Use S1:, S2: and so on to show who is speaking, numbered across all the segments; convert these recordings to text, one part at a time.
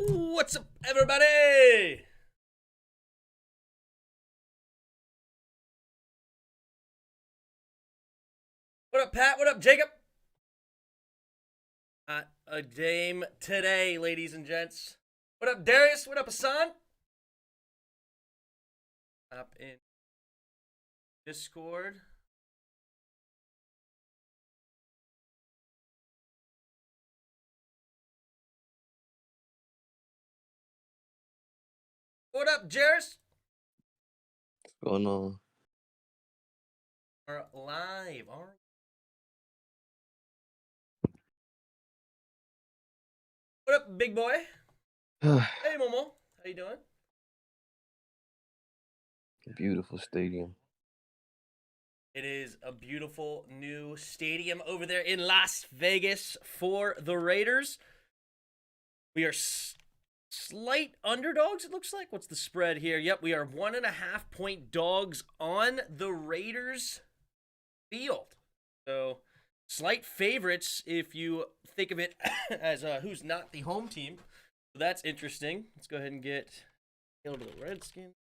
S1: What's up, everybody? What up, Pat? What up, Jacob? Not a game today, ladies and gents. What up, Darius? What up, Hassan? Up in Discord. What up, Jairus?
S2: What's going on?
S1: We're live. All right. What up, big boy? Hey, Momo. How you doing?
S2: Beautiful stadium.
S1: It is a beautiful new stadium over there in Las Vegas for the Raiders. We are slight underdogs, it looks like. What's the spread here? Yep, we are 1.5-point dogs on the Raiders field. So, slight favorites if you think of it as who's not the home team. So that's interesting. Let's go ahead and get to the Redskins.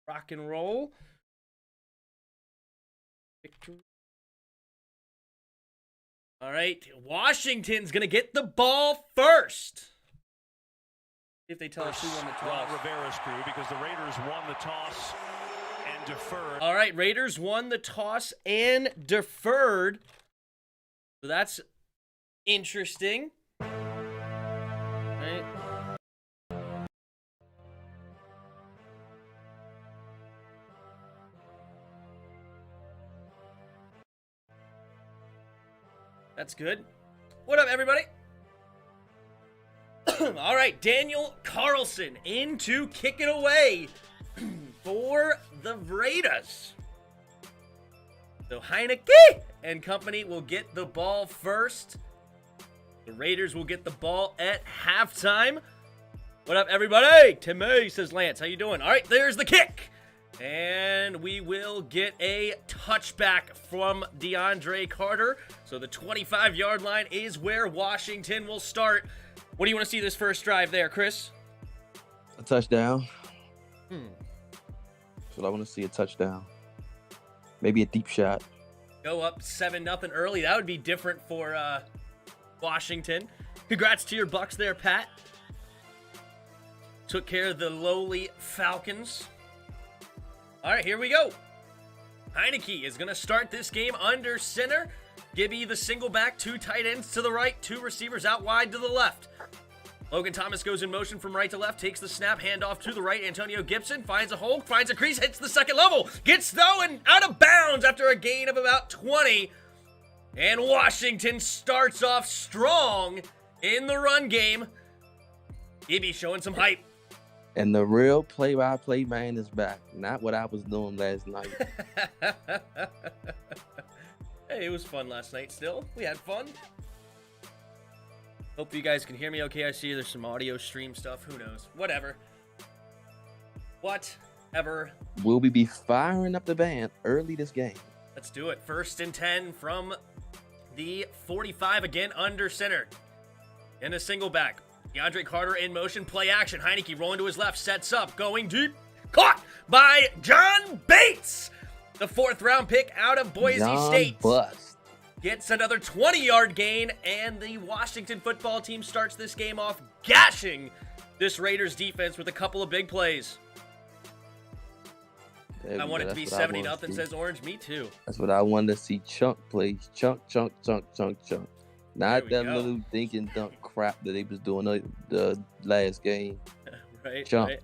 S1: Rock and roll. Victory. All right, Washington's going to get the ball first. See if they tell us who won the toss.
S3: Rivera's crew, because the Raiders won the toss and deferred.
S1: All right, Raiders won the toss and deferred. So that's interesting. All right. That's good. What up, everybody? All right, Daniel Carlson in to kick it away for the Raiders. So Heineke and company will get the ball first. The Raiders will get the ball at halftime. What up, everybody? Timmy, says Lance. How you doing? All right, there's the kick. And we will get a touchback from DeAndre Carter. So the 25-yard line is where Washington will start. What do you want to see this first drive there, Chris?
S2: A touchdown. So I want to see a touchdown. Maybe a deep shot.
S1: Go up 7-0 early. That would be different for Washington. Congrats to your Bucks there, Pat. Took care of the lowly Falcons. All right, here we go. Heineke is going to start this game under center. Gibby the single back, 2 tight ends to the right, 2 receivers out wide to the left. Logan Thomas goes in motion from right to left, takes the snap, handoff to the right. Antonio Gibson finds a hole, finds a crease, hits the second level, gets thrown out of bounds after a gain of about 20. And Washington starts off strong in the run game. Gibby showing some hype.
S2: And the real play-by-play man is back. Not what I was doing last night.
S1: Hey, it was fun last night still. We had fun. Hope you guys can hear me okay. I see there's some audio stream stuff. Who knows? Whatever. Whatever.
S2: Will we be firing up the band early this game?
S1: Let's do it. 1st and 10 from the 45 again under center. In a single back. DeAndre Carter in motion, play action. Heineke rolling to his left, sets up, going deep. Caught by John Bates. The 4th-round pick out of Boise State.
S2: Bust.
S1: Gets another 20-yard gain, and the Washington football team starts this game off gashing this Raiders defense with a couple of big plays. I want it to be 70-0, says Orange. Me too.
S2: That's what I wanted to see. Chunk plays. Chunk. Not that
S1: go.
S2: little dink and dunk crap that they was doing the last game.
S1: Right,
S2: Chunk.
S1: right.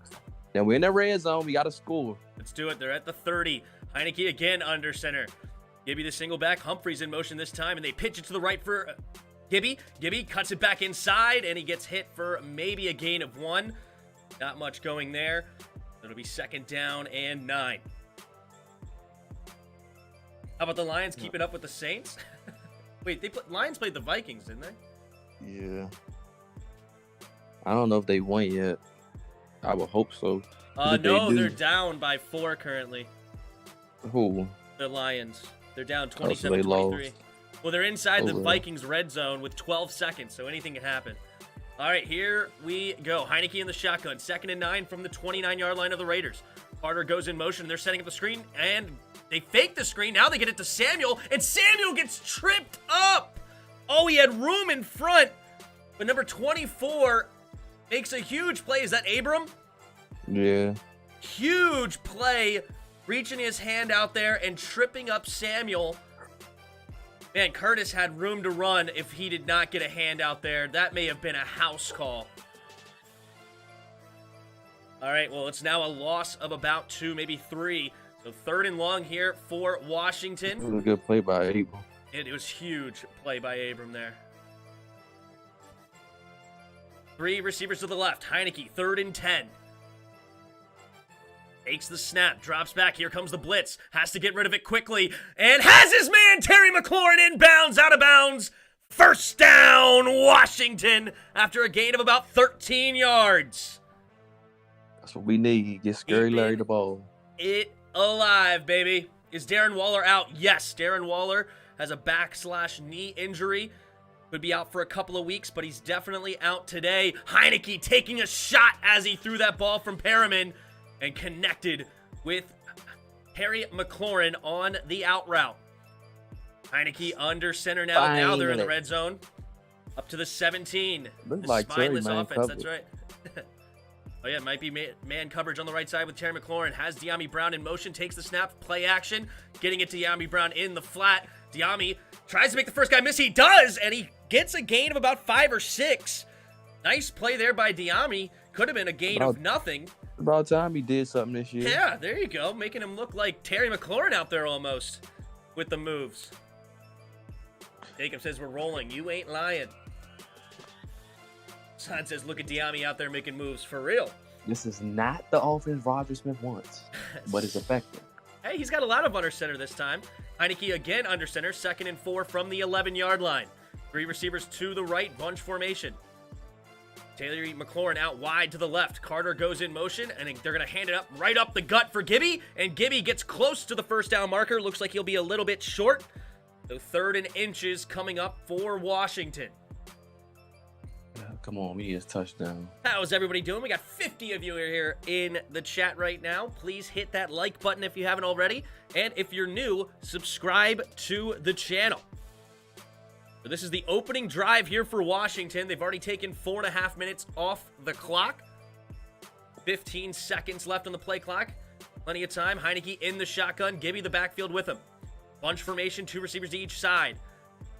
S2: Now we're in the red zone. We got to score.
S1: Let's do it. They're at the 30. Heineke again under center. Gibby the single back. Humphreys in motion this time, and they pitch it to the right for Gibby. Gibby cuts it back inside, and he gets hit for maybe a gain of 1. Not much going there. It'll be 2nd down and 9. How about the Lions keeping up with the Saints? Wait, Lions played the Vikings, didn't they?
S2: Yeah. I don't know if they won yet. I would hope so.
S1: No, they're down by 4 currently.
S2: Who?
S1: The Lions. They're down
S2: Oh, so they
S1: 27-23.
S2: lost.
S1: Well, they're inside the
S2: well.
S1: Vikings red zone with 12 seconds, so anything can happen. All right, here we go. Heineke in the shotgun. 2nd and 9 from the 29-yard line of the Raiders. Carter goes in motion. They're setting up the screen, and they fake the screen. Now they get it to Samuel, and Samuel gets tripped up. Oh, he had room in front, but number 24 makes a huge play. Is that Abram?
S2: Yeah.
S1: Huge play, reaching his hand out there and tripping up Samuel. Man, Curtis had room to run if he did not get a hand out there. That may have been a house call. All right, well, it's now a loss of about 2, maybe 3. So 3rd and long here for Washington.
S2: It was a good play by Abram.
S1: It was huge play by Abram there. 3 receivers to the left. Heineke, 3rd and 10. Takes the snap, drops back. Here comes the blitz. Has to get rid of it quickly. And has his man, Terry McLaurin, inbounds, out of bounds. 1st down, Washington, after a gain of about 13 yards.
S2: That's what we need. Get Scary Larry the ball.
S1: It alive, baby. Is Darren Waller out? Yes, Darren Waller has a back/knee injury. Could be out for a couple of weeks, but he's definitely out today. Heineke taking a shot as he threw that ball from Perriman and connected with Terry McLaurin on the out route. Heineke under center now.
S2: Finally.
S1: Now they're in the red zone. Up to the 17.
S2: Looks
S1: The
S2: like Terry
S1: spineless
S2: man
S1: offense, that's
S2: covered.
S1: right. Oh, yeah, might be man coverage on the right side with Terry McLaurin. Has De'Ami Brown in motion, takes the snap, play action, getting it to De'Ami Brown in the flat. De'Ami tries to make the first guy miss. He does, and he gets a gain of about 5 or 6. Nice play there by De'Ami. Could have been a gain of nothing.
S2: About time he did something this year.
S1: Yeah, there you go. Making him look like Terry McLaurin out there almost with the moves. Jacob says, we're rolling. You ain't lying. Son says, look at De'Ami out there making moves. For real.
S2: This is not the offense Roger Smith wants, but it's effective.
S1: Hey, he's got a lot of under center this time. Heineke again under center. 2nd and 4 from the 11-yard line. 3 receivers to the right. Bunch formation. Terry McLaurin out wide to the left. Carter goes in motion, and they're going to hand it up right up the gut for Gibby. And Gibby gets close to the 1st down marker. Looks like he'll be a little bit short. So 3rd and inches coming up for Washington.
S2: Come on, we need a touchdown.
S1: How's everybody doing? We got 50 of you here in the chat right now. Please hit that like button if you haven't already. And if you're new, subscribe to the channel. So this is the opening drive here for Washington. They've already taken 4.5 minutes off the clock. 15 seconds left on the play clock. Plenty of time. Heineke in the shotgun. Gibby the backfield with him. Bunch formation, 2 receivers to each side.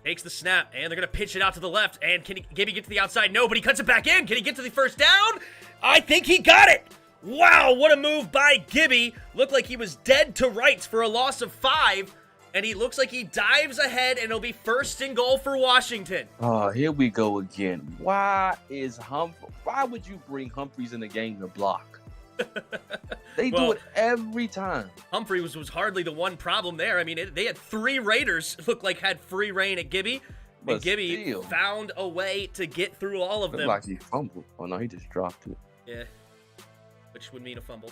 S1: Takes the snap, and they're going to pitch it out to the left. And can Gibby get to the outside? No, but he cuts it back in. Can he get to the 1st down? I think he got it. Wow, what a move by Gibby. Looked like he was dead to rights for a loss of 5. And he looks like he dives ahead, and it'll be 1st and goal for Washington.
S2: Oh, here we go again. Why would you bring Humphreys in the game to block? They do it every time.
S1: Humphrey was hardly the one problem there. I mean, they had 3 Raiders look like had free reign at Gibby.
S2: But
S1: and Gibby
S2: still,
S1: found a way to get through all of them.
S2: like he fumbled. Oh, no, he just dropped it.
S1: Yeah, which would mean a fumble.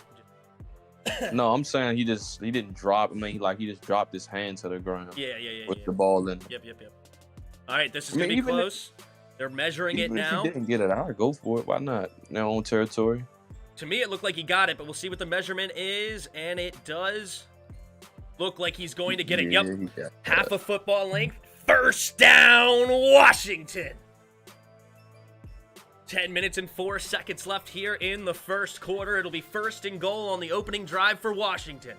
S2: No, I'm saying he didn't drop. I mean, he just dropped his hand to the ground.
S1: Yeah.
S2: With the ball in.
S1: Yep. All right, this is going to be close. They're measuring it now.
S2: If he didn't get it out, go for it. Why not? Their own territory.
S1: To me, it looked like he got it, but we'll see what the measurement is, and it does look like he's going to get it. Yep, half a football length. 1st down, Washington. 10 minutes and 4 seconds left here in the 1st quarter. It'll be 1st and goal on the opening drive for Washington.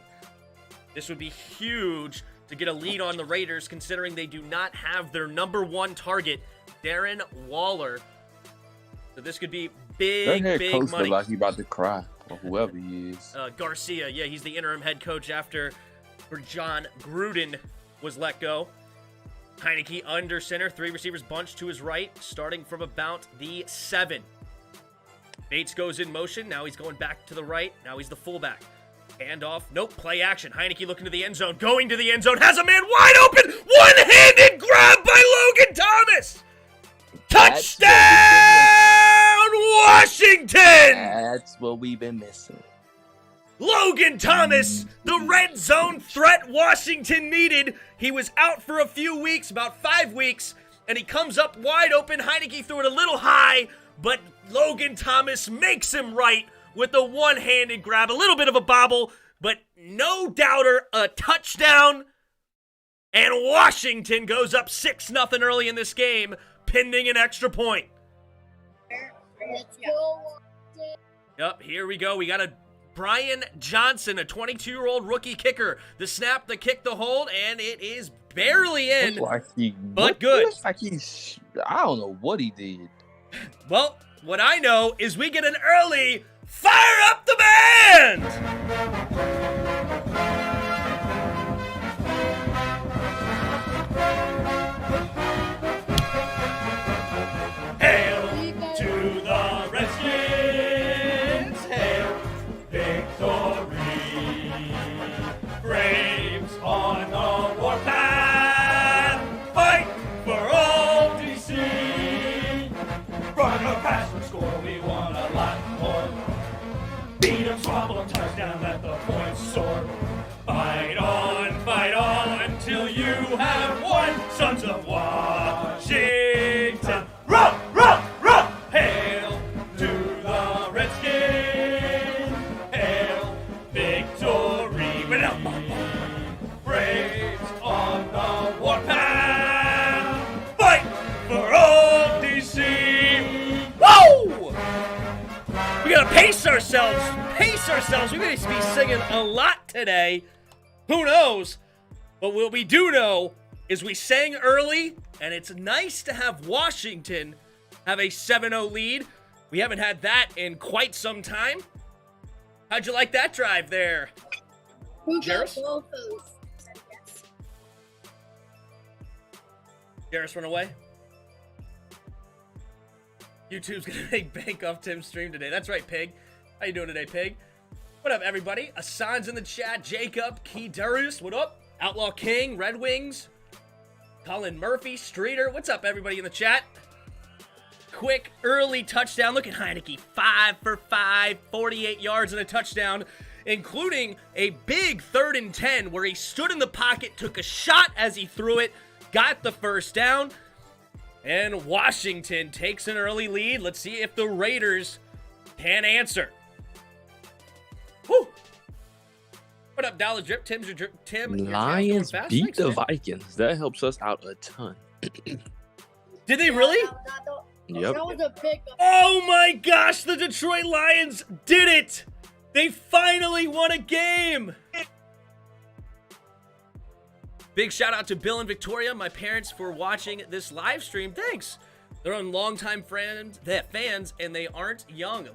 S1: This would be huge to get a lead on the Raiders, considering they do not have their number 1 target, Darren Waller. So this could be big money.
S2: Like he about to cry, or whoever he is.
S1: Garcia, yeah, he's the interim head coach after John Gruden was let go. Heineke under center, 3 receivers bunched to his right, starting from about the 7. Bates goes in motion. Now he's going back to the right. Now he's the fullback. Handoff. Nope. Play action. Heineke looking to the end zone. Going to the end zone. Has a man wide open. One-handed grab by Logan Thomas. Touchdown, Washington! Washington!
S2: That's what we've been missing.
S1: Logan Thomas, the red zone threat Washington needed. He was out for a few weeks, about 5 weeks, and he comes up wide open. Heineke threw it a little high, but Logan Thomas makes him right with a one-handed grab. A little bit of a bobble, but no doubter, a touchdown. And Washington goes up 6-0 early in this game, pending an extra point.
S4: Let's go.
S1: Yep, here we go. We got a Brian Johnson, a 22-year-old rookie kicker. The snap, the kick, the hold, and it is barely in, but good.
S2: I don't know what he did.
S1: Well, what I know is we get an early fire up the band! Hail to the Redskins! Hail victory! Braves on the warpath! Fight for all DC! Run or pass or score, we want a lot more. Beat 'em, swabble 'em, touchdown, let the points soar. Fight on until you have won. Sons of Washington, rock, rock, rock! Hail to the Redskins! Hail victory! Braves on the warpath! Fight for all DC! Whoa! We gotta pace ourselves! We may be singing a lot today. Who knows? But what we do know is we sang early, and it's nice to have Washington have a 7-0 lead. We haven't had that in quite some time. How'd you like that drive there?
S4: Who got
S1: Jairus?
S4: both those? Yes.
S1: Jairus run away. YouTube's gonna make bank off Tim's stream today. That's right, Pig. How you doing today, Pig? What up, everybody? Asan's in the chat. Jacob, Key Darius, what up? Outlaw King, Red Wings, Colin Murphy, Streeter. What's up, everybody in the chat? Quick, early touchdown. Look at Heineke. 5 for 5, 48 yards and a touchdown, including a big 3rd and 10 where he stood in the pocket, took a shot as he threw it, got the first down, and Washington takes an early lead. Let's see if the Raiders can answer. Woo! What up, Dallas Drip? Tim's your drip. Tim, your
S2: Lions
S1: fast.
S2: beat
S1: Thanks,
S2: the
S1: man.
S2: Vikings. That helps us out a ton.
S1: Did they really?
S2: Yep.
S4: That was a big.
S1: Oh my gosh, the Detroit Lions did it! They finally won a game! Big shout out to Bill and Victoria, my parents, for watching this live stream. Thanks. They're on longtime fans, and they aren't young.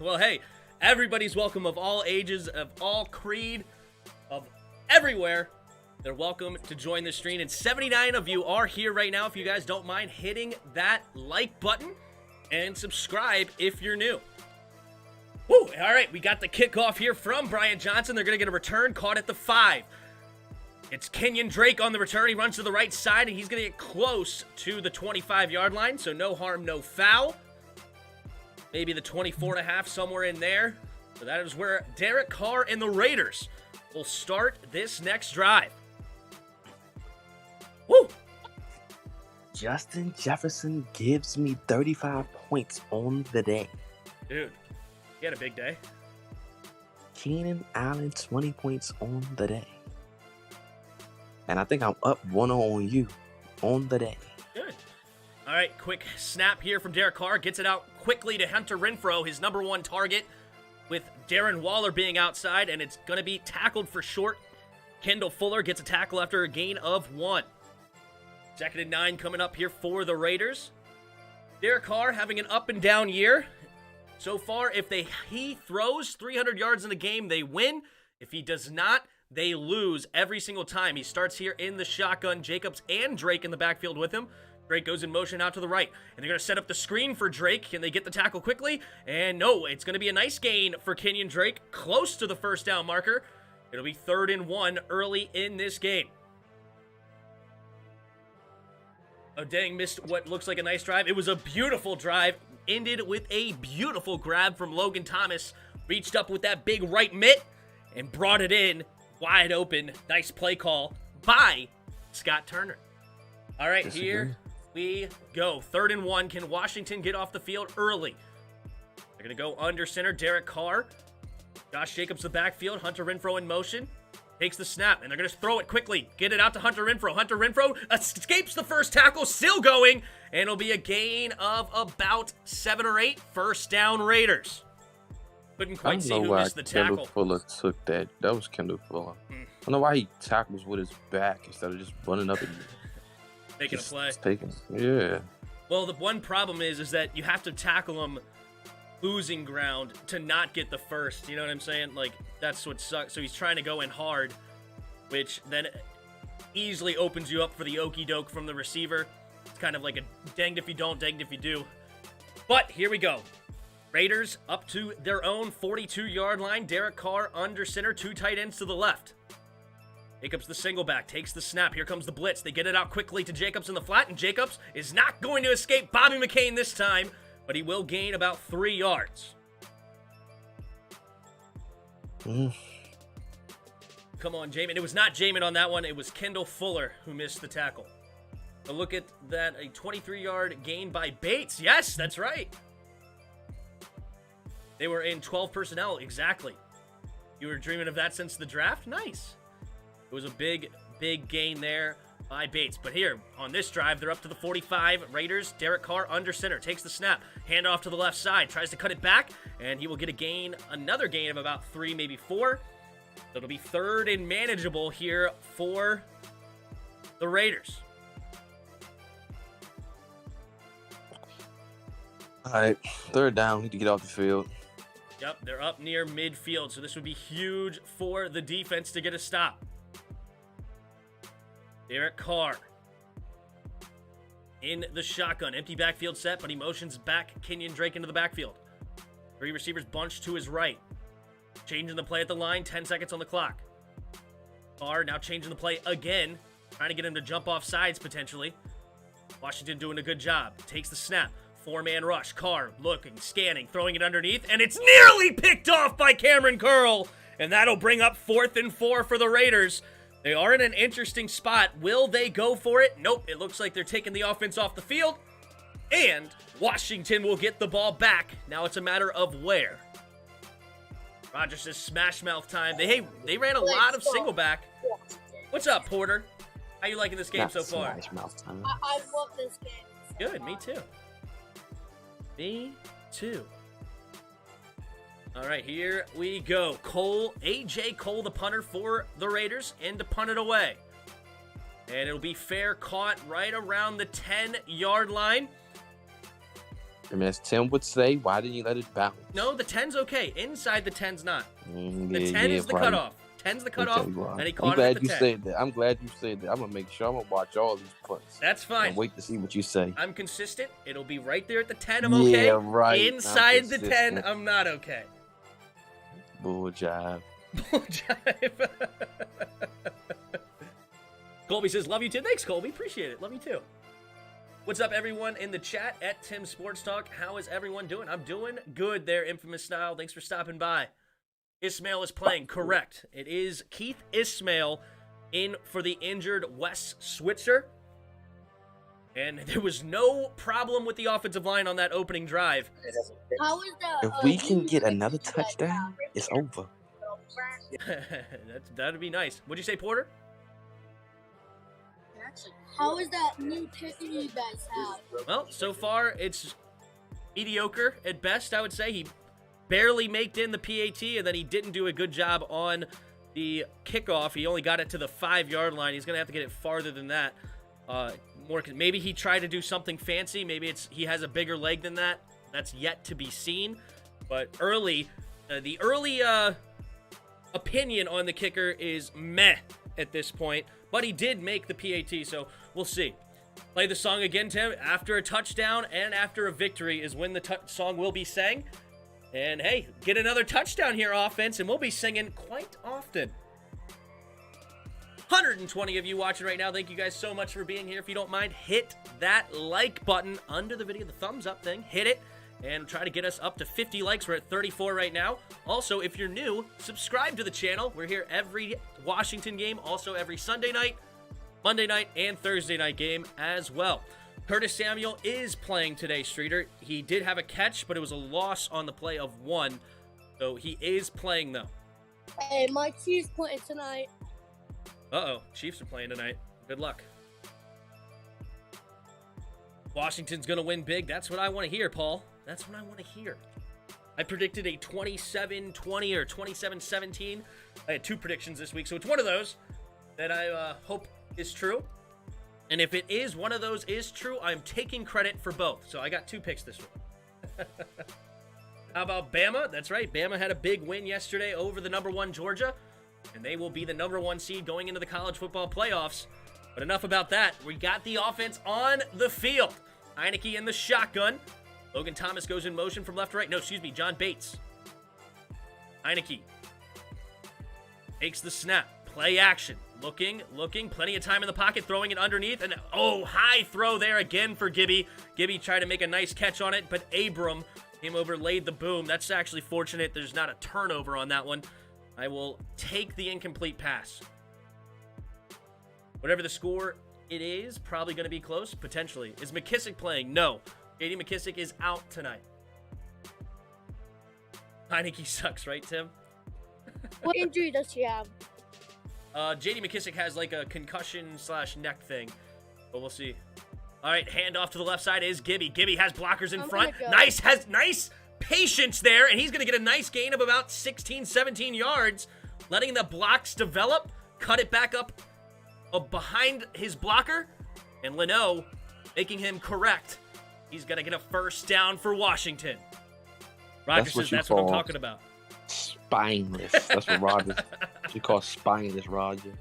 S1: Well, hey, everybody's welcome of all ages, of all creed, of everywhere. They're welcome to join the stream, and 79 of you are here right now. If you guys don't mind hitting that like button and subscribe if you're new. Woo! All right, we got the kickoff here from Brian Johnson. They're going to get a return caught at the 5. It's Kenyon Drake on the return. He runs to the right side, and he's going to get close to the 25-yard line, so no harm, no foul. Maybe the 24.5, somewhere in there. So that is where Derek Carr and the Raiders will start this next drive. Woo!
S2: Justin Jefferson gives me 35 points on the day.
S1: Dude, he had a big day.
S2: Keenan Allen, 20 points on the day. And I think I'm up 1-0 on you on the day.
S1: Good. All right, quick snap here from Derek Carr. Gets it out quickly to Hunter Renfrow, his number 1 target, with Darren Waller being outside, and it's going to be tackled for short. Kendall Fuller gets a tackle after a gain of 1. 2nd and 9 coming up here for the Raiders. Derek Carr having an up and down year. So far, if he throws 300 yards in the game, they win. If he does not, they lose every single time. He starts here in the shotgun. Jacobs and Drake in the backfield with him. Drake goes in motion out to the right. And they're going to set up the screen for Drake. Can they get the tackle quickly? And no, it's going to be a nice gain for Kenyon Drake. Close to the first down marker. It'll be 3rd and 1 early in this game. Oh, dang, missed what looks like a nice drive. It was a beautiful drive. ended with a beautiful grab from Logan Thomas. Reached up with that big right mitt and brought it in wide open. Nice play call by Scott Turner. All right, here we go. 3rd and 1. Can Washington get off the field early? They're going to go under center. Derek Carr. Josh Jacobs the backfield. Hunter Renfrow in motion. Takes the snap, and they're going to throw it quickly. Get it out to Hunter Renfrow. Hunter Renfrow escapes the first tackle, still going, and it'll be a gain of about 7 or 8. First down, Raiders. Couldn't quite see who missed the tackle.
S2: Kendall Fuller took that. That was Kendall Fuller. I don't know why he tackles with his back instead of just running up and
S1: Making a play.
S2: Yeah.
S1: Well, the one problem is that you have to tackle him losing ground to not get the first. You know what I'm saying? Like, that's what sucks. So he's trying to go in hard, which then easily opens you up for the okie doke from the receiver. It's kind of like a danged if you don't, danged if you do. But here we go. Raiders up to their own 42-yard line. Derek Carr under center, 2 tight ends to the left. Jacobs the single back, takes the snap. Here comes the blitz. They get it out quickly to Jacobs in the flat, and Jacobs is not going to escape Bobby McCain this time, but he will gain about 3 yards. Come on, Jamin. It was not Jamin on that one. It was Kendall Fuller who missed the tackle. But look at that, a 23-yard gain by Bates. Yes, that's right. They were in 12 personnel, exactly. You were dreaming of that since the draft? Nice. It was a big, big gain there by Bates. But here, on this drive, they're up to the 45. Raiders, Derek Carr under center, takes the snap, hand off to the left side, tries to cut it back, and he will get a gain, another gain of about 3, maybe 4. So it'll be 3rd and manageable here for the Raiders.
S2: All right, 3rd down, need to get off the field.
S1: Yep, they're up near midfield, so this would be huge for the defense to get a stop. Derek Carr in the shotgun. Empty backfield set, but he motions back Kenyon Drake into the backfield. 3 receivers bunched to his right. Changing the play at the line, 10 seconds on the clock. Carr now changing the play again, trying to get him to jump off sides potentially. Washington doing a good job. Takes the snap. 4-man rush. Carr looking, scanning, throwing it underneath, and it's nearly picked off by Cameron Curl. And that'll bring up 4th and 4 for the Raiders. They are in an interesting spot. Will they go for it? Nope. It looks like they're taking the offense off the field. And Washington will get the ball back. Now it's a matter of where. Rodgers says smash mouth time. They ran a lot of single back. What's up, Porter? How you liking this game so far?
S2: Smash mouth time.
S4: I love this game.
S1: Good, me too. Me too. All right, here we go. A.J. Cole, the punter for the Raiders, and to punt it away. And it'll be fair caught right around the 10-yard line.
S2: I mean, as Tim would say, why didn't you let it bounce?
S1: No, the 10's okay. Inside the 10's not.
S2: The
S1: The 10 is the cutoff. 10's the cutoff, and he caught it at the 10.
S2: Said that. I'm glad you said that. I'm going to make sure I'm going to watch all these punts.
S1: That's fine.
S2: And wait to see what you say.
S1: I'm consistent. It'll be right there at the 10. I'm okay.
S2: Yeah, right.
S1: Inside the 10, I'm not okay.
S2: Bull jive.
S1: Bull jive. Colby says, love you too. Thanks, Colby. Appreciate it. Love you too. What's up, everyone in the chat at Tim's Sports Talk? How is everyone doing? I'm doing good there, Infamous Style. Thanks for stopping by. Ismail is playing. Correct. It is Keith Ismail in for the injured Wes Switzer. And there was no problem with the offensive line on that opening drive.
S4: How is that?
S2: If we can get another touchdown, it's over.
S1: That'd be nice. What'd you say, Porter?
S4: How is that new pick you guys have?
S1: Well, so far it's mediocre at best, I would say. He barely made in the PAT, and then he didn't do a good job on the kickoff. He only got it to the 5-yard line. He's going to have to get it farther than that. Maybe he tried to do something fancy. Maybe he has a bigger leg than that. That's yet to be seen. But the early opinion on the kicker is meh at this point. But he did make the PAT, so we'll see. Play the song again, Tim. After a touchdown and after a victory is when the song will be sang. And hey, get another touchdown here, offense, and we'll be singing quite often. 120 of you watching right now. Thank you guys so much for being here. If you don't mind, hit that like button under the video, the thumbs up thing. Hit it. and try to get us up to 50 likes. We're at 34 right now. Also, if you're new, subscribe to the channel. We're here every Washington game, also every Sunday night, Monday night, and Thursday night game as well. Curtis Samuel is playing today, Streeter. He did have a catch, but it was a loss on the play of 1. So he is playing, though.
S4: Hey, my Chiefs playing tonight.
S1: Uh-oh, Chiefs are playing tonight. Good luck. Washington's going to win big. That's what I want to hear, Paul. That's what I want to hear. I predicted a 27-20 or 27-17. I had 2 predictions this week, so it's one of those that I hope is true. And if it is, one of those is true, I'm taking credit for both. So I got 2 picks this week. How about Bama? That's right. Bama had a big win yesterday over the number 1 Georgia, and they will be the number 1 seed going into the college football playoffs. But enough about that. We got the offense on the field. Heineke in the shotgun. Logan Thomas goes in motion from left to right. No, excuse me, John Bates. Heineke takes the snap. Play action. Looking. Plenty of time in the pocket. Throwing it underneath. And, high throw there again for Gibby. Gibby tried to make a nice catch on it, but Abram came over, laid the boom. That's actually fortunate. There's not a turnover on that one. I will take the incomplete pass. Whatever the score it is, probably going to be close, potentially. Is McKissick playing? No. J.D. McKissick is out tonight. Heineke sucks, right, Tim?
S4: What injury does he have?
S1: J.D. McKissick has like a concussion/neck thing, but we'll see. All right, handoff to the left side is Gibby. Gibby has blockers in front. Nice patience there, and he's going to get a nice gain of about 16, 17 yards, letting the blocks develop, cut it back up behind his blocker, and Leno making him correct. He's going to get a first down for Washington. Roger says that's what I'm talking about.
S2: Spineless. That's what Roger. You call spineless, Roger.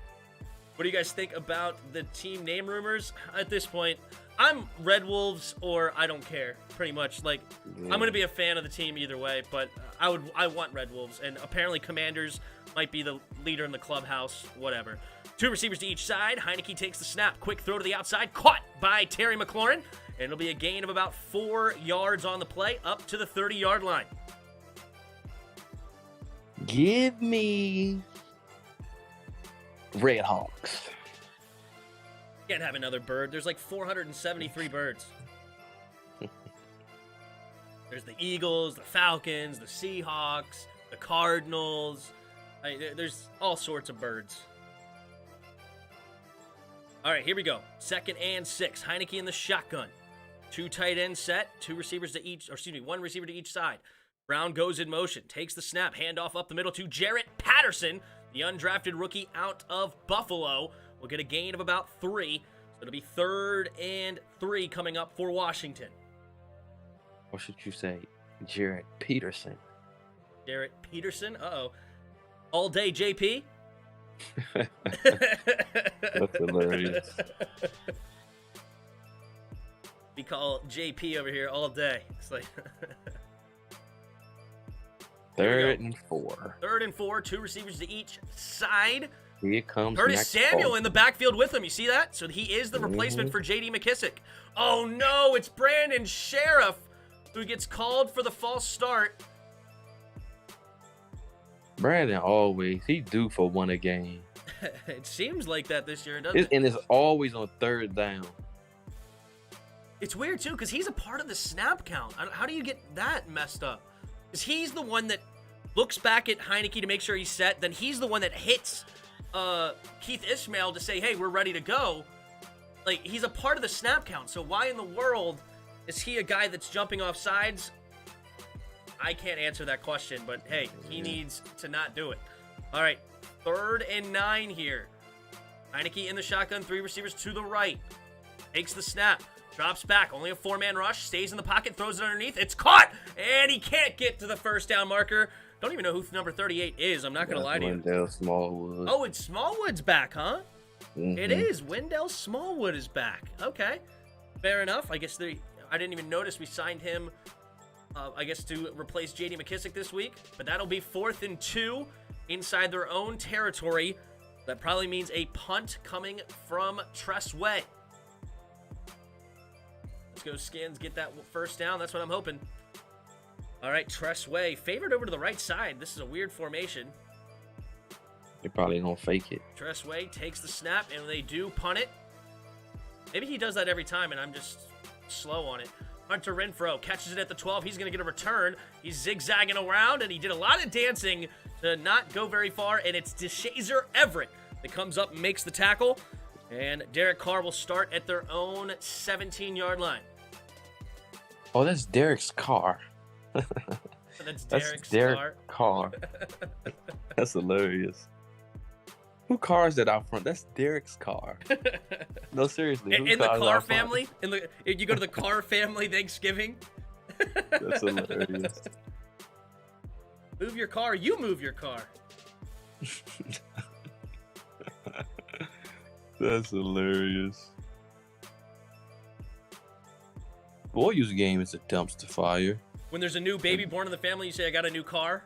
S1: What do you guys think about the team name rumors? At this point, I'm Red Wolves or I don't care, pretty much. Like, I'm going to be a fan of the team either way, but I want Red Wolves, and apparently Commanders might be the leader in the clubhouse, whatever. 2 receivers to each side. Heineke takes the snap. Quick throw to the outside. Caught by Terry McLaurin. And it'll be a gain of about 4 yards on the play, up to the 30-yard line.
S2: Give me Red Hawks.
S1: Can't have another bird. There's like 473 birds. There's the Eagles, the Falcons, the Seahawks, the Cardinals. There's all sorts of birds. All right, here we go. 2nd and 6. Heineke in the shotgun. 2 tight ends set. 1 receiver to each side. Brown goes in motion. Takes the snap. Handoff up the middle to Jarrett Patterson, the undrafted rookie out of Buffalo. We'll get a gain of about 3. So it'll be 3rd and 3 coming up for Washington.
S2: Or should you say Jarrett Peterson?
S1: Jarrett Peterson? Uh-oh. All day, JP?
S2: That's hilarious.
S1: We call JP over here all day. It's like
S2: 3rd and 4.
S1: 3rd and 4, 2 receivers to each side.
S2: Here comes
S1: Curtis Samuel in the backfield with him. You see that? So he is the replacement for J.D. McKissick. Oh, no, it's Brandon Sheriff who gets called for the false start.
S2: Brandon he due for 1 a game.
S1: It seems like that this year, doesn't it?
S2: And it's always on 3rd down.
S1: It's weird, too, because he's a part of the snap count. How do you get that messed up? Because he's the one that looks back at Heineke to make sure he's set. Then he's the one that hits Keith Ishmael to say, hey, we're ready to go. Like, he's a part of the snap count. So why in the world is he a guy that's jumping off sides? I can't answer that question, but hey, he needs to not do it. All right, 3rd and 9 here. Heineke in the shotgun, 3 receivers to the right. Takes the snap, drops back, only a 4-man rush, stays in the pocket, throws it underneath. It's caught, and he can't get to the first down marker. Don't even know who number 38 is. I'm not going to lie to you.
S2: Wendell Smallwood.
S1: Oh, it's Smallwood's back, huh?
S2: Mm-hmm.
S1: It is. Wendell Smallwood is back. Okay, fair enough. I guess I didn't even notice we signed him, to replace J.D. McKissick this week. But that'll be 4th and 2 inside their own territory. That probably means a punt coming from Tress Way. Let's go, Skins. Get that first down. That's what I'm hoping. All right, Tress Way favored over to the right side. This is a weird formation.
S2: They're probably going to fake it.
S1: Tress Way takes the snap, and they do punt it. Maybe he does that every time, and I'm just slow on it. Hunter Renfro catches it at the 12. He's going to get a return. He's zigzagging around, and he did a lot of dancing to not go very far, and it's DeShazer Everett that comes up and makes the tackle, and Derek Carr will start at their own 17-yard line.
S2: Oh, that's Derek's car.
S1: That's
S2: That's
S1: Derek's
S2: Derek
S1: car.
S2: Carr. That's hilarious. Who car is that out front? That's Derek's car. No, seriously.
S1: In the Carr family? You go to the Carr family Thanksgiving?
S2: That's hilarious.
S1: Move your car, you move your car.
S2: That's hilarious. Warriors game is a dumpster fire.
S1: When there's a new baby born in the family, you say, I got a new car?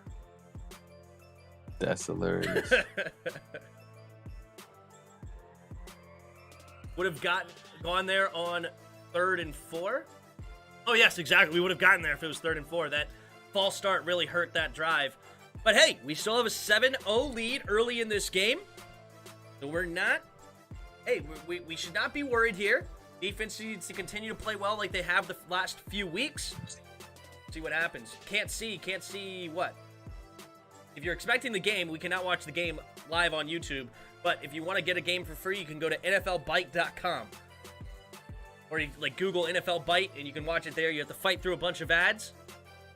S2: That's hilarious.
S1: Would have gone there on 3rd and 4? Oh, yes, exactly. We would have gotten there if it was 3rd and 4. That false start really hurt that drive. But hey, we still have a 7-0 lead early in this game. So we're not... Hey, we should not be worried here. Defense needs to continue to play well like they have the last few weeks. See what happens. Can't see what? If you're expecting the game, we cannot watch the game live on YouTube. But if you want to get a game for free, you can go to NFLBite.com. Or you Google NFL Bite, and you can watch it there. You have to fight through a bunch of ads.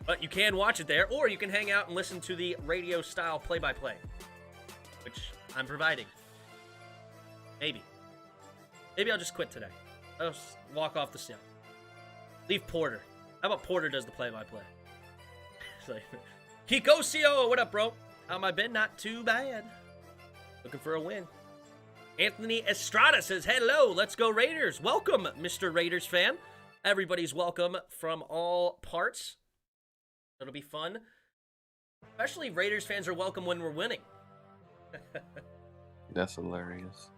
S1: But you can watch it there, or you can hang out and listen to the radio-style play-by-play, which I'm providing. Maybe. Maybe I'll just quit today. I'll just walk off the show. Leave Porter. How about Porter does the play-by-play? Kiko Co, what up, bro? How am I been? Not too bad. Looking for a win. Anthony Estrada says, hello, let's go Raiders. Welcome, Mr. Raiders fan. Everybody's welcome from all parts. It'll be fun. Especially Raiders fans are welcome when we're winning.
S2: That's hilarious.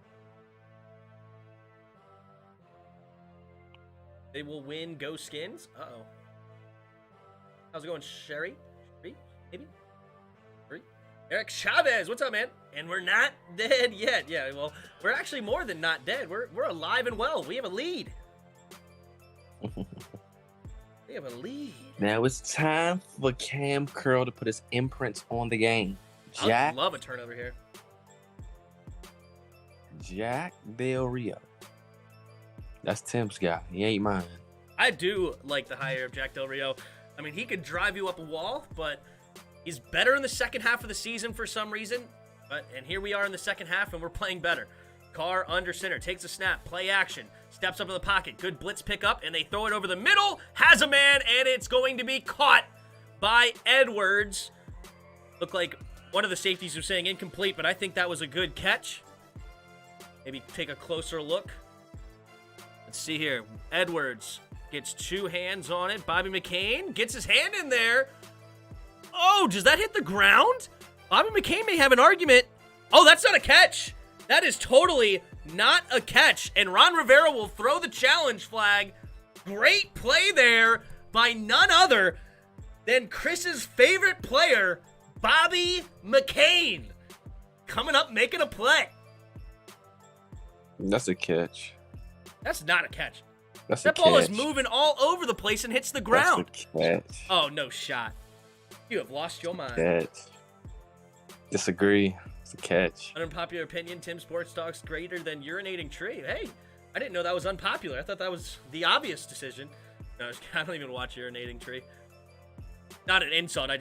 S1: They will win. Go Skins. Uh-oh. How's it going, Sherry? Maybe? Eric Chavez, what's up, man? And we're not dead yet. Yeah, well, we're actually more than not dead. We're alive and well. We have a lead. We have a lead.
S2: Now it's time for Cam Curl to put his imprints on the game.
S1: I love a turnover here.
S2: Jack Del Rio. That's Tim's guy. He ain't mine.
S1: I do like the hire of Jack Del Rio. I mean, he could drive you up a wall, but he's better in the second half of the season for some reason. And here we are in the second half, and we're playing better. Carr under center, takes a snap, play action, steps up in the pocket, good blitz pickup, and they throw it over the middle, has a man, and it's going to be caught by Edwards. Looked like one of the safeties was saying incomplete, but I think that was a good catch. Maybe take a closer look. Let's see here. Edwards gets two hands on it. Bobby McCain gets his hand in there. Oh, does that hit the ground? Bobby McCain may have an argument. Oh, that's not a catch. That is totally not a catch. And Ron Rivera will throw the challenge flag. Great play there by none other than Chris's favorite player, Bobby McCain. Coming up, making a play.
S2: That's a catch.
S1: That's not a catch.
S2: That
S1: ball is moving all over the place and hits the ground.
S2: That's a catch.
S1: Oh, no shot. You have lost your mind.
S2: Catch. Disagree. It's a catch.
S1: Unpopular opinion, Tim Sports Talk's greater than urinating tree. Hey, I didn't know that was unpopular. I thought that was the obvious decision. No, I don't even watch urinating tree. Not an insult. I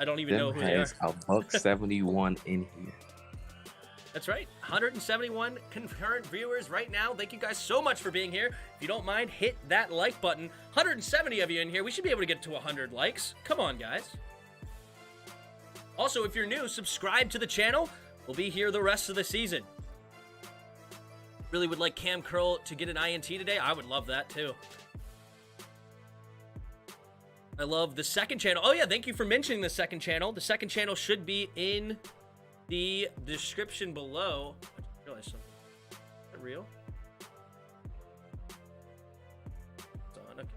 S1: don't even know who they are.
S2: A $171 in here.
S1: That's right. 171 concurrent viewers right now. Thank you guys so much for being here. If you don't mind, hit that like button. 170 of you in here. We should be able to get to 100 likes. Come on, guys. Also, if you're new, subscribe to the channel. We'll be here the rest of the season. Really would like Cam Curl to get an INT today. I would love that, too. I love the second channel. Oh, yeah, thank you for mentioning the second channel. The second channel should be in the description below. I just realized something. Is that real? Hold on, okay.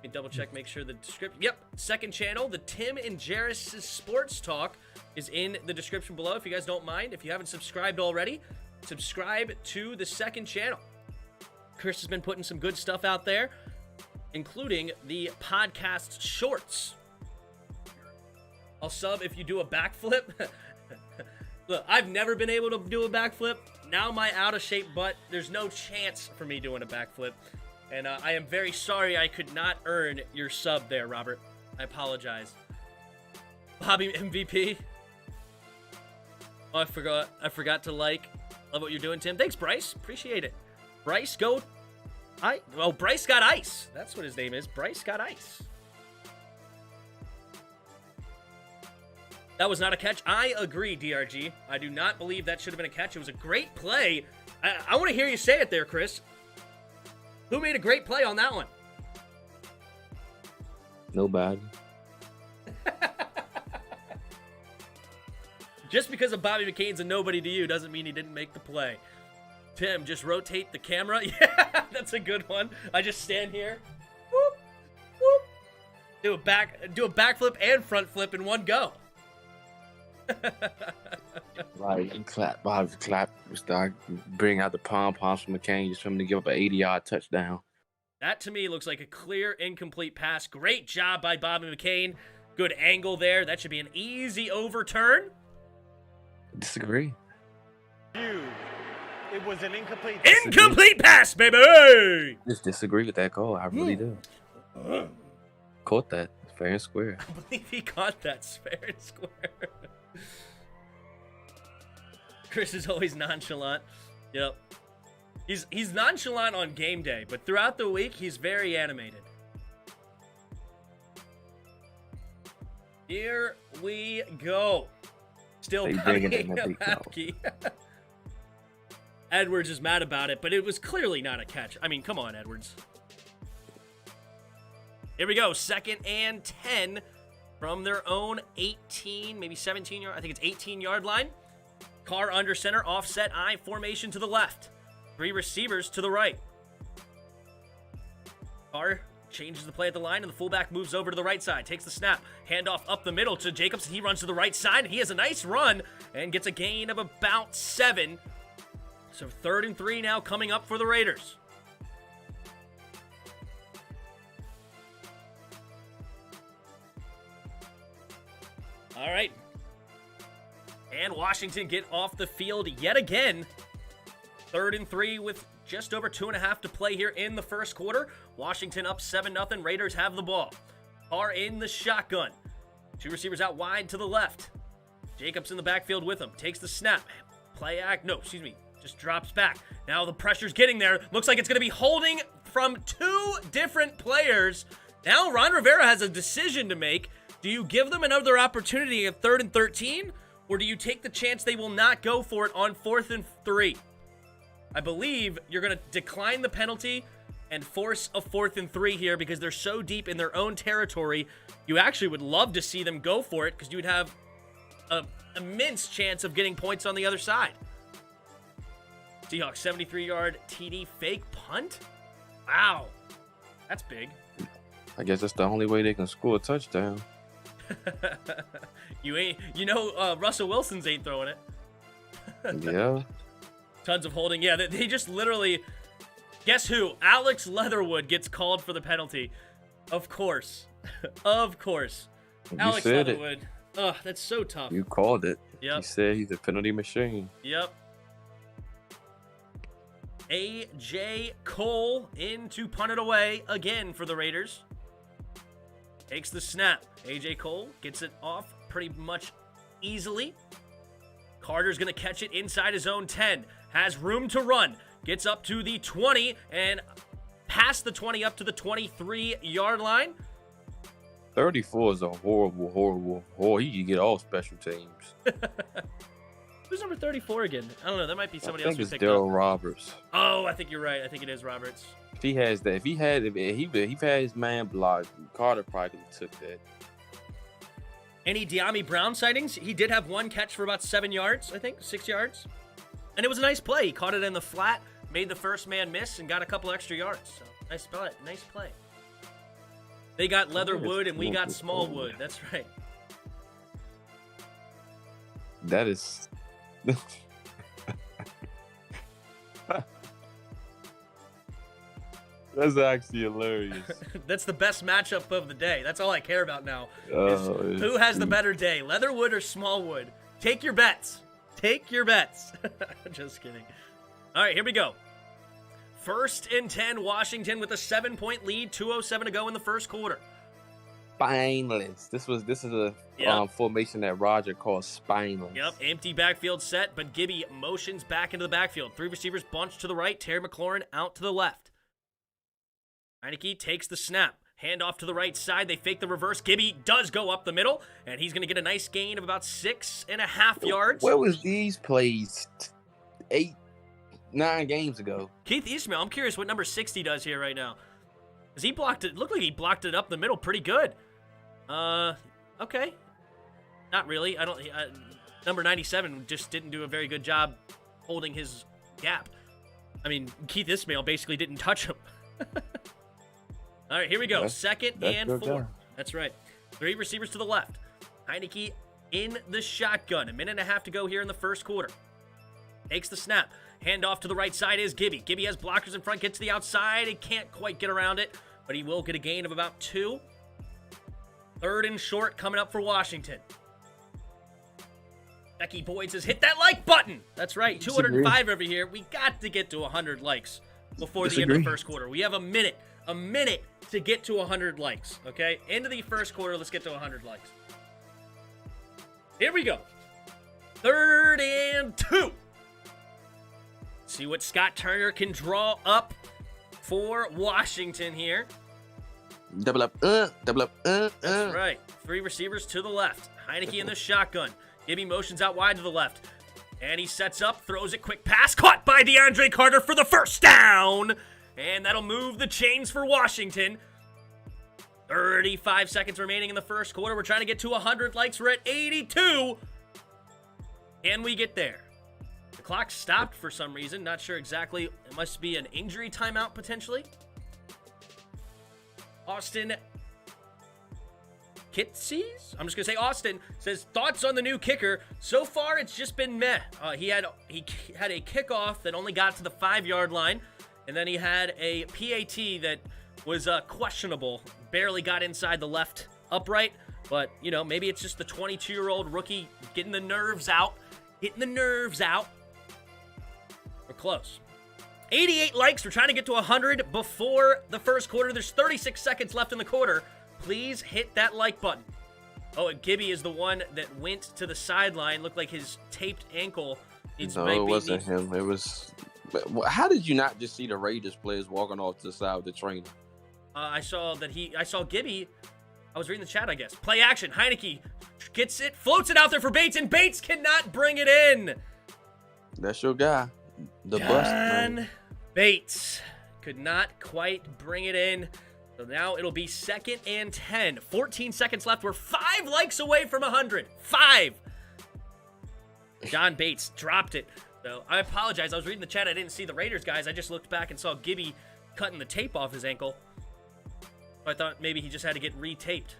S1: me double check, make sure the description. Yep, second channel, the Tim and Jarris Sports Talk is in the description below. If you guys don't mind, if you haven't subscribed already, subscribe to the second channel. Chris has been putting some good stuff out there, including the podcast shorts. I'll sub if you do a backflip. Look, I've never been able to do a backflip. Now my out-of-shape butt, there's no chance for me doing a backflip. And I am very sorry I could not earn your sub there, Robert. I apologize. Bobby MVP. Oh, I forgot to like. Love what you're doing, Tim. Thanks, Bryce. Appreciate it. Bryce, go. Bryce got ice. That's what his name is. Bryce got ice. That was not a catch. I agree, DRG. I do not believe that should have been a catch. It was a great play. I want to hear you say it there, Chris. Who made a great play on that one?
S2: Nobody.
S1: Just because of Bobby McCain's a nobody to you doesn't mean he didn't make the play. Tim, just rotate the camera. Yeah, that's a good one. I just stand here. Whoop, whoop. Do a backflip and front flip in one go.
S2: Right, and clap, start bring out the pom-poms from McCain, just for him to give up an 80-yard touchdown.
S1: That, to me, looks like a clear, incomplete pass. Great job by Bobby McCain. Good angle there. That should be an easy overturn.
S2: Disagree.
S3: It was an incomplete.
S1: Incomplete pass, baby!
S2: Just disagree with that call. I really do. Caught that fair and square.
S1: I believe he caught that fair and square. Chris is always nonchalant. Yep. He's nonchalant on game day, but throughout the week, he's very animated. Here we go. Still playing a key. Edwards is mad about it, but it was clearly not a catch. I mean, come on, Edwards. Here we go. 2nd and 10 from their own 18, maybe 17 yard. I think it's 18-yard line. Carr under center, offset I formation to the left. 3 receivers to the right. Carr changes the play at the line, and the fullback moves over to the right side. Takes the snap. Handoff up the middle to Jacobs. He runs to the right side, and he has a nice run and gets a gain of about 7. So 3rd and 3 now coming up for the Raiders. All right. And Washington get off the field yet again. 3rd and 3 with just over 2.5 to play here in the first quarter. Washington up 7-0. Raiders have the ball. Are in the shotgun. 2 receivers out wide to the left. Jacobs in the backfield with him. Takes the snap. Just drops back. Now the pressure's getting there. Looks like it's going to be holding from 2 different players. Now Ron Rivera has a decision to make. Do you give them another opportunity at 3rd and 13? Or do you take the chance they will not go for it on 4th and 3? I believe you're going to decline the penalty and force a 4th and 3 here because they're so deep in their own territory. You actually would love to see them go for it because you would have an immense chance of getting points on the other side. Seahawks 73-yard TD fake punt? Wow. That's big.
S2: I guess that's the only way they can score a touchdown.
S1: Russell Wilson's ain't throwing it.
S2: Yeah.
S1: Tons of holding. Yeah, they just literally... Guess who? Alex Leatherwood gets called for the penalty. Of course. Of course.
S2: You
S1: Alex
S2: said
S1: Leatherwood. Ugh, that's so tough.
S2: You called it.
S1: Yep.
S2: You said he's a penalty machine.
S1: Yep. A.J. Cole in to punt it away again for the Raiders. Takes the snap. A.J. Cole gets it off pretty much easily. Carter's going to catch it inside his own 10. Has room to run. Gets up to the 20 and past the 20 up to the 23-yard line.
S2: 34 is a horrible. He can get all special teams.
S1: Who's number 34 again? I don't know. That might be somebody
S2: I
S1: else
S2: think
S1: who
S2: it's
S1: picked up.
S2: Daryl Roberts.
S1: Oh, I think you're right. I think it is Roberts.
S2: If he has that, if he had his man blocked, Carter probably took that.
S1: Any De'Ami Brown sightings? He did have one catch for about 7 yards, I think, 6 yards. And it was a nice play. He caught it in the flat, made the first man miss, and got a couple extra yards. So nice play. They got Leatherwood and we got Smallwood. That's right.
S2: That is. That's actually hilarious.
S1: That's the best matchup of the day. That's all I care about now. Who has the better day, Leatherwood or Smallwood? Take your bets. Take your bets. Just kidding. All right, here we go. 1st and 10, Washington with a 7-point lead. 2:07 to go in the first quarter.
S2: Spineless. This is a formation that Roger calls spineless.
S1: Yep, empty backfield set, but Gibby motions back into the backfield. 3 receivers bunch to the right. Terry McLaurin out to the left. Heineke takes the snap. Hand off to the right side. They fake the reverse. Gibby does go up the middle, and he's going to get a nice gain of about 6.5 yards.
S2: Where was these plays 8-9 games ago?
S1: Keith Ismail, I'm curious what number 60 does here right now. Because he blocked it. Looked like he blocked it up the middle pretty good. Okay. Not really. Number 97 just didn't do a very good job holding his gap. I mean, Keith Ismail basically didn't touch him. All right, here we go. 2nd and 4. That's right. 3 receivers to the left. Heineke in the shotgun. 1.5 minutes to go here in the first quarter. Takes the snap. Hand off to the right side is Gibby. Gibby has blockers in front, gets to the outside. He can't quite get around it, but he will get a gain of about 2. 3rd and short coming up for Washington. Becky Boyd says, hit that like button. That's right. 205 over here. We got to get to 100 likes before the end of the first quarter. We have a minute to get to 100 likes, okay? End of the first quarter, let's get to 100 likes. Here we go. 3rd and 2. See what Scott Turner can draw up for Washington here.
S2: Double up.
S1: That's right. 3 receivers to the left. Heineke in the shotgun. Gibby motions out wide to the left. And he sets up, throws a quick pass. Caught by DeAndre Carter for the first down. And that'll move the chains for Washington. 35 seconds remaining in the first quarter. We're trying to get to 100 likes. We're at 82. Can we get there? The clock stopped for some reason. Not sure exactly. It must be an injury timeout potentially. Austin Kitses? I'm just going to say Austin says, thoughts on the new kicker. So far, it's just been meh. He had a kickoff that only got to the 5-yard line. And then he had a PAT that was questionable. Barely got inside the left upright. But, you know, maybe it's just the 22-year-old rookie getting the nerves out. We're close. 88 likes. We're trying to get to 100 before the first quarter. There's 36 seconds left in the quarter. Please hit that like button. Oh, and Gibby is the one that went to the sideline. Looked like his taped ankle.
S2: It wasn't him. It was... How did you not just see the Raiders players walking off to the side of the trainer?
S1: I saw Gibby. I was reading the chat, I guess. Play action. Heineke gets it, floats it out there for Bates, and Bates cannot bring it in.
S2: That's your guy. The
S1: John
S2: bust man.
S1: Bates could not quite bring it in. So now it'll be 2nd and 10. 14 seconds left. We're 5 likes away from 100. 5. John Bates dropped it. So I apologize. I was reading the chat. I didn't see the Raiders guys. I just looked back and saw Gibby cutting the tape off his ankle. So I thought maybe he just had to get retaped.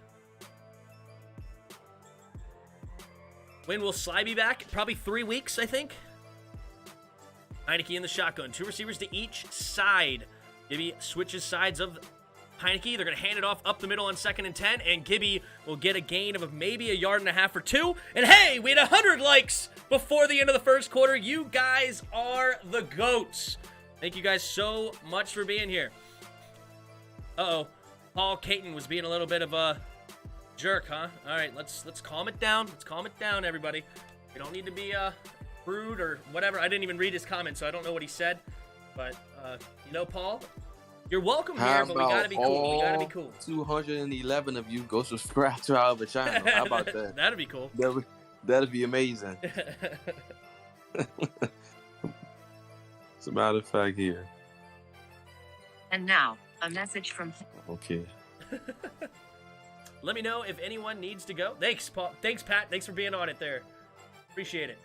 S1: When will Sly be back? Probably 3 weeks, I think. Heineke in the shotgun. 2 receivers to each side. Gibby switches sides of Heineke. They're going to hand it off up the middle on 2nd and 10. And Gibby will get a gain of maybe 1.5 yards or 2. And hey, we had 100 likes before the end of the first quarter. You guys are the GOATs. Thank you guys so much for being here. Uh-oh. Paul Caton was being a little bit of a jerk, huh? All right, let's calm it down. Let's calm it down, everybody. We don't need to be rude or whatever. I didn't even read his comment, so I don't know what he said. But, Paul, you're welcome here, but we gotta be cool. We gotta be cool.
S2: 211 of you go subscribe to our other channel. How about that?
S1: That'd be cool.
S2: That'd be amazing. As a matter of fact, here.
S5: And now, a message from...
S2: Okay.
S1: Let me know if anyone needs to go. Thanks, Paul. Thanks, Pat. Thanks for being on it there. Appreciate it.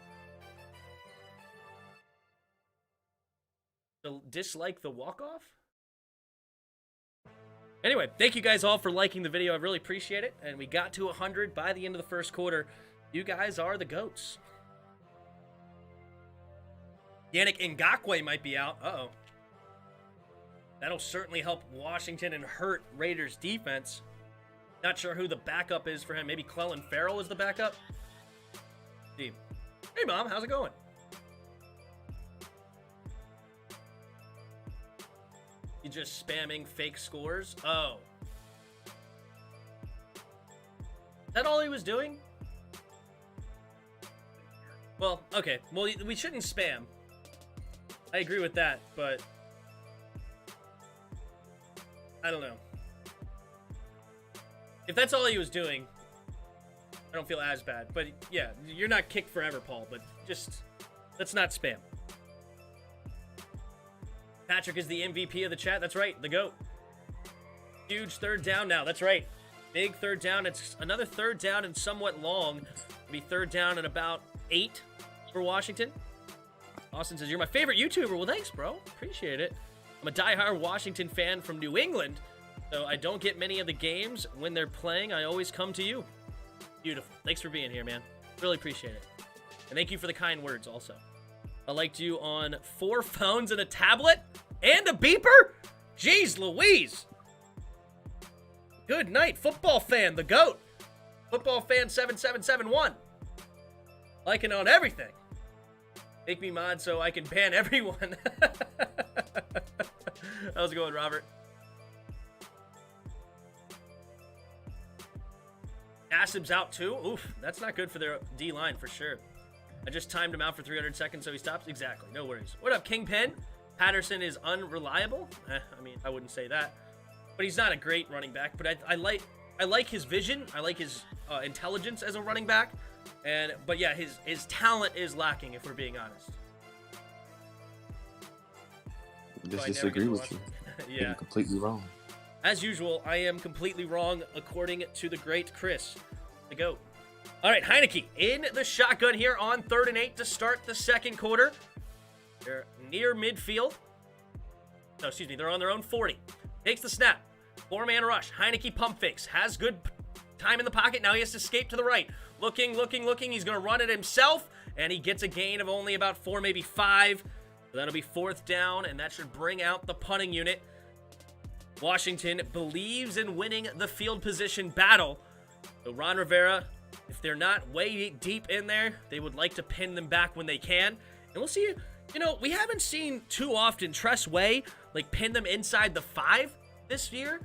S1: Dislike the walk-off? Anyway, thank you guys all for liking the video. I really appreciate it. And we got to 100 by the end of the first quarter. You guys are the GOATs. Yannick Ngakoue might be out. Uh-oh. That'll certainly help Washington and hurt Raiders defense. Not sure who the backup is for him. Maybe Clelin Ferrell is the backup? Hey, Mom, how's it going? You just spamming fake scores? Oh. Is that all he was doing? Well, okay. Well, we shouldn't spam. I agree with that, but I don't know. If that's all he was doing, I don't feel as bad. But yeah, you're not kicked forever, Paul, but just let's not spam. Patrick is the MVP of the chat. That's right, the GOAT. Huge third down now. That's right. Big third down. It's another third down and somewhat long. It'll be third down and about 8 for Washington. Austin says, you're my favorite YouTuber. Well, thanks, bro. Appreciate it. I'm a diehard Washington fan from New England, so I don't get many of the games. When they're playing, I always come to you. Beautiful. Thanks for being here, man. Really appreciate it. And thank you for the kind words also. I liked you on 4 phones and a tablet and a beeper? Jeez Louise. Good night, football fan, the GOAT. Football fan 7771. Liking on everything. Make me mod so I can ban everyone. How's it going, Robert? Nassib's out too. Oof, that's not good for their D-line for sure. I just timed him out for 300 seconds, so he stops. Exactly, no worries. What up, Kingpin? Patterson is unreliable. I mean, I wouldn't say that, but he's not a great running back. But I like his vision. I like his intelligence as a running back. But yeah, his talent is lacking, if we're being honest.
S2: Just disagree with you.
S1: Yeah.
S2: You're completely wrong.
S1: As usual, I am completely wrong, according to the great Chris, the GOAT. All right, Heineke in the shotgun here on 3rd and 8 to start the second quarter. They're near midfield. No, excuse me, they're on their own 40. Takes the snap. 4-man rush. Heineke pump fakes. Has good time in the pocket. Now he has to escape to the right. Looking. He's going to run it himself, and he gets a gain of only about 4, maybe 5. So that'll be 4th down, and that should bring out the punting unit. Washington believes in winning the field position battle. So Ron Rivera, if they're not way deep in there, they would like to pin them back when they can. And we'll see. You know, we haven't seen too often Tress Way, like, pin them inside the 5 this year.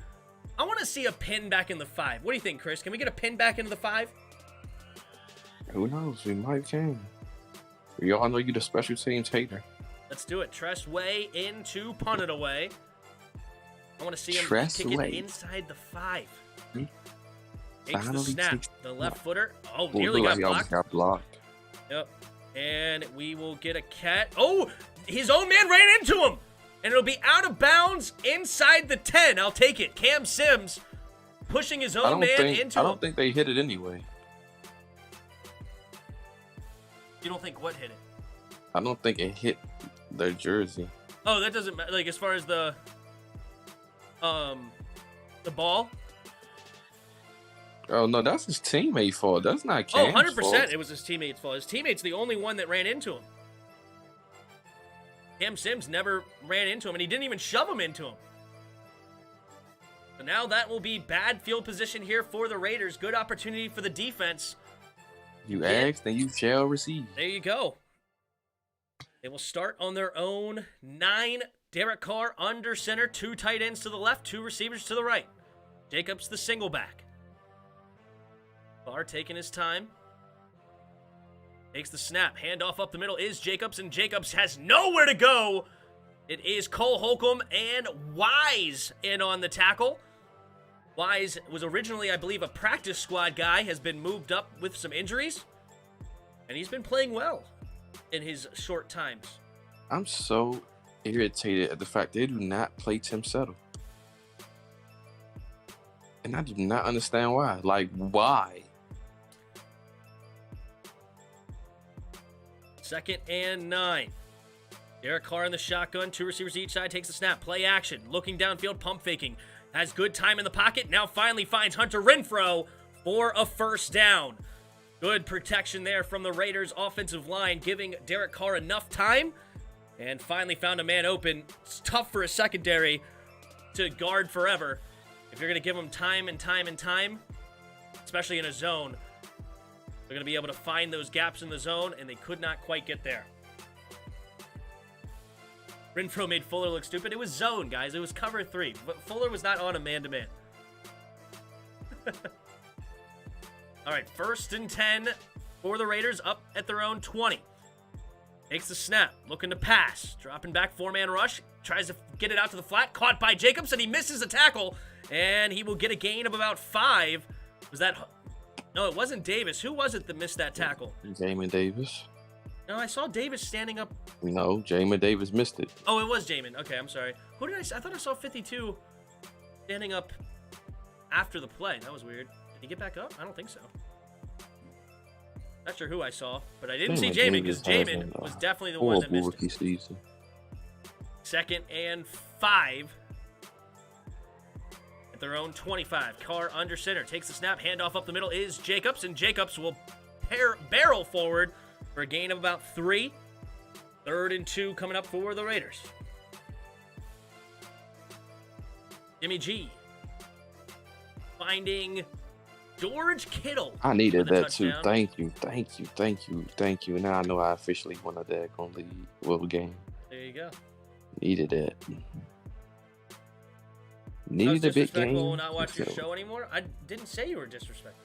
S1: I want to see a pin back in the 5. What do you think, Chris? Can we get a pin back into the 5?
S2: Who knows? We might can. We all know you the special teams hater.
S1: Let's do it. Tress Way into punt it away. I want to see him
S2: Tress
S1: kick
S2: Way.
S1: it inside the 5.
S2: Hmm?
S1: Takes the
S2: Finally
S1: snap.
S2: takes
S1: The left footer. Oh,
S2: Oh,
S1: nearly
S2: look
S1: got
S2: like he almost
S1: blocked.
S2: got blocked.
S1: Yep. And we will get a cat. Oh, his own man ran into him. And it'll be out of bounds inside the 10. I'll take it. Cam Sims pushing his own man into
S2: I
S1: him.
S2: don't think they hit it anyway.
S1: You don't think what hit it?
S2: I don't think it hit their jersey.
S1: Oh, that doesn't matter. Like, as far as the ball?
S2: Oh, no, that's his teammate's fault. That's not
S1: Oh,
S2: Cam's
S1: 100%.
S2: fault.
S1: It was his teammate's fault. His teammate's the only one that ran into him. Cam Sims never ran into him, and he didn't even shove him into him. So now that will be bad field position here for the Raiders. Good opportunity for the defense.
S2: You asked, then you shall receive.
S1: There you go. They will start on their own 9. Derek Carr under center. 2 tight ends to the left, 2 receivers to the right. Jacobs the single back. Carr taking his time. Takes the snap. Handoff up the middle is Jacobs, and Jacobs has nowhere to go. It is Cole Holcomb and Wise in on the tackle. Wise was originally, I believe, a practice squad guy, has been moved up with some injuries, and he's been playing well in his short times.
S2: I'm so irritated at the fact they do not play Tim Settle. And I do not understand why. Like, why?
S1: 2nd and 9. Derek Carr in the shotgun. 2 receivers each side. Takes the snap. Play action. Looking downfield. Pump faking. has good time in the pocket. Now finally finds Hunter Renfrow for a first down. Good protection there from the Raiders' offensive line, giving Derek Carr enough time. And finally found a man open. It's tough for a secondary to guard forever. If you're going to give them time and time and time, especially in a zone, they're going to be able to find those gaps in the zone, and they could not quite get there. Renfrow made Fuller look stupid. It was zone, guys. It was cover 3. But Fuller was not on a man-to-man. All right, 1st and 10 for the Raiders, up at their own 20. Takes the snap, looking to pass. Dropping back, 4-man rush. Tries to get it out to the flat. Caught by Jacobs, and he misses a tackle. And he will get a gain of about 5. Was that... No, it wasn't Davis. Who was it that missed that tackle?
S2: Jamin Davis.
S1: No, I saw Davis standing up.
S2: No, Jamin Davis missed it.
S1: Oh, it was Jamin. Okay, I'm sorry. Who did I thought I saw 52 standing up after the play. That was weird. Did he get back up? I don't think so. Not sure who I saw, but I didn't see Jamin because Jamin was definitely the one that missed it.
S2: Season.
S1: 2nd and 5 at their own 25. Carr under center. Takes the snap. Handoff up the middle is Jacobs, and Jacobs will barrel forward for a gain of about 3. 3rd and 2 coming up for the Raiders. Jimmy G finding George Kittle.
S2: I needed that
S1: touchdown.
S2: Too. Thank you. Now I know I officially won a daggone league game.
S1: There you go.
S2: Needed that.
S1: I was
S2: Needed a big
S1: disrespectful
S2: game.
S1: will not watch your show anymore. I didn't say you were disrespectful.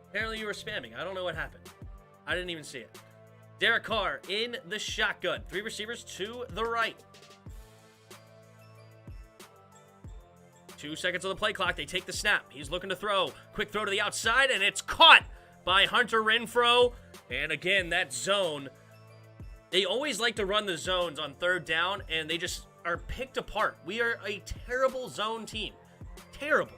S1: Apparently you were spamming. I don't know what happened. I didn't even see it. Derek Carr in the shotgun. 3 receivers to the right. 2 seconds on the play clock. They take the snap. He's looking to throw. Quick throw to the outside, and it's caught by Hunter Renfrow. And again, that zone. They always like to run the zones on 3rd down, and they just are picked apart. We are a terrible zone team. Terrible.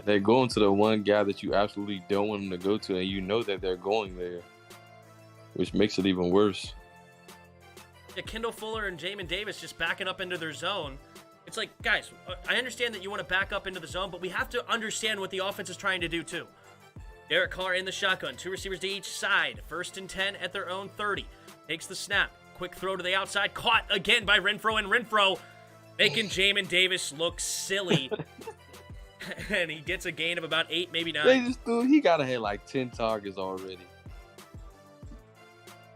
S2: They're going to the one guy that you absolutely don't want them to go to, and you know that they're going there, which makes it even worse.
S1: Yeah, Kendall Fuller and Jamin Davis just backing up into their zone. It's like, guys, I understand that you want to back up into the zone, but we have to understand what the offense is trying to do too. Derek Carr in the shotgun. 2 receivers to each side. 1st and 10 at their own 30. Takes the snap. Quick throw to the outside. Caught again by Renfrow, and Renfrow making Jamin Davis look silly. And he gets a gain of about 8, maybe 9.
S2: He got to hit like 10 targets already.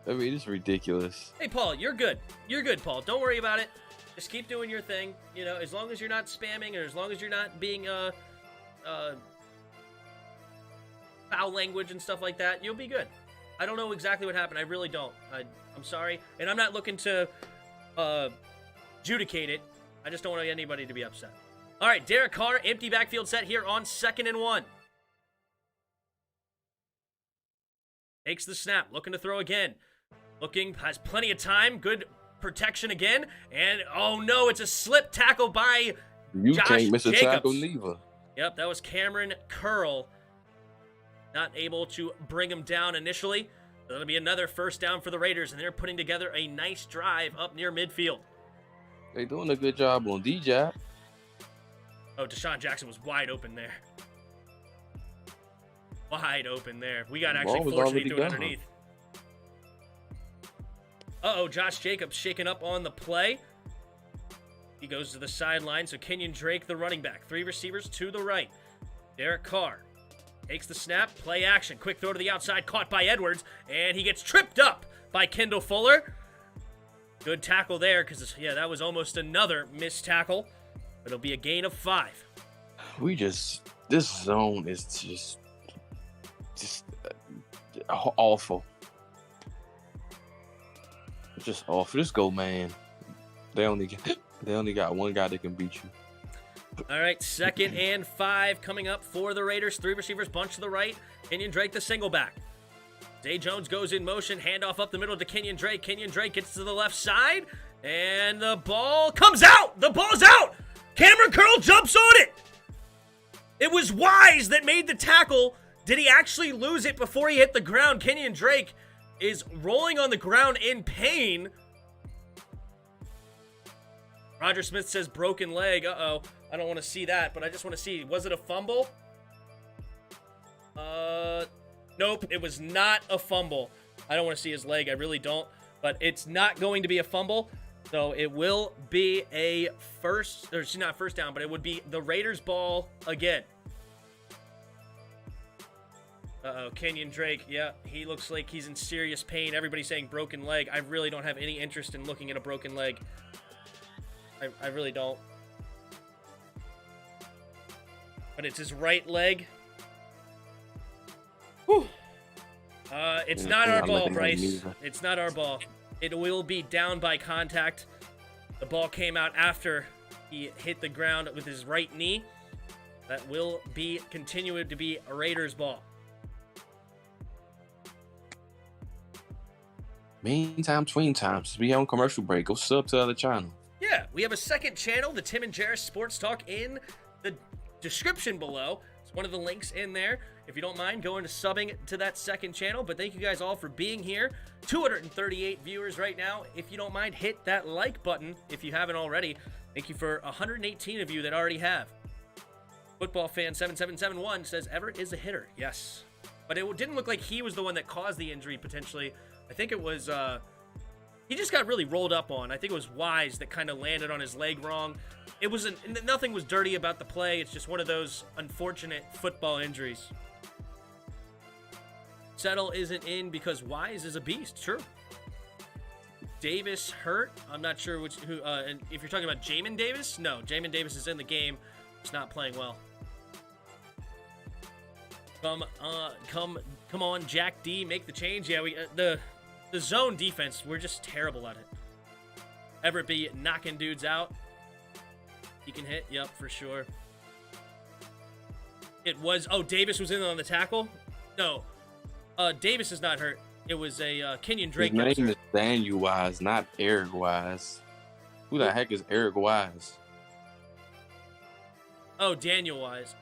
S2: I mean, it's ridiculous.
S1: Hey, Paul, you're good. You're good, Paul. Don't worry about it. Just keep doing your thing. You know, as long as you're not spamming, or as long as you're not being foul language and stuff like that, you'll be good. I don't know exactly what happened. I really don't. I'm sorry. And I'm not looking to adjudicate it. I just don't want anybody to be upset. All right, Derek Carr, empty backfield set here on 2nd and 1. Takes the snap, looking to throw again. Has plenty of time. Good protection again. And, oh no, it's a slip tackle by
S2: You
S1: Josh
S2: can't miss a
S1: Jacobs.
S2: tackle neither.
S1: Yep, that was Cameron Curl. Not able to bring him down initially. That'll be another first down for the Raiders, and they're putting together a nice drive up near midfield.
S2: They're doing a good job on D-Jab.
S1: Oh, Deshaun Jackson was wide open there. Wide open there. We got actually fortunately through it underneath. Uh-oh, Josh Jacobs shaken up on the play. He goes to the sideline, so Kenyon Drake, the running back. 3 receivers to the right. Derek Carr takes the snap, play action. Quick throw to the outside, caught by Edwards, and he gets tripped up by Kendall Fuller. Good tackle there, because, yeah, that was almost another missed tackle. It'll be a gain of 5.
S2: This zone is just awful. It's just awful. Just go, man. They only got one guy that can beat you.
S1: All right, 2nd and 5 coming up for the Raiders. 3 receivers, bunch to the right. Kenyon Drake, the single back. Zay Jones goes in motion. Handoff up the middle to Kenyon Drake. Kenyon Drake gets to the left side, and the ball comes out. The ball's out. Cameron Curl jumps on it. It was Wise that made the tackle. Did he actually lose it before he hit the ground? Kenyon Drake is rolling on the ground in pain. Roger Smith says broken leg. Uh-oh. I don't want to see that, but I just want to see. Was it a fumble? Nope. It was not a fumble. I don't want to see his leg. I really don't. But it's not going to be a fumble. So it will be a first, or not first down, but it would be the Raiders' ball again. Uh-oh, Kenyon Drake. Yeah, he looks like he's in serious pain. Everybody's saying broken leg. I really don't have any interest in looking at a broken leg. I really don't. But it's his right leg. Whew. It's not our ball, Bryce. It's not our ball. It will be down by contact. The ball came out after he hit the ground with his right knee. That will be continued to be a Raiders ball.
S2: Meantime, tween times. We on commercial break. Go sub to the other channel.
S1: Yeah, we have a second channel, the Tim and Jerris Sports Talk, in the description below. It's one of the links in there. If you don't mind going to subbing to that second channel. But thank you guys all for being here. 238 viewers right now. If you don't mind, hit that like button if you haven't already. Thank you for 118 of you that already have. Football fan 7771 says Everett is a hitter. Yes. But it didn't look like he was the one that caused the injury potentially. I think it was he just got really rolled up on. I think it was Wise that kind of landed on his leg wrong. It wasn't, nothing was dirty about the play. It's just one of those unfortunate football injuries. Settle isn't in because Wise is a beast. True. Davis hurt. I'm not sure who. And if you're talking about Jamin Davis, no, Jamin Davis is in the game. He's not playing well. Come on, Jack D, make the change. Yeah, the zone defense, we're just terrible at it. Everett be knocking dudes out. He can hit. Yep, for sure. It was. Oh, Davis was in on the tackle. No. Davis is not hurt. It was a Kenyon Drake.
S2: His name is Daniel Wise, not Eric Wise. Who the heck is Eric Wise?
S1: Oh, Daniel Wise.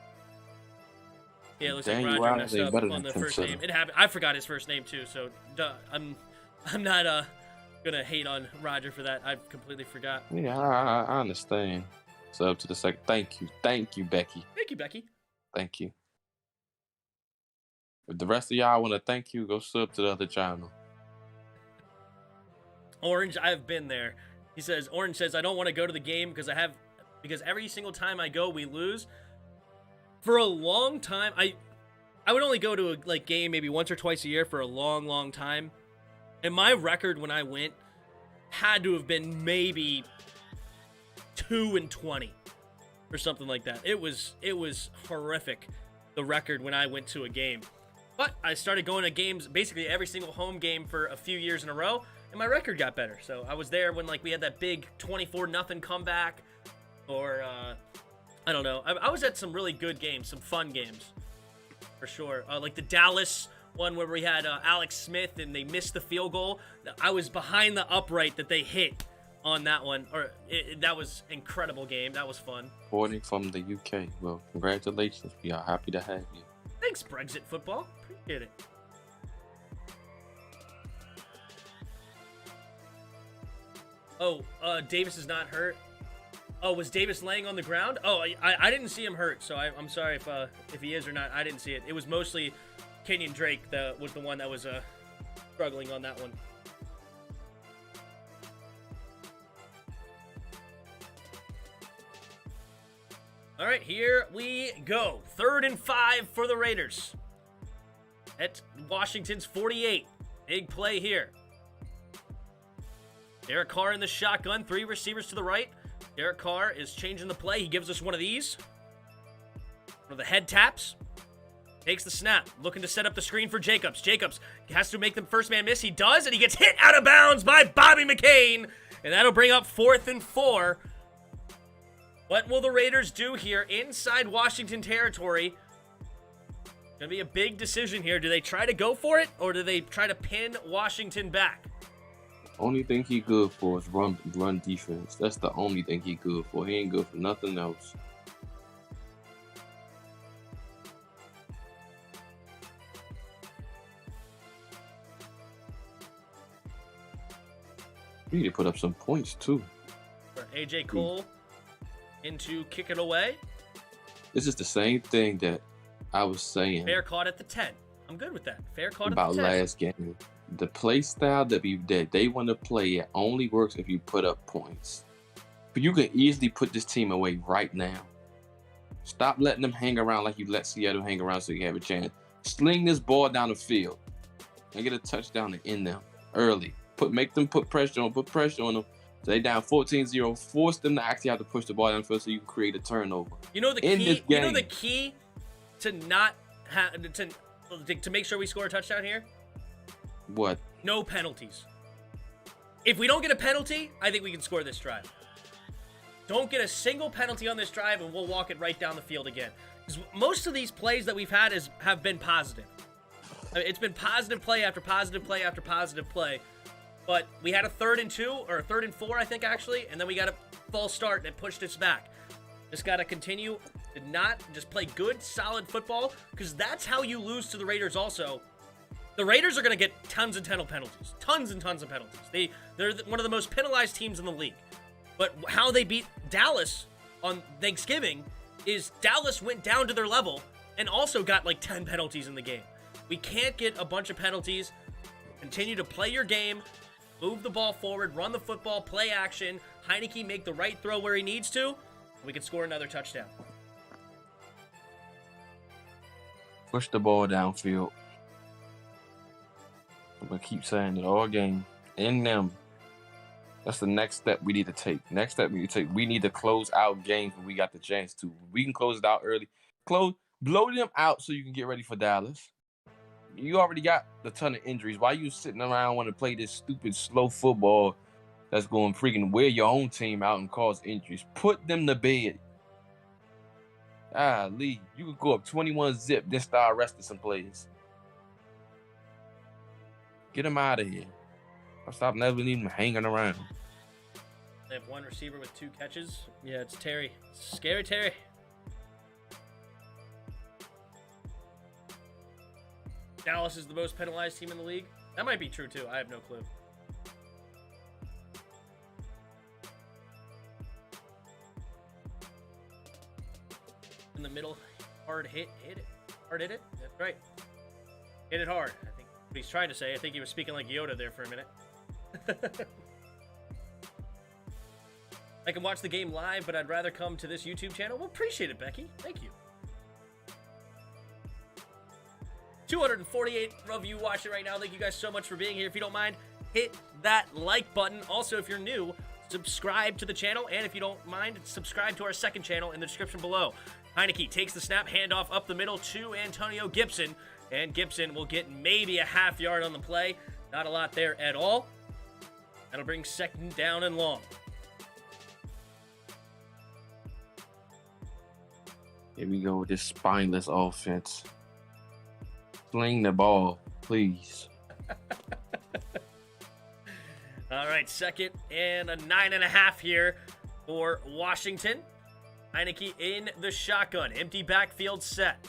S1: Yeah, it looks
S2: Daniel
S1: like Roger
S2: Wise
S1: messed
S2: ain't
S1: up on the first name. It happened. I forgot his first name too, so I'm not gonna hate on Roger for that. I completely forgot.
S2: Yeah, I understand. So up to the second. Thank you, Becky.
S1: Thank you, Becky.
S2: Thank you. If the rest of y'all want to thank you, go sub to the other channel.
S1: Orange, I've been there. He says, Orange says, I don't want to go to the game because every single time I go, we lose. For a long time, I would only go to a game maybe once or twice a year for a long, long time. And my record when I went had to have been maybe 2-20 or something like that. It was horrific, the record when I went to a game. But I started going to games, basically every single home game for a few years in a row, and my record got better. So I was there when we had that big 24-0 comeback, or I don't know. I was at some really good games, some fun games, for sure. Like the Dallas one where we had Alex Smith and they missed the field goal. I was behind the upright that they hit on that one. That was an incredible game. That was fun.
S2: Reporting from the UK. Well, congratulations. We are happy to have you.
S1: Thanks, Brexit football. Appreciate it. Oh, Davis is not hurt. Oh, was Davis laying on the ground? Oh, I didn't see him hurt, so I'm sorry if he is or not. I didn't see it. It was mostly Kenyon Drake that was the one that was struggling on that one. All right, here we go. 3rd and 5 for the Raiders. At Washington's 48. Big play here. Derek Carr in the shotgun. 3 receivers to the right. Derek Carr is changing the play. He gives us one of these. One of the head taps. Takes the snap. Looking to set up the screen for Jacobs. Jacobs has to make the first man miss. He does, and he gets hit out of bounds by Bobby McCain. And that'll bring up 4th and 4. What will the Raiders do here inside Washington territory? Gonna be a big decision here. Do they try to go for it, or do they try to pin Washington back?
S2: Only thing he good for is run defense. That's the only thing he good for. He ain't good for nothing else. We need to put up some points too.
S1: For AJ Cole into kick it away.
S2: This is the same thing that I was saying
S1: Fair caught at the 10. I'm good with that. Fair caught
S2: about
S1: at the 10.
S2: last game. The play style that they want to play it only works if you put up points. But you can easily put this team away right now. Stop letting them hang around like you let Seattle hang around so you have a chance. Sling this ball down the field and get a touchdown to end them early. Make them put pressure on them. So they down 14-0. Force them to actually have to push the ball down the field so you can create a turnover.
S1: You know the key. You know the key to not to make sure we score a touchdown here.
S2: What?
S1: No penalties. If we don't get a penalty, I think we can score this drive. Don't get a single penalty on this drive, and we'll walk it right down the field again. Because most of these plays that we've had have been positive. I mean, it's been positive play after positive play after positive play. But we had a 3rd and 2, or a 3rd and 4, I think, actually. And then we got a false start, and it pushed us back. Just got to continue to not just play good, solid football. Because that's how you lose to the Raiders also. The Raiders are going to get tons and tons of penalties. Tons and tons of penalties. They're one of the most penalized teams in the league. But how they beat Dallas on Thanksgiving is Dallas went down to their level and also got like 10 penalties in the game. We can't get a bunch of penalties. Continue to play your game. Move the ball forward. Run the football. Play action. Heineke make the right throw where he needs to. And we can score another touchdown.
S2: Push the ball downfield. I'm going to keep saying it all game. In them. That's the next step we need to take. We need to close out games when we got the chance to. We can close it out early. Blow them out so you can get ready for Dallas. You already got a ton of injuries. Why you sitting around want to play this stupid, slow football that's going to freaking wear your own team out and cause injuries? Put them to bed. Lee, you could go up 21-0, then start arresting some players. Get them out of here. Stop never leaving them hanging around.
S1: They have one receiver with 2 catches. Yeah, it's Terry. Scary Terry. Dallas is the most penalized team in the league. That might be true, too. I have no clue. In the middle. Hard hit. Hit it. Hard hit it. That's right. Hit it hard. I think what he's trying to say. I think he was speaking like Yoda there for a minute. I can watch the game live, but I'd rather come to this YouTube channel. Well, appreciate it, Becky. Thank you. 248 of you watching right now. Thank you guys so much for being here. If you don't mind, hit that like button. Also, if you're new, subscribe to the channel. And if you don't mind, subscribe to our second channel in the description below. Heineke takes the snap, handoff up the middle to Antonio Gibson. And Gibson will get maybe a half yard on the play. Not a lot there at all. That'll bring 2nd down and long.
S2: Here we go with this spineless offense. Sling the ball, please.
S1: All right, 2nd and a 9.5 here for Washington. Heineke in the shotgun. Empty backfield set.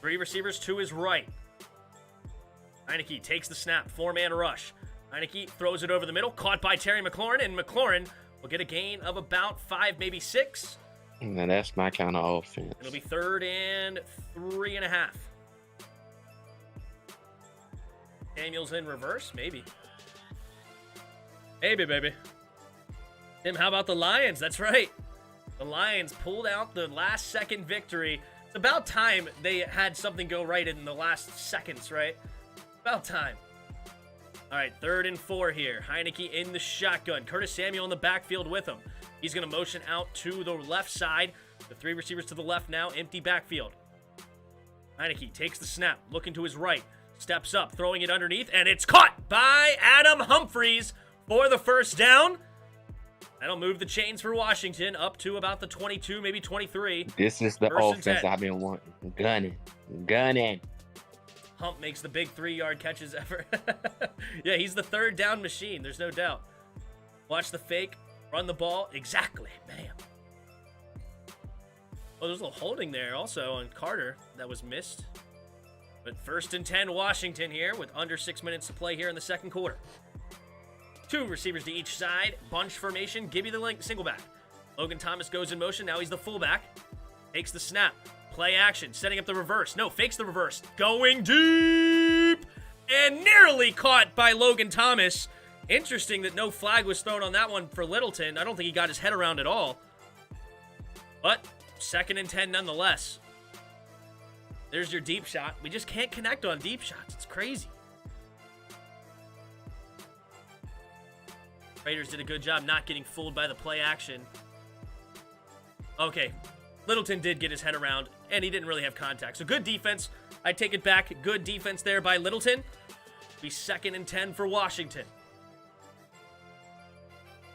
S1: 3 receivers to his right. Heineke takes the snap. 4-man rush. Heineke throws it over the middle. Caught by Terry McLaurin. And McLaurin will get a gain of about 5, maybe 6.
S2: Now that's my kind of offense.
S1: It'll be 3rd and 3.5. Daniels in reverse, maybe. Maybe, baby. Tim, how about the Lions? That's right. The Lions pulled out the last-second victory. It's about time they had something go right in the last seconds, right? About time. All right, 3rd and 4 here. Heineke in the shotgun. Curtis Samuel in the backfield with him. He's going to motion out to the left side. The 3 receivers to the left now. Empty backfield. Heineke takes the snap. Looking to his right. Steps up. Throwing it underneath. And it's caught by Adam Humphries for the 1st down. That'll move the chains for Washington up to about the 22, maybe 23.
S2: This is the offense I've been wanting. Gunning.
S1: Hump makes the big 3-yard catches ever. Yeah, he's the 3rd down machine. There's no doubt. Watch the fake. Run the ball. Exactly. Bam. Oh, there's a little holding there also on Carter that was missed. But 1st and 10 Washington here with under 6 minutes to play here in the 2nd quarter. Two receivers to each side. Bunch formation. Gibby the single back. Logan Thomas goes in motion. Now he's the fullback. Takes the snap. Play action. Setting up the reverse. No, fakes the reverse. Going deep. And nearly caught by Logan Thomas. Interesting that no flag was thrown on that one for Littleton. I don't think he got his head around at all. But 2nd and 10 nonetheless. There's your deep shot. We just can't connect on deep shots. It's crazy. Raiders did a good job not getting fooled by the play action. Okay, Littleton did get his head around, and he didn't really have contact. So good defense. I take it back. Good defense there by Littleton. Be 2nd and 10 for Washington.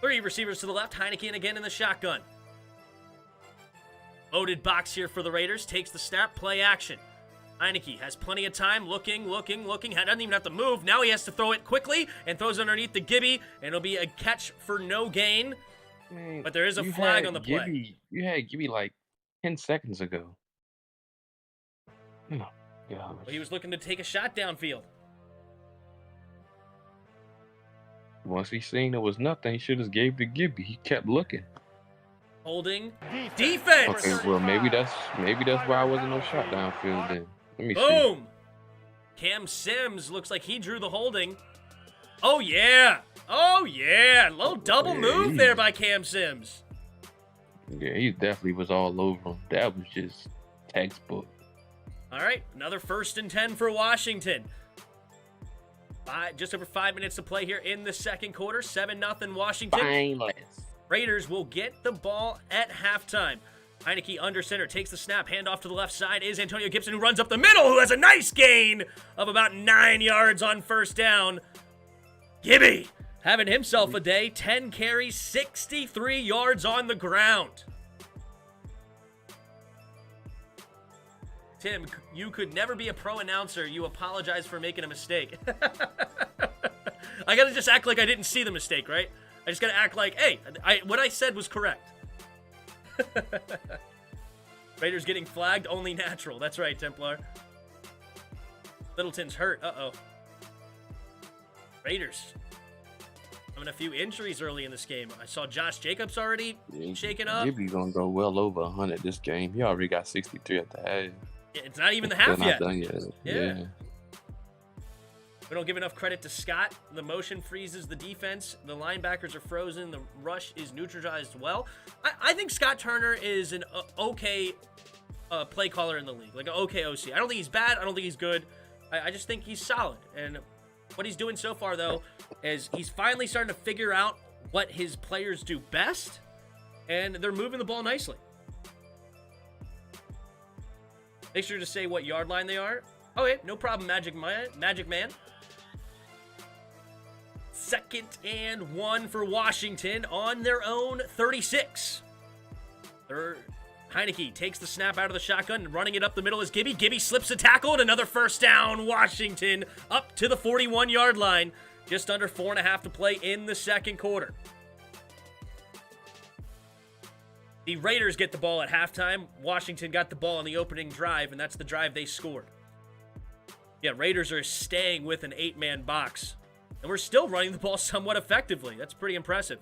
S1: 3 receivers to the left. Heineken again in the shotgun. Loaded box here for the Raiders. Takes the snap. Play action. Heineke has plenty of time. Looking. Doesn't even have to move. Now he has to throw it quickly and throws it underneath the Gibby. And it'll be a catch for no gain.
S2: Man,
S1: but there is a flag on the play.
S2: You had Gibby like 10 seconds ago. Oh, gosh.
S1: Well, he was looking to take a shot downfield.
S2: Once he seen there was nothing, he should have gave to Gibby. He kept looking.
S1: Holding. Defense!
S2: Okay, well, maybe that's why I wasn't no shot downfield then. Let me see.
S1: Boom! Cam Sims looks like he drew the holding. Oh, yeah. Oh, yeah. Little double move there by Cam Sims.
S2: Yeah, he definitely was all over him. That was just textbook.
S1: All right, another 1st and 10 for Washington. Just over 5 minutes to play here in the second quarter. 7-0 Washington.
S2: Fineless.
S1: Raiders will get the ball at halftime. Heineke under center, takes the snap, handoff to the left side is Antonio Gibson, who runs up the middle, who has a nice gain of about 9 yards on 1st down. Gibby having himself a day, 10 carries, 63 yards on the ground. Tim, you could never be a pro announcer. You apologize for making a mistake. I gotta just act like I didn't see the mistake, right? I just gotta act like, hey, what I said was correct. Raiders getting flagged, only natural. That's right, Templar. Littleton's hurt. Uh-oh. Raiders having a few injuries early in this game. I saw Josh Jacobs already shaken up.
S2: Gibby's gonna go well over 100 this game. He already got 63 at the half.
S1: It's not even the half
S2: They're
S1: yet.
S2: not done yet. Yeah.
S1: We don't give enough credit to Scott. The motion freezes the defense. The linebackers are frozen. The rush is neutralized well. I think Scott Turner is an okay play caller in the league. Like an okay OC. I don't think he's bad. I don't think he's good. I just think he's solid. And what he's doing so far, though, is he's finally starting to figure out what his players do best. And they're moving the ball nicely. Make sure to say what yard line they are. Okay, no problem, Magic Man. 2nd and 1 for Washington on their own 36. Heineke takes the snap out of the shotgun and running it up the middle is Gibby. Gibby slips a tackle and another 1st down. Washington up to the 41-yard line. Just under 4.5 to play in the second quarter. The Raiders get the ball at halftime. Washington got the ball on the opening drive, and that's the drive they scored. Yeah, Raiders are staying with an 8-man box. And we're still running the ball somewhat effectively. That's pretty impressive.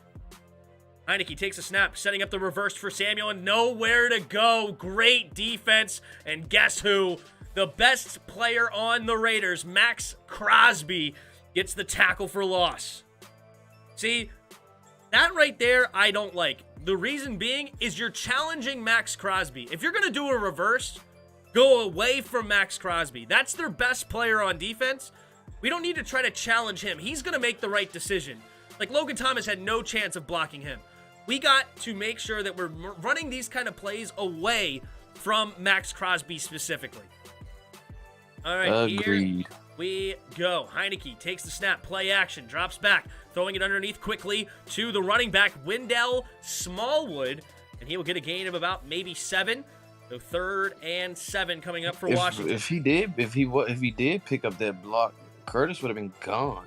S1: Heineke takes a snap, setting up the reverse for Samuel, and nowhere to go. Great defense. And guess who? The best player on the Raiders, Max Crosby, gets the tackle for loss. See, that right there I don't like. The reason being is you're challenging Max Crosby. If you're going to do a reverse, go away from Max Crosby. That's their best player on defense. We don't need to try to challenge him. He's going to make the right decision. Like Logan Thomas had no chance of blocking him. We got to make sure that we're running these kind of plays away from Max Crosby specifically. All right,
S2: agreed.
S1: Here we go. Heineke takes the snap, play action, drops back, throwing it underneath quickly to the running back, Wendell Smallwood, and he will get a gain of about maybe 7. So 3rd and 7 coming up for Washington.
S2: If he did pick up that block, Curtis would have been gone.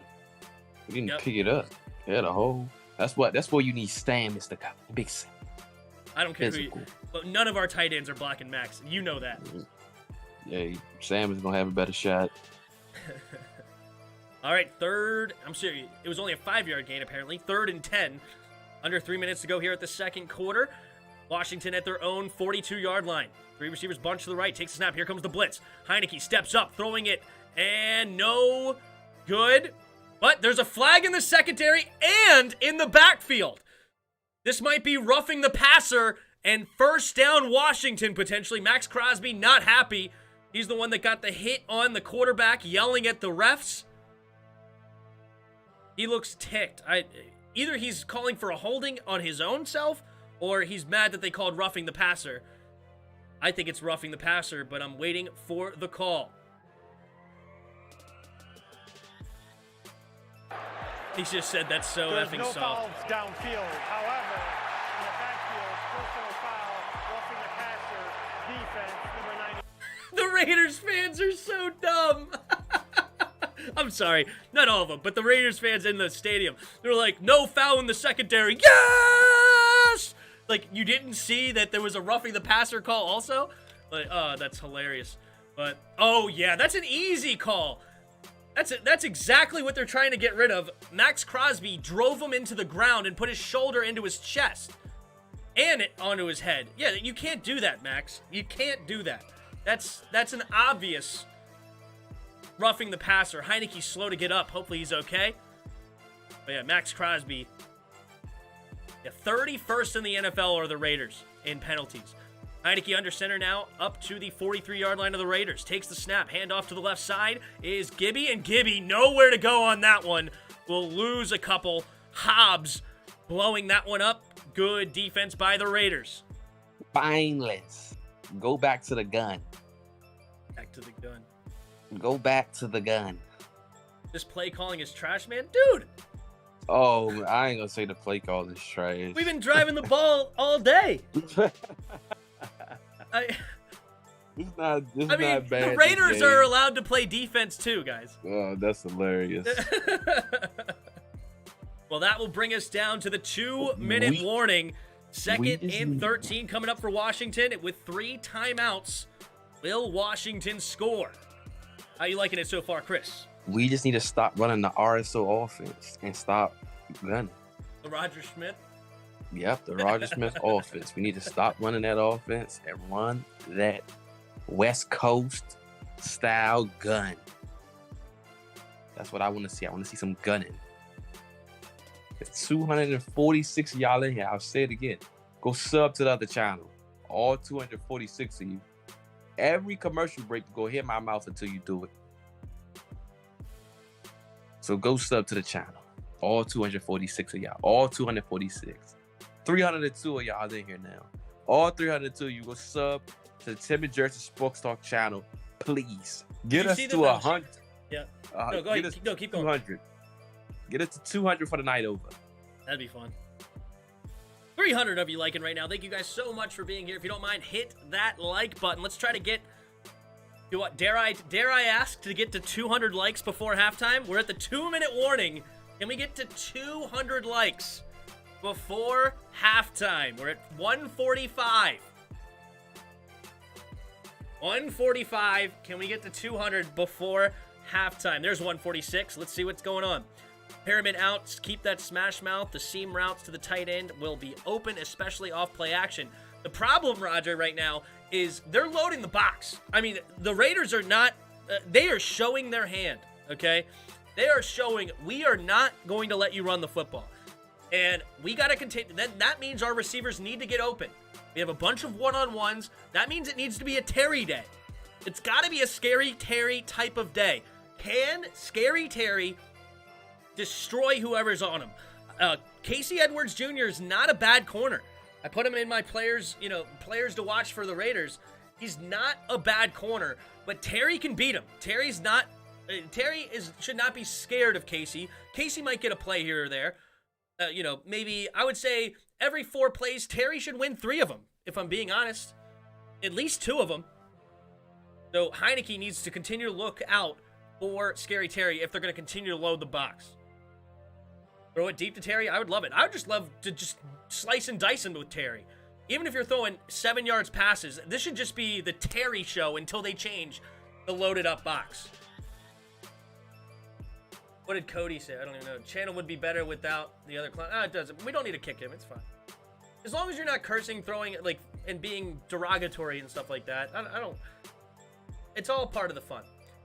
S2: He didn't pick it up. He had a hole. That's where you need Stan, Mr. Cop. Big Sam.
S1: I don't care who you, but none of our tight ends are blocking Max. You know that.
S2: Yeah, Sam is gonna have a better shot.
S1: All right, third. I'm serious. It was only a 5-yard gain, apparently. 3rd and 10. Under 3 minutes to go here at the second quarter. Washington at their own 42-yard line. 3 receivers bunch to the right. Takes a snap. Here comes the blitz. Heineke steps up, throwing it. And no good. But there's a flag in the secondary and in the backfield. This might be roughing the passer and first down Washington potentially. Max Crosby not happy. He's the one that got the hit on the quarterback, yelling at the refs. He looks ticked. Either he's calling for a holding on his own self, or he's mad that they called roughing the passer. I think it's roughing the passer, but I'm waiting for the call. He just said that's so
S3: There's
S1: effing
S3: no
S1: soft.
S3: fouls downfield. However, in the backfield, personal foul, roughing the passer, defense, number 90.
S1: The Raiders fans are so dumb. I'm sorry, not all of them, but the Raiders fans in the stadium, they're like, no foul in the secondary. Yes! Like, you didn't see that there was a roughing the passer call also? Like, oh, that's hilarious. But, oh yeah, that's an easy call. That's exactly what they're trying to get rid of. Max Crosby drove him into the ground and put his shoulder into his chest. And it onto his head. Yeah, you can't do that, Max. You can't do that. That's an obvious roughing the passer. Heineke's slow to get up. Hopefully he's okay. But yeah, Max Crosby. Yeah, 31st in the NFL are the Raiders in penalties. Heineke under center now, up to the 43-yard line of the Raiders. Takes the snap, handoff to the left side is Gibby, and Gibby nowhere to go on that one. Will lose a couple. Hobbs blowing that one up. Good defense by the Raiders.
S2: Spineless. Go back to the gun.
S1: Back to the gun.
S2: Go back to the gun.
S1: This play calling is trash, man. Dude,
S2: Oh, I ain't gonna say the play call is trash.
S1: we've been driving the ball all day.
S2: It's not
S1: I mean,
S2: not bad.
S1: the Raiders are allowed to play defense too, guys.
S2: Oh, that's hilarious.
S1: Well, that will bring us down to the 2-minute warning. Second and 13 coming up for Washington with 3 timeouts. Will Washington score? How you liking it so far, Chris?
S2: We just need to stop running the RSO offense and stop gunning.
S1: The Roger Smith?
S2: Yep, the Roger Smith offense. We need to stop running that offense and run that West Coast style gun. That's what I want to see. I want to see some gunning. It's 246 of y'all in here. I'll say it again. Go sub to the other channel. All 246 of you. Every commercial break, go hit my mouth until you do it. So go sub to the channel. All 246 of y'all. All 246. 302 of y'all in here now. All 302 you go sub to the TheTimsSportsTalk channel, please. Get us to 100.
S1: Yeah. No, go ahead. No, keep going.
S2: 200. Get it to 200 for the night over.
S1: That'd be fun. 300 of you liking right now. Thank you guys so much for being here. If you don't mind, hit that like button. Let's try to get to what? Dare I ask to get to 200 likes before halftime? We're at the 2-minute warning. Can we get to 200 likes before halftime? We're at 145. 145. Can we get to 200 before halftime? There's 146. Let's see what's going on. Pyramid outs, keep that smash mouth. The seam routes to the tight end will be open, especially off play action. The problem, Roger, right now is they're loading the box. I mean, the Raiders are not, they are showing their hand, okay? They are showing, we are not going to let you run the football. And we got to continue. That means our receivers need to get open. We have a bunch of one-on-ones. That means it needs to be a Terry day. It's got to be a Scary Terry type of day. Can Scary Terry destroy whoever's on him? Casey Edwards Jr. is not a bad corner. I put him in my players to watch for the Raiders. He's not a bad corner, but Terry can beat him. Terry should not be scared of Casey. Casey might get a play here or there. Maybe I would say every 4 plays, Terry should win 3 of them, if I'm being honest. At least 2 of them. So Heineke needs to continue to look out for Scary Terry if they're going to continue to load the box. Throw it deep to Terry. I would love it. I would just love to just slice and dice him with Terry. Even if you're throwing 7 yards passes, this should just be the Terry show until they change the loaded up box. What did Cody say? I don't even know. Channel would be better without the other clown. It doesn't. We don't need to kick him. It's fine. As long as you're not cursing, throwing, like, and being derogatory and stuff like that. I don't. It's all part of the fun.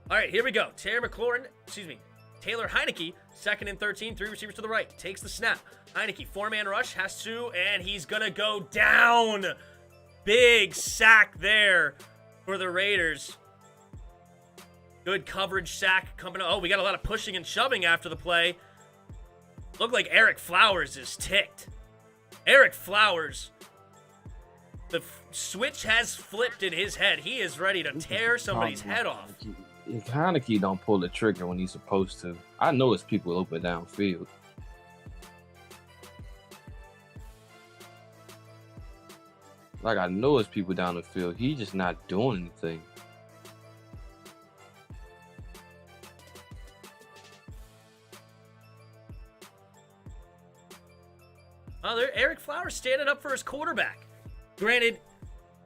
S1: All right, here we go. Taylor Heineke, 2nd and 13, 3 receivers to the right. Takes the snap. Heineke, 4-man rush, has to, and he's going to go down. Big sack there for the Raiders. Good coverage sack coming. Oh, we got a lot of pushing and shoving after the play. Looked like Eric Flowers is ticked. Eric Flowers, the switch has flipped in his head. He is ready to tear somebody's head off.
S2: If Heineke don't pull the trigger when he's supposed to, I know it's people open downfield. Like, I know it's people down the field. He's just not doing anything.
S1: Oh, there, Eric Flowers standing up for his quarterback. Granted,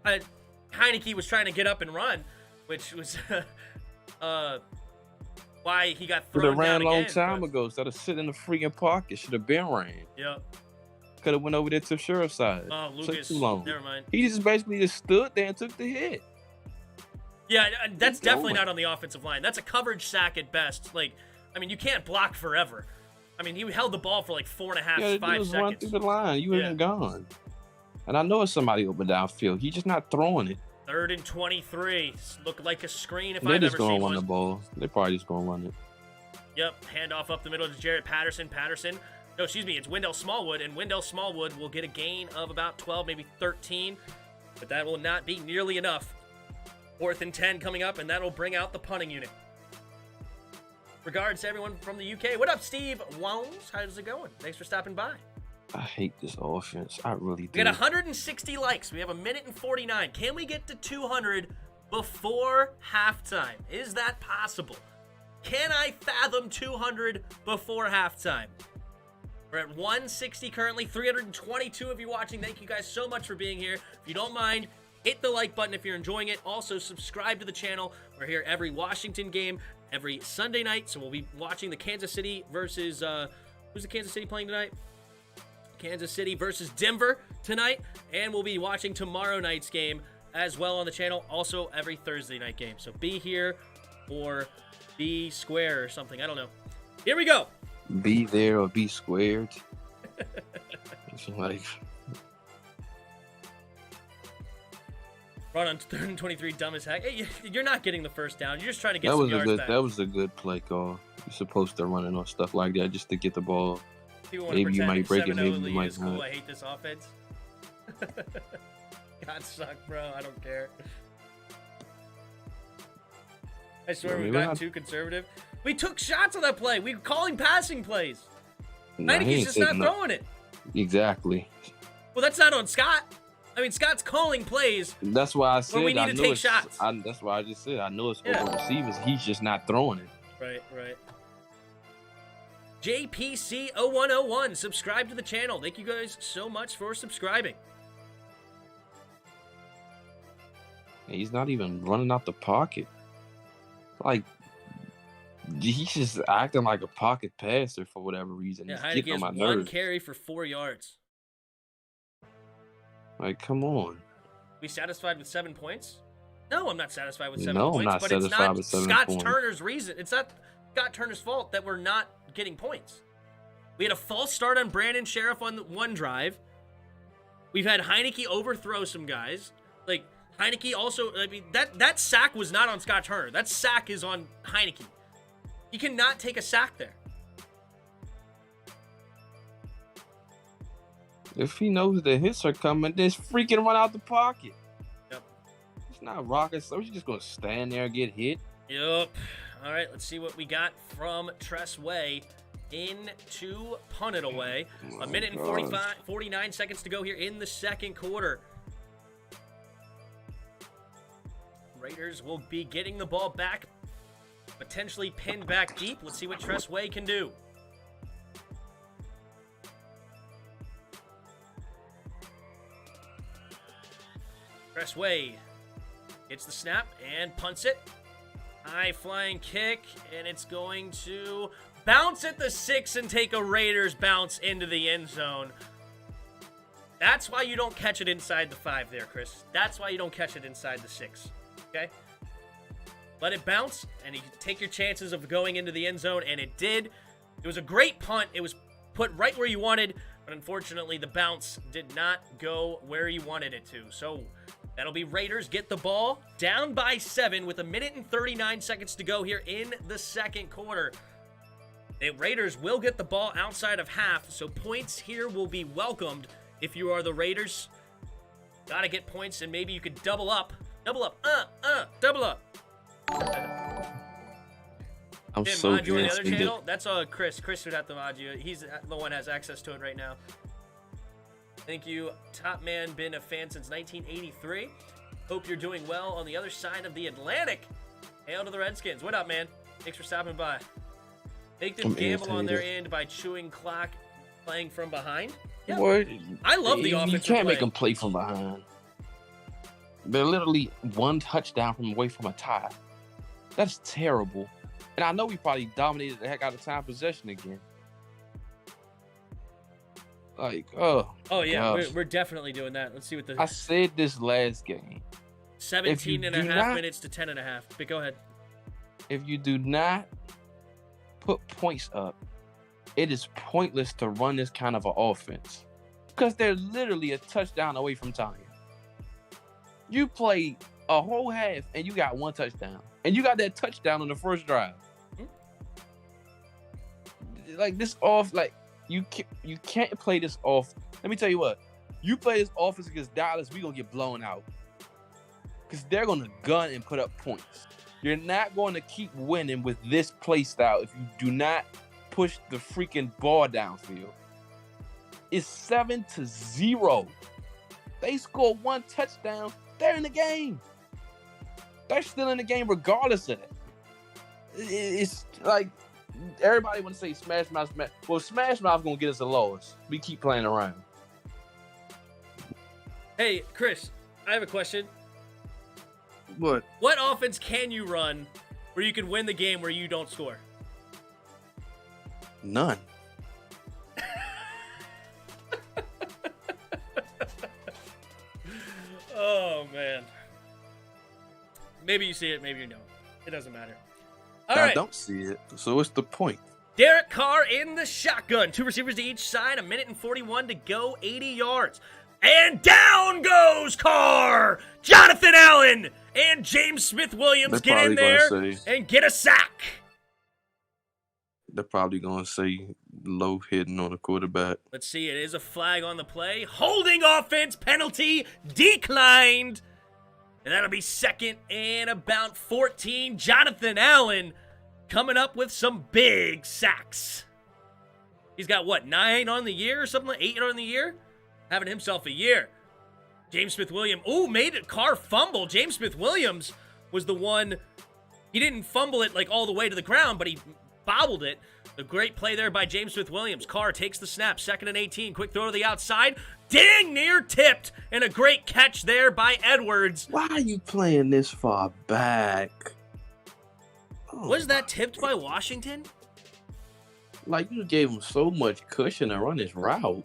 S1: Heineke was trying to get up and run, which was why he got thrown down again.
S2: Could have ran a long time ago instead of sitting in the freaking pocket. Should have been ran.
S1: Yep.
S2: Could have went over there to Sheriff's side.
S1: Oh, Lucas.
S2: Took too long.
S1: Never mind.
S2: He just basically just stood there and took the hit.
S1: Yeah, that's definitely not on the offensive line. That's a coverage sack at best. Like, I mean, you can't block forever. I mean, he held the ball for like 4.5, 5 seconds.
S2: Run through the line. You ain't gone. And I know it's somebody open downfield. He's just not throwing it.
S1: 3rd and 23. Look like a screen if
S2: They're
S1: I've
S2: just
S1: ever
S2: gonna
S1: seen
S2: run
S1: one.
S2: the ball. They're probably just gonna run it.
S1: Yep, handoff up the middle to Jarrett Patterson. No, excuse me, it's Wendell Smallwood, and Wendell Smallwood will get a gain of about 12, maybe 13, but that will not be nearly enough. 4th and 10 coming up, and that'll bring out the punting unit. Regards to everyone from the UK. What up, Steve Wones? How's it going? Thanks for stopping by.
S2: I hate this offense. I really do.
S1: We got 160 likes. We have 1:49. Can we get to 200 before halftime? Is that possible? Can I fathom 200 before halftime? We're at 160 currently, 322 of you watching. Thank you guys so much for being here. If you don't mind, hit the like button if you're enjoying it. Also, subscribe to the channel. We're here every Washington game, every Sunday night. So we'll be watching the Kansas City versus, who's the Kansas City playing tonight? Kansas City versus Denver tonight. And we'll be watching tomorrow night's game as well on the channel. Also, every Thursday night game. So be here or be square or something. I don't know. Here we go.
S2: Be there or be squared. It's like...
S1: Run on 3rd and 23, dumb as heck. Hey, you're not getting the first down. You're just trying to get some yards back.
S2: That was a good play call. You're supposed to run it on stuff like that just to get the ball.
S1: People want to
S2: Maybe you might break it, maybe you might
S1: is cool.
S2: not.
S1: I hate this offense. God suck, bro. I don't care. I swear we've gotten too conservative. We took shots on that play. We were calling passing plays. Heineke's just not throwing it.
S2: Exactly.
S1: Well, that's not on Scott. I mean, Scott's calling plays.
S2: That's why I said
S1: we need to take shots.
S2: That's why I just said I know it's open receivers. He's just not throwing it.
S1: Right. JPC0101, subscribe to the channel. Thank you guys so much for subscribing.
S2: He's not even running out the pocket. Like, he's just acting like a pocket passer for whatever reason.
S1: Yeah,
S2: he's getting on my nerves.
S1: 1 carry for 4 yards.
S2: Like, come on.
S1: We satisfied with 7 points? No, I'm not satisfied with 7
S2: No,
S1: points.
S2: I'm not
S1: but
S2: satisfied
S1: it's not
S2: with 7
S1: Scott
S2: points.
S1: Turner's reason. It's not Scott Turner's fault that we're not getting points. We had a false start on Brandon Sheriff on one drive. We've had Heineke overthrow some guys. Like, Heineke also, I mean, that sack was not on Scott Turner. That sack is on Heineke. He cannot take a sack there.
S2: If he knows the hits are coming, just freaking run out the pocket.
S1: Yep.
S2: It's not rocket so he's just going to stand there and get hit.
S1: Yep. All right, let's see what we got from Tress Way into Punt It Away. A minute and 49 seconds to go here in the second quarter. Raiders will be getting the ball back, potentially pinned back deep. Let's see what Tress Way can do. Tress Way gets the snap and punts it. High flying kick, and it's going to bounce at the 6 and take a Raiders bounce into the end zone. That's why you don't catch it inside the 5 there, Chris. That's why you don't catch it inside the 6. Okay? Let it bounce, and you take your chances of going into the end zone, and it did. It was a great punt. It was put right where you wanted, but unfortunately, the bounce did not go where you wanted it to. So that'll be Raiders get the ball down by 7 with 1:39 to go here in the second quarter. The Raiders will get the ball outside of half, so points here will be welcomed if you are the Raiders. Gotta get points, and maybe you could double up. Double up. Double up.
S2: I'm
S1: Tim,
S2: so
S1: mod you on the
S2: gassed.
S1: other channel? That's Chris. Chris would have to mod you. He's the one who has access to it right now. Thank you. Top man, been a fan since 1983. Hope you're doing well on the other side of the Atlantic. Hail to the Redskins. What up, man? Thanks for stopping by. Make them gamble on their end by chewing clock, playing from behind. Yeah.
S2: What?
S1: I love the
S2: You
S1: offensive
S2: can't make
S1: play.
S2: them play from behind. They're literally one touchdown from away from a tie. That's terrible. And I know we probably dominated the heck out of time possession again. Like, oh
S1: yeah,
S2: gosh.
S1: we're definitely doing that. Let's see what the
S2: I said this last game.
S1: 17 and a
S2: do
S1: half
S2: not-
S1: minutes to 10 and a half. But go ahead.
S2: If you do not put points up, it is pointless to run this kind of an offense. Because they're literally a touchdown away from tying. You play a whole half and you got one touchdown. And you got that touchdown on the first drive. Like this off, like you can't play this off. Let me tell you what. You play this offense against Dallas, we're gonna get blown out. Because they're gonna gun and put up points. You're not going to keep winning with this play style if you do not push the freaking ball downfield. It's 7-0. They score one touchdown, they're in the game. They're still in the game regardless of it. It's like everybody want to say Smash Mouth, Smash. Well, Smash Mouth gonna get us the lowest. We keep playing around.
S1: Hey, Chris, I have a question.
S2: What?
S1: What offense can you run where you can win the game where you don't score?
S2: None.
S1: Oh, man. Maybe you see it, maybe you don't. It doesn't matter. All
S2: I
S1: right.
S2: don't see it. So what's the point?
S1: Derek Carr in the shotgun. 2 receivers to each side. 1:41 to go. 80 yards. And down goes Carr. Jonathan Allen and James Smith-Williams
S2: They're
S1: get in
S2: probably
S1: there
S2: gonna say-
S1: and get a sack.
S2: They're probably gonna say low hitting on the quarterback.
S1: Let's see. It is a flag on the play. Holding offense penalty declined. And that'll be second and about 14. Jonathan Allen coming up with some big sacks. He's got, what, 9 on the year or something? 8 on the year? Having himself a year. James Smith-Williams. Ooh, made it. Carr fumble. James Smith-Williams was the one. He didn't fumble it like all the way to the ground, but he bobbled it. The great play there by James Smith-Williams. Carr takes the snap. 2nd and 18. Quick throw to the outside. Dang near tipped. And a great catch there by Edwards.
S2: Why are you playing this far back? Oh,
S1: Was that tipped by Washington?
S2: like you gave him so much cushion to run his route?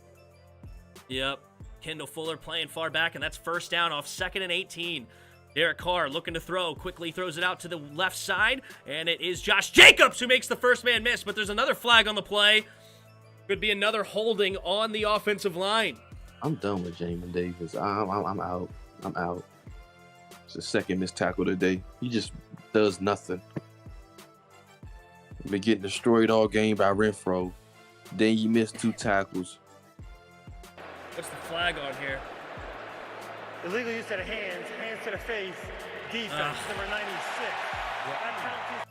S1: Yep. Kendall Fuller playing far back, and that's first down off 2nd and 18. Derek Carr looking to throw, quickly throws it out to the left side, and it is Josh Jacobs who makes the first man miss, but there's another flag on the play. Could be another holding on the offensive line.
S2: I'm done with Jamin Davis. I'm out. I'm out. It's the second missed tackle today. He just does nothing. Been getting destroyed all game by Renfro. Then you missed 2 tackles.
S1: What's the flag on here?
S3: Illegal use of the hands to the face, defense, number 96. That penalty.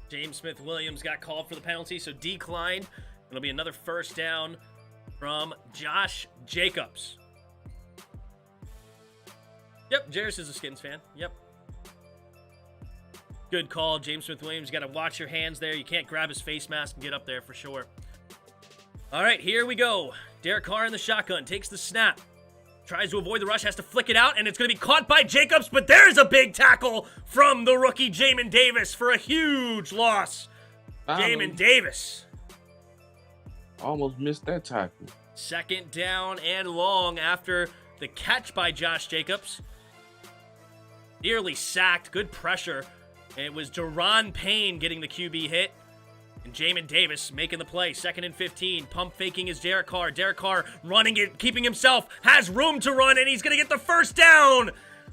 S1: James Smith-Williams got called for the penalty, so declined. It'll be another first down from Josh Jacobs. Yep, Jairus is a Skins fan. Yep. Good call, James Smith-Williams. You got to watch your hands there. You can't grab his face mask and get up there for sure. All right, here we go. Derek Carr in the shotgun, takes the snap. Tries to avoid the rush, has to flick it out, and it's going to be caught by Jacobs, but there's a big tackle from the rookie Jamin Davis for a huge loss. Jamin Davis
S2: Almost missed that tackle.
S1: Second down and long after the catch by Josh Jacobs. Nearly sacked. Good pressure. It was Deron Payne getting the QB hit. And Jamin Davis making the play. 2nd and 15. Pump faking is Derek Carr. Derek Carr running it, keeping himself. Has room to run, and he's going to get the first down.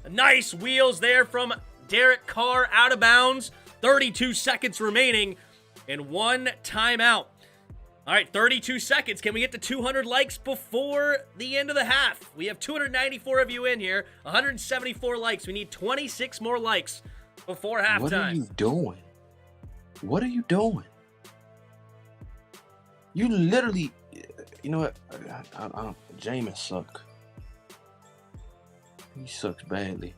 S1: Nice wheels there from Derek Carr out of bounds. 32 seconds remaining and 1 timeout. All right, 32 seconds. Can we get to 200 likes before the end of the half? We have 294 of you in here, 174 likes. We need 26 more likes before halftime.
S2: What are you doing? What are you doing? You literally, you know what? Jameis sucks. He sucks badly.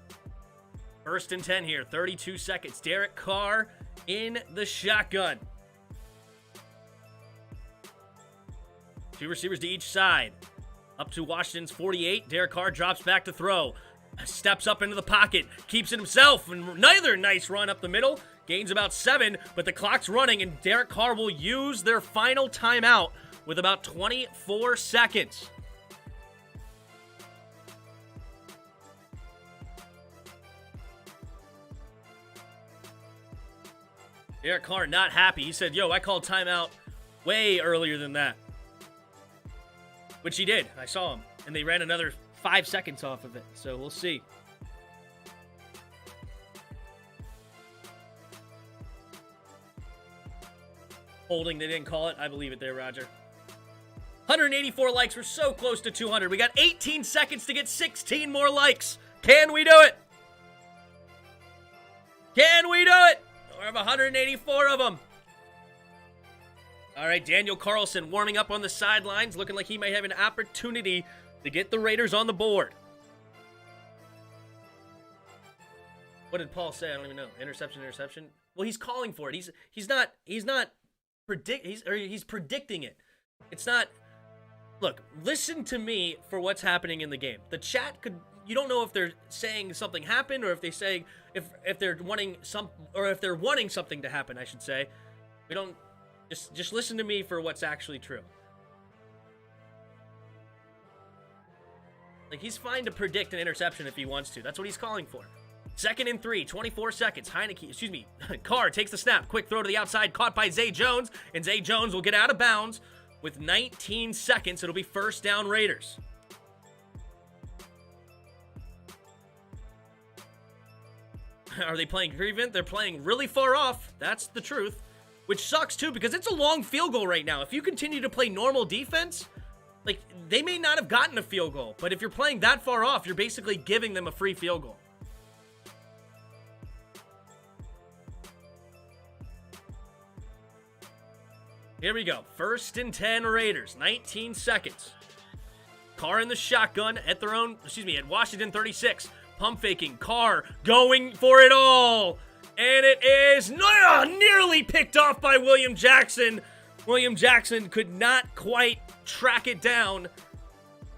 S1: 1st and 10 here, 32 seconds. Derek Carr in the shotgun. 2 receivers to each side. Up to Washington's 48. Derek Carr drops back to throw. Steps up into the pocket. Keeps it himself. And another nice run up the middle. Gains about 7, but the clock's running, and Derek Carr will use their final timeout with about 24 seconds. Derek Carr not happy. He said, yo, I called timeout way earlier than that. Which he did. I saw him. And they ran another 5 seconds off of it. So we'll see. Holding, they didn't call it. I believe it there, Roger. 184 likes. We're so close to 200. We got 18 seconds to get 16 more likes. Can we do it? Can we do it? We have 184 of them. All right, Daniel Carlson warming up on the sidelines, looking like he might have an opportunity to get the Raiders on the board. What did Paul say? I don't even know. Interception. Well, he's calling for it. He's predicting it. It's not. Look, listen to me for what's happening in the game. The chat could. You don't know if they're saying something happened or if they say if they're wanting something to happen. I should say. We don't. Just listen to me for what's actually true. Like, he's fine to predict an interception if he wants to. That's what he's calling for. 2nd and 3, 24 seconds. Carr takes the snap. Quick throw to the outside, caught by Zay Jones. And Zay Jones will get out of bounds with 19 seconds. It'll be 1st down Raiders. Are they playing prevent? They're playing really far off. That's the truth. Which sucks, too, because it's a long field goal right now. If you continue to play normal defense, like, they may not have gotten a field goal. But if you're playing that far off, you're basically giving them a free field goal. Here we go. 1st and 10 Raiders. 19 seconds. Carr in the shotgun at at Washington 36. Pump faking. Carr going for it all. And it is nearly picked off by William Jackson. William Jackson could not quite track it down.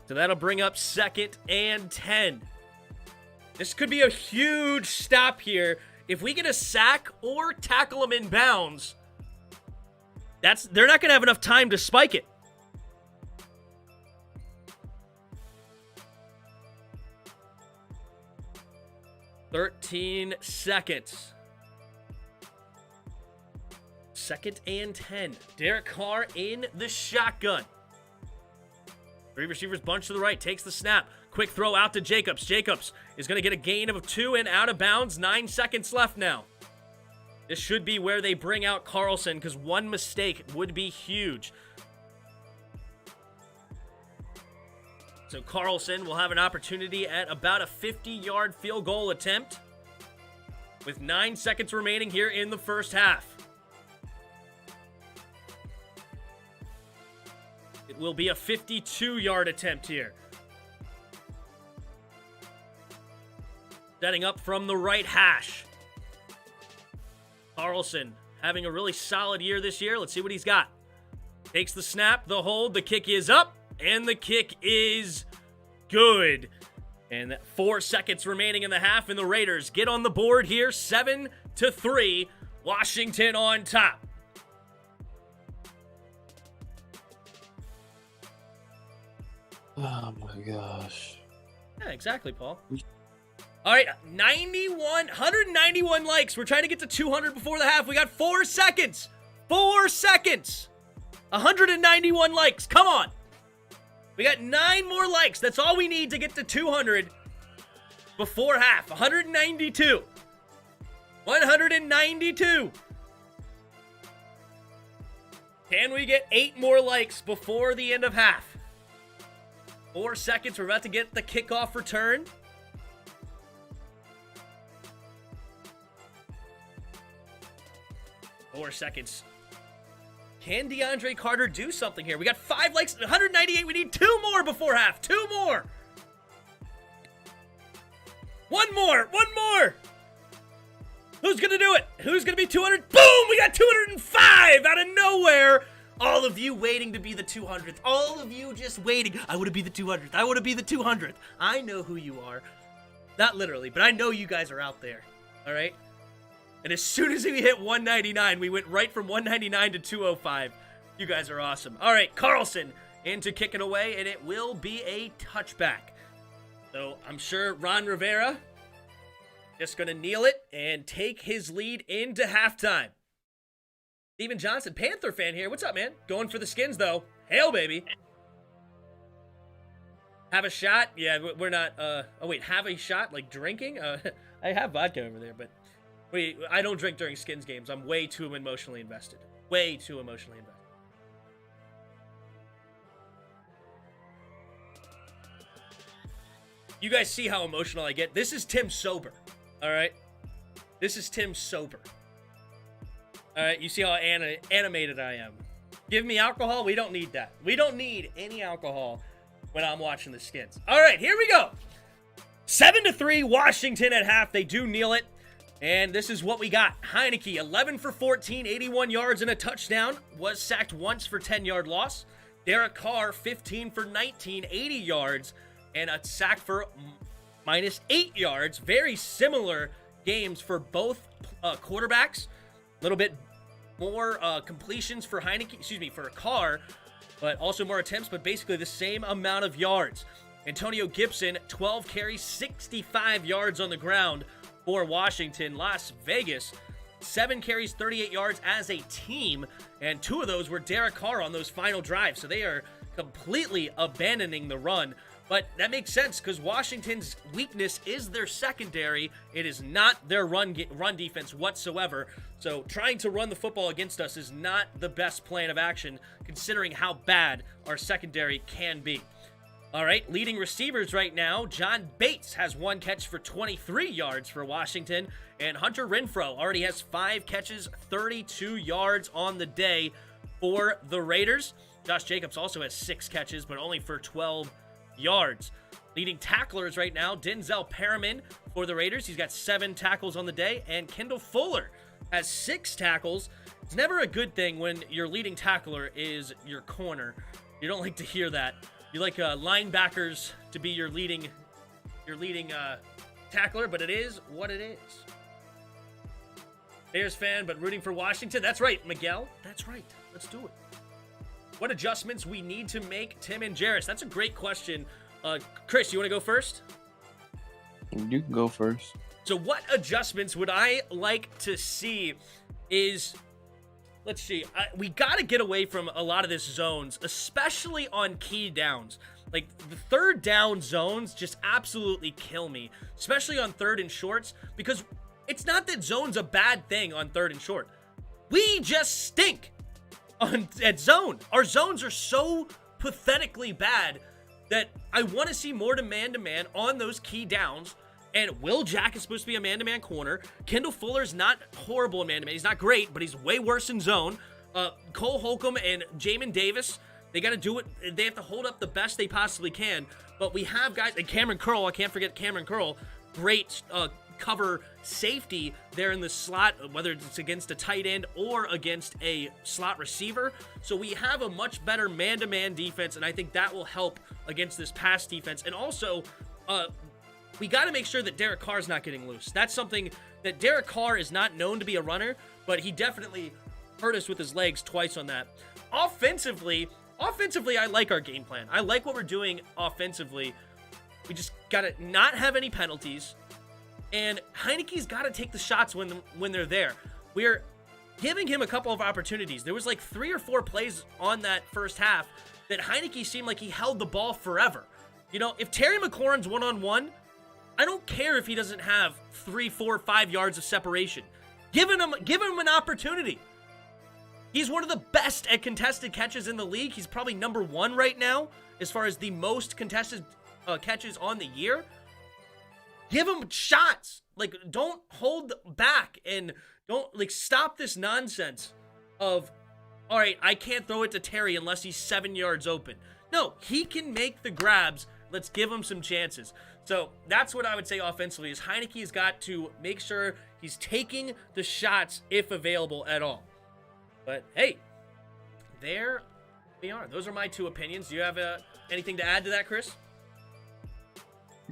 S1: So that'll bring up 2nd and 10. This could be a huge stop here. If we get a sack or tackle them in bounds, they're not going to have enough time to spike it. "13 seconds. 2nd and 10. Derek Carr in the shotgun. 3 receivers bunch to the right. Takes the snap. Quick throw out to Jacobs. Jacobs is going to get a gain of 2 and out of bounds. 9 seconds left now. This should be where they bring out Carlson because one mistake would be huge. So Carlson will have an opportunity at about a 50-yard field goal attempt with 9 seconds remaining here in the first half. It will be a 52-yard attempt here. Setting up from the right hash. Carlson having a really solid year this year. Let's see what he's got. Takes the snap, the hold, the kick is up, and the kick is good. And 4 seconds remaining in the half, and the Raiders get on the board here, 7-3. Washington on top.
S2: Oh my gosh.
S1: Yeah, exactly, Paul. All right, 191 likes. We're trying to get to 200 before the half. We got 4 seconds. 4 seconds. 191 likes. Come on. We got 9 more likes. That's all we need to get to 200 before half. 192. 192. Can we get 8 more likes before the end of half? 4 seconds. We're about to get the kickoff return. Four seconds. Can DeAndre Carter do something here? We got 5 likes, 198. We need 2 more before half. 2 more. 1 more. 1 more. Who's going to do it? Who's going to be 200? Boom! We got 205 out of nowhere. All of you waiting to be the 200th. All of you just waiting. I want to be the 200th. I want to be the 200th. I know who you are. Not literally, but I know you guys are out there. All right? And as soon as we hit 199, we went right from 199 to 205. You guys are awesome. All right, Carlson into kicking away, and it will be a touchback. So I'm sure Ron Rivera just going to kneel it and take his lead into halftime. Steven Johnson, Panther fan here. What's up, man? Going for the Skins, though. Hail, baby. Have a shot? Yeah, we're not, oh, wait, have a shot? Like drinking? I have vodka over there, but I don't drink during Skins games. I'm way too emotionally invested. Way too emotionally invested. You guys see how emotional I get? This is Tim sober. All right? This is Tim sober. All right? You see how animated I am. Give me alcohol? We don't need that. We don't need any alcohol when I'm watching the Skins. All right, here we go. 7-3, Washington at half. They do kneel it. And this is what we got. Heineke, 11 for 14, 81 yards and a touchdown. Was sacked once for 10-yard loss. Derek Carr, 15 for 19, 80 yards. And a sack for minus 8 yards. Very similar games for both quarterbacks. A little bit more completions for for Carr. But also more attempts, but basically the same amount of yards. Antonio Gibson, 12 carries, 65 yards on the ground. For Washington. Las Vegas, 7 carries, 38 yards as a team, and 2 of those were Derek Carr on those final drives, so they are completely abandoning the run. But that makes sense because Washington's weakness is their secondary. It is not their run defense whatsoever. So trying to run the football against us is not the best plan of action considering how bad our secondary can be. All right, leading receivers right now, John Bates has 1 catch for 23 yards for Washington, and Hunter Renfrow already has 5 catches, 32 yards on the day for the Raiders. Josh Jacobs also has 6 catches, but only for 12 yards. Leading tacklers right now, Denzel Perriman for the Raiders. He's got 7 tackles on the day, and Kendall Fuller has 6 tackles. It's never a good thing when your leading tackler is your corner. You don't like to hear that. You like linebackers to be your leading tackler, but it is what it is. Bears fan, but rooting for Washington. That's right, Miguel. That's right. Let's do it. What adjustments we need to make, Tim and Jarris? That's a great question. Chris, you want to go first?
S2: You can go first.
S1: So what adjustments would I like to see is... Let's see. We got to get away from a lot of this zones, especially on key downs. Like, the third down zones just absolutely kill me, especially on third and shorts, because it's not that zone's a bad thing on third and short. We just stink at zone. Our zones are so pathetically bad that I want to see more man-to-man on those key downs. And Will Jack is supposed to be a man-to-man corner. Kendall Fuller's not horrible in man-to-man. He's not great, but he's way worse in zone. Cole Holcomb and Jamin Davis, they got to do it. They have to hold up the best they possibly can. But we have guys, and Cameron Curl, I can't forget Cameron Curl, great cover safety there in the slot, whether it's against a tight end or against a slot receiver. So we have a much better man-to-man defense, and I think that will help against this pass defense. And also, we got to make sure that Derek Carr is not getting loose. That's something that Derek Carr is not known to be a runner, but he definitely hurt us with his legs twice on that. Offensively, offensively, I like our game plan. I like what we're doing offensively. We just got to not have any penalties. And Heineke's got to take the shots when they're there. We're giving him a couple of opportunities. There was like 3 or 4 plays on that first half that Heineke seemed like he held the ball forever. You know, if Terry McLaurin's one-on-one, I don't care if he doesn't have 3, 4, 5 yards of separation. Give him an opportunity. He's one of the best at contested catches in the league. He's probably number 1 right now as far as the most contested catches on the year. Give him shots. Like, don't hold back and don't, like, stop this nonsense of, all right, I can't throw it to Terry unless he's 7 yards open. No, he can make the grabs. Let's give him some chances. So that's what I would say offensively is Heineke's got to make sure he's taking the shots if available at all. But, hey, there we are. Those are my 2 opinions. Do you have anything to add to that, Chris?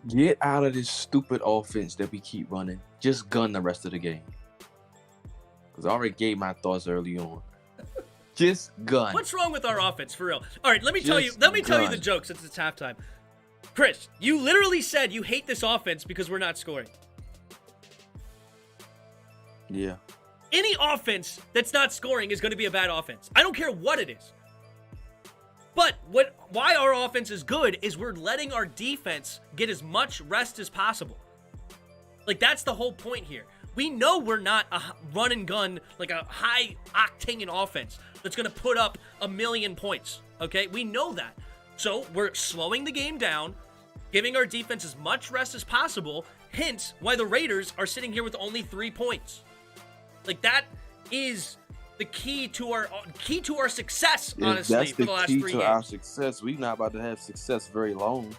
S2: Get out of this stupid offense that we keep running. Just gun the rest of the game. Because I already gave my thoughts early on. Just gun.
S1: What's wrong with our offense, for real? All right, let me tell you the joke since it's halftime. Chris, you literally said you hate this offense because we're not scoring.
S2: Yeah.
S1: Any offense that's not scoring is going to be a bad offense. I don't care what it is. But why our offense is good is we're letting our defense get as much rest as possible. Like, that's the whole point here. We know we're not a run and gun, like a high octane offense that's going to put up 1,000,000 points. Okay? We know that. So we're slowing the game down, giving our defense as much rest as possible, hence why the Raiders are sitting here with only 3 points. Like, that is the key to our success, honestly, for the last 3 games.
S2: That's the key to our success. We're not about to have success very long.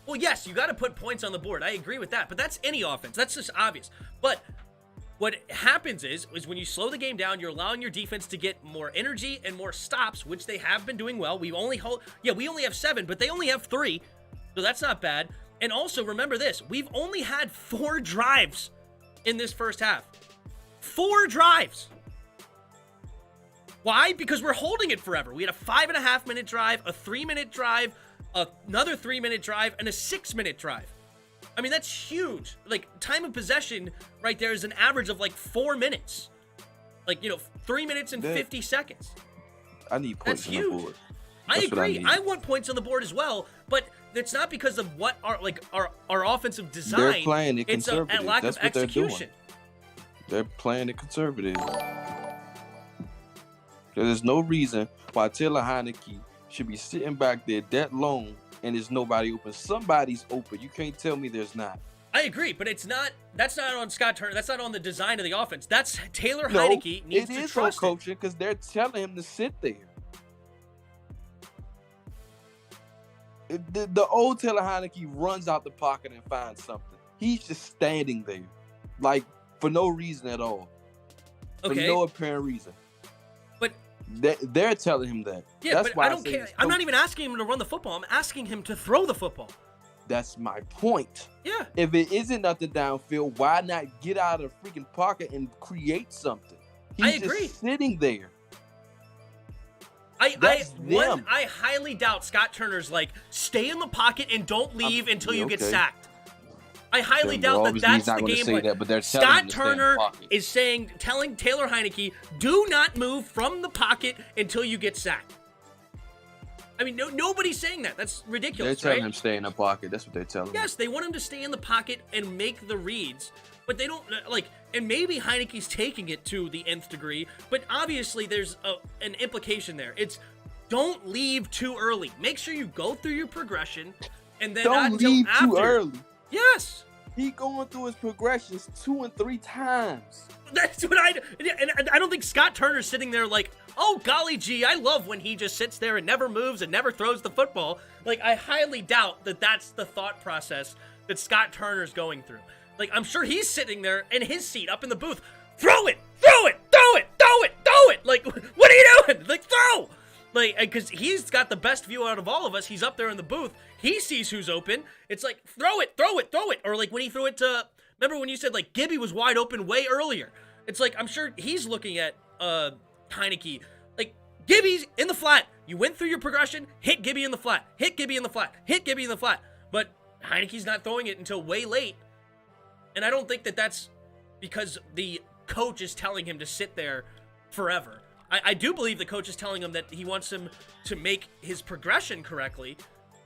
S1: Well, yes, you got to put points on the board. I agree with that, but that's any offense. That's just obvious. But what happens is when you slow the game down, you're allowing your defense to get more energy and more stops, which they have been doing well. We only have 7, but they only have 3, so that's not bad. And also, remember this, we've only had 4 drives in this first half. 4 drives. Why? Because we're holding it forever. We had a 5.5-minute drive, a 3-minute drive, another 3-minute drive, and a 6-minute drive. I mean, that's huge. Like, time of possession right there is an average of like 4 minutes. Like, 3 minutes and 50 seconds.
S2: I need points on the board.
S1: I agree. I want points on the board as well, but it's not because of what our offensive design.
S2: They're playing it conservative.
S1: It's a lack of execution.
S2: They're playing it conservative. There's no reason why Taylor Heineke should be sitting back there that long and there's nobody open. Somebody's open. You can't tell me there's not.
S1: I agree, but that's not on Scott Turner. That's not on the design of the offense. That's Taylor Heineke needs to trust it. It is on
S2: coaching because they're telling him to sit there. The old Taylor Heineke runs out the pocket and finds something. He's just standing there, like, for no reason at all. Okay. For no apparent reason.
S1: But
S2: they're telling him that.
S1: Yeah, that's why I don't care. I'm not even asking him to run the football. I'm asking him to throw the football.
S2: That's my point.
S1: Yeah.
S2: If it isn't nothing downfield, why not get out of the freaking pocket and create something? He's just sitting there.
S1: I highly doubt Scott Turner's like, stay in the pocket and don't leave until you get sacked. I highly doubt that's the game plan. Scott Turner is telling Taylor Heineke, do not move from the pocket until you get sacked. I mean, nobody's saying that. That's ridiculous.
S2: They're telling him stay in the pocket. That's what they're telling him.
S1: Yes, they want him to stay in the pocket and make the reads, but they don't and maybe Heineke's taking it to the nth degree, but obviously there's an implication there. It's don't leave too early. Make sure you go through your progression and then
S2: don't leave too early.
S1: Yes.
S2: He going through his progressions 2 and 3 times.
S1: That's what and I don't think Scott Turner's sitting there like, oh, golly gee, I love when he just sits there and never moves and never throws the football. Like, I highly doubt that that's the thought process that Scott Turner's going through. Like, I'm sure he's sitting there in his seat up in the booth. Throw it! Throw it! Throw it! Throw it! Throw it! Like, what are you doing? Like, throw! Like, because he's got the best view out of all of us. He's up there in the booth. He sees who's open. It's like, throw it, throw it, throw it. Or like when he threw it to, remember when you said like Gibby was wide open way earlier? It's like, I'm sure he's looking at Heineke. Like, Gibby's in the flat. You went through your progression, hit Gibby in the flat, hit Gibby in the flat, hit Gibby in the flat. But Heineke's not throwing it until way late. And I don't think that that's because the coach is telling him to sit there forever. I do believe the coach is telling him that he wants him to make his progression correctly.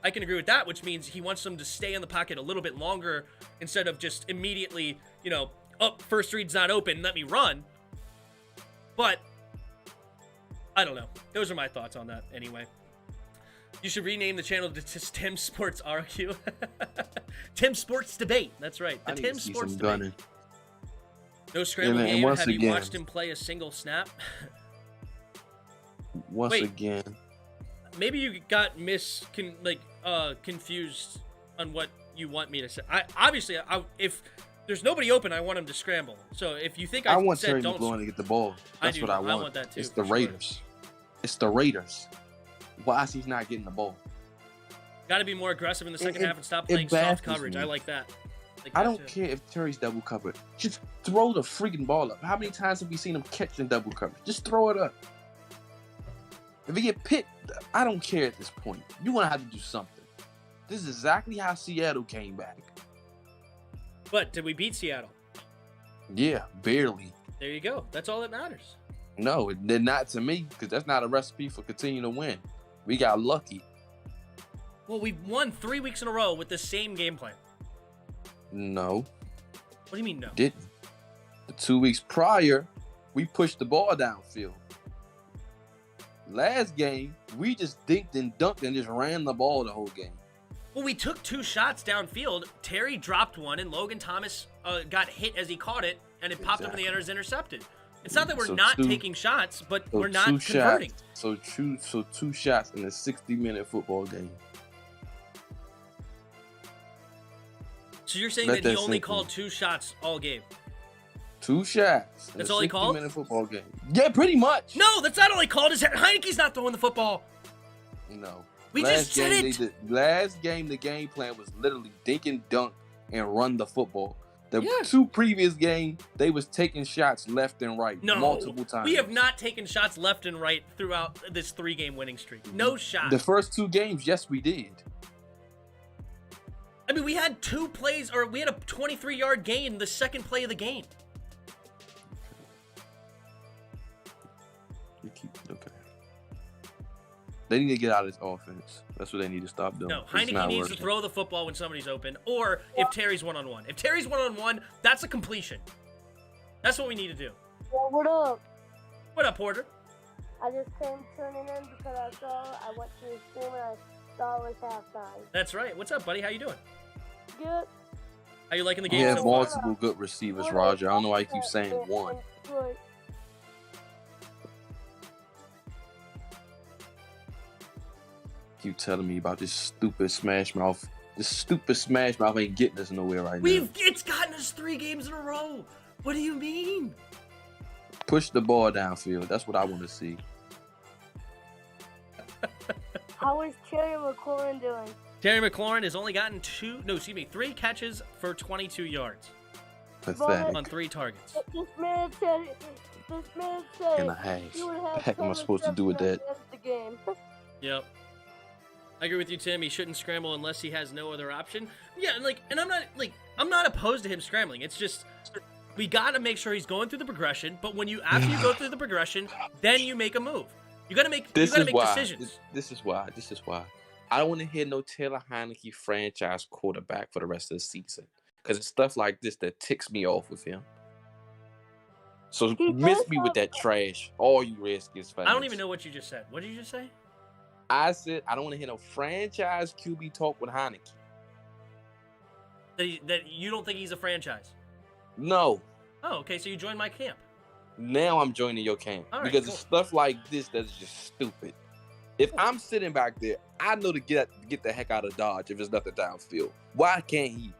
S1: I can agree with that, which means he wants him to stay in the pocket a little bit longer instead of just immediately, first read's not open, let me run. But I don't know. Those are my thoughts on that anyway. You should rename the channel to Tim Sports RQ. Tim Sports Debate. That's right. The Tim Sports Debate. Gunning. No scramble game. Have you watched him play a single snap?
S2: Again.
S1: Maybe you got confused on what you want me to say. If there's nobody open, I want him to scramble. So if you think I
S2: want
S1: said
S2: Terry McLaurin to get the ball. That's what I want.
S1: I want that too.
S2: It's the Raiders. Sure. It's the Raiders. Why is he not getting the ball?
S1: Got to be more aggressive in the second half and stop playing soft coverage. I like that.
S2: I don't care if Terry's double covered. Just throw the freaking ball up. How many times have we seen him catch in double coverage? Just throw it up. If he get picked, I don't care at this point. You're going to have to do something. This is exactly how Seattle came back.
S1: But did we beat Seattle?
S2: Yeah, barely.
S1: There you go. That's all that matters.
S2: No, it did not to me, because that's not a recipe for continuing to win. We got lucky.
S1: Well, we've won 3 weeks in a row with the same game plan.
S2: No.
S1: What do you mean no?
S2: Didn't. The 2 weeks prior, we pushed the ball downfield. Last game, we just dinked and dunked and just ran the ball the whole game.
S1: Well, we took 2 shots downfield. Terry dropped one, and Logan Thomas got hit as he caught it, and it popped up in the air as intercepted. It's not that we're not taking shots, but we're not converting.
S2: So 2 shots in a 60-minute football game.
S1: So you're saying that he only called 2 shots all game?
S2: 2 shots.
S1: That's all he called?
S2: 60-minute football game. Yeah, pretty much.
S1: No, that's not all he called. Heineke's not throwing the football.
S2: No.
S1: We just said it.
S2: Last game, the game plan was literally dink and dunk and run the football. The 2 previous games, they was taking shots left and right multiple times.
S1: We have not taken shots left and right throughout this 3-game winning streak. No shot.
S2: The first 2 games, yes, we did.
S1: I mean, we had 2 plays, or we had a 23-yard gain the second play of the game.
S2: Okay. They need to get out of this offense. That's what they need to stop doing.
S1: No, Heineke needs to throw the football when somebody's open, or if Terry's one-on-one. If Terry's one-on-one, that's a completion. That's what we need to do.
S4: Well, what up?
S1: What up, Porter?
S4: I just came tuning in because I went to the stream and I saw it was halftime.
S1: That's right. What's up, buddy? How you doing?
S4: Good.
S1: How you liking the game?
S2: We have
S1: so far?
S2: multiple good receivers, Roger. I don't know why you keep saying one.
S4: Good.
S2: Keep telling me about this stupid smash mouth. This stupid smash mouth ain't getting us nowhere right now.
S1: It's gotten us 3 games in a row. What do you mean?
S2: Push the ball downfield. That's what I want to see.
S4: How is Terry McLaurin doing?
S1: Terry McLaurin has only gotten 3 catches for 22 yards.
S2: Pathetic.
S1: On 3 targets.
S4: This man said
S2: And a half. The heck am I supposed to do with that?
S4: The game.
S1: Yep. I agree with you, Tim. He shouldn't scramble unless he has no other option. Yeah, and I'm not opposed to him scrambling. It's just we got to make sure he's going through the progression. But after you go through the progression, then you make a move. You got to make decisions.
S2: This is why. I don't want to hear no Taylor Heineke franchise quarterback for the rest of the season, because it's stuff like this that ticks me off with him. So miss me with that trash, all you Redskins fans.
S1: I don't even know what you just said. What did you just say?
S2: I said I don't want to hear no franchise QB talk with Heineke.
S1: That you don't think he's a franchise?
S2: No.
S1: Oh, okay. So you joined my camp.
S2: Now I'm joining your camp because it's stuff like this that's just stupid. If I'm sitting back there, I know to get the heck out of Dodge if there's nothing downfield. Why can't he?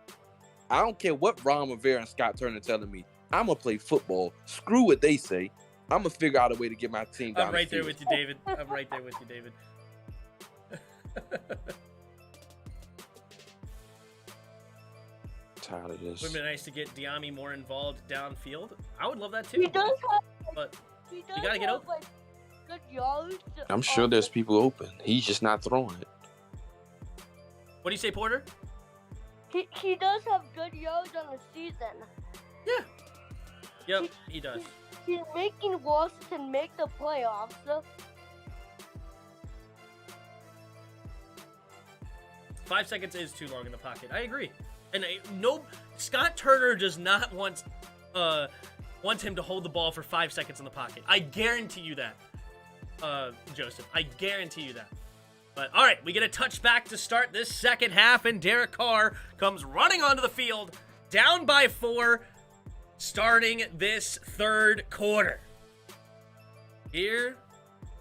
S2: I don't care what Ron Rivera and Scott Turner telling me. I'm going to play football. Screw what they say. I'm going to figure out a way to get my team down
S1: I'm right there with you, David. I'm right there with you, David.
S2: Tired of this.
S1: Would have been nice to get Diami more involved downfield. I would love that too.
S4: He does have,
S1: but
S4: you
S1: gotta get open.
S4: good yards.
S2: I'm sure there's people open. He's just not throwing it.
S1: What do you say, Porter?
S4: He does have good yards on the season.
S1: Yeah. Yep, he does.
S4: He's making Washington make the playoffs.
S1: 5 seconds is too long in the pocket. I agree. And Scott Turner does not want him to hold the ball for 5 seconds in the pocket. I guarantee you that, Joseph. I guarantee you that. But all right, we get a touchback to start this second half, and Derek Carr comes running onto the field, down by 4, starting this third quarter. Here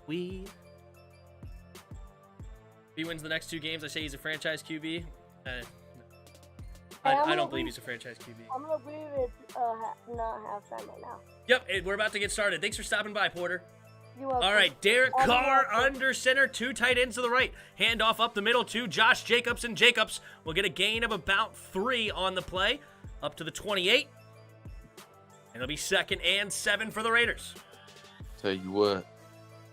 S1: we go. If he wins the next 2 games, I say he's a franchise QB. No. I don't believe he's a franchise QB.
S4: I'm going to believe it's not halftime right now.
S1: Yep, we're about to get started. Thanks for stopping by, Porter.
S4: You're welcome.
S1: All right, Derek Carr under center, 2 tight ends to the right. Handoff up the middle to Josh Jacobs, and Jacobs will get a gain of about 3 on the play, up to the 28. And it'll be 2nd and 7 for the Raiders.
S2: Tell you what,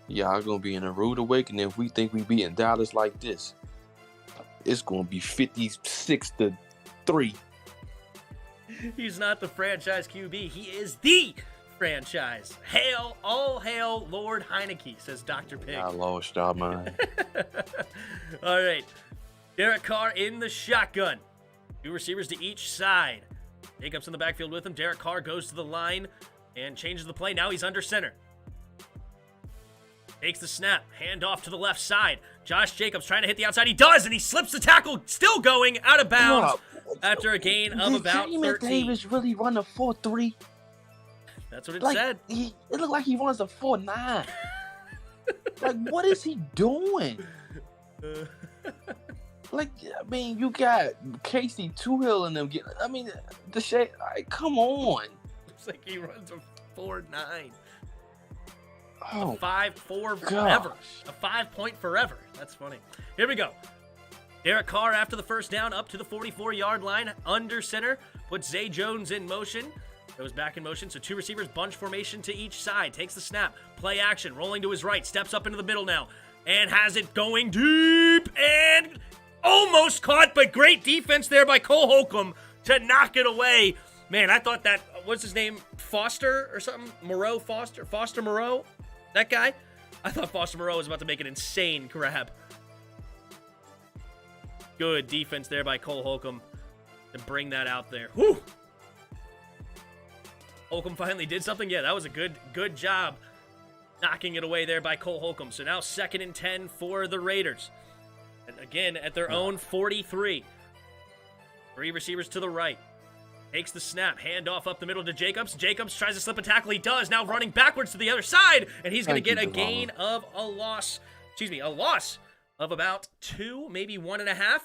S2: y'all gonna be in a rude awakening if we think we beating Dallas like this. It's gonna be 56-3.
S1: He's not the franchise QB. He is the franchise. Hail, all hail, Lord Heineke, says Dr. Pig.
S2: I lost y'all mind.
S1: All right. Derek Carr in the shotgun. 2 receivers to each side. Jacobs in the backfield with him. Derek Carr goes to the line and changes the play. Now he's under center. Takes the snap. Hand off to the left side. Josh Jacobs trying to hit the outside. He does, and he slips the tackle. Still going out of bounds after a gain of about 13.
S2: Davis really run a 4.3?
S1: That's what it
S2: like,
S1: said.
S2: It looked like he runs a 4.9. Like, what is he doing? Like, I mean, you got Casey Toohill and them. The shade. Like, come on.
S1: Looks like he runs a 4.9.
S2: Oh,
S1: a 5.4 forever. A 5-point forever. That's funny. Here we go. Derek Carr after the first down up to the 44-yard line. Under center. Puts Zay Jones in motion. Goes back in motion. So 2 receivers, bunch formation to each side. Takes the snap. Play action. Rolling to his right. Steps up into the middle now. And has it going deep. And almost caught, but great defense there by Cole Holcomb to knock it away. Man, I thought that, what's his name? Foster or something? Moreau Foster? Foster Moreau? That guy? I thought Foster Moreau was about to make an insane grab. Good defense there by Cole Holcomb to bring that out there. Whew! Holcomb finally did something. Yeah, that was a good job knocking it away there by Cole Holcomb. So now 2nd and 10 for the Raiders. And again, at their own 43. 3 receivers to the right. Takes the snap. Handoff up the middle to Jacobs. Jacobs tries to slip a tackle. He does. Now running backwards to the other side. And he's going to get a gain of a loss of about 2, maybe 1.5.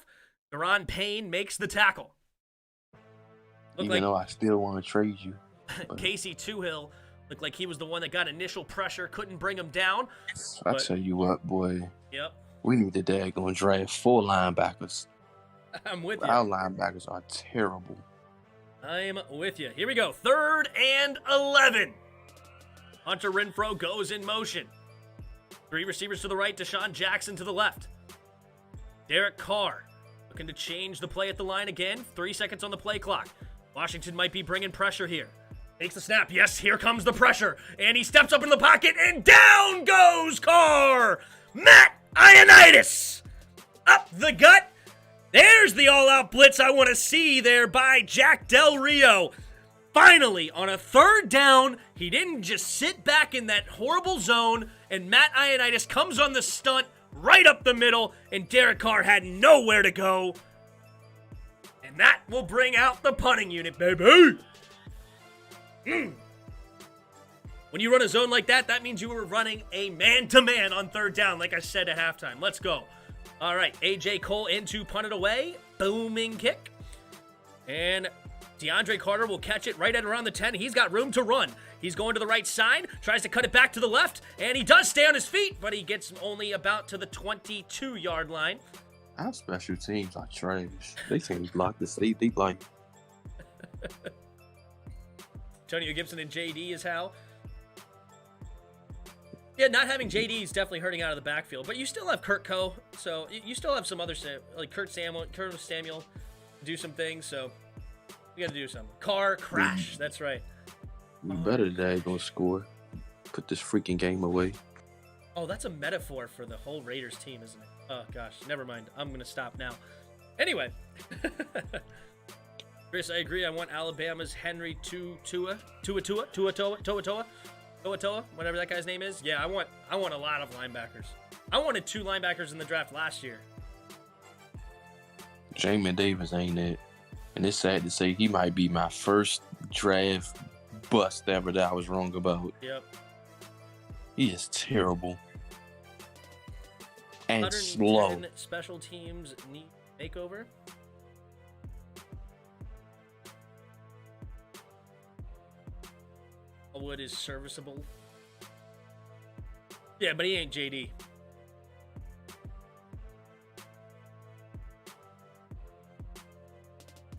S1: Deron Payne makes the tackle.
S2: Even though I still want to trade you.
S1: Casey Toohill looked like he was the one that got initial pressure. Couldn't bring him down.
S2: I tell you what, boy.
S1: Yep.
S2: We need to daggone draft 4 linebackers.
S1: I'm with you.
S2: Our linebackers are terrible.
S1: I'm with you. Here we go. 3rd and 11. Hunter Renfrow goes in motion. 3 receivers to the right. Deshaun Jackson to the left. Derek Carr looking to change the play at the line again. 3 seconds on the play clock. Washington might be bringing pressure here. Takes the snap. Yes, here comes the pressure. And he steps up in the pocket, and down goes Carr. Matt Ioannidis. Up the gut. There's the all-out blitz I want to see there by Jack Del Rio. Finally, on a 3rd down, he didn't just sit back in that horrible zone, and Matt Ioannidis comes on the stunt right up the middle, and Derek Carr had nowhere to go. And that will bring out the punting unit, baby. When you run a zone like that, that means you were running a man-to-man on 3rd down, like I said at halftime. Let's go. All right, A.J. Cole in to punt it away. Booming kick. And DeAndre Carter will catch it right at around the 10. He's got room to run. He's going to the right side, tries to cut it back to the left, and he does stay on his feet, but he gets only about to the 22-yard line.
S2: Our special teams are trash. They can't block the state. They like.
S1: Antonio Gibson and JD is how. Yeah, not having JD is definitely hurting out of the backfield, but you still have Kurt Coe, so you still have some other, like Curtis Samuel, do some things, so you got to do something. Car crash, that's right.
S2: We better today gonna score. Put this freaking game away.
S1: Oh, that's a metaphor for the whole Raiders team, isn't it? Oh, gosh, never mind. I'm going to stop now. Anyway. Chris, I agree. I want Alabama's Henry Tua, whatever that guy's name is. Yeah, I want a lot of linebackers. I wanted 2 linebackers in the draft last year.
S2: Jamin Davis ain't it. And it's sad to say he might be my first draft bust ever that I was wrong about.
S1: Yep.
S2: He is terrible. And
S1: 110
S2: slow.
S1: Special teams need makeover. Wood is serviceable. Yeah, but he ain't JD.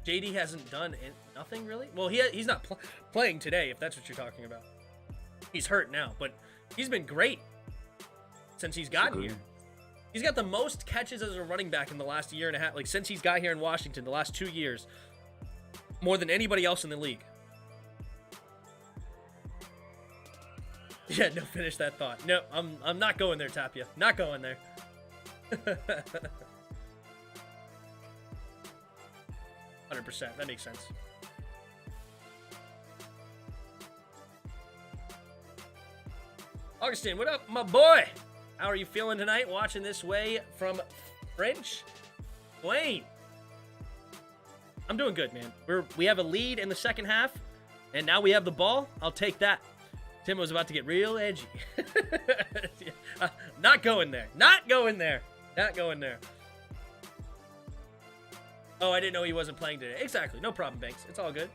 S1: JD hasn't done nothing really. Well, he's not playing today, if that's what you're talking about. He's hurt now, but he's been great since he's gotten here. He's got the most catches as a running back in the last year and a half, like since he's got here in Washington, the last 2 years, more than anybody else in the league. Yeah, no, finish that thought. No, I'm not going there, Tapia. Not going there. 100%. That makes sense. Augustine, what up, my boy? How are you feeling tonight? Watching this way from French Wayne. I'm doing good, man. We have a lead in the second half, and now we have the ball. I'll take that. Tim was about to get real edgy. Not going there. Not going there. Not going there. Oh, I didn't know he wasn't playing today. Exactly. No problem, Banks. It's all good.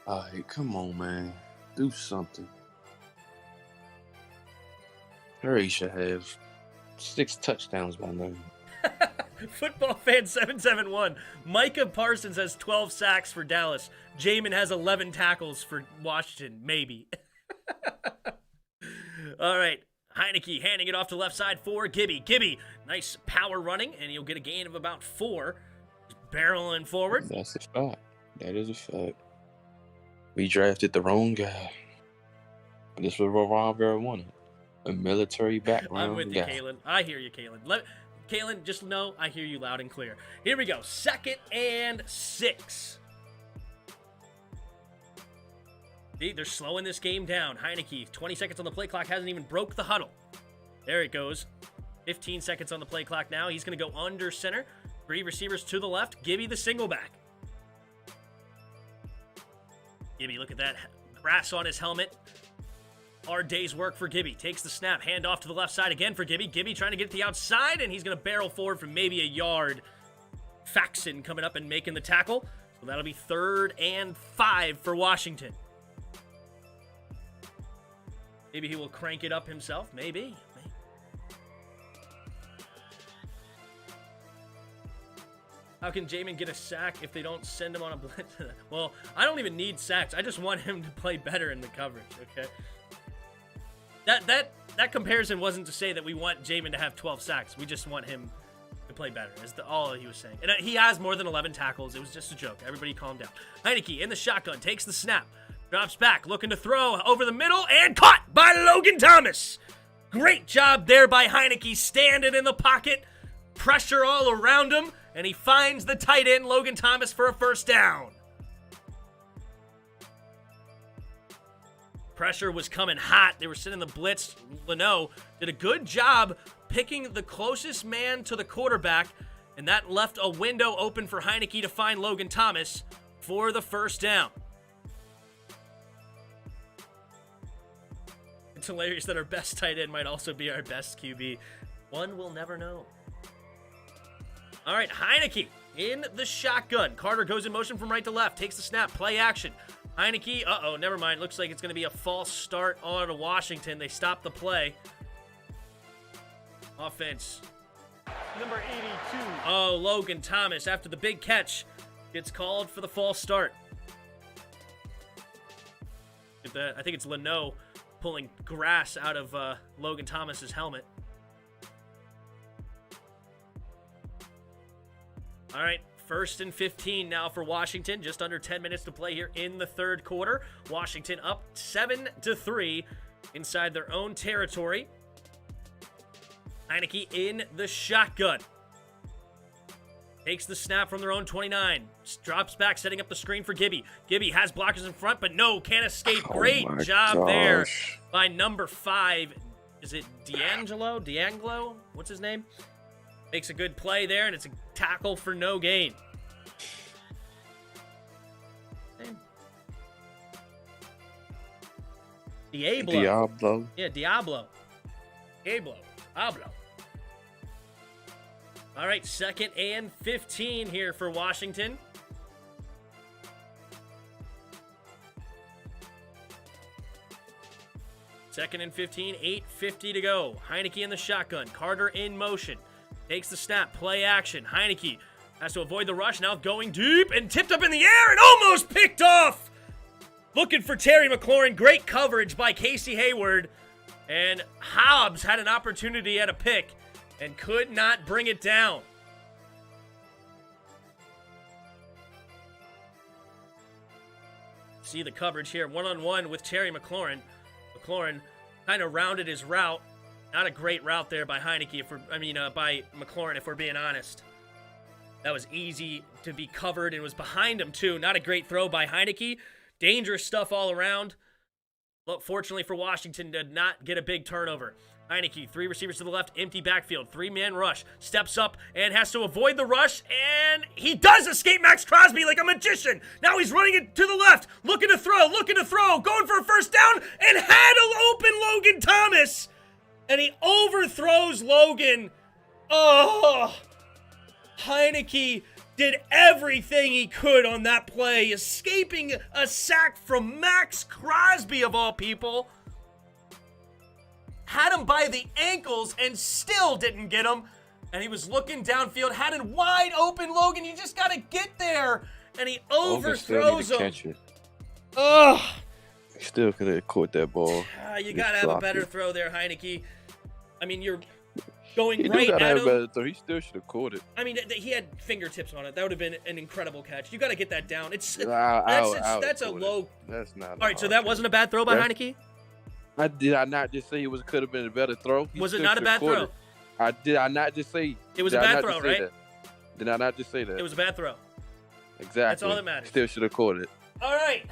S2: All right, come on, man. Do something. Curry should have 6 touchdowns by now.
S1: Football fan 771. Micah Parsons has 12 sacks for Dallas. Jamin has 11 tackles for Washington. Maybe. All right. Heineke handing it off to left side for Gibby. Gibby, nice power running, and he'll get a gain of about 4. Barreling forward.
S2: That's a fact. That is a fact. We drafted the wrong guy. This was what Ron Vera wanted. A military background
S1: I'm with you, Kalen. I hear you, Kalen. Kalen, just know I hear you loud and clear. Here we go. 2nd and 6. See, they're slowing this game down. Heineke, 20 seconds on the play clock, hasn't even broke the huddle. There it goes. 15 seconds on the play clock now. He's going to go under center. 3 receivers to the left. Gibby the single back. Gibby, look at that. Grass on his helmet. Hard day's work for Gibby. Takes the snap. Hand off to the left side again for Gibby. Gibby trying to get to the outside, and he's going to barrel forward for maybe a yard. Faxon coming up and making the tackle. So that'll be 3rd and 5 for Washington. Maybe he will crank it up himself. Maybe. How can Jamin get a sack if they don't send him on a blitz? Well, I don't even need sacks. I just want him to play better in the coverage, okay? That comparison wasn't to say that we want Jamin to have 12 sacks. We just want him to play better, is all he was saying. And he has more than 11 tackles. It was just a joke. Everybody calm down. Heineke in the shotgun, takes the snap. Drops back, looking to throw over the middle, and caught by Logan Thomas. Great job there by Heineke, standing in the pocket. Pressure all around him, and he finds the tight end, Logan Thomas, for a first down. Pressure was coming hot. They were sending the blitz. Leno did a good job picking the closest man to the quarterback, and that left a window open for Heineke to find Logan Thomas for the first down. It's hilarious that our best tight end might also be our best QB. One will never know. All right, Heineke in the shotgun. Carter goes in motion from right to left, takes the snap, play action. Heineke, never mind. Looks like it's going to be a false start on Washington. They stopped the play. Offense.
S3: Number 82.
S1: Oh, Logan Thomas, after the big catch, gets called for the false start. I think it's Leno pulling grass out of Logan Thomas's helmet. All right, 1st and 15 now for Washington. Just under 10 minutes to play here in the third quarter. Washington up 7-3 inside their own territory. Heineke in the shotgun. Takes the snap from their own 29. Drops back, setting up the screen for Gibby. Gibby has blockers in front, but no, can't escape. Great job there by number 5. Is it D'Angelo? What's his name? Makes a good play there, and it's a tackle for no gain.
S6: Diablo.
S1: Yeah, Diablo. All right, 2nd and 15 here for Washington. Second and 15, 8:50 to go. Heineke in the shotgun. Carter in motion. Takes the snap. Play action. Heineke has to avoid the rush. Now going deep and tipped up in the air and almost picked off. Looking for Terry McLaurin. Great coverage by Casey Hayward. And Hobbs had an opportunity at a pick and could not bring it down. See the coverage here. One-on-one with Terry McLaurin. McLaurin kind of rounded his route. Not a great route there by Heineke, by McLaurin, if we're being honest. That was easy to be covered and was behind him, too. Not a great throw by Heineke. Dangerous stuff all around. Look, fortunately for Washington, did not get a big turnover. Heineke, 3 receivers to the left, empty backfield, 3-man rush, steps up and has to avoid the rush, and he does escape Max Crosby like a magician. Now he's running it to the left, looking to throw, going for a first down, and had an open Logan Thomas, and he overthrows Logan. Oh, Heineke did everything he could on that play, escaping a sack from Max Crosby, of all people. Had him by the ankles and still didn't get him. And he was looking downfield, had it wide open. Logan, you just got to get there. And he overthrows him. Ugh.
S6: He still could have caught that ball.
S1: You got to have a better throw there, Heineke. I mean, you're going
S6: he
S1: right at him.
S6: He still should have caught it.
S1: I mean, he had fingertips on it. That would have been an incredible catch. You got to get that down. That's a low.
S6: That's not.
S1: All right, so that wasn't a bad throw by Heineke?
S6: Did I not just say it could have been a better throw?
S1: Was it not a bad throw?
S6: Did I not just say
S1: it was a bad throw, right?
S6: Did I not just say that?
S1: It was a bad throw.
S6: Exactly.
S1: That's all that matters.
S6: Still should have caught it.
S1: All right.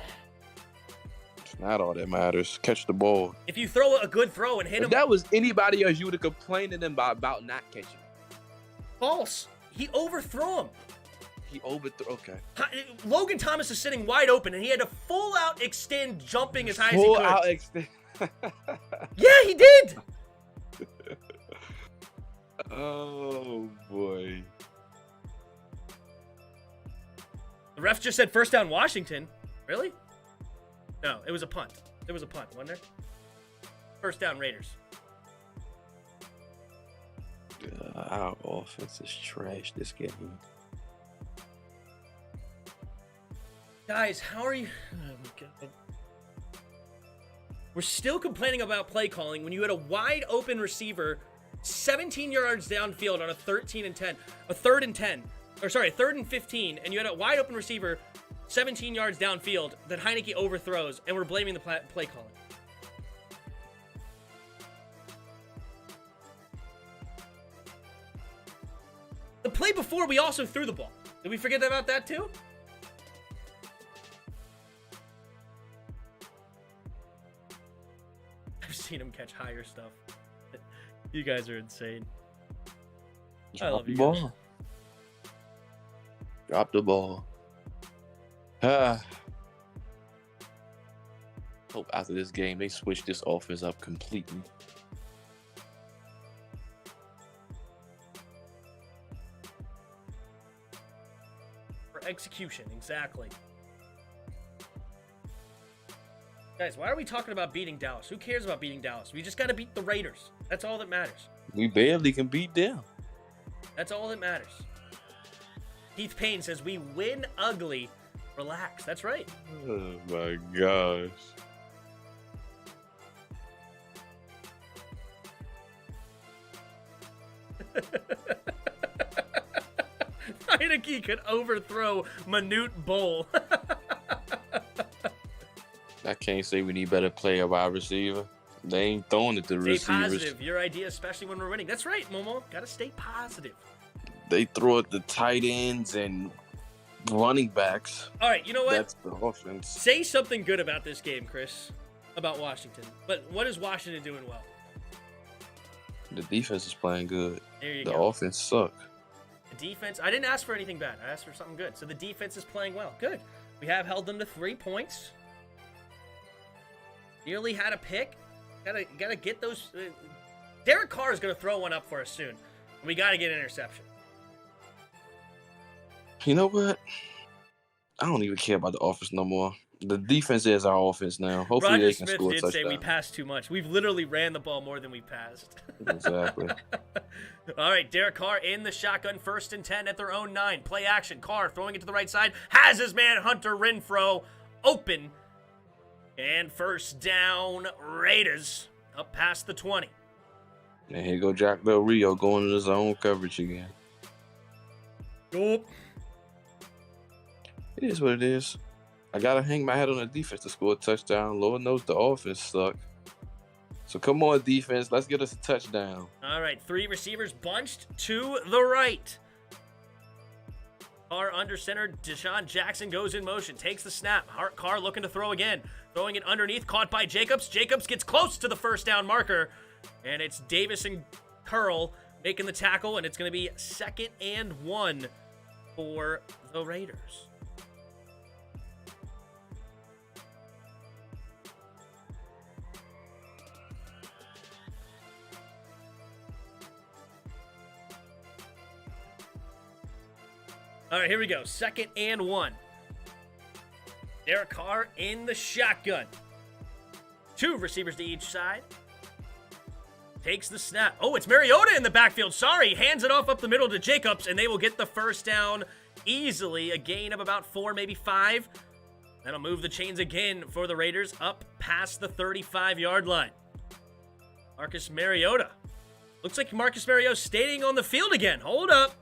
S6: It's not all that matters. Catch the ball.
S1: If you throw a good throw and hit him.
S6: If that was anybody else, you would have complained to them about not catching it.
S1: False. He overthrew him.
S6: He overthrew. Okay.
S1: Logan Thomas is sitting wide open, and he had to full out extend, jumping as high as he could.
S6: Full out extend.
S1: Yeah, he did.
S6: Oh boy.
S1: The ref just said first down Washington. Really? No, it was a punt. It was a punt, wasn't there? First down Raiders.
S6: Our offense is trash this game.
S1: Guys, how are you? Oh my God. We're still complaining about play calling when you had a wide open receiver 17 yards downfield on a 3rd and 15, and you had a wide open receiver 17 yards downfield that Heineke overthrows, and we're blaming the play calling. The play before, we also threw the ball. Did we forget about that too? I've seen him catch higher stuff. You guys are insane. I love you guys.
S6: Drop the ball. Hope after this game they switch this offense up completely.
S1: For execution, exactly. Guys, why are we talking about beating Dallas? Who cares about beating Dallas? We just got to beat the Raiders. That's all that matters.
S6: We barely can beat them.
S1: That's all that matters. Keith Payne says, we win ugly. Relax. That's right.
S6: Oh, my gosh.
S1: Heineke could overthrow Manute Bol.
S2: I can't say we need better play a wide receiver. They ain't throwing it to
S1: Stay
S2: receivers.
S1: positive. Your idea, especially when we're winning. That's right, Momo. Got to stay positive.
S2: They throw it to tight ends and running backs.
S1: All right, you know what?
S2: That's the offense.
S1: Say something good about this game, Chris, about Washington. But what is Washington doing well?
S2: The defense is playing good.
S1: There you
S2: The
S1: go.
S2: offense suck.
S1: The defense, I didn't ask for anything bad. I asked for something good. So the defense is playing well. Good. We have held them to 3 points. Nearly had a pick. Gotta get those. Derek Carr is gonna throw one up for us soon. We gotta get an interception.
S2: You know what? I don't even care about the offense no more. The defense is our offense now. Hopefully
S1: Roger
S2: they can
S1: Smith
S2: score a
S1: did
S2: touchdown.
S1: say we passed too much. We've literally ran the ball more than we passed.
S2: Exactly.
S1: All right, Derek Carr in the shotgun, 1st and 10 at their own 9. Play action. Carr throwing it to the right side. Has his man Hunter Renfrow open. And first down, Raiders up past the 20.
S2: And here go Jack Del Rio going into his own coverage again.
S1: Nope.
S2: It is what it is. I gotta hang my head on the defense to score a touchdown. Lord knows the offense suck. So come on, defense. Let's get us a touchdown.
S1: All right, 3 receivers bunched to the right. Carr under center. Deshaun Jackson goes in motion. Takes the snap. Carr looking to throw again. Throwing it underneath. Caught by Jacobs. Jacobs gets close to the first down marker. And it's Davis and Curl making the tackle. And it's going to be 2nd and 1 for the Raiders. All right, here we go. 2nd and 1. Derek Carr in the shotgun. 2 receivers to each side. Takes the snap. Oh, it's Mariota in the backfield. Sorry. Hands it off up the middle to Jacobs, and they will get the first down easily. A gain of about 4, maybe 5. That'll move the chains again for the Raiders up past the 35-yard line. Marcus Mariota. Looks like Marcus Mariota's staying on the field again. Hold up.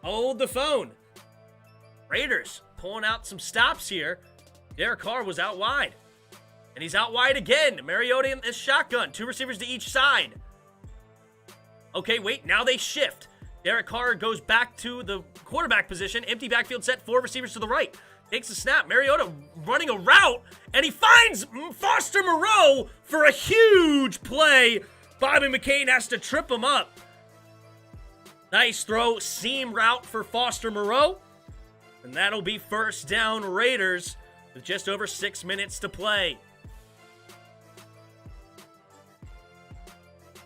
S1: Hold the phone. Raiders pulling out some stops here. Derek Carr was out wide. And he's out wide again. Mariota in the shotgun. 2 receivers to each side. Okay, wait. Now they shift. Derek Carr goes back to the quarterback position. Empty backfield set. 4 receivers to the right. Takes the snap. Mariota running a route. And he finds Foster Moreau for a huge play. Bobby McCain has to trip him up. Nice throw, seam route for Foster Moreau. And that'll be first down Raiders with just over 6 minutes to play.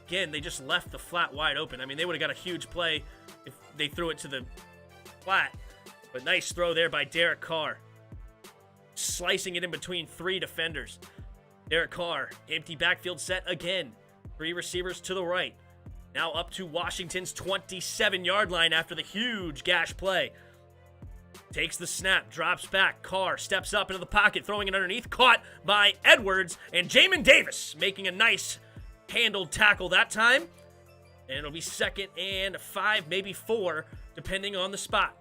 S1: Again, they just left the flat wide open. I mean, they would have got a huge play if they threw it to the flat. But nice throw there by Derek Carr. Slicing it in between 3 defenders. Derek Carr, empty backfield set again. 3 receivers to the right. Now up to Washington's 27-yard line after the huge gash play. Takes the snap, drops back. Carr steps up into the pocket, throwing it underneath. Caught by Edwards and Jamin Davis making a nice handled tackle that time. And it'll be 2nd and 5, maybe 4, depending on the spot.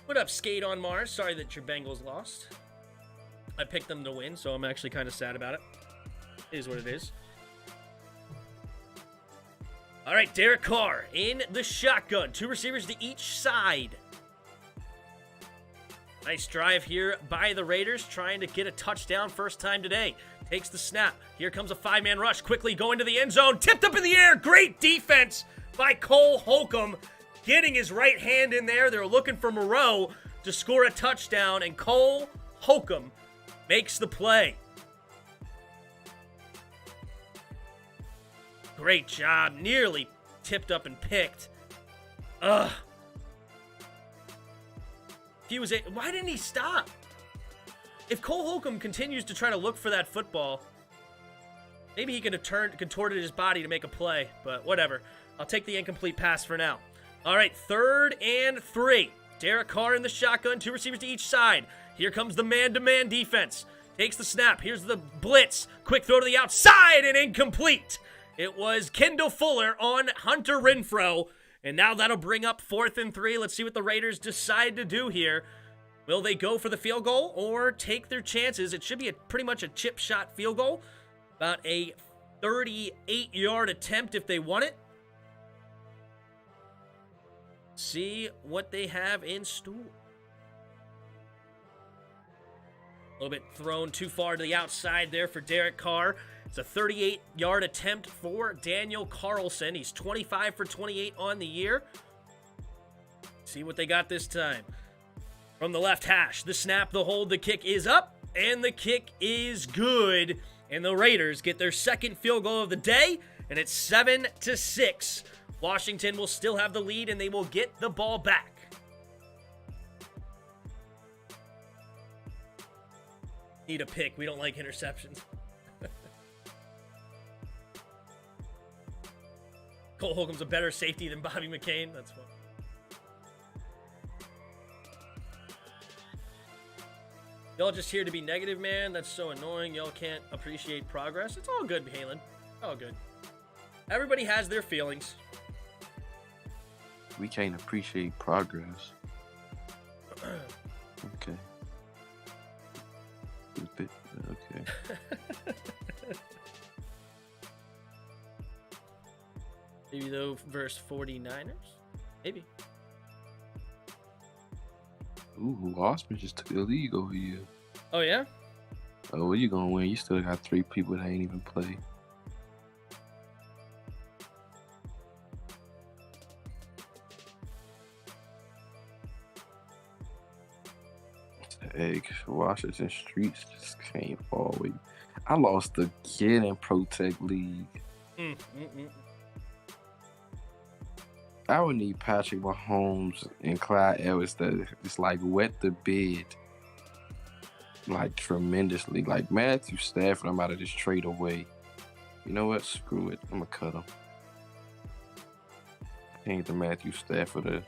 S1: What up, Skate on Mars? Sorry that your Bengals lost. I picked them to win, so I'm actually kind of sad about it. It is what it is. All right, Derek Carr in the shotgun. 2 receivers to each side. Nice drive here by the Raiders, trying to get a touchdown first time today. Takes the snap. Here comes a 5-man rush. Quickly going to the end zone. Tipped up in the air. Great defense by Cole Holcomb. Getting his right hand in there. They're looking for Moreau to score a touchdown, and Cole Holcomb makes the play. Great job. Nearly tipped up and picked. Ugh. Why didn't he stop? If Cole Holcomb continues to try to look for that football, maybe he could have contorted his body to make a play, but whatever. I'll take the incomplete pass for now. All right, 3rd and 3. Derek Carr in the shotgun, 2 receivers to each side. Here comes the man-to-man defense. takes the snap. Here's the blitz. Quick throw to the outside and incomplete. It was Kendall Fuller on Hunter Renfrow. And now that'll bring up 4th and 3. Let's see what the Raiders decide to do here. Will they go for the field goal or take their chances? It should be pretty much a chip shot field goal. About a 38-yard attempt if they want it. See what they have in store. A little bit thrown too far to the outside there for Derek Carr. It's a 38-yard attempt for Daniel Carlson. He's 25 for 28 on the year. See what they got this time. From the left hash, the snap, the hold, the kick is up, and the kick is good. And the Raiders get their second field goal of the day, and it's 7-6. Washington will still have the lead, and they will get the ball back. Need a pick. We don't like interceptions. Cole Holcomb's a better safety than Bobby McCain. That's fun. Y'all just here to be negative, man. That's so annoying. Y'all can't appreciate progress. It's all good, Halen. All good. Everybody has their feelings.
S2: We can't appreciate progress. Okay. Okay.
S1: Maybe though, verse 49ers? Maybe.
S2: Ooh, Osman just took the league over here.
S1: Oh, yeah?
S2: Oh, well, you gonna win. You still got 3 people that ain't even play. Hey, Washington Streets just can't fall away. I lost again in Protect League. I would need Patrick Mahomes and Clyde Edwards to just like wet the bed like tremendously. Like Matthew Stafford, I'm about to just trade away. You know what? Screw it. I'm gonna cut him. Ain't the Matthew Stafford the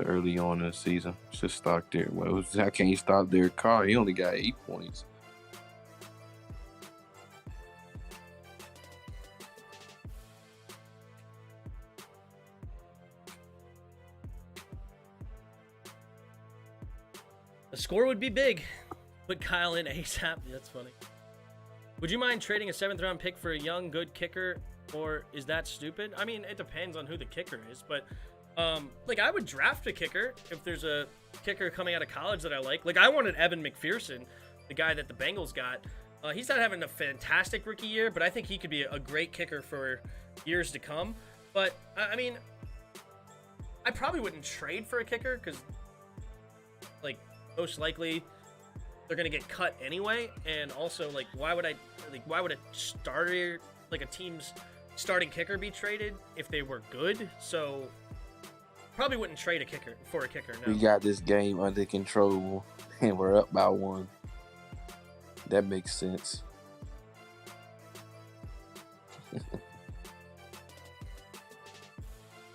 S2: early on in the season. Just start there. Well, I can't start Derek Carr. He only got 8 points.
S1: The score would be big. Put Kyle in ASAP. That's funny. Would you mind trading a 7th-round pick for a young, good kicker, or is that stupid? I mean, it depends on who the kicker is, but like I would draft a kicker if there's a kicker coming out of college that I like. Like I wanted Evan McPherson, the guy that the Bengals got. He's not having a fantastic rookie year, but I think he could be a great kicker for years to come. But I mean, I probably wouldn't trade for a kicker because, like, most likely they're gonna get cut anyway. And also, like, why would a starter, like a team's starting kicker, be traded if they were good? So probably wouldn't trade a kicker for a kicker. No.
S2: We got this game under control, and we're up by 1. That makes sense.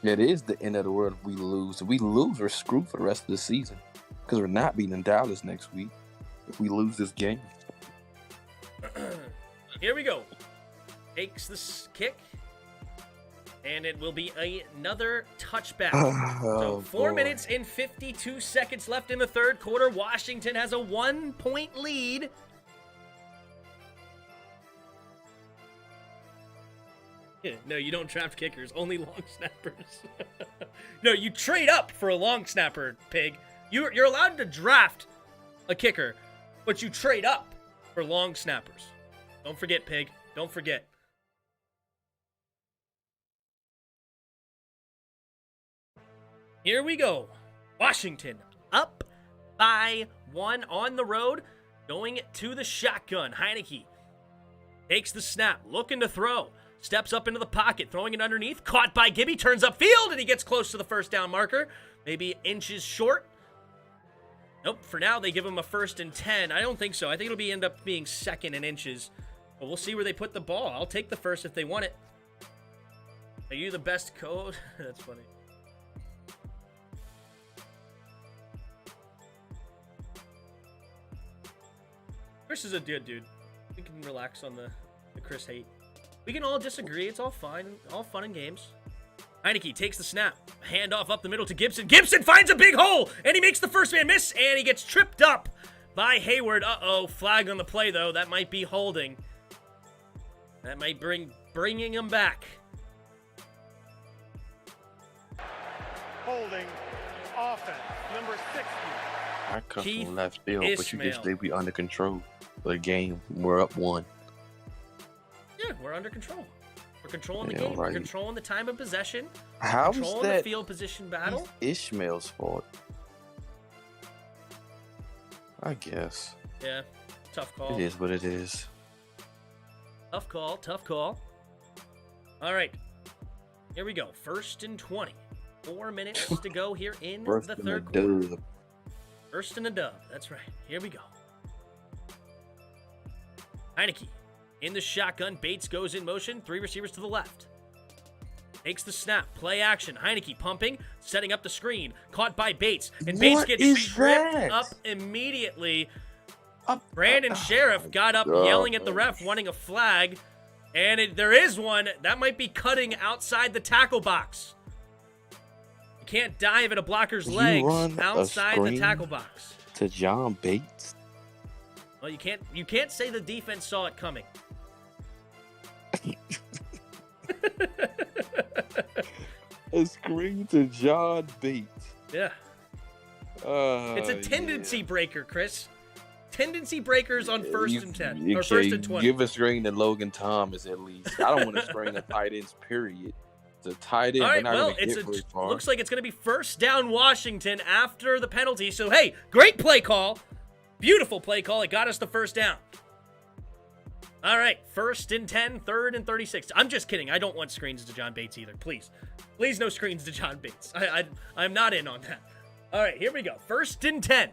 S2: It is the end of the world if we lose. If we lose, we're screwed for the rest of the season because we're not beating Dallas next week if we lose this game.
S1: Here we go. Takes this kick. And it will be another touchback. So 4 minutes and 52 seconds left in the third quarter. Washington has a 1-point lead. No, you don't draft kickers, only long snappers. No, you trade up for a long snapper, Pig. You're allowed to draft a kicker, but you trade up for long snappers. Don't forget, Pig. Don't forget. Here we go. Washington up by 1 on the road, going to the shotgun. Heineke takes the snap, looking to throw. Steps up into the pocket, throwing it underneath. Caught by Gibby, turns upfield, and he gets close to the first down marker. Maybe inches short. Nope, for now they give him a 1st and 10. I don't think so. I think it'll end up being 2nd and inches. But we'll see where they put the ball. I'll take the first if they want it. Are you the best coach? That's funny. Chris is a good dude. We can relax on the Chris hate. We can all disagree. It's all fine. All fun and games. Heineke takes the snap. Handoff up the middle to Gibson. Gibson finds a big hole, and he makes the first man miss, and he gets tripped up by Hayward. Uh-oh, flag on the play, though. That might be holding. That might bringing him back.
S3: Holding offense, number 60.
S2: I come
S1: Keith
S2: from left field, but you
S1: Ishmael.
S2: just they be under control. The game, we're up 1.
S1: Yeah, we're under control. We're controlling the
S2: Yeah,
S1: game. We're
S2: right.
S1: controlling the time of possession.
S2: How is
S1: Controlling the
S2: that
S1: field position battle.
S2: Ishmael's fault? I guess.
S1: Yeah, tough call.
S2: It is what it is.
S1: Tough call, tough call. All right, here we go. 1st and 20. 4 minutes to go here in
S2: First
S1: the
S2: in
S1: third
S2: the
S1: quarter.
S2: dub.
S1: First and a dub. That's right. Here we go. Heineke in the shotgun. Bates goes in motion. 3 receivers to the left. Takes the snap. Play action. Heineke pumping. Setting up the screen. Caught by Bates. And Bates
S2: What
S1: gets
S2: is
S1: tripped
S2: that?
S1: up immediately.
S2: Up-
S1: Brandon Sheriff got up yelling at the ref, wanting a flag. And there is one. That might be cutting outside the tackle box. You can't dive at a blocker's
S2: You
S1: legs
S2: run a
S1: outside the
S2: screen?
S1: tackle box.
S2: To John Bates.
S1: Well, you can't say the defense saw it coming.
S2: A screen to John Bates.
S1: Yeah. It's a tendency breaker, Chris. Tendency breakers on 1st and 10. Or 1st and 20.
S2: Give a screen to Logan Thomas at least. I don't want to screen a tight ends, period. It's a tight end.
S1: All right,
S2: We're not
S1: well,
S2: gonna get very far.
S1: looks like it's going to be 1st down Washington after the penalty. So, hey, great play call. Beautiful play call. It got us the 1st down. All right, 1st and 10, 3rd and 36. I'm just kidding. I don't want screens to John Bates either. Please. Please no screens to John Bates. I'm not in on that. All right, here we go. 1st and 10.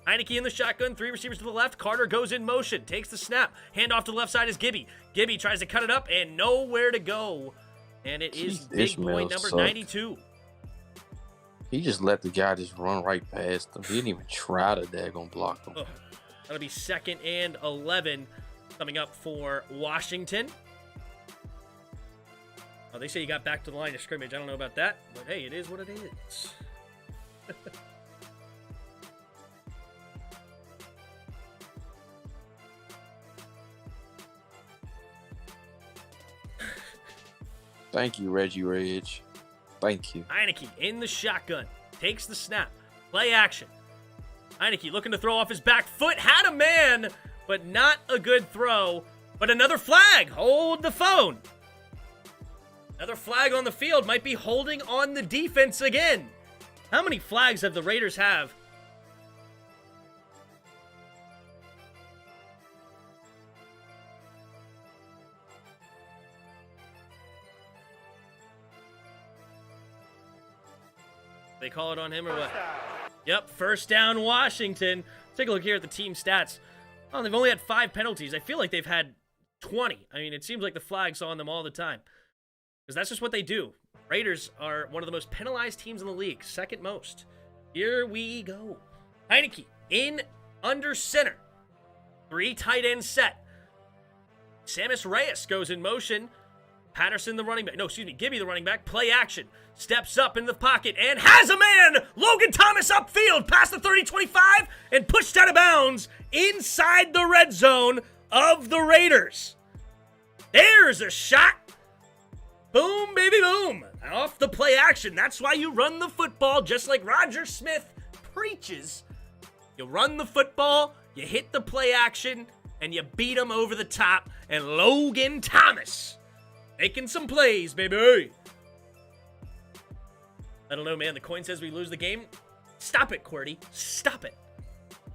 S1: Heineke in the shotgun, 3 receivers to the left. Carter goes in motion, takes the snap. Handoff to the left side is Gibby. Gibby tries to cut it up and nowhere to go. And it is
S2: Jeez,
S1: big
S2: Ishmael
S1: boy number
S2: sucked.
S1: 92.
S2: He just let the guy just run right past him. He didn't even try to daggone block him.
S1: Oh, that'll be 2nd and 11 coming up for Washington. Oh, they say you got back to the line of scrimmage. I don't know about that, but hey, it is what it is.
S2: Thank you, Reggie Reg. Thank you.
S1: Heineke in the shotgun. Takes the snap. Play action. Heineke looking to throw off his back foot. Had a man, but not a good throw. But another flag. Hold the phone. Another flag on the field. Might be holding on the defense again. How many flags have the Raiders have? They call it on him or what? Yep, 1st down Washington. Take a look here at the team stats. Oh, they've only had 5 penalties. I feel like they've had 20. I mean, it seems like the flag's on them all the time. Because that's just what they do. Raiders are one of the most penalized teams in the league. 2nd most. Here we go. Heineke in under center. 3 tight end set. Samus Reyes goes in motion. Patterson, the running back. No, excuse me. Gibby, the running back. Play action. Steps up in the pocket and has a man. Logan Thomas upfield past the 30-25 and pushed out of bounds inside the red zone of the Raiders. There's a shot. Boom, baby, boom. Off the play action. That's why you run the football just like Roger Smith preaches. You run the football, you hit the play action, and you beat them over the top. And Logan Thomas making some plays, baby. I don't know, man. The coin says we lose the game. Stop it, Qwerty. Stop it.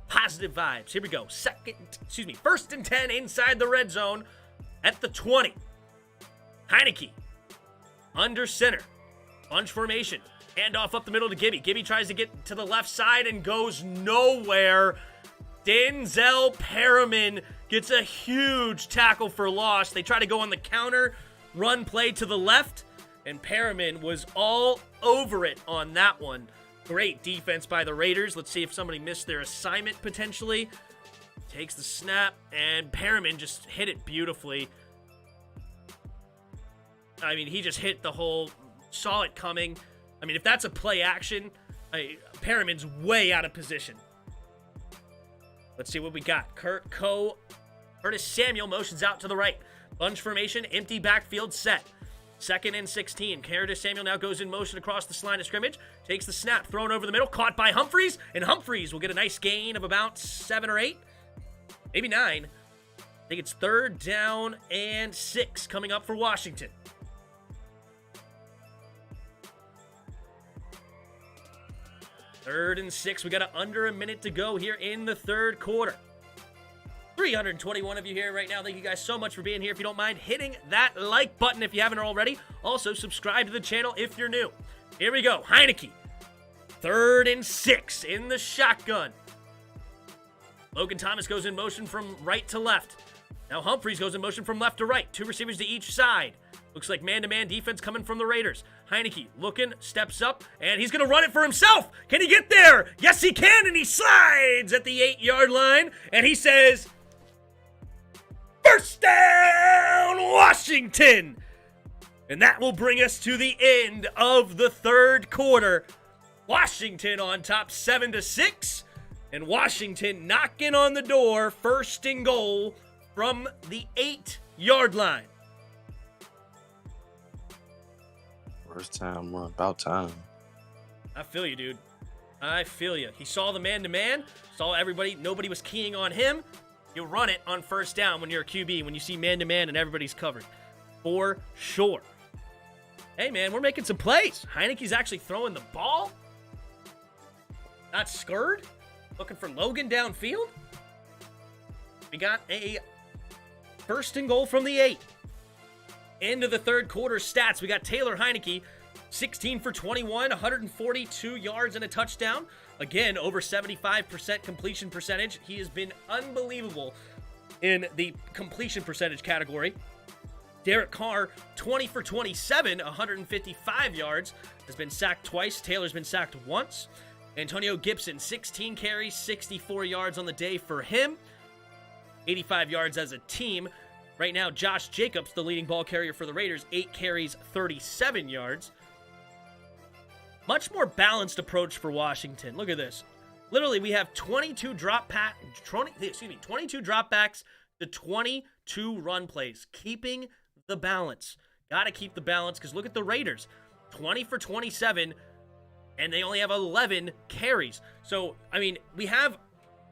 S1: Positive vibes. Here we go. 1st and 10 inside the red zone at the 20. Heineke under center. Bunch formation. Handoff up the middle to Gibby. Gibby tries to get to the left side and goes nowhere. Denzel Perriman gets a huge tackle for loss. They try to go on the counter, run play to the left, and Perriman was all over it on that one. Great defense by the Raiders. Let's see if somebody missed their assignment potentially. takes the snap, and Perriman just hit it beautifully. I mean, he just hit the hole, saw it coming. I mean, if that's a play action, Perriman's way out of position. Let's see what we got. Curtis Samuel motions out to the right. Bunch formation, empty backfield set. 2nd and 16. Curtis Samuel now goes in motion across the line of scrimmage. Takes the snap, thrown over the middle, caught by Humphries. And Humphries will get a nice gain of about 7 or 8. Maybe 9. I think it's 3rd down and 6 coming up for Washington. Third and 6. We got under a minute to go here in the third quarter. 321 of you here right now. Thank you guys so much for being here. If you don't mind hitting that like button if you haven't already. Also, subscribe to the channel if you're new. Here we go. Heineke. 3rd and 6 in the shotgun. Logan Thomas goes in motion from right to left. Now Humphries goes in motion from left to right. 2 receivers to each side. Looks like man-to-man defense coming from the Raiders. Heineke looking, steps up, and he's going to run it for himself. Can he get there? Yes, he can, and he slides at the 8-yard line, and he says, "First down, Washington!" And that will bring us to the end of the third quarter. Washington on top 7-6, and Washington knocking on the door, 1st and goal from the 8-yard line.
S2: First time run, about time.
S1: I feel you, dude. I feel you. He saw the man-to-man, saw everybody, nobody was keying on him. You run it on 1st down when you're a QB, when you see man-to-man and everybody's covered. For sure. Hey, man, we're making some plays. Heineke's actually throwing the ball. Not scared. Looking for Logan downfield. We got a 1st and goal from the 8. End of the third quarter stats. We got Taylor Heineke, 16 for 21, 142 yards and a touchdown. Again, over 75% completion percentage. He has been unbelievable in the completion percentage category. Derek Carr, 20 for 27, 155 yards. Has been sacked twice. Taylor's been sacked once. Antonio Gibson, 16 carries, 64 yards on the day for him. 85 yards as a team. Right now, Josh Jacobs, the leading ball carrier for the Raiders, 8 carries, 37 yards. Much more balanced approach for Washington. Look at this. Literally, we have 22 dropbacks to 22 run plays, keeping the balance. Got to keep the balance because look at the Raiders. 20 for 27, and they only have 11 carries. So, I mean, we have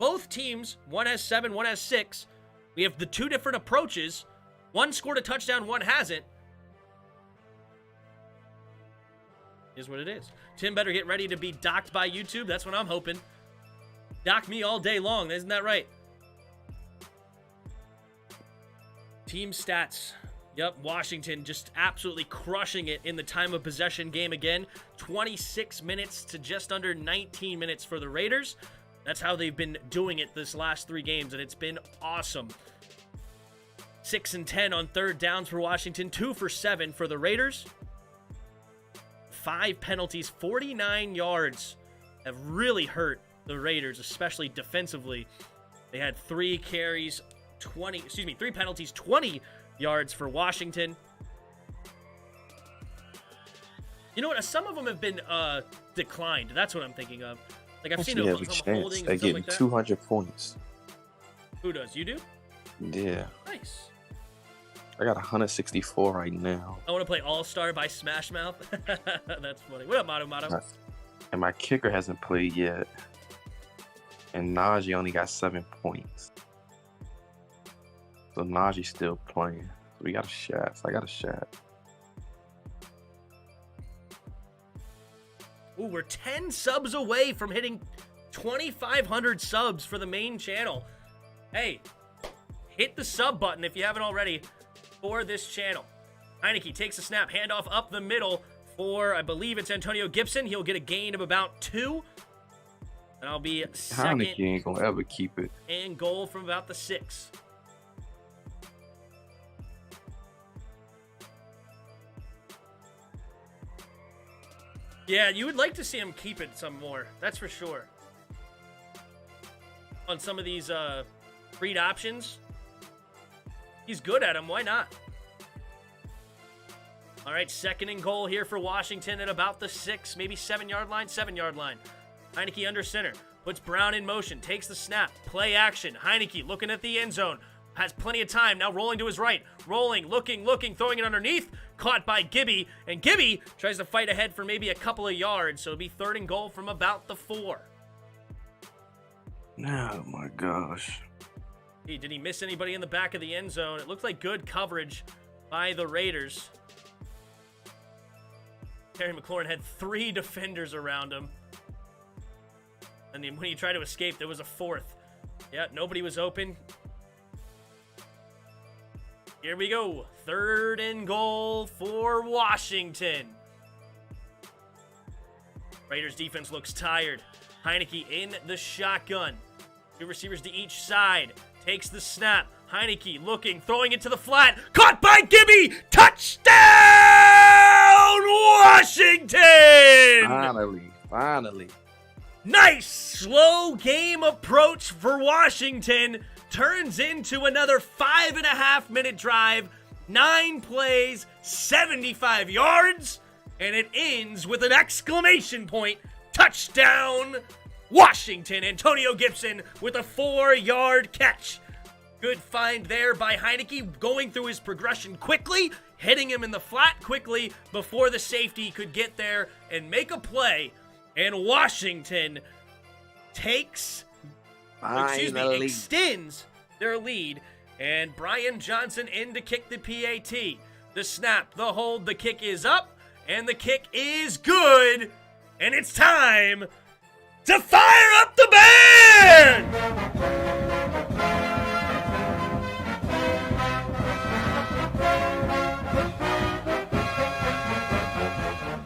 S1: both teams. One has 7, one has 6. We have the 2 different approaches. One scored a touchdown, one hasn't. Is what it is. Tim better get ready to be docked by YouTube. That's what I'm hoping. Dock me all day long. Isn't that right? Team stats. Yep, Washington just absolutely crushing it in the time of possession game again. 26 minutes to just under 19 minutes for the Raiders. That's how they've been doing it this last 3 games, and it's been awesome. 6 and 10 on 3rd downs for Washington. 2 for 7 for the Raiders. 5 penalties, 49 yards have really hurt the Raiders, especially defensively. They had 3 penalties, 20 yards for Washington. You know what? Some of them have been declined. That's what I'm thinking of. Like I've seen
S2: Actually
S1: them
S2: have a
S1: some
S2: chance
S1: holdings
S2: at
S1: and stuff
S2: getting
S1: like that.
S2: 200 points.
S1: Who does? You do?
S2: Yeah.
S1: Nice.
S2: I got 164 right now.
S1: I want to play All-Star by Smash Mouth. That's funny. What up, Mato?
S2: And my kicker hasn't played yet. And Najee only got 7 points. So Najee's still playing. So we got a shot. So I got a shot.
S1: Ooh, we're 10 subs away from hitting 2,500 subs for the main channel. Hey, hit the sub button if you haven't already for this channel. Heineke takes a snap, handoff up the middle for, I believe it's Antonio Gibson. He'll get a gain of about 2. And I'll be second.
S2: Heineke ain't going to ever keep it.
S1: And goal from about the 6. Yeah, you would like to see him keep it some more. That's for sure. On some of these Read options. He's good at them. Why not? All right, 2nd and goal here for Washington at about the 6, maybe 7-yard line. 7-yard line. Heineke under center. Puts Brown in motion. Takes the snap. Play action. Heineke looking at the end zone. Has plenty of time. Now rolling to his right. Rolling, looking, throwing it underneath. Caught by Gibby. And Gibby tries to fight ahead for maybe a couple of yards. So it'll be 3rd and goal from about the 4.
S2: Oh, my gosh.
S1: Hey, did he miss anybody in the back of the end zone? It looked like good coverage by the Raiders. Terry McLaurin had 3 defenders around him. And then when he tried to escape, there was a 4th. Yeah, nobody was open. Here we go. 3rd and goal for Washington. Raiders defense looks tired. Heineke in the shotgun. 2 receivers to each side. Takes the snap. Heineke looking, throwing it to the flat. Caught by Gibby! Touchdown, Washington!
S2: Finally.
S1: Nice slow game approach for Washington. Turns into another 5.5-minute drive. 9 plays, 75 yards. And it ends with an exclamation point. Touchdown, Washington. Antonio Gibson with a 4-yard catch. Good find there by Heineke, going through his progression quickly, hitting him in the flat quickly before the safety could get there and make a play. And Washington extends their lead. And Brian Johnson in to kick the PAT. The snap, the hold, the kick is up, and the kick is good. And it's time to fire up the band!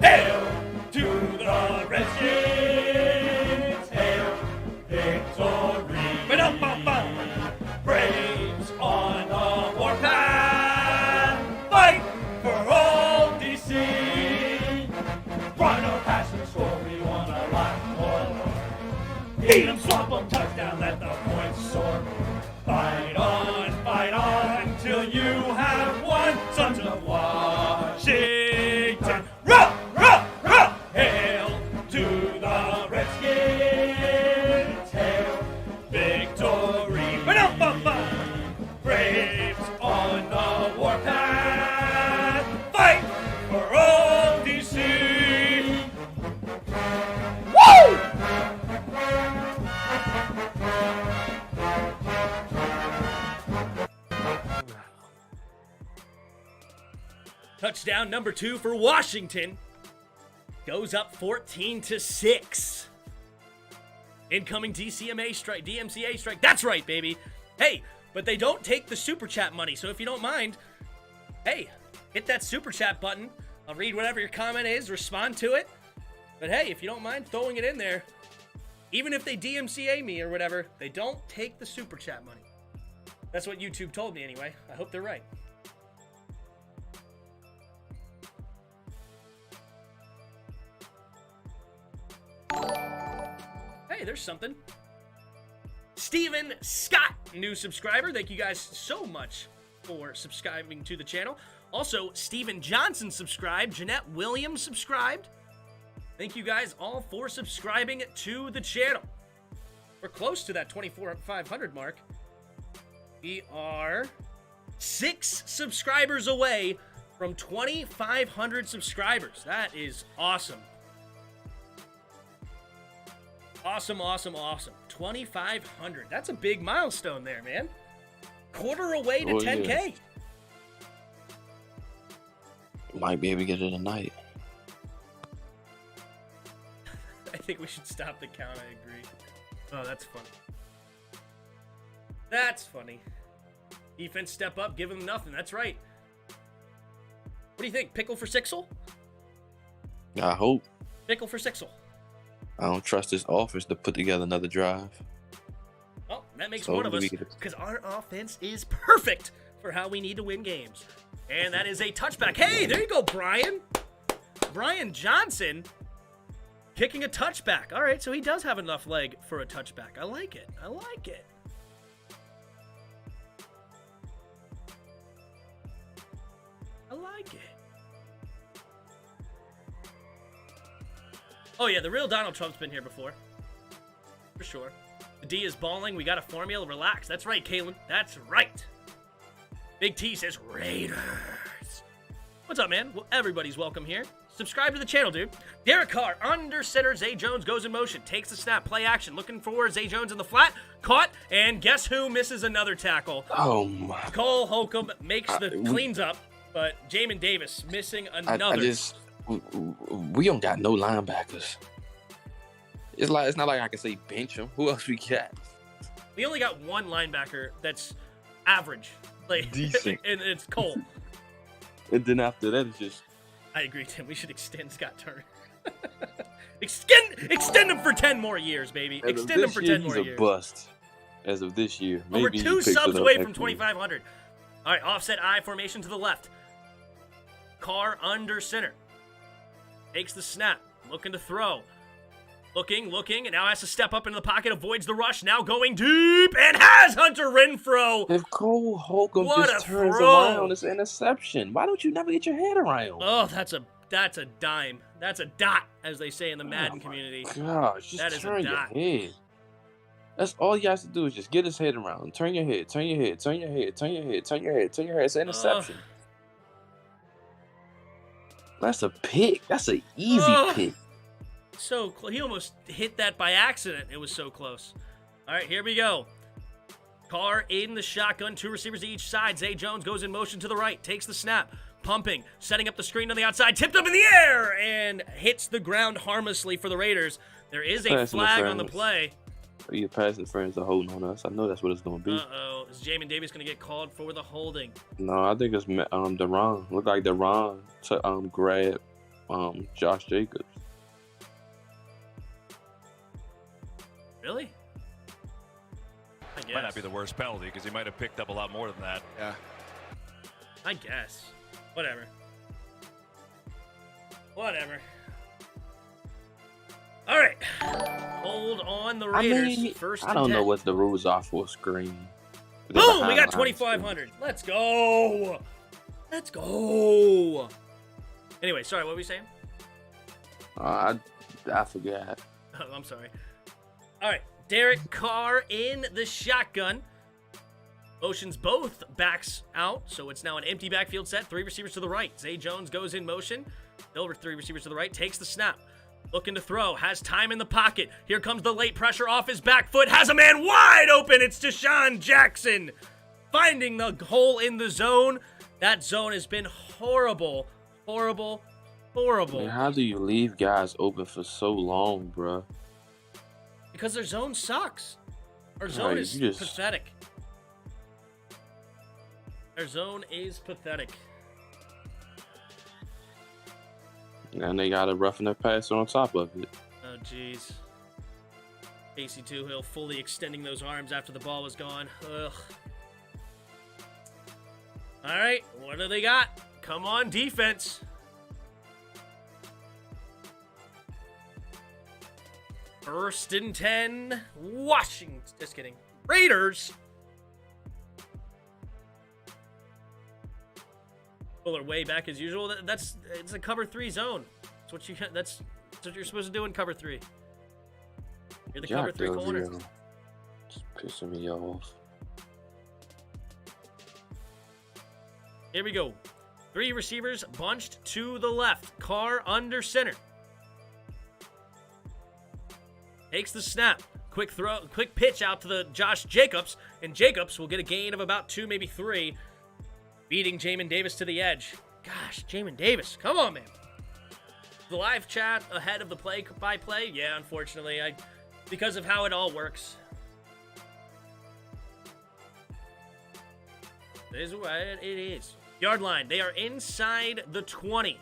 S1: Hail to the Redskins! Hail victory! Braves on the warpath! Fight for all DC! Run or pass and score, we want a lot more. Beat 'em, swamp 'em, touchdown, let the points soar. Fight on, till you have won. Sons of Washington. Row, row, row! Hail to the Redskins. Hail victory. Braves on the warpath. Fight for all DC. Woo! Touchdown number 2 for Washington. Goes up 14-6. Incoming DMCA strike. That's right, baby. Hey, but they don't take the super chat money. So if you don't mind, hey, hit that super chat button. I'll read whatever your comment is, respond to it. But hey, if you don't mind throwing it in there, even if they DMCA me or whatever, they don't take the super chat money. That's what YouTube told me anyway. I hope they're right. Hey, there's something. Steven Scott, new subscriber. Thank you guys so much for subscribing to the channel. Also, Steven Johnson subscribed. Jeanette Williams subscribed. Thank you guys all for subscribing to the channel. We're close to that 24,500 mark. We are 6 subscribers away from 2,500 subscribers. That is awesome. Awesome. 2,500. That's a big milestone there, man. Quarter away to 10K.
S2: Yeah. Might be able to get it tonight.
S1: I think we should stop the count. I agree. Oh, that's funny. That's funny. Defense step up, give them nothing. That's right. What do you think? Pickle for Sixel?
S2: I hope.
S1: Pickle for Sixel.
S2: I don't trust this offense to put together another drive.
S1: Well, that makes
S2: So
S1: one of us, because our offense is perfect for how we need to win games. And that is a touchback. Hey, there you go, Brian. Brian Johnson kicking a touchback. All right, so he does have enough leg for a touchback. I like it. Oh, yeah, the real Donald Trump's been here before. For sure. The D is balling. We got a formula. Relax. That's right, Kalen. That's right. Big T says Raiders. What's up, man? Well, everybody's welcome here. Subscribe to the channel, dude. Derek Carr, under center. Zay Jones goes in motion. Takes the snap. Play action. Looking for Zay Jones in the flat. Caught. And guess who misses another tackle?
S2: Oh, my.
S1: Cole Holcomb cleans up. But Jamin Davis missing another.
S2: We don't got no linebackers. It's not like I can say bench them. Who else we got?
S1: We only got one linebacker that's average. Like,
S2: decent.
S1: And it's Cole.
S2: And then after that, it's just...
S1: I agree, Tim. We should extend Scott Turner. extend him for 10 more years, baby. Extend him for 10 more years.
S2: He's a bust as of this year.
S1: Maybe we're 2 subs away from 2,500. All right, offset I formation to the left. Carr under center. Takes the snap. Looking to throw. Looking, and now has to step up into the pocket, avoids the rush, now going deep, and has Hunter Renfrow.
S2: If Cole Holcomb just turns around, it's an interception. Why don't you never get your head around?
S1: Oh, that's a dime. That's a dot, as they say in the Madden community.
S2: Gosh, just turn your head. That's all you have to do is just get his head around. Turn your head, turn your head, turn your head, turn your head, turn your head, turn your head. It's an interception. That's a pick. That's an easy pick.
S1: So he almost hit that by accident. It was so close. All right, here we go. Carr in the shotgun, 2 receivers to each side. Zay Jones goes in motion to the right, takes the snap, pumping, setting up the screen on the outside, tipped up in the air, and hits the ground harmlessly for the Raiders. There is a flag on the play.
S2: Your passing friends are holding on us. I know that's what it's going to be.
S1: Uh-oh. Is Jamin Davis going to get called for the holding?
S2: No, I think it's Deron. Look like Deron to grab Josh Jacobs.
S1: Really? I guess.
S7: Might not be the worst penalty because he might have picked up a lot more than that.
S6: Yeah.
S1: I guess. Whatever. All right. Hold on, the Raiders. First and 10.
S2: I don't know what the rules are for a screen.
S1: Boom! We got 2,500. Let's go. Anyway, sorry, what were we saying?
S2: I forgot.
S1: Oh, I'm sorry. All right, Derek Carr in the shotgun. Motions both backs out, so it's now an empty backfield set. 3 receivers to the right. Zay Jones goes in motion. Over 3 receivers to the right, takes the snap. Looking to throw, has time in the pocket. Here comes the late pressure off his back foot. Has a man wide open. It's Deshaun Jackson finding the hole in the zone. That zone has been horrible. Man,
S2: how do you leave guys open for so long, bro?
S1: Because their zone sucks. Our zone is pathetic. Our zone is pathetic.
S2: And they got a roughing the passer on top of it.
S1: Oh, jeez. Casey Toohill fully extending those arms after the ball was gone. Ugh. All right, what do they got? Come on, defense. First and 10. Washington. Just kidding. Raiders. Fuller way back as usual. It's a cover 3 zone. That's what you're supposed to do in cover 3. You're the cover 3 corner.
S2: Just pissing me off.
S1: Here we go. 3 receivers bunched to the left. Carr under center. Takes the snap. Quick throw, quick pitch out to the Josh Jacobs, and Jacobs will get a gain of about 2, maybe 3, beating Jamin Davis to the edge. Gosh, Jamin Davis, come on, man. The live chat ahead of the play-by-play? Yeah, unfortunately, because of how it all works. It is what it is. Yard line, they are inside the 20.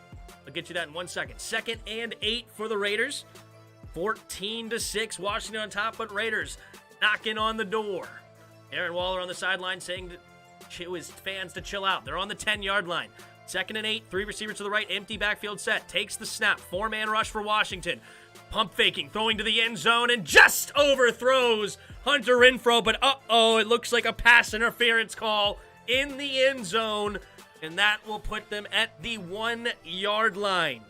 S1: I'll get you that in 1 second. 2nd and 8 for the Raiders. 14-6, Washington on top, but Raiders knocking on the door. Aaron Waller on the sideline saying to his fans to chill out. They're on the 10-yard line. 2nd and 8, 3 receivers to the right, empty backfield set. Takes the snap, 4-man rush for Washington. Pump faking, throwing to the end zone, and just overthrows Hunter Renfrow, but it looks like a pass interference call in the end zone, and that will put them at the 1-yard line.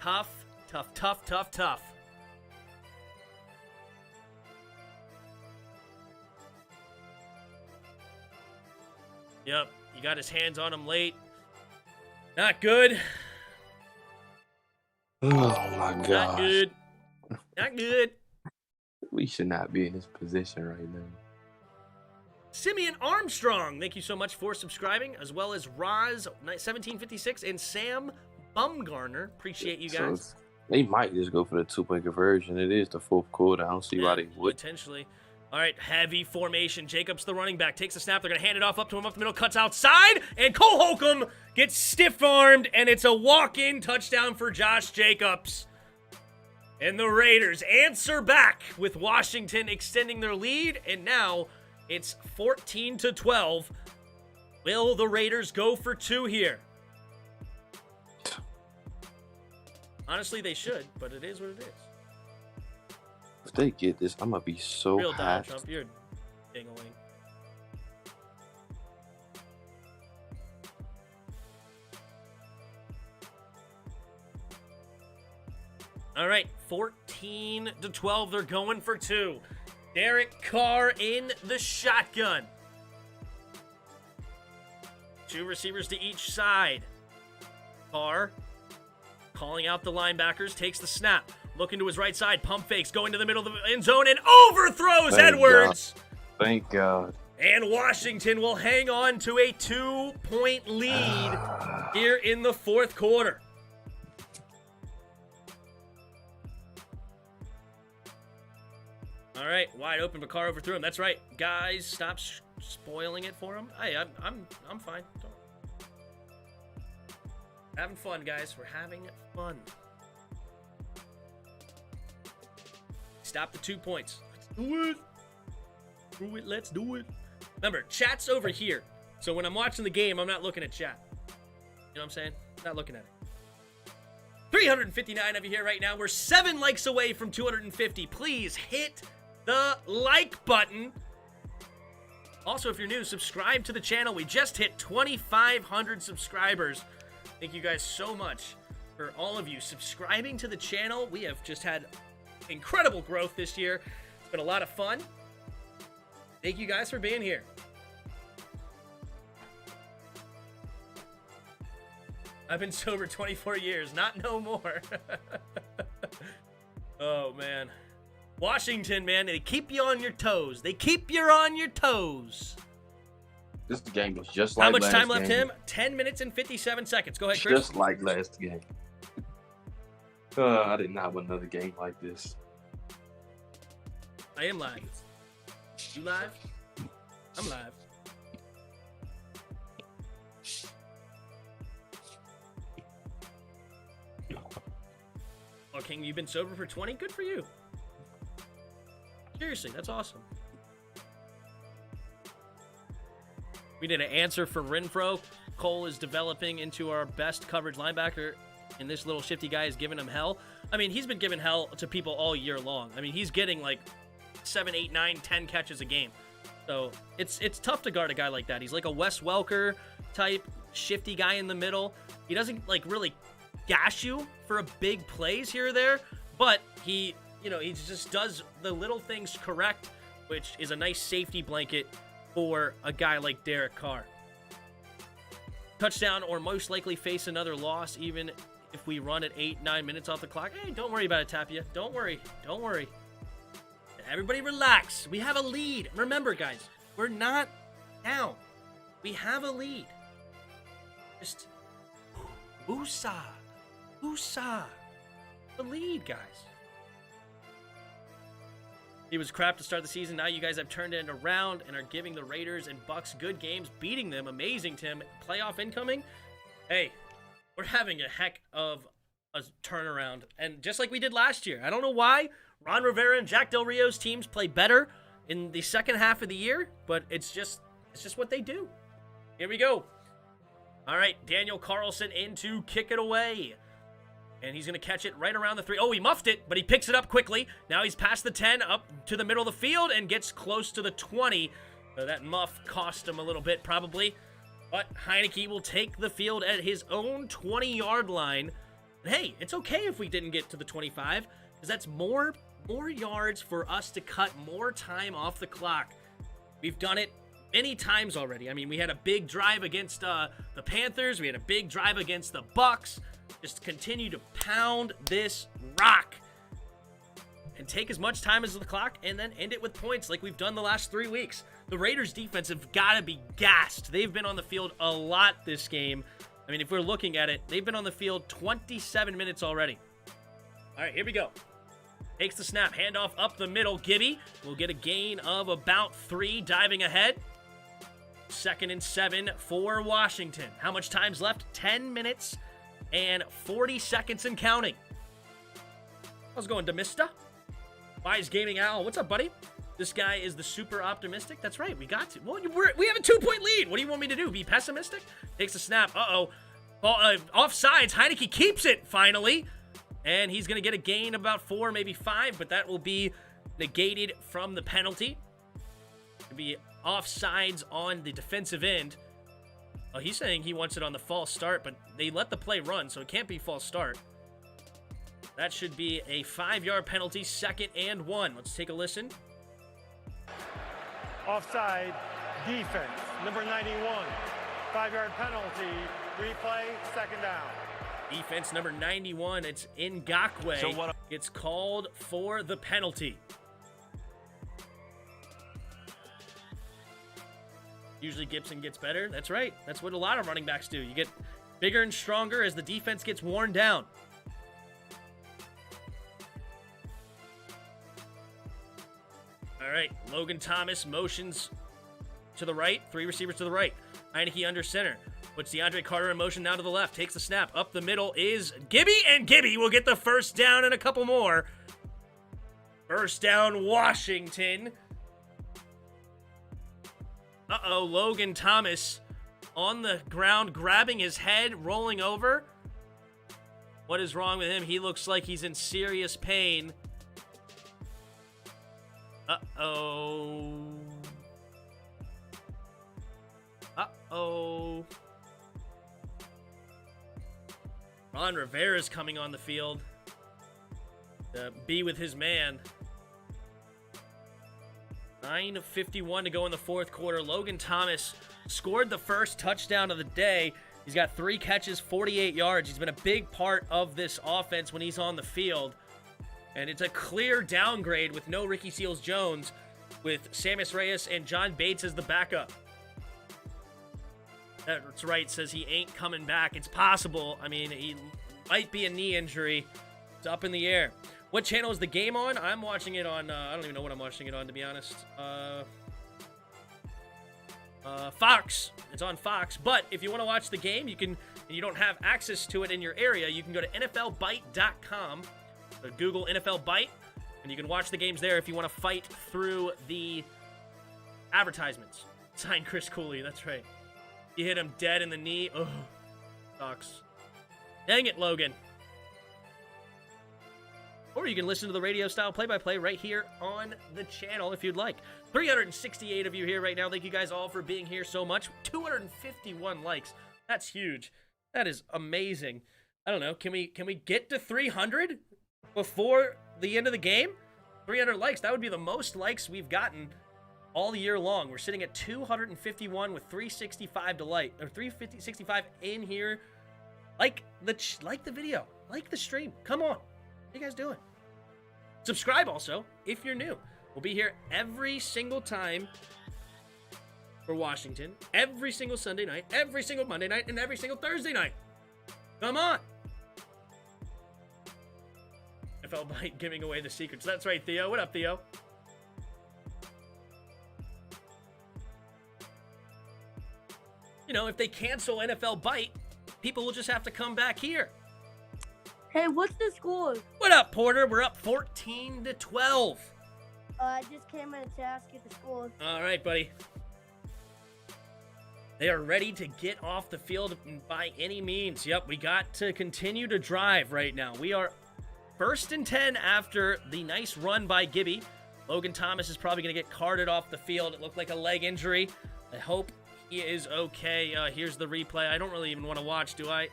S1: Tough, tough, tough, tough, tough. Yep, he got his hands on him late. Not good.
S2: Oh my god.
S1: Not good. Not good.
S2: We should not be in this position right now.
S1: Simeon Armstrong, thank you so much for subscribing, as well as Roz1756 and Sam Bumgarner. Appreciate you guys.
S2: So they might just go for the 2-point conversion. It is the fourth quarter. I don't see why they would.
S1: Potentially. All right, heavy formation. Jacobs, the running back, takes the snap. They're going to hand it off up to him up the middle, cuts outside, and Cole Holcomb gets stiff-armed, and it's a walk-in touchdown for Josh Jacobs. And the Raiders answer back with Washington extending their lead, and now it's 14-12. Will the Raiders go for 2 here? Honestly, they should, but it is what it is.
S2: If they get this, I'm going to be so
S1: Real Donald
S2: hyped.
S1: Trump, you're ding-a-ling. All right, 14-12. They're going for 2. Derek Carr in the shotgun. 2 receivers to each side. Carr calling out the linebackers, takes the snap. Looking to his right side, pump fakes, going to the middle of the end zone, and overthrows Edwards.
S2: Thank God.
S1: And Washington will hang on to a 2-point lead here in the fourth quarter. All right, wide open, but Carr overthrew him. That's right, guys. Stop spoiling it for him. Hey, I'm fine. Don't. Having fun, guys. We're having fun. Stop the 2 points. Let's do it. Do it. Let's do it. Remember, chat's over here. So when I'm watching the game, I'm not looking at chat. You know what I'm saying? Not looking at it. 359 of you here right now. We're 7 likes away from 250. Please hit the like button. Also, if you're new, subscribe to the channel. We just hit 2,500 subscribers. Thank you guys so much for all of you subscribing to the channel. We have just had incredible growth this year. It's been a lot of fun. Thank you guys for being here. I've been sober 24 years, not no more. Oh, man. Washington, man, they keep you on your toes. They keep you on your toes.
S2: This game was just like
S1: How much
S2: last
S1: time left,
S2: game.
S1: Tim? 10 minutes and 57 seconds. Go ahead, Chris.
S2: Just like last game. I did not want another game like this.
S1: I am live. You live? I'm live. Oh, King, you've been sober for 20? Good for you. Seriously, that's awesome. We did an answer for Renfro. Cole is developing into our best coverage linebacker, and this little shifty guy is giving him hell. I mean, he's been giving hell to people all year long. I mean, he's getting like 7, 8, 9, 10 catches a game. So it's tough to guard a guy like that. He's like a Wes Welker type shifty guy in the middle. He doesn't like really gash you for a big plays here or there, but he just does the little things correct, which is a nice safety blanket for a guy like Derek Carr. Touchdown or most likely face another loss, even if we run at 8, 9 minutes off the clock. Hey, don't worry about it, Tapia. Don't worry. Don't worry. Everybody relax. We have a lead. Remember, guys, we're not down. We have a lead. Just woosah. Woosah. The lead, guys. It was crap to start the season. Now you guys have turned it around and are giving the Raiders and Bucks good games, beating them. Amazing, Tim. Playoff incoming. Hey, we're having a heck of a turnaround. And just like we did last year. I don't know why Ron Rivera and Jack Del Rio's teams play better in the second half of the year, but it's just what they do. Here we go. All right, Daniel Carlson in to kick it away. And he's going to catch it right around the 3. Oh, he muffed it, but he picks it up quickly. Now he's past the 10, up to the middle of the field, and gets close to the 20. So that muff cost him a little bit, probably. But Heineke will take the field at his own 20-yard line. But hey, it's okay if we didn't get to the 25, because that's more yards for us to cut more time off the clock. We've done it many times already. I mean, we had a big drive against the Panthers. We had a big drive against the Bucks. Just continue to pound this rock and take as much time as the clock and then end it with points like we've done the last 3 weeks. The Raiders defense have got to be gassed. They've been on the field a lot this game. I mean, if we're looking at it, they've been on the field 27 minutes already. All right, here we go. Takes the snap, handoff up the middle. Gibby will get a gain of about 3, diving ahead. 2nd and 7 for Washington. How much time's left? 10 minutes and 40 seconds and counting. How's it going, Demista? Wise Gaming Owl. What's up, buddy? This guy is the super optimistic. That's right. We got to. Well, we have a 2-point lead. What do you want me to do? Be pessimistic? Takes a snap. Uh-oh. Offsides. Heineke keeps it, finally. And he's going to get a gain about 4, maybe 5, but that will be negated from the penalty. It'll be offsides on the defensive end. Oh, he's saying he wants it on the false start, but they let the play run, so it can't be false start. That should be a 5-yard penalty, 2nd and 1. Let's take a listen.
S3: Offside, defense, number 91. 5-yard penalty, replay, 2nd down.
S1: Defense number 91, it's Ngakwe.
S7: So
S1: It's called for the penalty. Usually Gibson gets better. That's right. That's what a lot of running backs do. You get bigger and stronger as the defense gets worn down. All right, Logan Thomas motions to the right. 3 receivers to the right. Heineke under center. Puts DeAndre Carter in motion now to the left. Takes the snap. Up the middle is Gibby, and Gibby will get the first down and a couple more. First down, Washington. Uh-oh, Logan Thomas on the ground, grabbing his head, rolling over. What is wrong with him? He looks like he's in serious pain. Uh-oh. Uh-oh. Ron Rivera's coming on the field to be with his man. 9:51 to go in the 4th quarter. Logan Thomas scored the first touchdown of the day. He's got 3 catches, 48 yards. He's been a big part of this offense when he's on the field. And it's a clear downgrade with no Ricky Seals-Jones, with Sammis Reyes and John Bates as the backup. That's right, says he ain't coming back. It's possible. I mean, he might be a knee injury. It's up in the air. What channel is the game on? I'm watching it on, I don't even know what I'm watching it on, to be honest. Fox. It's on Fox. But if you want to watch the game, you can, and you don't have access to it in your area, you can go to NFLBite.com. Google NFL Bite, and you can watch the games there if you want to fight through the advertisements. Signed Chris Cooley, that's right. He hit him dead in the knee. Oh, sucks. Dang it, Logan. Or you can listen to the radio-style play-by-play right here on the channel if you'd like. 368 of you here right now. Thank you guys all for being here so much. 251 likes. That's huge. That is amazing. I don't know. Can we get to 300 before the end of the game? 300 likes. That would be the most likes we've gotten all year long. We're sitting at 251 with 365 to like, or 365 in here. Like the video, like the stream. Come on. What are you guys doing? Subscribe also if you're new. We'll be here every single time for Washington, every single Sunday night, every single Monday night, and every single Thursday night. Come on. NFL Bite giving away the secrets. That's right, Theo. What up, Theo? You know, if they cancel NFL Bite, people will just have to come back here.
S4: Hey, what's the score?
S1: What up, Porter? We're up 14-12.
S4: I just came in to ask you the score.
S1: All right, buddy. They are ready to get off the field by any means. Yep, we got to continue to drive right now. We are 1st and 10 after the nice run by Gibby. Logan Thomas is probably going to get carted off the field. It looked like a leg injury. I hope he is okay. Here's the replay. I don't really even want to watch, do I?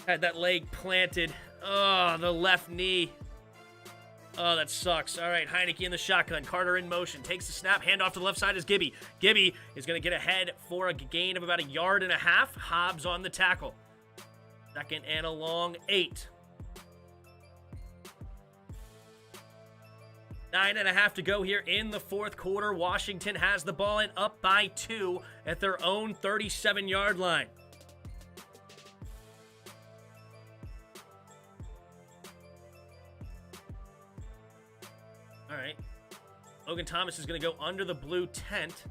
S1: Had that leg planted. Oh, the left knee. Oh, that sucks. All right, Heineke in the shotgun. Carter in motion. Takes the snap. Handoff to the left side is Gibby. Gibby is going to get ahead for a gain of about 1.5 yards. Hobbs on the tackle. 2nd and a long 8. 9.5 to go here in the 4th quarter. Washington has the ball and up by 2 at their own 37-yard line. All right. Logan Thomas is going to go under the blue tent.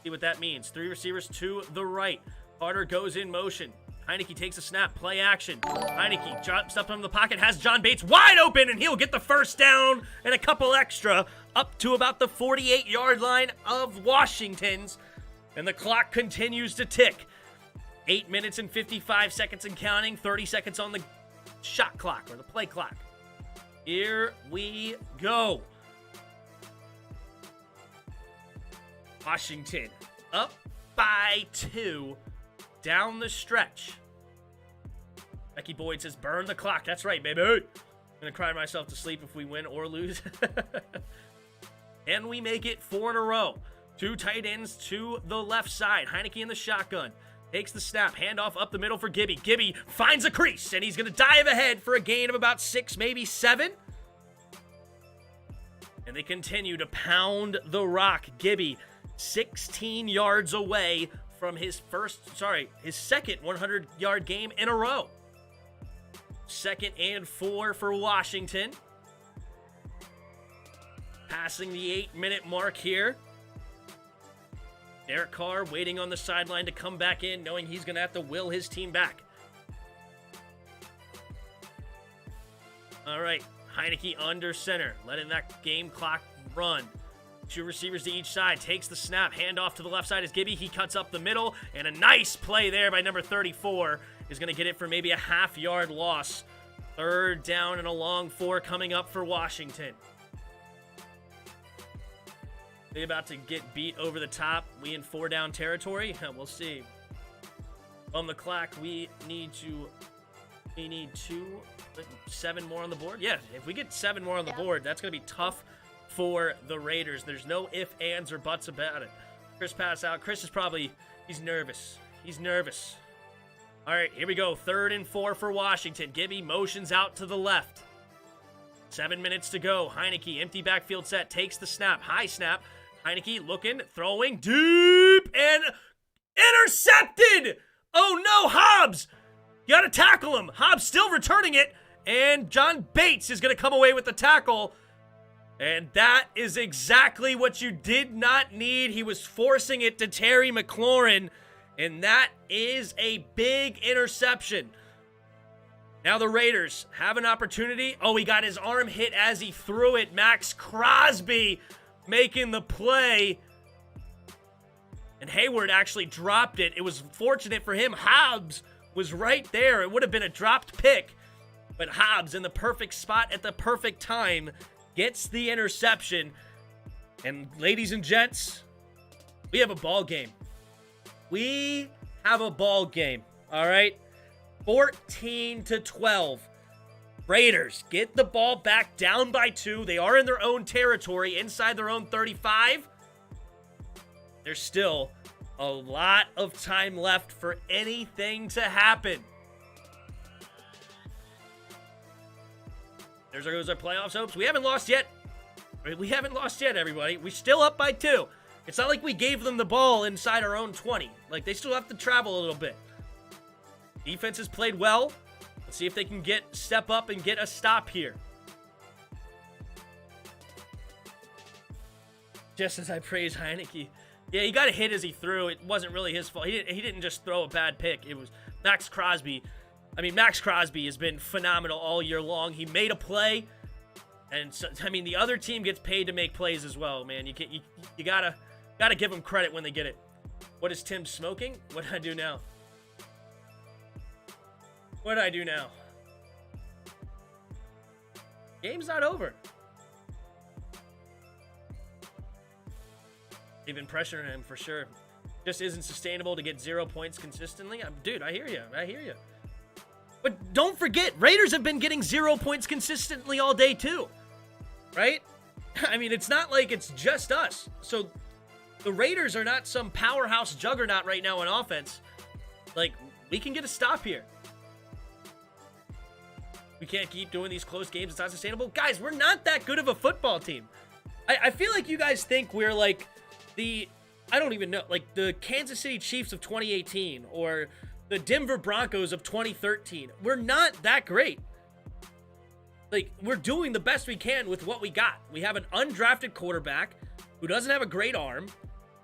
S1: See what that means. 3 receivers to the right. Carter goes in motion. Heineke takes a snap. Play action. Heineke steps up from the pocket. Has John Bates wide open, and he'll get the first down and a couple extra up to about the 48-yard line of Washington's. And the clock continues to tick. 8 minutes and 55 seconds and counting. 30 seconds on the shot clock or the play clock. Here we go. Washington up by 2 down the stretch. Becky Boyd says, burn the clock. That's right, baby. I'm going to cry myself to sleep if we win or lose. And we make it 4 in a row. 2 tight ends to the left side. Heineke in the shotgun. Takes the snap. Handoff up the middle for Gibby. Gibby finds a crease, and he's going to dive ahead for a gain of about 6, maybe 7. And they continue to pound the rock. Gibby 16 yards away from his second 100-yard game in a row. 2nd and 4 for Washington. Passing the 8-minute mark here. Derek Carr waiting on the sideline to come back in, knowing he's going to have to will his team back. All right, Heineke under center, letting that game clock run. 2 receivers to each side. Takes the snap. Handoff to the left side is Gibby. He cuts up the middle. And a nice play there by number 34 is going to get it for maybe a half-yard loss. 3rd down and a long 4 coming up for Washington. They about to get beat over the top. We in 4-down territory? We'll see. On the clock, we need 7 more on the board. Yeah, if we get 7 more on the board, that's going to be tough for the Raiders. There's no ifs, ands, or buts about it. Chris pass out. Chris is he's nervous. He's nervous. All right, here we go. 3rd and 4 for Washington. Gibby motions out to the left. 7 minutes to go. Heineke, empty backfield set, takes the snap. High snap. Heineke looking, throwing deep, and intercepted! Oh no, Hobbs! You gotta tackle him. Hobbs still returning it, and John Bates is gonna come away with the tackle. And that is exactly what you did not need. He was forcing it to Terry McLaurin, and that is a big interception. Now the Raiders have an opportunity. Oh, he got his arm hit as he threw it. Max Crosby making the play. And Hayward actually dropped it. It was fortunate for him. Hobbs was right there. It would have been a dropped pick. But Hobbs in the perfect spot at the perfect time gets the interception. And ladies and gents, we have a ball game. We have a ball game. All right? 14-12. Raiders get the ball back down by 2. They are in their own territory, inside their own 35. There's still a lot of time left for anything to happen. There goes our playoffs hopes. We haven't lost yet. We haven't lost yet, everybody. We're still up by 2. It's not like we gave them the ball inside our own 20. Like, they still have to travel a little bit. Defense has played well. Let's see if they can step up and get a stop here. Just as I praise Heineke. Yeah, he got a hit as he threw. It wasn't really his fault. He didn't just throw a bad pick. It was Max Crosby. I mean, Max Crosby has been phenomenal all year long. He made a play. And so, I mean, the other team gets paid to make plays as well, man. You gotta give them credit when they get it. What is Tim smoking? What did I do now? What did I do now? Game's not over. They've been pressuring him for sure. Just isn't sustainable to get 0 points consistently. Dude, I hear you. But don't forget, Raiders have been getting 0 points consistently all day too, right? I mean, it's not like it's just us. So the Raiders are not some powerhouse juggernaut right now on offense. Like, we can get a stop here. We can't keep doing these close games. It's not sustainable. Guys, we're not that good of a football team. I feel like you guys think we're like I don't even know, like the Kansas City Chiefs of 2018 or the Denver Broncos of 2013. We're not that great. Like, we're doing the best we can with what we got. We have an undrafted quarterback who doesn't have a great arm,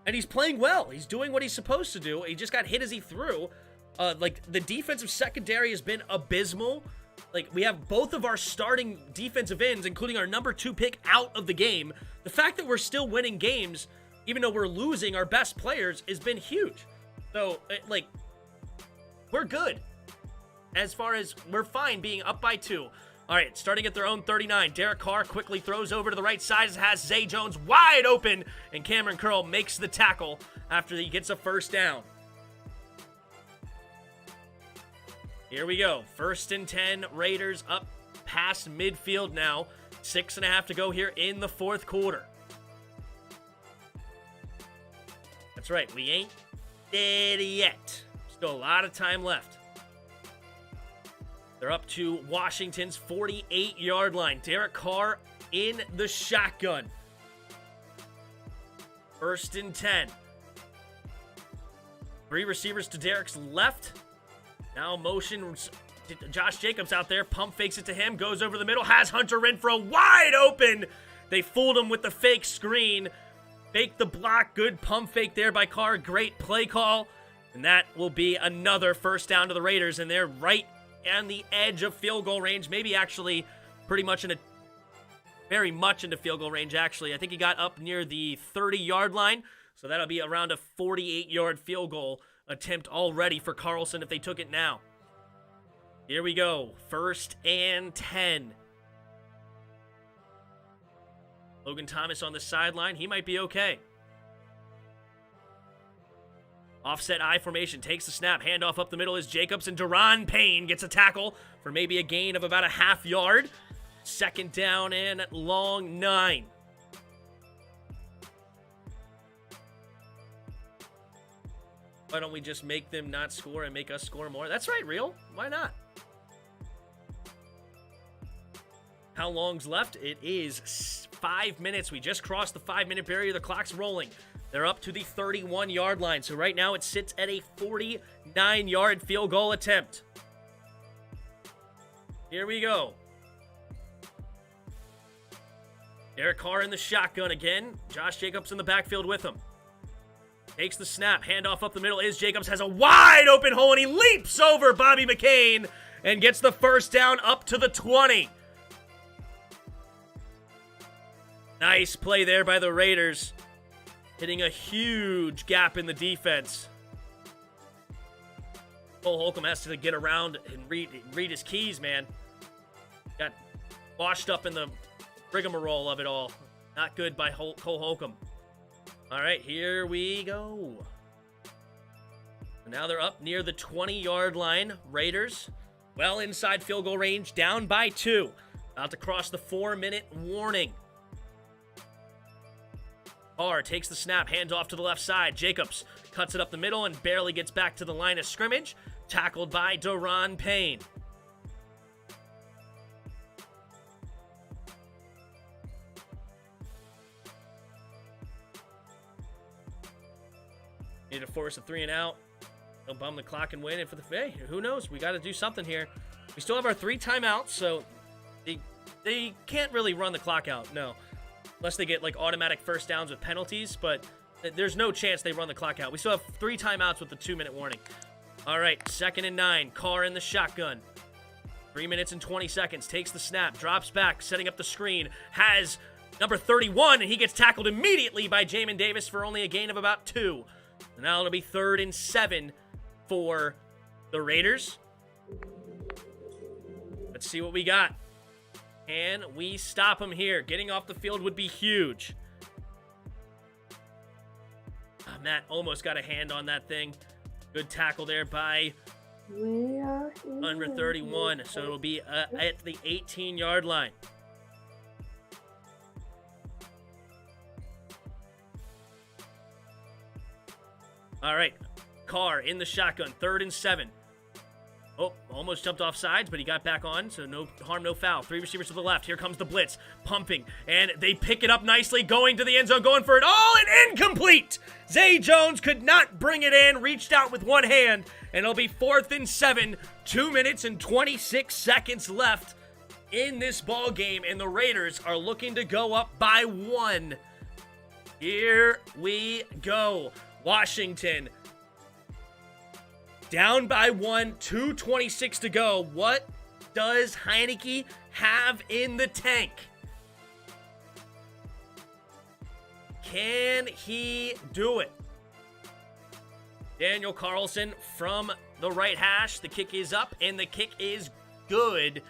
S1: and he's playing well. He's doing what he's supposed to do. He just got hit as he threw. Like, the defensive secondary has been abysmal. Like, we have both of our starting defensive ends, including our number 2 pick, out of the game. The fact that we're still winning games, even though we're losing our best players, has been huge. So, like, we're good. As far as we're fine being up by 2. All right, starting at their own 39, Derek Carr quickly throws over to the right side, has Zay Jones wide open, and Cameron Curl makes the tackle after he gets a first down. Here we go. 1st and 10, Raiders up past midfield now. 6.5 to go here in the 4th quarter. That's right, we ain't dead yet. Still a lot of time left. They're up to Washington's 48-yard line. Derek Carr in the shotgun. 1st and 10. 3 receivers to Derek's left. Now motion, Josh Jacobs out there, pump fakes it to him, goes over the middle, has Hunter Renfrow wide open. They fooled him with the fake screen. Fake the block, good pump fake there by Carr, great play call. And that will be another first down to the Raiders, and they're right on the edge of field goal range, maybe actually very much into field goal range, actually. I think he got up near the 30-yard line, so that'll be around a 48-yard field goal attempt already for Carlson if they took it now. Here we go. 1st and 10. Logan Thomas on the sideline. He might be okay. Offset I formation. Takes the snap. Handoff up the middle is Jacobs, and Daron Payne gets a tackle for maybe a gain of about a half yard. 2nd down and long 9. Why don't we just make them not score and make us score more? That's right, Real. Why not? How long's left? It is 5 minutes. We just crossed the 5-minute barrier. The clock's rolling. They're up to the 31-yard line. So right now it sits at a 49-yard field goal attempt. Here we go. Derek Carr in the shotgun again. Josh Jacobs in the backfield with him. Takes the snap. Handoff up the middle is Jacobs. Has a wide open hole, and he leaps over Bobby McCain and gets the first down up to the 20. Nice play there by the Raiders. Hitting a huge gap in the defense. Cole Holcomb has to get around and read his keys, man. Got washed up in the rigmarole of it all. Not good by Cole Holcomb. All right, here we go. Now they're up near the 20-yard line. Raiders, well inside field goal range, down by 2. About to cross the 4-minute warning. Carr takes the snap, hands off to the left side. Jacobs cuts it up the middle and barely gets back to the line of scrimmage. Tackled by Daron Payne. Need to force a 3 and out. They'll bum the clock and win. And for the hey, who knows? We got to do something here. We still have our 3 timeouts, so they can't really run the clock out. No, unless they get like automatic first downs with penalties. But there's no chance they run the clock out. We still have 3 timeouts with the 2-minute warning. All right, 2nd and 9. Carr in the shotgun. 3 minutes and 20 seconds. Takes the snap, drops back, setting up the screen. Has number 31, and he gets tackled immediately by Jamin Davis for only a gain of about 2. And now it'll be 3rd and 7 for the Raiders. Let's see what we got. Can we stop him here? Getting off the field would be huge. Matt almost got a hand on that thing. Good tackle there by
S4: We are
S1: Under 31, so it'll be at the 18-yard line. All right, Carr in the shotgun, 3rd and 7. Oh, almost jumped off sides, but he got back on, so no harm, no foul. 3 receivers to the left. Here comes the blitz, pumping, and they pick it up nicely, going to the end zone, going for it all, and incomplete! Zay Jones could not bring it in, reached out with one hand, and it'll be 4th and 7, 2 minutes and 26 seconds left in this ball game, and the Raiders are looking to go up by 1. Here we go. Washington down by 1, 2:26 to go. What does Heineke have in the tank? Can he do it? Daniel Carlson from the right hash. The kick is up, and the kick is good.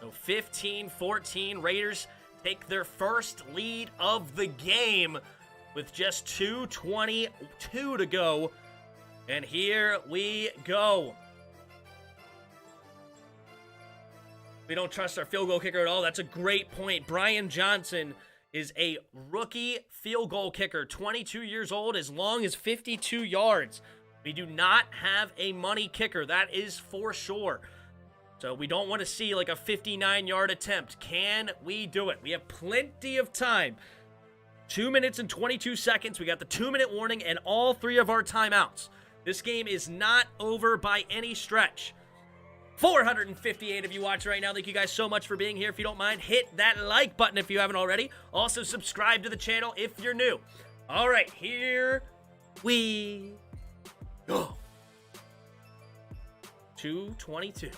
S1: So 15-14, Raiders take their first lead of the game with just 2:22 to go. And here we go. We don't trust our field goal kicker at all. That's a great point. Brian Johnson is a rookie field goal kicker, 22 years old, as long as 52 yards. We do not have a money kicker. That is for sure. So we don't want to see like a 59-yard attempt. Can we do it? We have plenty of time. 2 minutes and 22 seconds. We got the 2-minute warning and all 3 of our timeouts. This game is not over by any stretch. 458 of you watching right now. Thank you guys so much for being here. If you don't mind, hit that like button if you haven't already. Also, subscribe to the channel if you're new. All right, here we go. 2:22.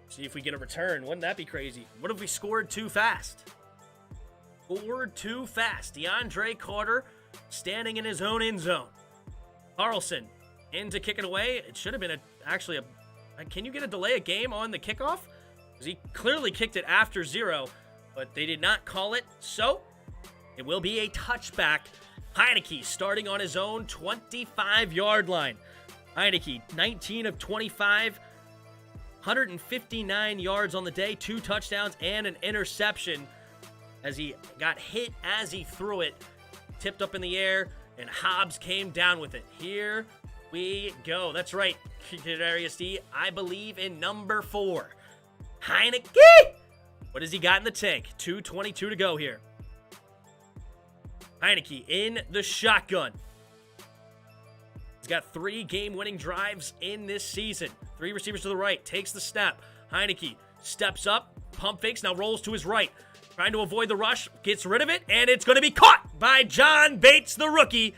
S1: See if we get a return. Wouldn't that be crazy? What if we scored too fast? Scored too fast. DeAndre Carter standing in his own end zone. Carlson in to kick it away. It should have been actually a... Can you get a delay of game on the kickoff? Because he clearly kicked it after 0, but they did not call it. So it will be a touchback. Heineke starting on his own 25-yard line. Heineke, 19 of 25, 159 yards on the day, 2 touchdowns and an interception as he got hit as he threw it. Tipped up in the air, and Hobbs came down with it. Here we go. That's right, Darius D. I believe in number 4. Heineke! What has he got in the tank? 2:22 to go here. Heineke in the shotgun. He's got 3 game-winning drives in this season. 3 receivers to the right. Takes the snap. Heineke steps up. Pump fakes. Now rolls to his right. Trying to avoid the rush. Gets rid of it. And it's going to be caught by John Bates, the rookie.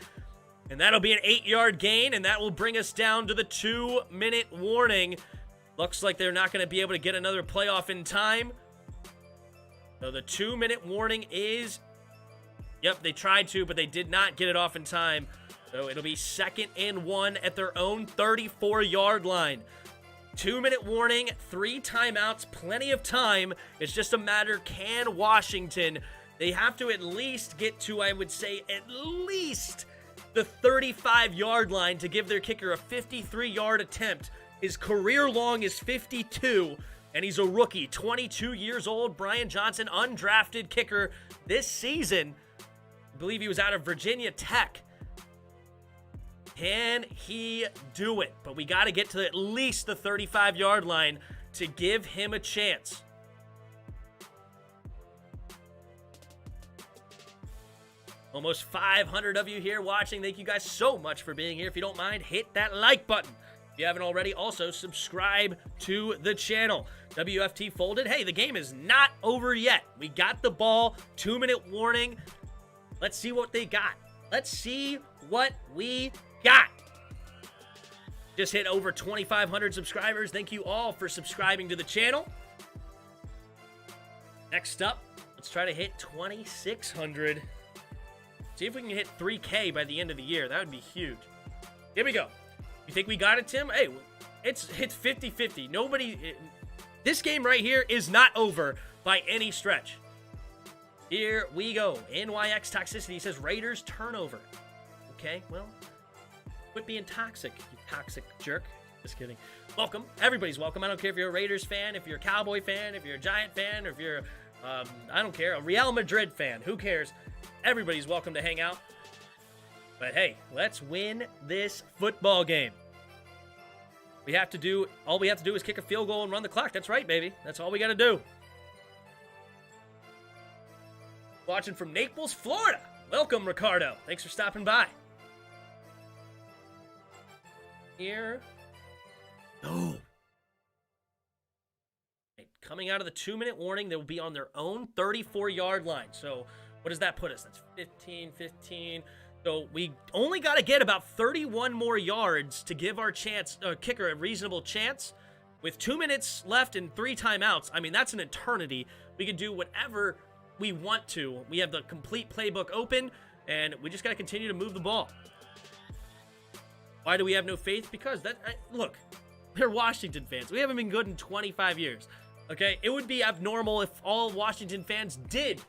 S1: And that'll be an 8-yard gain. And that will bring us down to the 2-minute warning. Looks like they're not going to be able to get another playoff in time. So the 2-minute warning is... Yep, they tried to, but they did not get it off in time. So it'll be 2nd and 1 at their own 34-yard line. 2-minute warning, 3 timeouts, plenty of time. It's just a matter, can Washington, they have to at least get to, I would say, at least the 35-yard line to give their kicker a 53-yard attempt. His career long is 52, and he's a rookie, 22 years old. Brian Johnson, undrafted kicker this season. I believe he was out of Virginia Tech. Can he do it? But we got to get to at least the 35-yard line to give him a chance. Almost 500 of you here watching. Thank you guys so much for being here. If you don't mind, hit that like button. If you haven't already, also subscribe to the channel. WFT folded. Hey, the game is not over yet. We got the ball. 2-minute warning. Let's see what they got. Let's see what we got. Just hit over 2,500 subscribers. Thank you all for subscribing to the channel. Next up, let's try to hit 2,600. See if we can hit 3K by the end of the year. That would be huge. Here we go. You think we got it, Tim? Hey, it's 50-50. This game right here is not over by any stretch. Here we go. NYX Toxicity says Raiders turnover. okay? Well, quit being toxic, you toxic jerk. Just kidding. Welcome. Everybody's welcome. I don't care if you're a Raiders fan, if you're a Cowboy fan, if you're a Giant fan, or if you're, I don't care, a Real Madrid fan. Who cares? Everybody's welcome to hang out. But hey, let's win this football game. All we have to do is kick a field goal and run the clock. That's right, baby. That's all we got to do. Watching from Naples, Florida. Welcome, Ricardo. Thanks for stopping by. Here. No. Coming out of the 2-minute warning, they will be on their own 34-yard line. So what does that put us? That's 15. So we only got to get about 31 more yards to give our kicker a reasonable chance. With 2 minutes left and 3 timeouts, I mean, that's an eternity. We can do whatever we want to. We have the complete playbook open, and we just got to continue to move the ball. Why do we have no faith? Because look, we're Washington fans. We haven't been good in 25 years. Okay? It would be abnormal if all Washington fans did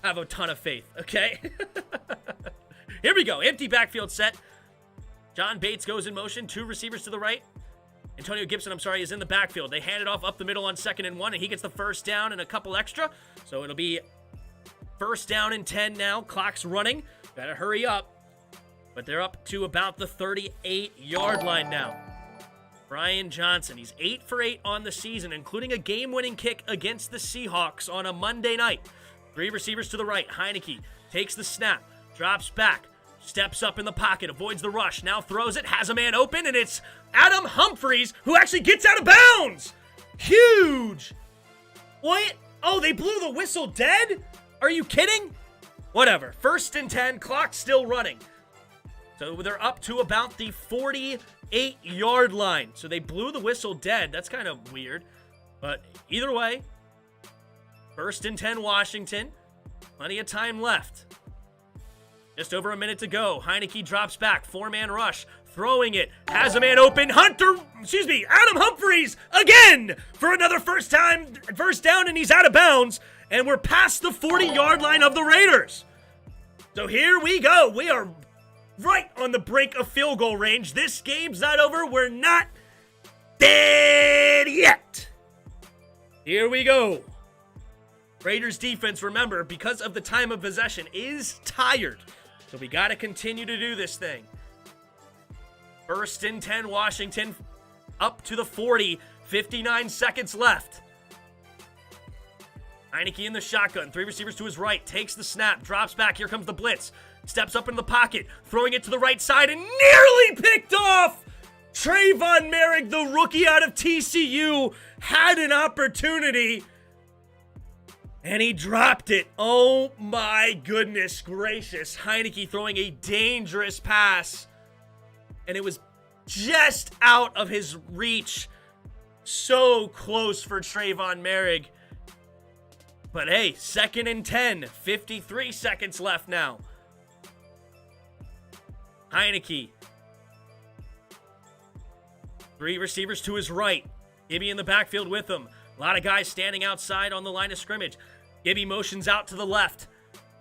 S1: have a ton of faith. Okay? Here we go. Empty backfield set. John Bates goes in motion. 2 receivers to the right. Antonio Gibson, is in the backfield. They hand it off up the middle on 2nd and 1, and he gets the first down and a couple extra. So it'll be 1st down and 10 now. Clock's running. Gotta hurry up. But they're up to about the 38-yard line now. Brian Johnson, he's 8 for 8 on the season, including a game-winning kick against the Seahawks on a Monday night. 3 receivers to the right. Heineke takes the snap, drops back, steps up in the pocket, avoids the rush, now throws it, has a man open, and it's Adam Humphries who actually gets out of bounds. Huge. What? Oh, they blew the whistle dead? Are you kidding? Whatever. 1st and 10, clock still running. So they're up to about the 48-yard line. So they blew the whistle dead. That's kind of weird. But either way, 1st and 10 Washington. Plenty of time left. Just over a minute to go. Heineke drops back. 4-man rush. Throwing it. Has a man open. Adam Humphries again for another first down, and he's out of bounds. And we're past the 40-yard line of the Raiders. So here we go. We are right on the brink of field goal range. This game's not over. We're not dead yet. Here we go. Raiders defense, remember, because of the time of possession, is tired. So we got to continue to do this thing. 1st and 10, Washington, up to the 40. 59 seconds left. Heineke in the shotgun. 3 receivers to his right. Takes the snap. Drops back. Here comes the blitz. Steps up in the pocket. Throwing it to the right side and nearly picked off. Trayvon Merrick, the rookie out of TCU, had an opportunity. And he dropped it. Oh my goodness gracious. Heineke throwing a dangerous pass. And it was just out of his reach. So close for Trayvon Merrick. But hey, 2nd and 10. 53 seconds left now. Heineke. 3 receivers to his right. Gibby in the backfield with him. A lot of guys standing outside on the line of scrimmage. Gibby motions out to the left.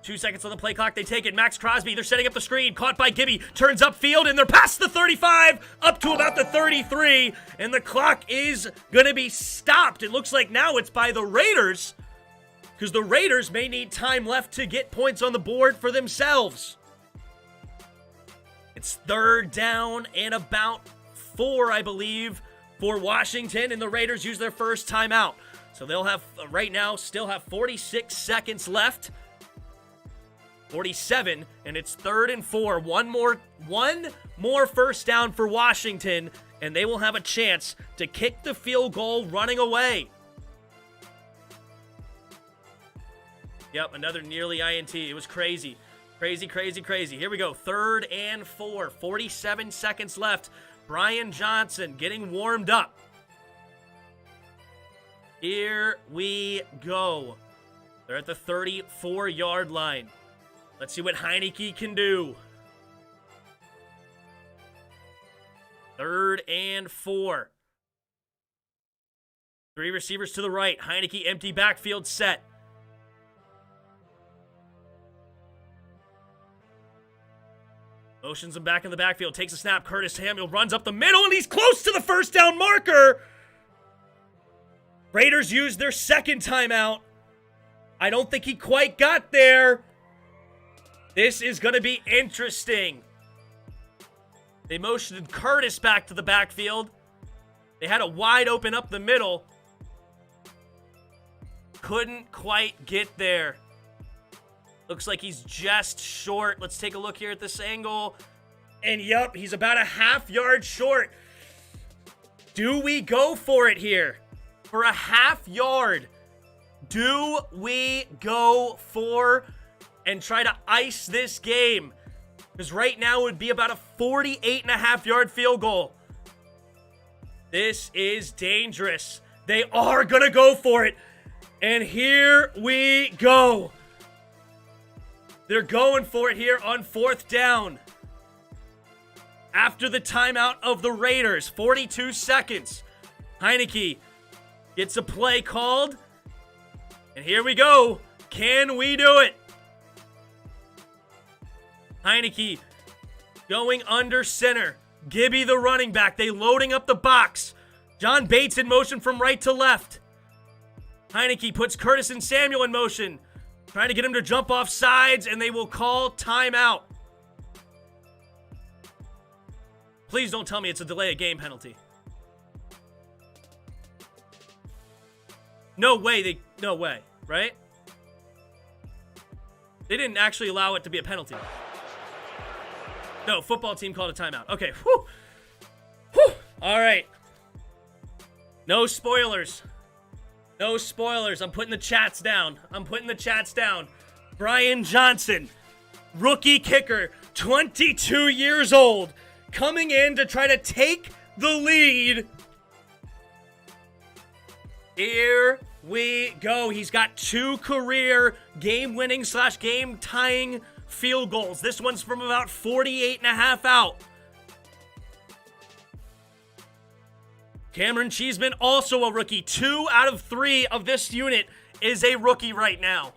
S1: 2 seconds on the play clock. They take it. Max Crosby. They're setting up the screen. Caught by Gibby. Turns upfield, and they're past the 35, up to about the 33. And the clock is going to be stopped. It looks like now it's by the Raiders, because the Raiders may need time left to get points on the board for themselves. It's 3rd down and about 4, I believe, for Washington, and the Raiders use their first timeout. So they'll have, right now, still have 46 seconds left. 47, and it's 3rd and 4. One more first down for Washington, and they will have a chance to kick the field goal running away. Yep, another nearly INT. It was crazy. Crazy. Here we go. 3rd and 4. 47 seconds left. Brian Johnson getting warmed up. Here we go. They're at the 34-yard line. Let's see what Heineke can do. 3rd and 4. 3 receivers to the right. Heineke empty backfield set. Motions him back in the backfield. Takes a snap. Curtis Samuel runs up the middle, and he's close to the first down marker. Raiders use their second timeout. I don't think he quite got there. This is going to be interesting. They motioned Curtis back to the backfield. They had a wide open up the middle. Couldn't quite get there. Looks like he's just short. Let's take a look here at this angle. And yup, he's about a half yard short. Do we go for it here? For a half yard, do we go for and try to ice this game? Because right now it would be about a 48.5-yard field goal. This is dangerous. They are going to go for it. And here we go. They're going for it here on fourth down. After the timeout of the Raiders, 42 seconds. Heineke gets a play called. And here we go. Can we do it? Heineke going under center. Gibby the running back. They loading up the box. John Bates in motion from right to left. Heineke puts Curtis and Samuel in motion. Trying to get him to jump off sides, and they will call timeout. Please don't tell me it's a delay of game penalty. No way, right? They didn't actually allow it to be a penalty. No, football team called a timeout. Okay, whew. All right. No spoilers. No spoilers. I'm putting the chats down. Brian Johnson, rookie kicker, 22 years old, coming in to try to take the lead. Here we go. He's got 2 career game-winning / game-tying field goals. This one's from about 48.5 out. Cameron Cheeseman, also a rookie. 2 out of 3 of this unit is a rookie right now.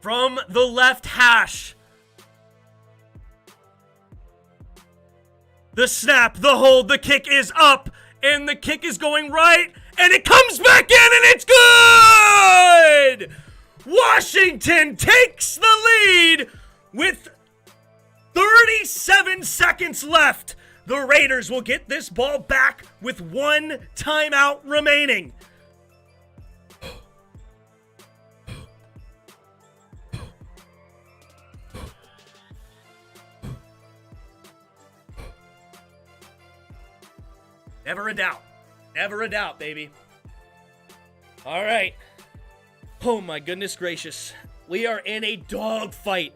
S1: From the left hash. The snap, the hold, the kick is up, and the kick is going right, and it comes back in, and it's good! Washington takes the lead with 37 seconds left. The Raiders will get this ball back with 1 timeout remaining. Never a doubt. Never a doubt, baby. All right. Oh, my goodness gracious. We are in a dogfight.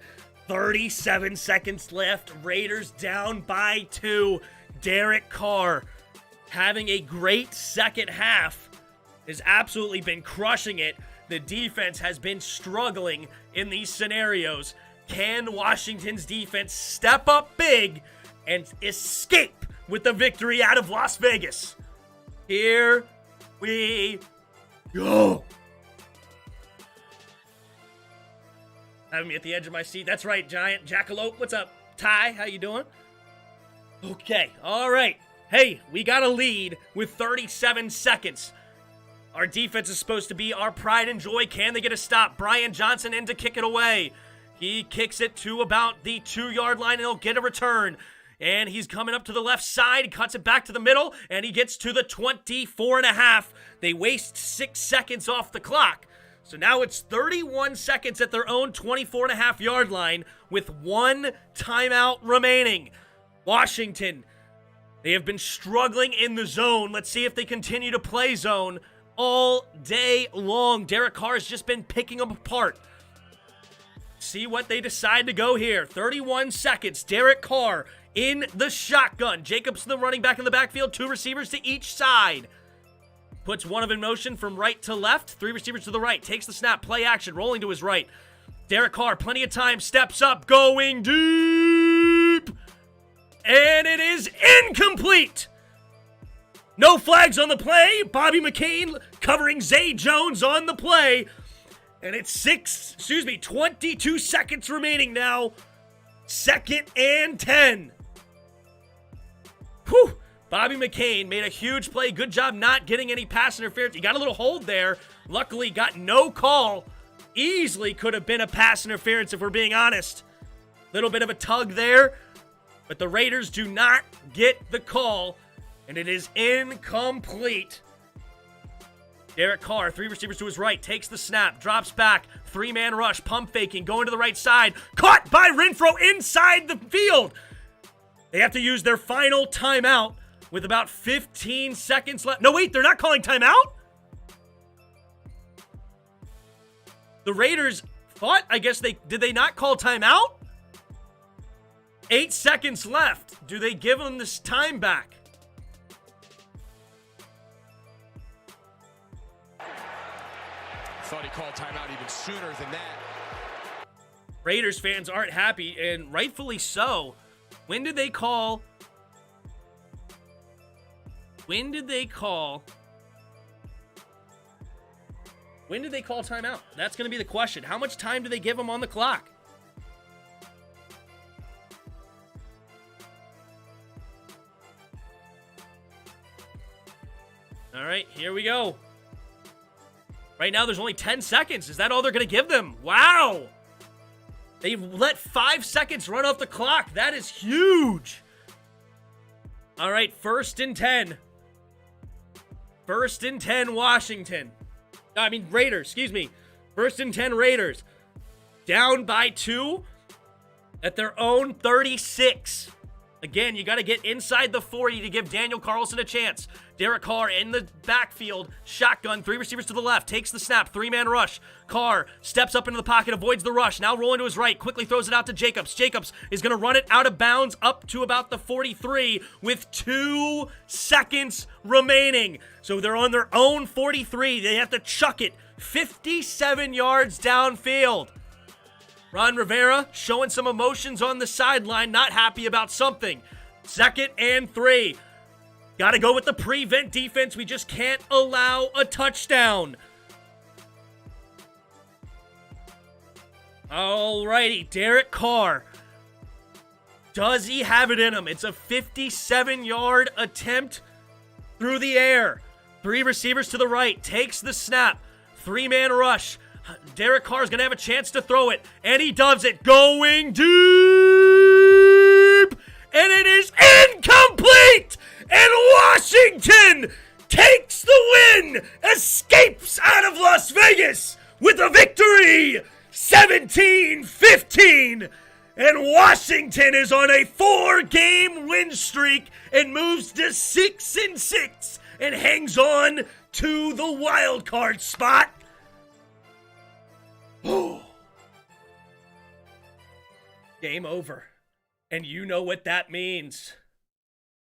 S1: 37 seconds left. Raiders down by 2. Derek Carr having a great second half. Has absolutely been crushing it. The defense has been struggling in these scenarios. Can Washington's defense step up big and escape with the victory out of Las Vegas? Here we go. Having me at the edge of my seat. That's right, Giant Jackalope. What's up? Ty, how you doing? Okay, all right. Hey, we got a lead with 37 seconds. Our defense is supposed to be our pride and joy. Can they get a stop? Brian Johnson in to kick it away. He kicks it to about the 2-yard line, and he'll get a return. And he's coming up to the left side. He cuts it back to the middle, and he gets to the 24.5. They waste 6 seconds off the clock. So now it's 31 seconds at their own 24.5-yard line with 1 timeout remaining. Washington, they have been struggling in the zone. Let's see if they continue to play zone all day long. Derek Carr has just been picking them apart. See what they decide to go here. 31 seconds. Derek Carr in the shotgun. Jacobson, the running back in the backfield. 2 receivers to each side. Puts one of in motion from right to left. 3 receivers to the right. Takes the snap. Play action. Rolling to his right. Derek Carr, plenty of time. Steps up. Going deep. And it is incomplete. No flags on the play. Bobby McCain covering Zay Jones on the play. And it's 22 seconds remaining now. 2nd and 10. Whew. Bobby McCain made a huge play. Good job not getting any pass interference. He got a little hold there. Luckily, got no call. Easily could have been a pass interference if we're being honest. Little bit of a tug there. But the Raiders do not get the call. And it is incomplete. Derek Carr, 3 receivers to his right, takes the snap, drops back, 3-man rush, pump faking, going to the right side. Caught by Renfro inside the field. They have to use their final timeout with about 15 seconds left. No, wait, they're not calling timeout? The Raiders thought, I guess did they not call timeout? 8 seconds left. Do they give them this time back?
S8: Thought he called timeout even sooner than that.
S1: Raiders fans aren't happy, and rightfully so. When did they call timeout? That's going to be the question. How much time do they give them on the clock? All right, here we go. Right now, there's only 10 seconds. Is that all they're going to give them? Wow. They let 5 seconds run off the clock. That is huge. All right, 1st and 10. 1st and 10, Washington. Raiders, excuse me. 1st and 10, Raiders. Down by 2 at their own 36. Again, you got to get inside the 40 to give Daniel Carlson a chance. Derek Carr in the backfield, shotgun, 3 receivers to the left, takes the snap, 3-man rush. Carr steps up into the pocket, avoids the rush, now rolling to his right, quickly throws it out to Jacobs. Jacobs is going to run it out of bounds up to about the 43 with 2 seconds remaining. So they're on their own 43. They have to chuck it 57 yards downfield. Ron Rivera showing some emotions on the sideline, not happy about something. 2nd and 3. Got to go with the prevent defense. We just can't allow a touchdown. Alrighty, Derek Carr. Does he have it in him? It's a 57-yard attempt through the air. 3 receivers to the right. Takes the snap. 3-man rush. Derek Carr's going to have a chance to throw it. And he does it. Going deep. And it is incomplete. And Washington takes the win. Escapes out of Las Vegas with a victory. 17-15. And Washington is on a 4-game win streak and moves to 6-6 and hangs on to the wild card spot. Game over. And you know what that means.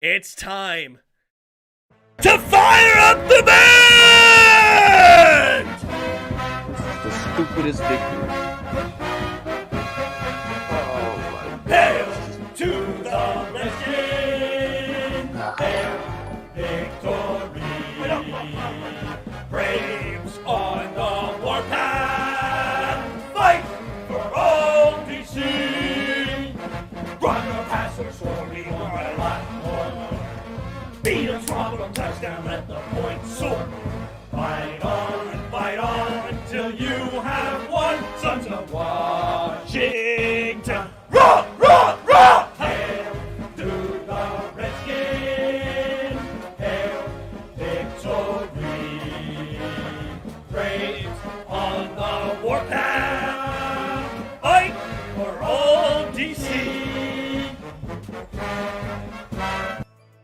S1: It's time to fire up the band!
S2: The stupidest victory.
S1: Hail to the Redskins! Hail victory! Braves on the warpath! Fight for all DC! Run or pass or score, we want a lot more. Beat them, swamp them, touchdown, let the points soar. Fight on until you have won. Sons of Washington. Roar, roar, roar! Hail to the Redskins. Hail victory. Braves on the warpath. Fight for all DC.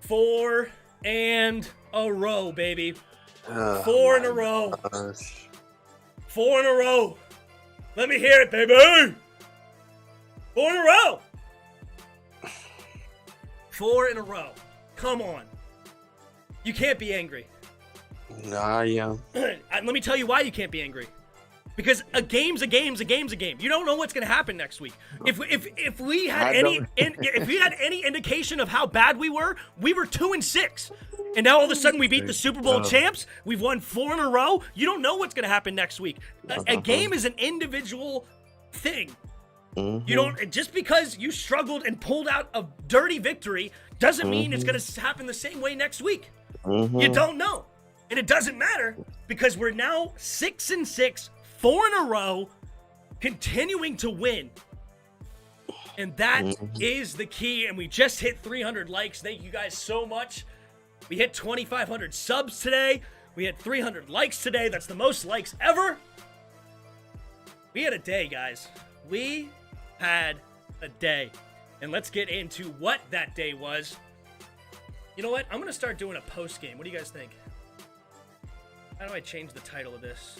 S1: 4 and a row, baby. 4 in a row.
S2: Gosh.
S1: 4 in a row. Let me hear it, baby. 4 in a row. 4 in a row. Come on. You can't be angry.
S2: Nah, yeah.
S1: Let me tell you why you can't be angry. Because a game's a game's a game's a game. You don't know what's going to happen next week. If we had if we had any indication of how bad we were 2-6. And now all of a sudden we beat the Super Bowl champs. We've won 4 in a row. You don't know what's going to happen next week. A game is an individual thing. You don't, just because you struggled and pulled out a dirty victory doesn't mean it's going to happen the same way next week. You don't know. And it doesn't matter because we're now 6-6, 4 in a row, continuing to win. And that is the key. And we just hit 300 likes. Thank you guys so much. We hit 2,500 subs today. We had 300 likes today. That's the most likes ever. We had a day, guys. We had a day. And let's get into what that day was. You know what? I'm going to start doing a post game. What do you guys think? How do I change the title of this?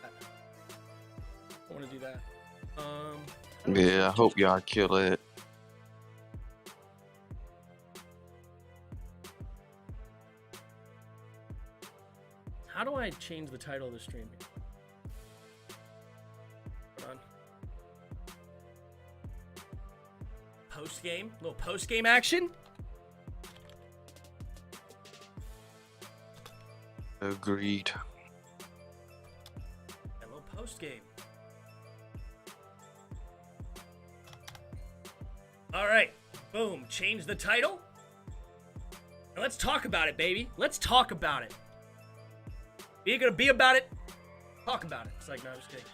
S1: I want to do that.
S2: Yeah, I hope y'all kill it.
S1: How do I change the title of the stream? Hold on. Post game? A little post game action?
S2: Agreed.
S1: A little post game. All right. Boom. Change the title. And let's talk about it, baby. Let's talk about it. We ain't gonna be about it. Talk about it. It's like, no, I'm just kidding.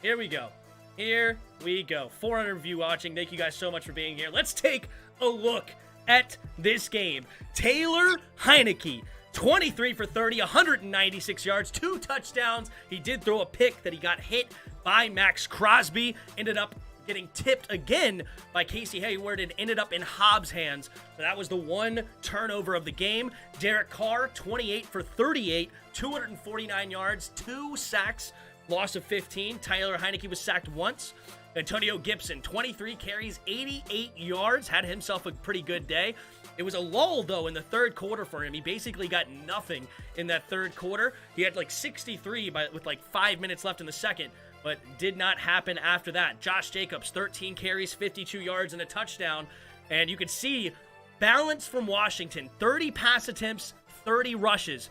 S1: Here we go. Here we go. 400 of you watching. Thank you guys so much for being here. Let's take a look at this game. Taylor Heineke, 23 for 30, 196 yards, 2 touchdowns. He did throw a pick that he got hit by Max Crosby. Ended up getting tipped again by Casey Hayward and ended up in Hobbs' hands. So that was the one turnover of the game. Derek Carr, 28 for 38, 249 yards, 2 sacks, loss of 15. Tyler Heineke was sacked once. Antonio Gibson, 23 carries, 88 yards, had himself a pretty good day. It was a lull, though, in the third quarter for him. He basically got nothing in that third quarter. He had like 63 with like 5 minutes left in the second, but did not happen after that. Josh Jacobs, 13 carries, 52 yards, and a touchdown. And you could see balance from Washington. 30 pass attempts, 30 rushes.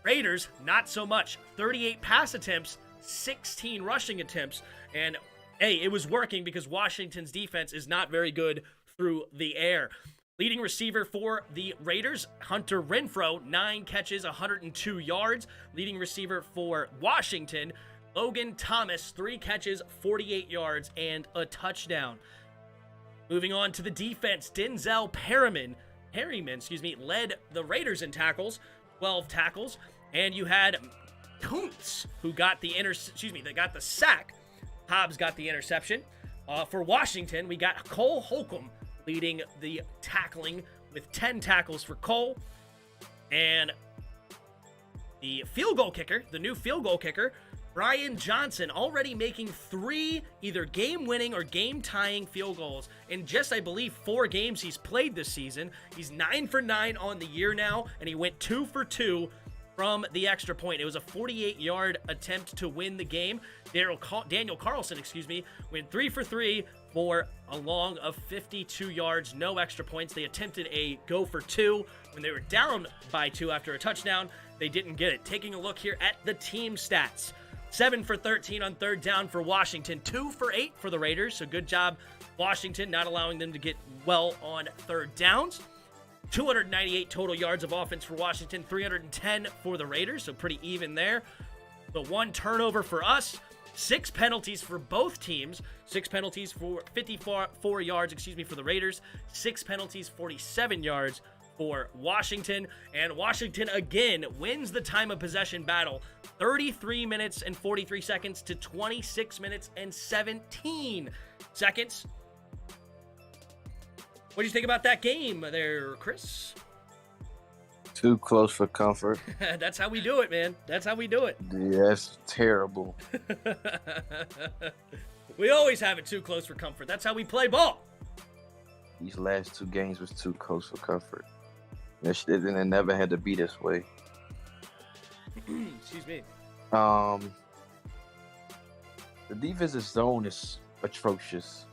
S1: Raiders, not so much. 38 pass attempts, 16 rushing attempts. And, hey, it was working because Washington's defense is not very good through the air. Leading receiver for the Raiders, Hunter Renfrow, 9 catches, 102 yards. Leading receiver for Washington, Logan Thomas, 3 catches, 48 yards, and a touchdown. Moving on to the defense, Denzel Perryman, led the Raiders in tackles, 12 tackles, and you had Kuntz, who got the sack. Hobbs got the interception. For Washington, we got Cole Holcomb leading the tackling with 10 tackles for Cole. And the new field goal kicker, Brian Johnson, already making 3 either game-winning or game-tying field goals in just, I believe, 4 games he's played this season. He's 9 for 9 on the year now, and he went 2 for 2 from the extra point. It was a 48-yard attempt to win the game. Daniel Carlson, went 3 for 3 for a long of 52 yards, no extra points. They attempted a go for 2 when they were down by 2 after a touchdown. They didn't get it. Taking a look here at the team stats. 7 for 13 on third down for Washington, 2 for 8 for the Raiders. So good job, Washington, not allowing them to get well on third downs. 298 total yards of offense for Washington, 310 for the Raiders, so pretty even there. The 1 turnover for us, 6 penalties for both teams. 6 penalties for 54 yards, for the Raiders. 6 penalties, 47 yards for Washington. And Washington again wins the time of possession battle. 33 minutes and 43 seconds to 26 minutes and 17 seconds. What do you think about that game there, Chris?
S2: Too close for comfort.
S1: That's how we do it, man. That's how we do it.
S2: Yeah, it's terrible.
S1: We always have it too close for comfort. That's how we play ball.
S2: These last 2 games was too close for comfort. And it never had to be this way.
S1: Excuse me.
S2: The defensive zone is atrocious.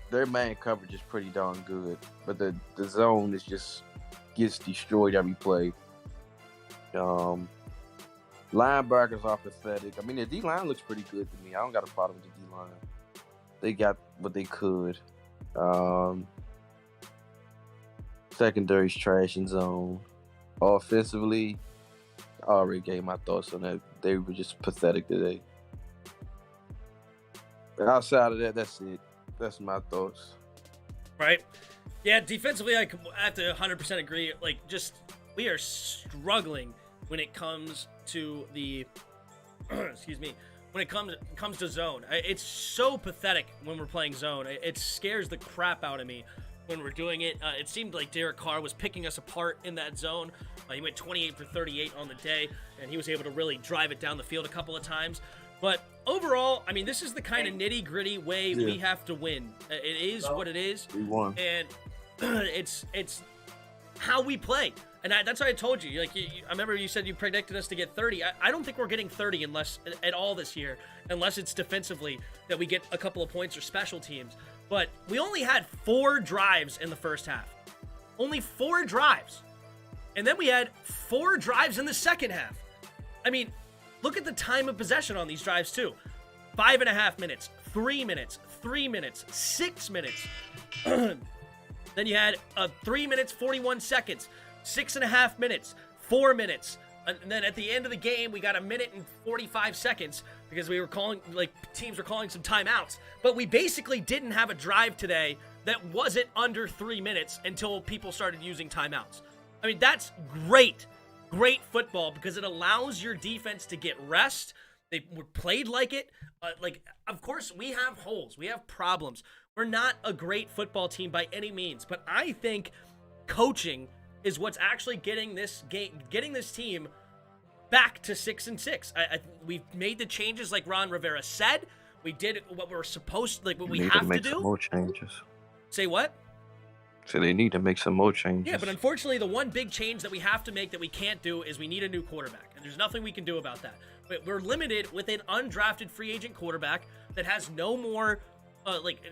S2: Their man coverage is pretty darn good, but the zone is just gets destroyed every play. Linebackers are pathetic. I mean, the D-line looks pretty good to me. I don't got a problem with the D-line. They got what they could. Secondary's trash in zone. Offensively, I already gave my thoughts on that. They were just pathetic today. But outside of that, that's it. That's my thoughts.
S1: Right? Yeah, defensively, I have to 100% agree. Like, just, we are struggling when it comes to the, excuse me, when it comes to zone. It's so pathetic when we're playing zone. It scares the crap out of me when we're doing it. It seemed like Derek Carr was picking us apart in that zone. He went 28 for 38 on the day, and he was able to really drive it down the field a couple of times. But overall, I mean, this is the kind of nitty-gritty way we have to win. It is what it is.
S2: We won.
S1: And it's how we play. And that's why I told you. Like, I remember you said you predicted us to get 30. I don't think we're getting 30 unless at all this year, unless it's defensively that we get a couple of points or special teams. But we only had 4 drives in the first half. Only 4 drives. And then we had 4 drives in the second half. I mean, look at the time of possession on these drives, too. 5.5 minutes, 3 minutes, 3 minutes, 6 minutes. Then you had 3 minutes, 41 seconds, 6.5 minutes, 4 minutes. And then at the end of the game, we got 1 minute and 45 seconds because we were calling, like, teams were calling some timeouts. But we basically didn't have a drive today that wasn't under 3 minutes until people started using timeouts. I mean, that's great football because it allows your defense to get rest. They were played like it. Of course, we have holes. We have problems. We're not a great football team by any means, but I think coaching is what's actually getting this team back to 6-6. We've made the changes like Ron Rivera said. We did what we're supposed, like what we have to do.
S2: Some more changes.
S1: Say what?
S2: So they need to make some more changes.
S1: Yeah, but unfortunately, the one big change that we have to make that we can't do is we need a new quarterback. And there's nothing we can do about that. But we're limited with an undrafted free agent quarterback that has no more,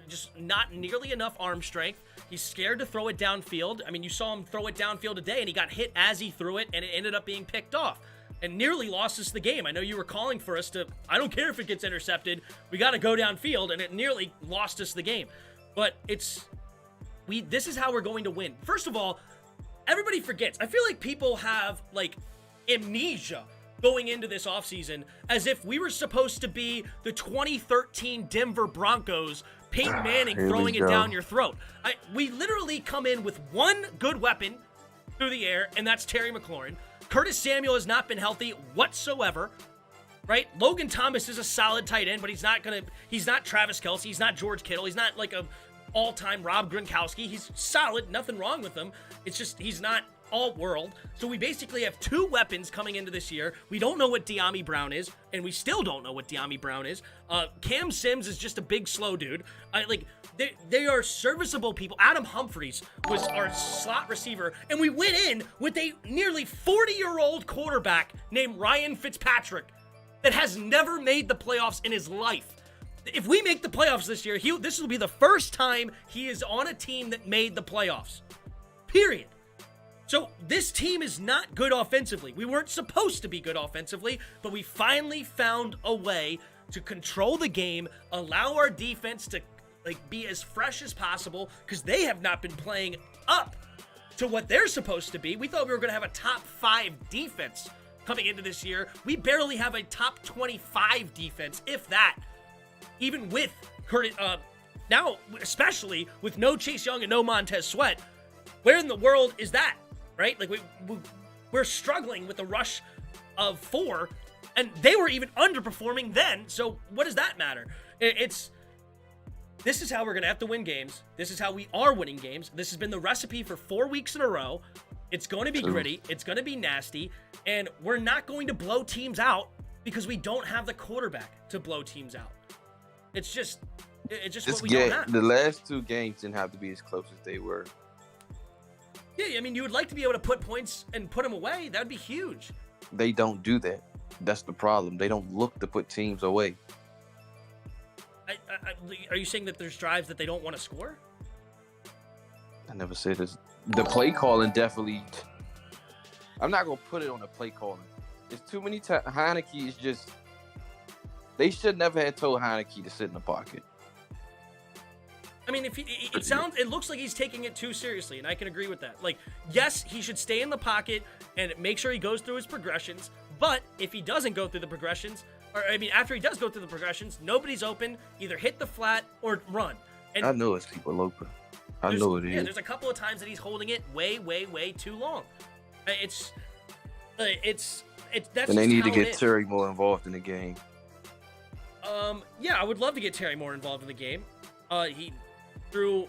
S1: just not nearly enough arm strength. He's scared to throw it downfield. I mean, you saw him throw it downfield today, and he got hit as he threw it, and it ended up being picked off. And nearly lost us the game. I know you were calling for us to, I don't care if it gets intercepted, we got to go downfield, and it nearly lost us the game. But this is how we're going to win. First of all, everybody forgets. I feel like people have, like, amnesia going into this offseason as if we were supposed to be the 2013 Denver Broncos, Peyton Manning throwing it down your throat. We literally come in with one good weapon through the air, and that's Terry McLaurin. Curtis Samuel has not been healthy whatsoever, right? Logan Thomas is a solid tight end, but he's not Travis Kelce. He's not George Kittle. He's not like a all-time Rob Gronkowski. He's solid, nothing wrong with him. It's just he's not all-world. So we basically have 2 weapons coming into this year. We don't know what De'Ami Brown is, and we still don't know what De'Ami Brown is. Cam Sims is just a big, slow dude. They are serviceable people. Adam Humphries was our slot receiver, and we went in with a nearly 40-year-old quarterback named Ryan Fitzpatrick that has never made the playoffs in his life. If we make the playoffs this year, this will be the first time he is on a team that made the playoffs. Period. So this team is not good offensively. We weren't supposed to be good offensively, but we finally found a way to control the game, allow our defense to be as fresh as possible because they have not been playing up to what they're supposed to be. We thought we were going to have a top 5 defense coming into this year. We barely have a top 25 defense, if that. Even with now, especially with no Chase Young and no Montez Sweat, where in the world is that, right? Like, we're struggling with a rush of 4, and they were even underperforming then, so what does that matter? This is how we're going to have to win games. This is how we are winning games. This has been the recipe for 4 weeks in a row. It's going to be gritty. It's going to be nasty, and we're not going to blow teams out because we don't have the quarterback to blow teams out. It's just what we don't have.
S2: The last 2 games didn't have to be as close as they were.
S1: Yeah, I mean, you would like to be able to put points and put them away. That would be huge.
S2: They don't do that. That's the problem. They don't look to put teams away.
S1: Are you saying that there's drives that they don't want to score?
S2: I never said this. The play calling definitely. I'm not gonna put it on the play calling. It's too many times. Heineke is just. They should never have told Heineke to sit in the pocket.
S1: I mean, if it looks like he's taking it too seriously, and I can agree with that. Like, yes, he should stay in the pocket and make sure he goes through his progressions. But if he doesn't go through the progressions, after he does go through the progressions, nobody's open. Either hit the flat or run. And
S2: I know it's people open. I know it is.
S1: Yeah, there's a couple of times that he's holding it way, way, way too long. That's.
S2: And they need to get Terry more involved in the game.
S1: Yeah, I would love to get Terry more involved in the game. He threw.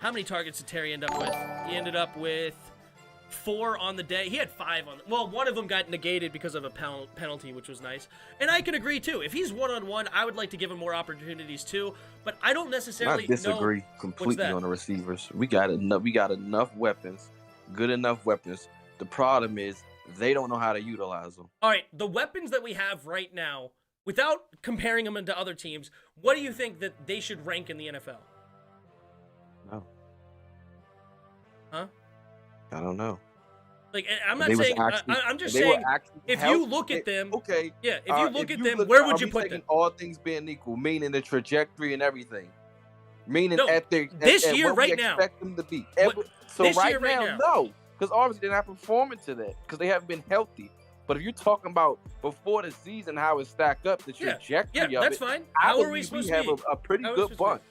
S1: How many targets did Terry end up with? He ended up with 4 on the day. He had 5 on. Well, one of them got negated because of a penalty, which was nice. And I can agree too. If he's one-on-one, I would like to give him more opportunities too. But I don't necessarily.
S2: I disagree completely on the receivers. We got enough weapons, good enough weapons. The problem is they don't know how to utilize them.
S1: All right, the weapons that we have right now, without comparing them to other teams, what do you think that they should rank in the NFL?
S2: No.
S1: Huh?
S2: I don't know.
S1: Like, I'm not saying. I'm just saying. If you look at them,
S2: okay.
S1: Yeah. If you look at them, where would you put them?
S2: All things being equal, meaning the trajectory and everything, meaning
S1: this year right now.
S2: Expect them to be. So right now, no, because obviously they're not performing to that because they haven't been healthy. But if you're talking about before the season, how it stacked up, the trajectory of
S1: that's
S2: it,
S1: fine.
S2: How are we supposed to have a pretty good bunch?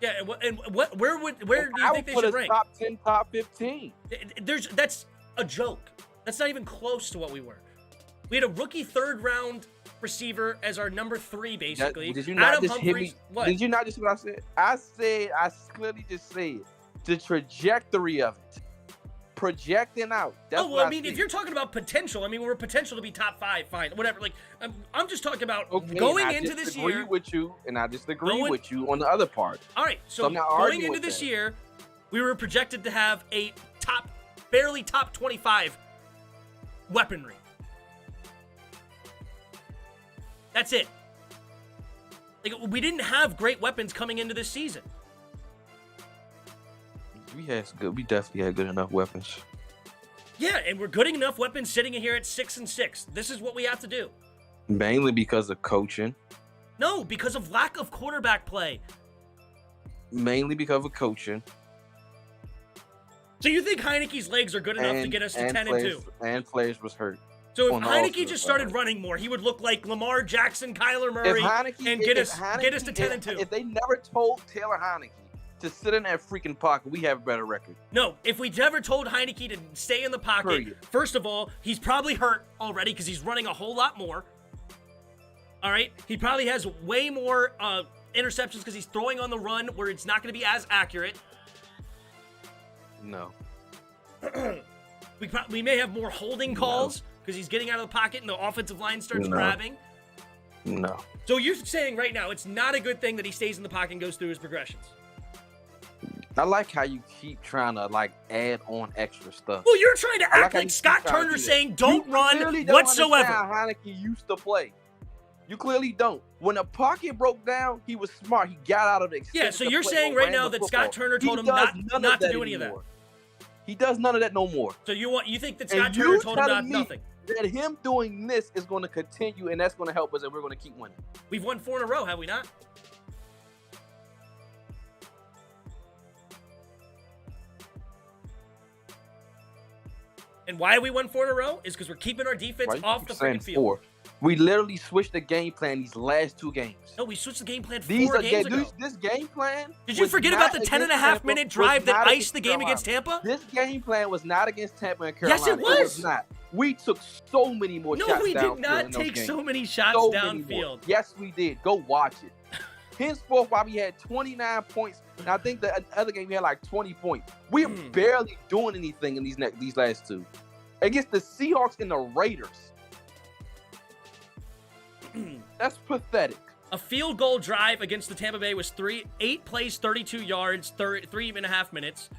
S1: Yeah, and where do you think they should rank?
S2: Top 10, top 15.
S1: That's a joke. That's not even close to what we were. We had a rookie 3rd round receiver as our number 3, basically.
S2: Did you not
S1: Adam
S2: just
S1: Humphries,
S2: hit me?
S1: what?
S2: Did you not just what I said? I clearly just said the trajectory of it. Projecting out. That's
S1: I mean, if you're talking about potential, I mean, we're potential to be top 5, fine, whatever. Like, I'm just talking about going into this year.
S2: I disagree with you, and I disagree with you on the other part.
S1: All right, so going into this year, we were projected to have a barely top 25 weaponry. That's it. Like, we didn't have great weapons coming into this season.
S2: We definitely had good enough weapons.
S1: Yeah, and we're good enough weapons sitting in here at 6-6. This is what we have to do.
S2: Mainly because of coaching.
S1: No, because of lack of quarterback play.
S2: Mainly because of coaching.
S1: So you think Heineke's legs are good enough to get us to 10-2?
S2: And players was hurt.
S1: So if Heineke just started running more, he would look like Lamar Jackson, Kyler Murray, and get us to 10-2.
S2: If they never told Taylor Heineke to sit in that freaking pocket, we have a better record.
S1: No, if we never told Heineke to stay in the pocket, first of all, he's probably hurt already because he's running a whole lot more. All right? He probably has way more interceptions because he's throwing on the run where it's not going to be as accurate.
S2: No.
S1: We may have more holding calls because he's getting out of the pocket and the offensive line starts grabbing.
S2: No.
S1: So you're saying right now it's not a good thing that he stays in the pocket and goes through his progressions?
S2: I like how you keep trying to add on extra stuff.
S1: Well, you're trying to act like Scott Turner saying don't run whatsoever.
S2: How Heineke used to play. You clearly don't. When the pocket broke down, he was smart. He got out of the extent.
S1: Yeah, so you're saying right now that Scott Turner told him not to do any of that.
S2: He does none of that no more.
S1: So you think that Scott Turner told him nothing?
S2: That him doing this is going to continue, and that's going to help us, and we're going to keep winning.
S1: We've won 4 in a row, have we not? And why we won 4 in a row is because we're keeping our defense off the freaking field.
S2: We literally switched the game plan these last 2 games.
S1: No, we switched the game plan 4 games ago.
S2: This game plan.
S1: Did you forget about the 10.5-minute drive that iced the game against Tampa?
S2: This game plan was not against Tampa and Carolina.
S1: Yes, it was.
S2: It was not. We took so many more shots downfield.
S1: No, we did not take so many shots downfield.
S2: Yes, we did. Go watch it. Henceforth, while we had 29 points, and I think the other game we had 20 points. We're barely doing anything in these last 2. Against the Seahawks and the Raiders. That's pathetic.
S1: A field goal drive against the Tampa Bay was 8 plays, 32 yards, 3.5 minutes.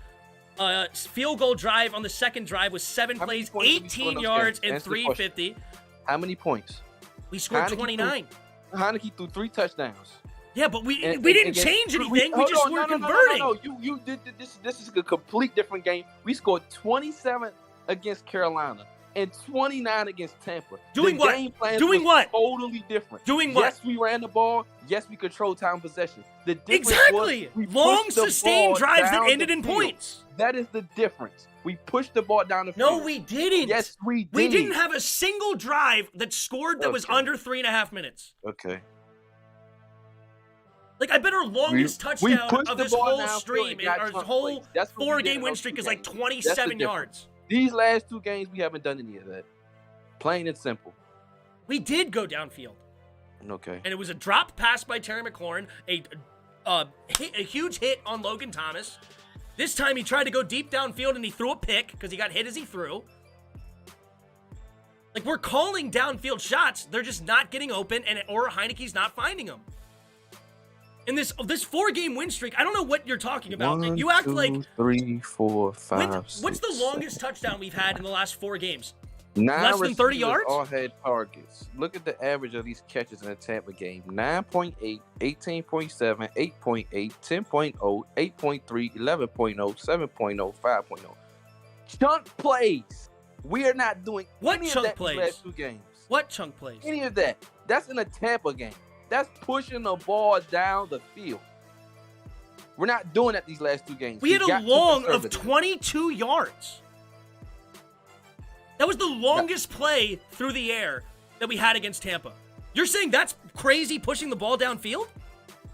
S1: Field goal drive on the second drive was 7 plays, 18 yards, and 350.
S2: How many points?
S1: We scored 29.
S2: Heineke threw 3 touchdowns.
S1: Yeah, but we didn't change anything. We just were converting.
S2: No. You did this is a complete different game. We scored 27 against Carolina. and 29 against Tampa.
S1: Doing
S2: the
S1: what?
S2: Game plan
S1: Doing
S2: was
S1: what?
S2: Totally different.
S1: Doing what?
S2: Yes, we ran the ball. Yes, we controlled time possession. The difference
S1: Exactly.
S2: was we
S1: Long,
S2: pushed the
S1: sustained
S2: ball
S1: drives that
S2: down
S1: ended
S2: the
S1: in
S2: field.
S1: points.
S2: That is the difference. We pushed the ball down the field.
S1: No, we didn't.
S2: Yes, we did.
S1: We didn't have a single drive that scored that was
S2: Okay.
S1: under 3.5 minutes.
S2: Okay.
S1: Like, I bet our longest touchdown
S2: pushed
S1: of
S2: the
S1: this
S2: ball
S1: whole
S2: downfield
S1: stream,
S2: and got
S1: our
S2: chunk
S1: whole
S2: plays. That's what we did
S1: 4-game
S2: in
S1: win
S2: those
S1: streak
S2: two
S1: is like
S2: games. That's the
S1: 27
S2: difference.
S1: yards.
S2: These last 2 games, we haven't done any of that. Plain and simple.
S1: We did go downfield.
S2: Okay.
S1: And it was a drop pass by Terry McLaurin, a huge hit on Logan Thomas. This time he tried to go deep downfield and he threw a pick because he got hit as he threw. Like, we're calling downfield shots. They're just not getting open, or Heineke's not finding them. In this 4-game win streak, I don't know what you're talking about.
S2: 1,
S1: You act
S2: 2,
S1: like
S2: 3, 4, 5.
S1: what's the
S2: 6,
S1: longest touchdown we've had in the last 4 games?
S2: 9
S1: less than 30
S2: receivers
S1: yards?
S2: all had targets. Look at the average of these catches in the Tampa game. 9.8, 18.7, 8.8, 10.0, 8.3, 11.0, 7.0, 5.0. Chunk plays. We are not doing
S1: What
S2: any
S1: chunk
S2: of that
S1: plays?
S2: these last 2 games.
S1: What chunk plays?
S2: Any of that. That's in a Tampa game. That's pushing the ball down the field. We're not doing that these last 2 games.
S1: We had a
S2: got too
S1: long of
S2: conservative.
S1: 22 yards. That was the longest play through the air that we had against Tampa. You're saying that's crazy pushing the ball downfield?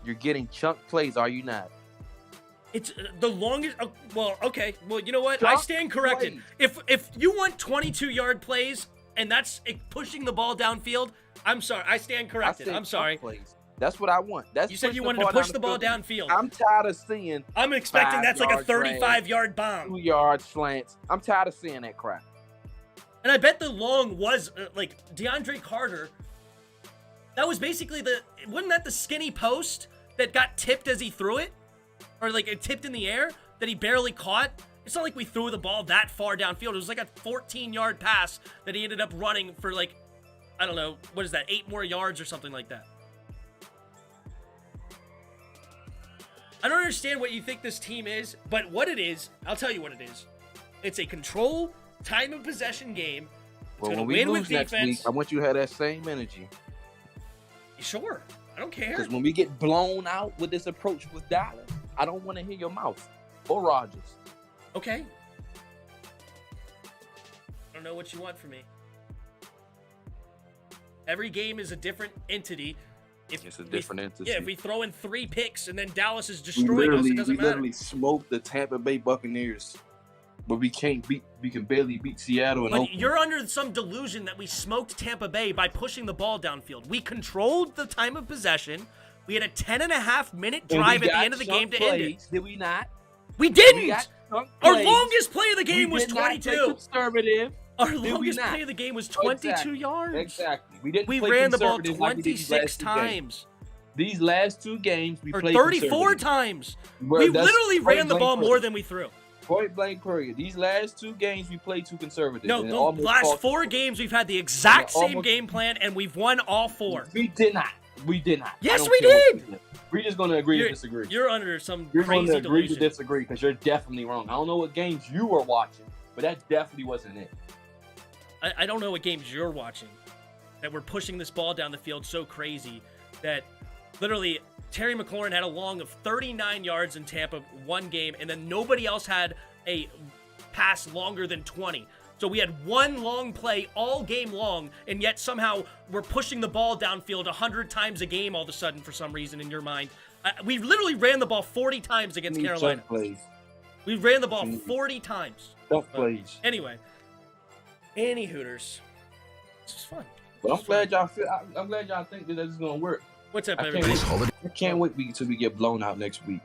S2: You're getting chunk plays, are you not?
S1: It's the longest. Well, okay. Well, you know what? I
S2: Chunk
S1: stand corrected. If you want 22-yard plays and that's pushing the ball downfield, I'm sorry. I stand corrected.
S2: I said
S1: I'm sorry.
S2: chunk plays. That's what I want. That's
S1: You said you
S2: pushing
S1: wanted to push
S2: down
S1: the ball
S2: field.
S1: downfield.
S2: I'm tired of seeing
S1: I'm expecting that's like a
S2: 5-yard
S1: 35-yard bomb.
S2: 2-yard slants. I'm tired of seeing that crap.
S1: And I bet the long was, like, DeAndre Carter. That was basically wasn't that the skinny post that got tipped as he threw it? Or, like, it tipped in the air that he barely caught? It's not like we threw the ball that far downfield. It was like a 14-yard pass that he ended up running for, like, I don't know, what is that, 8 more yards or something like that. I don't understand what you think this team is, but what it is, I'll tell you what it is. It's a control, time of possession game. It's
S2: Well,
S1: going to
S2: when we
S1: win
S2: lose
S1: with
S2: next
S1: defense.
S2: week, I want you to have that same energy.
S1: Sure. I don't care.
S2: Because when we get blown out with this approach with Dallas, I don't want to hear your mouth or Rodgers.
S1: Okay. I don't know what you want from me. Every game is a different entity.
S2: It's a different entity.
S1: Yeah, if we throw in 3 picks and then Dallas is
S2: We
S1: destroying us, it doesn't matter.
S2: literally smoked the Tampa Bay Buccaneers, but we can barely beat Seattle and
S1: But
S2: Oakland.
S1: you're under some delusion that we smoked Tampa Bay by pushing the ball downfield. We controlled the time of possession. We had a 10.5-minute drive at the end of the game to end it.
S2: Did we not?
S1: We didn't.
S2: We got chunk
S1: Our
S2: plays.
S1: longest play of the game was
S2: We did not play
S1: 22.
S2: conservative.
S1: Our
S2: we
S1: longest
S2: not?
S1: play of the game was 22
S2: Exactly.
S1: yards.
S2: Exactly. We didn't.
S1: We
S2: play
S1: ran the ball
S2: conservative like we did these
S1: 26
S2: last 2 games.
S1: times.
S2: These last 2 games, we
S1: Or
S2: played
S1: 34
S2: conservative.
S1: times.
S2: Well,
S1: We
S2: that's
S1: literally
S2: point
S1: ran the
S2: blank
S1: ball
S2: period.
S1: more than we threw.
S2: Point blank period. These last 2 games, we played too conservative.
S1: No,
S2: and it
S1: the
S2: almost
S1: last
S2: cost
S1: 4
S2: us.
S1: games, we've had the exact
S2: Yeah,
S1: same
S2: almost-
S1: game plan, and we've won all 4.
S2: We did not. We did not.
S1: Yes,
S2: I don't
S1: we
S2: care what
S1: did.
S2: you did. We're just going to agree to disagree.
S1: You're under some
S2: You're going
S1: crazy
S2: to agree
S1: delusion.
S2: to disagree because you're definitely wrong. I don't know what games you were watching, but that definitely wasn't it.
S1: I don't know what games you're watching that we're pushing this ball down the field so crazy that literally Terry McLaurin had a long of 39 yards in Tampa one game, and then nobody else had a pass longer than 20. So we had one long play all game long, and yet somehow we're pushing the ball downfield 100 times a game all of a sudden for some reason in your mind. We literally ran the ball 40 times against Carolina.
S2: Chunk plays.
S1: We ran the ball 40 times.
S2: Chunk plays.
S1: Anyway, any Hooters. It's just fun.
S2: But I'm glad y'all feel. I'm glad y'all think that this is gonna work.
S1: What's up,
S2: I
S1: everybody?
S2: can't wait until we get blown out next week.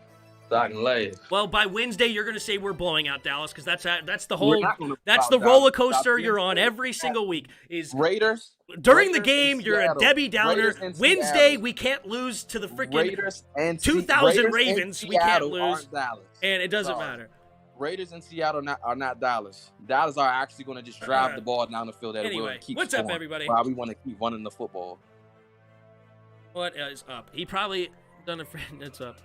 S2: So I can laugh.
S1: Well, by Wednesday, you're going to say we're blowing out Dallas because that's the
S2: We're
S1: whole
S2: not gonna
S1: that's
S2: blow
S1: the
S2: out
S1: roller
S2: Dallas.
S1: coaster
S2: Stop
S1: you're
S2: being
S1: on
S2: so
S1: every single week. Is
S2: Raiders
S1: during the
S2: Raiders
S1: game
S2: and
S1: you're a
S2: Seattle.
S1: Debbie Downer.
S2: Raiders and
S1: Wednesday
S2: Seattle.
S1: we can't lose to the freaking
S2: Raiders and
S1: 2,000
S2: Raiders
S1: Ravens.
S2: and
S1: We can't
S2: Seattle
S1: lose,
S2: aren't Dallas.
S1: and it doesn't
S2: Sorry.
S1: matter.
S2: Raiders and Seattle are not Dallas. Dallas are actually going to just drive the ball down the field at will
S1: Anyway,
S2: and keep
S1: what's up,
S2: scoring
S1: everybody?
S2: while we want to keep running the football.
S1: What is up? He probably done a friend. It's up.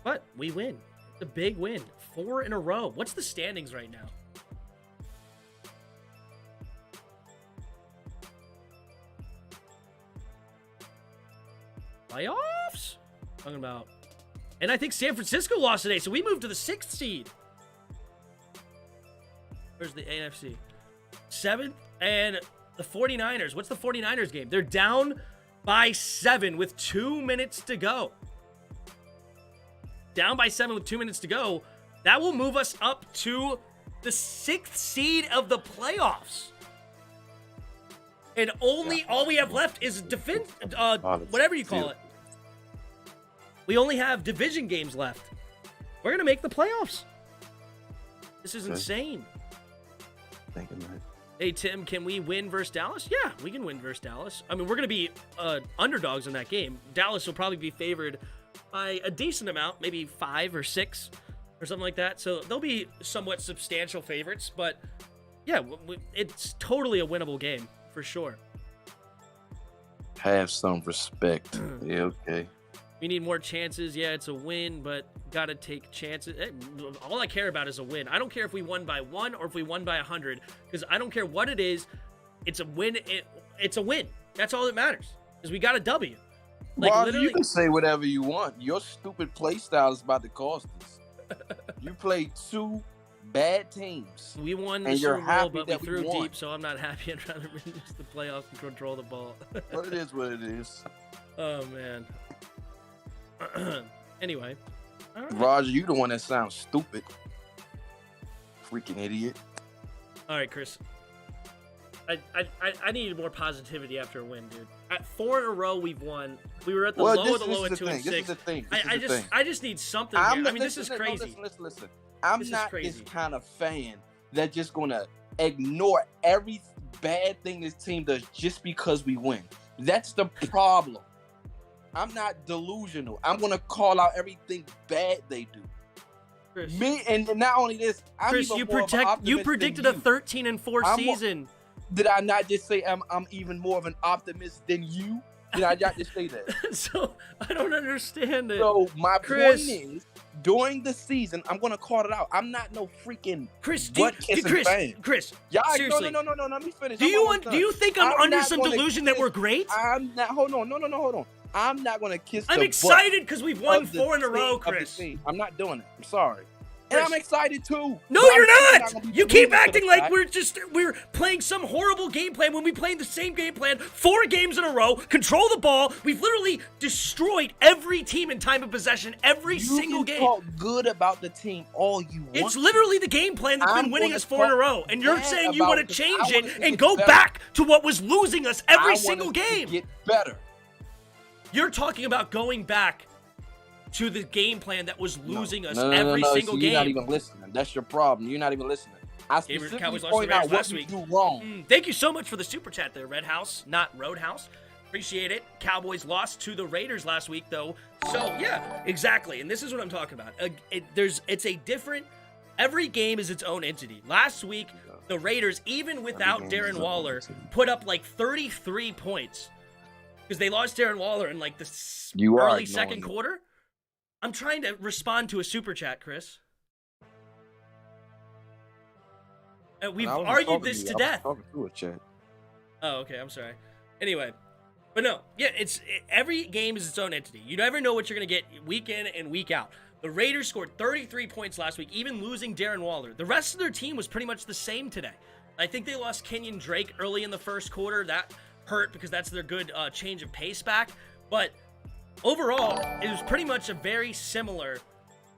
S1: But we win. The big win. 4 in a row. What's the standings right now? Playoffs? Talking about. And I think San Francisco lost today, so we moved to the 6th seed. Where's the NFC? 7th, and the 49ers. What's the 49ers game? They're down by 7 with 2 minutes to go. Down by 7 with 2 minutes to go. That will move us up to the 6th seed of the playoffs. And all we have left is defense, whatever you call it. We only have division games left. We're going to make the playoffs. This is insane.
S2: Thinking that.
S1: Hey, Tim, can we win versus Dallas? Yeah, we can win versus Dallas. I mean, we're going to be underdogs in that game. Dallas will probably be favored by a decent amount, maybe 5 or 6 or something like that. So they'll be somewhat substantial favorites. But, yeah, it's totally a winnable game for sure.
S2: Have some respect. Yeah, okay.
S1: We need more chances. Yeah, it's a win, but got to take chances. All I care about is a win. I don't care if we won by 1 or if we won by 100, because I don't care what it is. It's a win. It's a win. That's all that matters, because we got a W. Like,
S2: well,
S1: literally,
S2: you can say whatever you want. Your stupid play style is about to cost us. You played 2 bad teams.
S1: We won the
S2: and
S1: Super
S2: you're
S1: Bowl,
S2: happy
S1: but we
S2: that we
S1: threw
S2: won.
S1: deep, so I'm not happy. I'd rather win just the playoffs and control the ball.
S2: But it is what it is.
S1: Oh, man. Anyway. All right.
S2: Roger, you the one that sounds stupid. Freaking idiot.
S1: All right, Chris. I needed more positivity after a win, dude. At 4 in a row, we've won. We were at the low of the low at 2 and 6.
S2: This is the thing.
S1: I just need something here. I mean, this is crazy.
S2: Listen. I'm not this kind of fan that's just gonna ignore every bad thing this team does just because we win. That's the problem. I'm not delusional. I'm gonna call out everything bad they do.
S1: Chris,
S2: Me and not only this, I'm
S1: Chris,
S2: even more of an optimist
S1: you predicted a
S2: than you.
S1: 13-4 season.
S2: Did I not just say I'm even more of an optimist than you? Did I not just say that?
S1: So I don't understand it.
S2: So my
S1: Chris,
S2: point is, during the season, I'm gonna call it out. I'm not no freaking
S1: Chris,
S2: fan.
S1: Chris,
S2: Y'all,
S1: seriously.
S2: no. Let me finish.
S1: Do you think I'm under some delusion that we're great?
S2: I'm not. Hold on. I'm not gonna kiss.
S1: I'm excited because we've won 4 in a row, Chris.
S2: I'm not doing it. I'm sorry.
S1: Chris.
S2: And I'm excited too.
S1: No,
S2: But
S1: you're not. You keep acting like
S2: we're.
S1: we're playing some horrible game plan when we played the same game plan 4 games in a row, control the ball. We've literally destroyed every team in time of possession every single game.
S2: You can talk good about the team all you want.
S1: It's literally the game plan that's been winning us 4 in a row, and you're saying you want to change it and go back to what was losing us every single game.
S2: Get better.
S1: You're talking about going back to the game plan that was losing us every
S2: no.
S1: single
S2: See,
S1: game.
S2: You're not even listening. That's your problem. You're not even listening. I specifically
S1: Cowboys lost
S2: point
S1: to the
S2: out
S1: Rams
S2: what
S1: last
S2: we
S1: week.
S2: do wrong.
S1: Thank you so much for the super chat there, Red House, not Roadhouse. Appreciate it. Cowboys lost to the Raiders last week, though. So, yeah, exactly. And this is what I'm talking about. It's a different... Every game is its own entity. Last week, the Raiders, even without Darren Waller, put up like 33 points. Because they lost Darren Waller in like the early second quarter. I'm trying to respond to a super chat, Chris. We've argued this to death.
S2: I was talking to a chat.
S1: Oh, okay. I'm sorry. Anyway, but no, yeah, every game is its own entity. You never know what you're gonna get week in and week out. The Raiders scored 33 points last week, even losing Darren Waller. The rest of their team was pretty much the same today. I think they lost Kenyon Drake early in the first quarter. That hurt because that's their good change of pace back. But overall, it was pretty much a very similar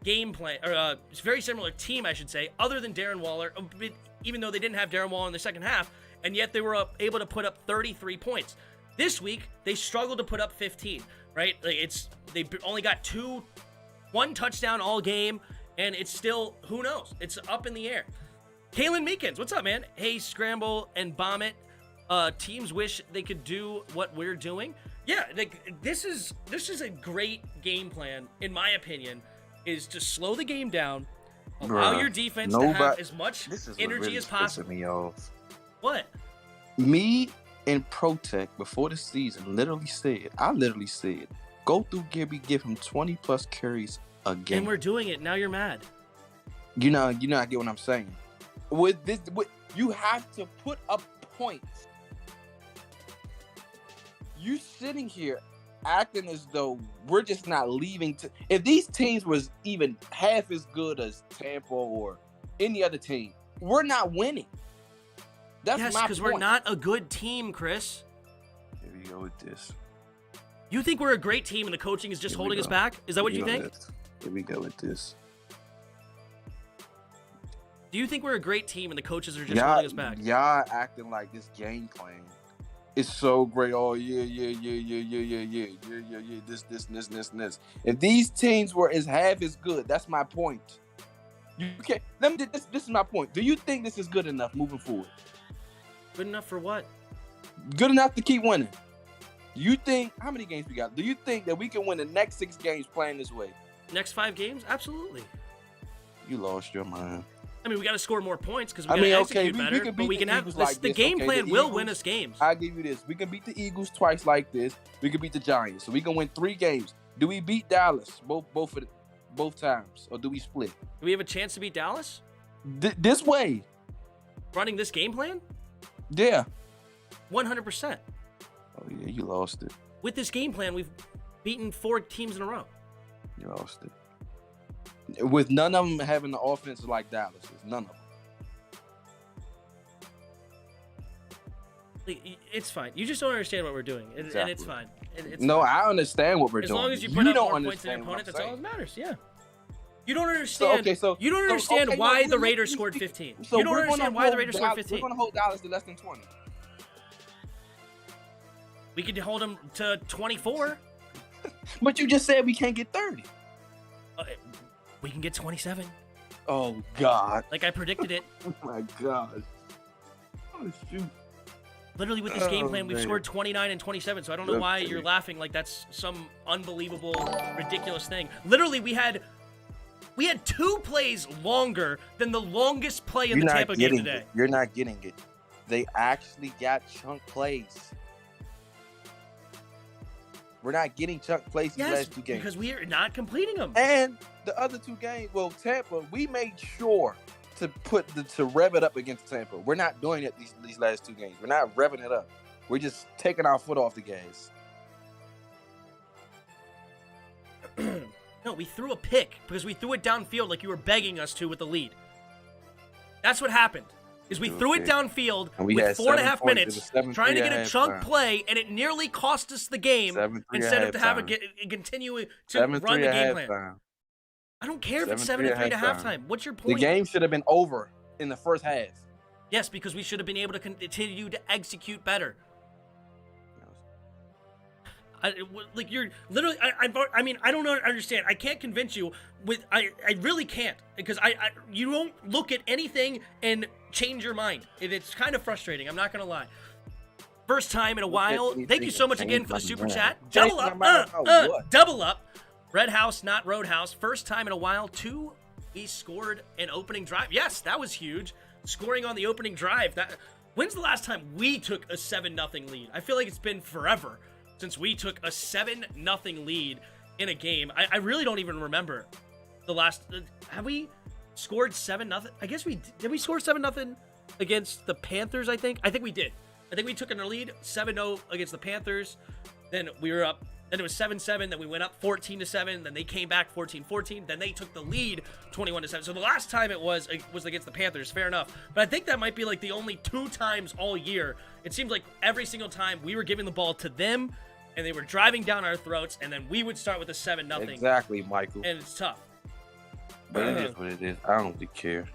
S1: game plan, or very similar team, I should say, other than Darren Waller, even though they didn't have Darren Waller in the second half, and yet they were able to put up 33 points. This week, they struggled to put up 15, right? Like they only got 1 touchdown all game, and it's still, who knows? It's up in the air. Kalen Meekins, what's up, man? Hey, Scramble and Bomb It. Teams wish they could do what we're doing. Yeah, this is a great game plan, in my opinion, is to slow the game down, allow your defense to have as much energy as possible.
S2: Me off.
S1: What?
S2: Me and Protect before the season literally said, go through Gibby, give him 20 plus carries a game.
S1: And we're doing it. Now you're mad.
S6: You know, I get what I'm saying. With this, you have to put up points. You sitting here acting as though we're just not leaving. If these teams was even half as good as Tampa or any other team, we're not winning. That's
S1: yes,
S6: my
S1: because we're not a good team, Chris.
S2: Here we go with this.
S1: You think we're a great team and the coaching is just holding us back? Is that what you think?
S2: Here we go with this.
S1: Do you think we're a great team and the coaches are just holding us back?
S6: Y'all acting like this game plan is so great. Oh, yeah. This. If these teams were as half as good, that's my point. You can't. This is my point. Do you think this is good enough moving forward?
S1: Good enough for what?
S6: Good enough to keep winning. Do you think, how many games we got? Do you think that we can win the next 6 games playing this way?
S1: Next 5 games? Absolutely.
S6: You lost your mind.
S1: I mean, we got to score more points because we got to execute better. But we can have the game plan will win us games.
S6: I'll give you this. We can beat the Eagles twice like this. We can beat the Giants. So we can win 3 games. Do we beat Dallas both times? Or do we split?
S1: Do we have a chance to beat Dallas?
S6: This way.
S1: Running this game plan?
S6: Yeah.
S1: 100%.
S6: Oh, yeah, you lost it.
S1: With this game plan, we've beaten 4 teams in a row.
S6: You lost it. With none of them having the offense like Dallas. None of them.
S1: It's fine. You just don't understand what we're doing, and it's fine. It's
S6: no,
S1: fine.
S6: I understand what we're doing.
S1: As long as you put up more points than your opponent, that's all that matters. Yeah. You don't understand. You don't understand why the Raiders scored 15. You don't understand why the Raiders scored 15.
S6: We're going to hold Dallas to less than 20.
S1: We could hold them to 24.
S6: But you just said we can't get 30.
S1: We can get 27.
S6: Oh, God.
S1: Like I predicted it.
S6: Oh, my God. Oh, shoot.
S1: Literally with this game plan, we've scored 29 and 27, so I don't know why you're laughing like that's some unbelievable, ridiculous thing. Literally, we had 2 plays longer than the longest play in the Tampa game today.
S6: You're not getting it. They actually got chunk plays. We're not getting chunk plays these last 2 games.
S1: Because we are not completing them.
S6: And the other 2 games, well, Tampa, we made sure to rev it up against Tampa. We're not doing it these last 2 games. We're not revving it up. We're just taking our foot off the gas.
S1: No, we threw a pick because we threw it downfield like you were begging us to with the lead. That's what happened. Is we threw it downfield with 4.5 minutes trying to get a chunk play, and it nearly cost us the game instead of to have it continue to run the game plan. I don't care if it's 7-3 at halftime. What's your point?
S6: The game should have been over in the first half.
S1: Yes, because we should have been able to continue to execute better. You're literally. I mean, I don't understand. I can't convince you. I really can't because you don't look at anything and change your mind. It's kind of frustrating. I'm not gonna lie. First time in a while. Thank you so much again for the super chat. Double up. Double up. Red House, not Roadhouse. First time in a while. 2, we scored an opening drive. Yes, that was huge. Scoring on the opening drive. When's the last time we took a 7-0 lead? I feel like it's been forever since we took a 7-0 lead in a game. I really don't even remember the last. Have we scored 7-0? I guess we did. We score 7-0 against the Panthers? I think we did. I think we took a lead 7-0 against the Panthers. Then we were up. Then it was 7-7. Then we went up 14-7. Then they came back 14-14. Then they took the lead 21-7. So the last time it was against the Panthers. Fair enough. But I think that might be like the only 2 times all year. It seems like every single time we were giving the ball to them, and they were driving down our throats, and then we would start with a 7-0.
S6: Exactly, Michael.
S1: And it's tough.
S6: But it is what it is. I don't really care.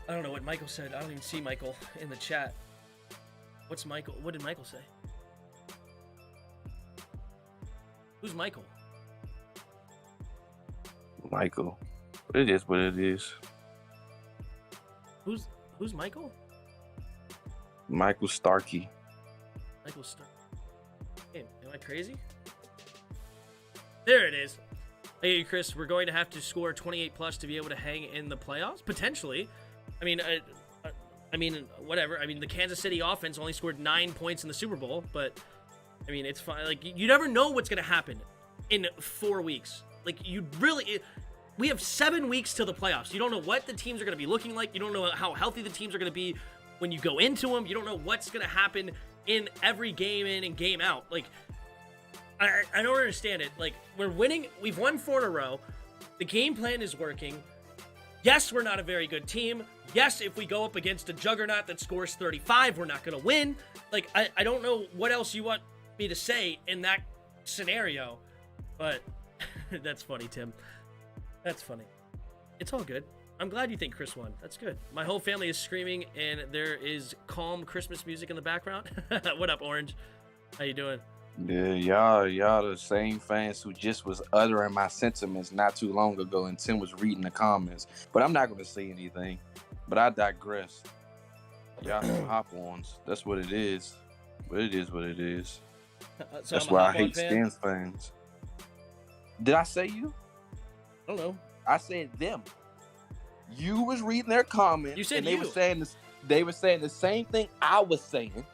S1: I don't know what Michael said. I don't even see Michael in the chat. What's Michael? What did Michael say? Who's Michael?
S6: Michael. It is what it is.
S1: Who's Michael?
S6: Michael Starkey.
S1: Michael Starkey. Hey, am I crazy? There it is. Hey, Chris, we're going to have to score 28 plus to be able to hang in the playoffs? Potentially. I mean, whatever. I mean, the Kansas City offense only scored 9 points in the Super Bowl, but I mean, it's fine. Like, you never know what's going to happen. in 4 weeks. Like, we have 7 weeks till the playoffs. You don't know what the teams are going to be looking like. You don't know how healthy the teams are going to be when you go into them. You don't know what's going to happen in every game in and game out. Like, I don't understand it. Like, we're winning. We've won 4 in a row. The game plan is working. Yes, we're not a very good team. Yes, if we go up against a juggernaut that scores 35, we're not going to win. Like, I don't know what else you want me to say in that scenario, but that's funny, Tim. That's funny. It's all good. I'm glad you think Chris won. That's good. My whole family is screaming, and there is calm Christmas music in the background. What up, Orange? How you doing?
S6: Yeah, y'all the same fans who just was uttering my sentiments not too long ago, and Tim was reading the comments. But I'm not going to say anything. But I digress. Y'all some hop-ons. That's what it is. But it is what it is.
S1: So
S6: That's
S1: I'm a
S6: why I
S1: hop-on
S6: hate
S1: fan?
S6: Stans fans. Did I say you?
S1: I don't know.
S6: I said them. You was reading their comments.
S1: You said
S6: and they
S1: you.
S6: were saying this. They were saying the same thing I was saying.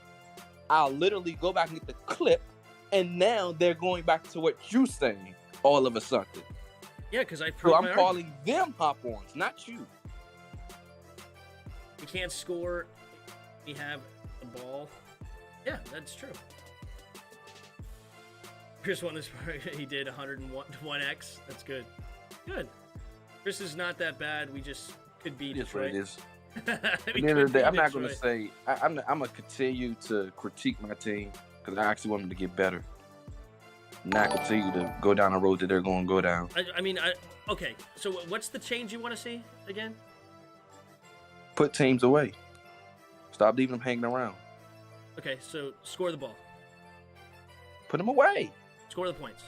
S6: I'll literally go back and get the clip, and now they're going back to what you saying all of a sudden.
S1: Yeah, because I
S6: So
S1: proved
S6: I'm
S1: my
S6: calling them hop-ons, not you.
S1: We can't score. We have the ball. Yeah, that's true. Chris won this. He did 101x. That's good. Good. Chris is not that bad. We just could beat
S6: It is what
S1: Detroit.
S6: it is.
S1: We
S6: At the end
S1: could
S6: of the day,
S1: beat
S6: I'm not going to
S1: Detroit.
S6: say. I'm going to continue to critique my team because I actually want them to get better. Not continue to go down the road that they're going to go down.
S1: Okay, so what's the change you want to see again?
S6: Put teams away. Stop leaving them hanging around.
S1: Okay, so score the ball.
S6: Put them away.
S1: Score the points.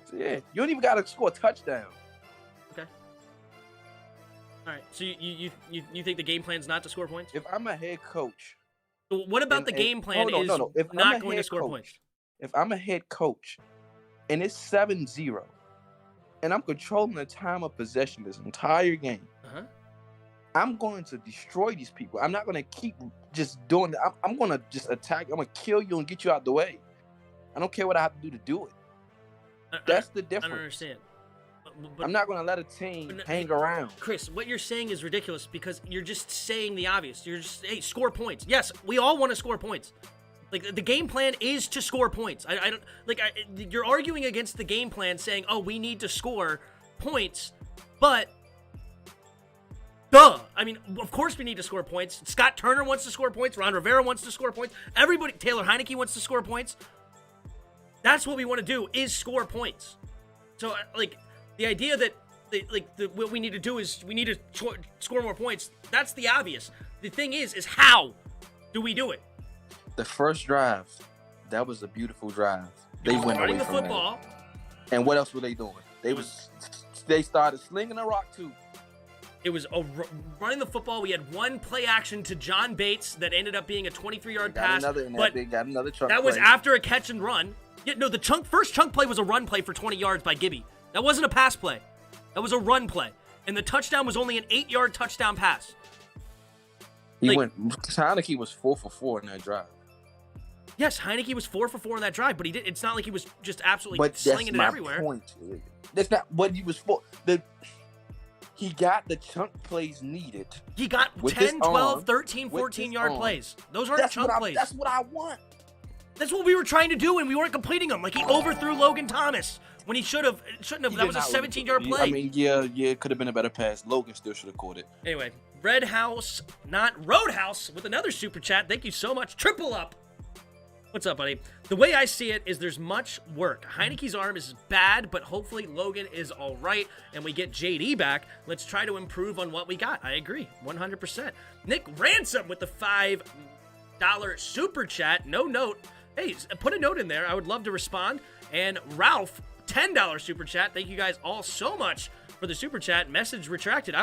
S6: So, yeah, you don't even got to score a touchdown.
S1: Okay. All right. So you think the game plan is not to score points?
S6: If I'm a head coach,
S1: So what about the game plan is
S6: If I'm
S1: not
S6: a
S1: going to
S6: head
S1: score
S6: coach,
S1: points?
S6: If I'm a head coach and it's 7-0 and I'm controlling the time of possession this entire game, I'm going to destroy these people. I'm not going to keep just doing that. I'm going to just attack. I'm going to kill you and get you out the way. I don't care what I have to do to do it. That's the difference.
S1: I don't understand. But
S6: I'm not going to let a team hang around.
S1: Chris, what you're saying is ridiculous because you're just saying the obvious. You're just, hey, score points. Yes, we all want to score points. Like, the game plan is to score points. I don't, like, you're arguing against the game plan saying, oh, we need to score points, but duh. I mean, of course we need to score points. Scott Turner wants to score points. Ron Rivera wants to score points. Everybody, Taylor Heineke wants to score points. That's what we want to do is score points. So, like, the idea that, what we need to do is we need to score more points, that's the obvious. The thing is how do we do it?
S6: The first drive, that was a beautiful drive. They went away
S1: Running the
S6: from
S1: football.
S6: that. And what else were they doing? They started slinging the rock too.
S1: It was running the football. We had one play action to John Bates that ended up being a 23-yard pass.
S6: They got another chunk
S1: that was
S6: play.
S1: after a catch and run. Yeah, no, the first chunk play was a run play for 20 yards by Gibby. That wasn't a pass play. That was a run play. And the touchdown was only an 8-yard touchdown pass.
S6: Heineke was 4 for 4 in that drive.
S1: Yes, Heineke was 4 for 4 in that drive, but it's not like he was just absolutely slinging it everywhere.
S6: Point. That's not what he was for. He got the chunk plays needed.
S1: He got 10, 12, 13, 14-yard plays. Those aren't chunk plays.
S6: That's what I want.
S1: That's what we were trying to do, and we weren't completing them. Like, he overthrew Logan Thomas when he shouldn't have. That was a 17-yard play.
S6: I mean, yeah, it could have been a better pass. Logan still should have caught it.
S1: Anyway, Red House, not Roadhouse, with another super chat. Thank you so much. Triple up. What's up, buddy? The way I see it is there's much work. Heineke's arm is bad, but hopefully Logan is all right, and we get JD back. Let's try to improve on what we got. I agree, 100%. Nick Ransom with the $5 super chat. No note. Hey, put a note in there. I would love to respond. And Ralph, $10 super chat. Thank you guys all so much for the super chat. Message retracted.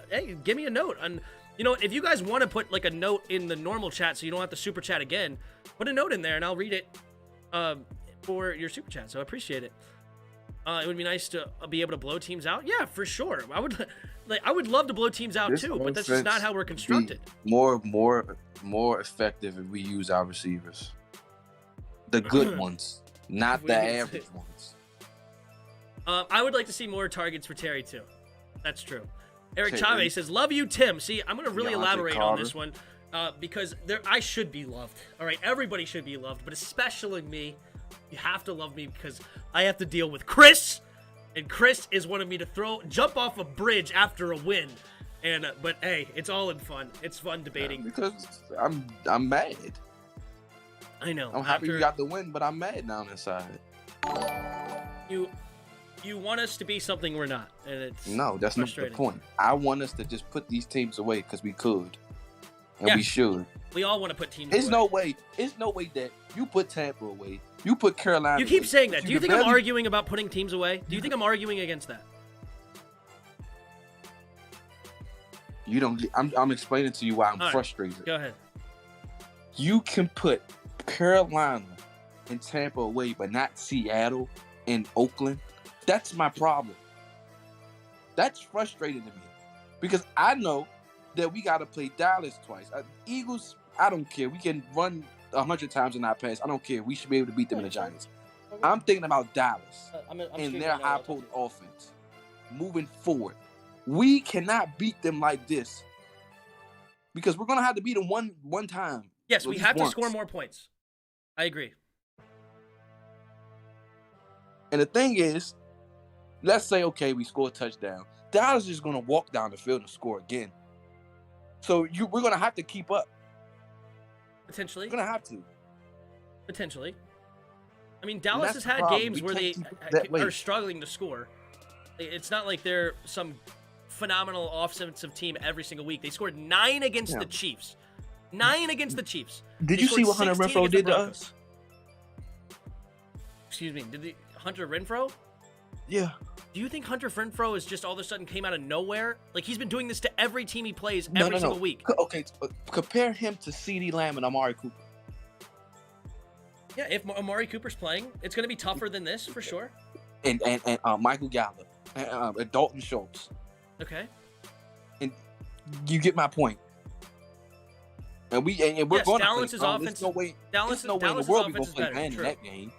S1: Hey, give me a note. And you know, if you guys want to put like a note in the normal chat so you don't have to super chat again, put a note in there and I'll read it for your super chat. So I appreciate it. It would be nice to be able to blow teams out. Yeah, for sure. I would love to blow teams out too, but that's just not how we're constructed.
S6: More effective if we use our receivers. The good ones, not the average ones.
S1: I would like to see more targets for Terry, too. That's true. Eric
S6: Terry.
S1: Chavez says, love you, Tim. See, I'm going to really
S6: Deontay
S1: elaborate on
S6: Carter.
S1: this one because I should be loved. All right, everybody should be loved, but especially me. You have to love me because I have to deal with Chris, and Chris is wanting me to jump off a bridge after a win. But hey, it's all in fun. It's fun debating.
S6: Because I'm mad.
S1: I know.
S6: I'm happy we got the win, but I'm mad down inside.
S1: You want us to be something we're not, and it's
S6: No, that's not the point. I want us to just put these teams away because we could, and we should.
S1: We all want to put teams
S6: There's
S1: away.
S6: no way that you put Tampa away. You put Carolina.
S1: You keep
S6: away.
S1: saying that. Do you think I'm
S6: barely-
S1: arguing about putting teams away? Do you think I'm arguing against that?
S6: You don't. I'm explaining to you why I'm
S1: All right,
S6: frustrated.
S1: Go ahead.
S6: You can put Carolina and Tampa away, but not Seattle and Oakland. That's my problem. That's frustrating to me because I know that we got to play Dallas twice. Eagles, I don't care. We can run 100 times and not pass. I don't care. We should be able to beat them in the Giants. I'm thinking about Dallas and their high-potent offense moving forward. We cannot beat them like this because we're going to have to beat them one time.
S1: Yes,
S6: at
S1: we
S6: least
S1: have to
S6: once.
S1: score more points. I agree.
S6: And the thing is, let's say, okay, we score a touchdown. Dallas is going to walk down the field and score again. So we're going to have to keep up.
S1: Potentially.
S6: We're going to have to.
S1: Potentially. I mean, Dallas has
S6: that's the
S1: had
S6: problem.
S1: games
S6: We
S1: where they
S6: can't keep it that way.
S1: are struggling to score. It's not like they're some phenomenal offensive team every single week. They scored 9 against the Chiefs. 9 against the Chiefs.
S6: Did
S1: They
S6: you see
S1: scored
S6: what Hunter
S1: 16
S6: Renfro
S1: against the
S6: did to
S1: Broncos.
S6: us?
S1: Excuse me. Did Hunter Renfro?
S6: Yeah.
S1: Do you think Hunter Renfro is just all of a sudden came out of nowhere? Like he's been doing this to every team he plays every single week.
S6: Okay, compare him to CeeDee Lamb and Amari Cooper.
S1: Yeah, if Amari Cooper's playing, it's going to be tougher than this for sure.
S6: And Michael Gallup and Dalton Schultz.
S1: Okay.
S6: And you get my point. And we're
S1: Yes,
S6: going to play.
S1: Dallas's offense.
S6: There's no way.
S1: Dallas,
S6: There's no way in the
S1: Dallas's
S6: world we're
S1: offense
S6: going
S1: is
S6: to play
S1: better.
S6: man
S1: True.
S6: in that game.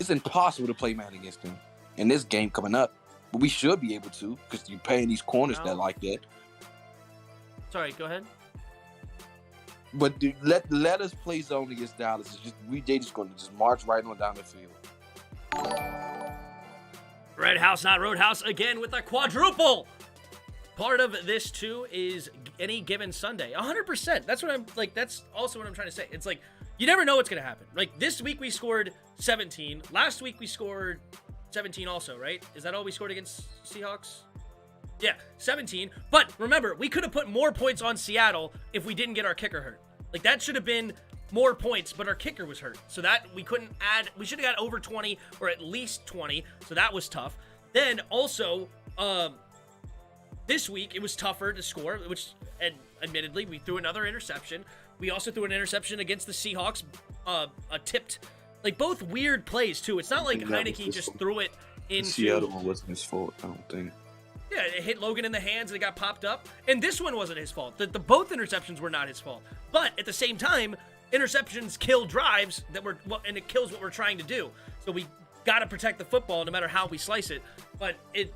S6: It's impossible to play man against them in this game coming up. But we should be able to because you're paying these corners that like that.
S1: Sorry, go ahead.
S6: But let us play zone against Dallas. It's just they just going to just march right on down the field.
S1: Red House, not Roadhouse, again with a quadruple. Part of this too is any given Sunday. 100%. That's what I'm like. That's also what I'm trying to say. It's like you never know what's gonna happen. Like this week we scored 17. Last week we scored 17 also, right? Is that all we scored against Seahawks? Yeah, 17. But remember, we could have put more points on Seattle if we didn't get our kicker hurt. Like that should have been more points, but our kicker was hurt. So that we couldn't add. We should have got over 20 or at least 20. So that was tough. Then also, this week it was tougher to score, which and admittedly we threw another interception. We also threw an interception against the Seahawks, a tipped, like both weird plays too. It's not like Heineke just threw it into.
S2: Seattle one wasn't his fault, I don't think.
S1: Yeah, it hit Logan in the hands and it got popped up. And this one wasn't his fault. The both interceptions were not his fault. But at the same time, interceptions kill drives and it kills what we're trying to do. So we got to protect the football no matter how we slice it. But it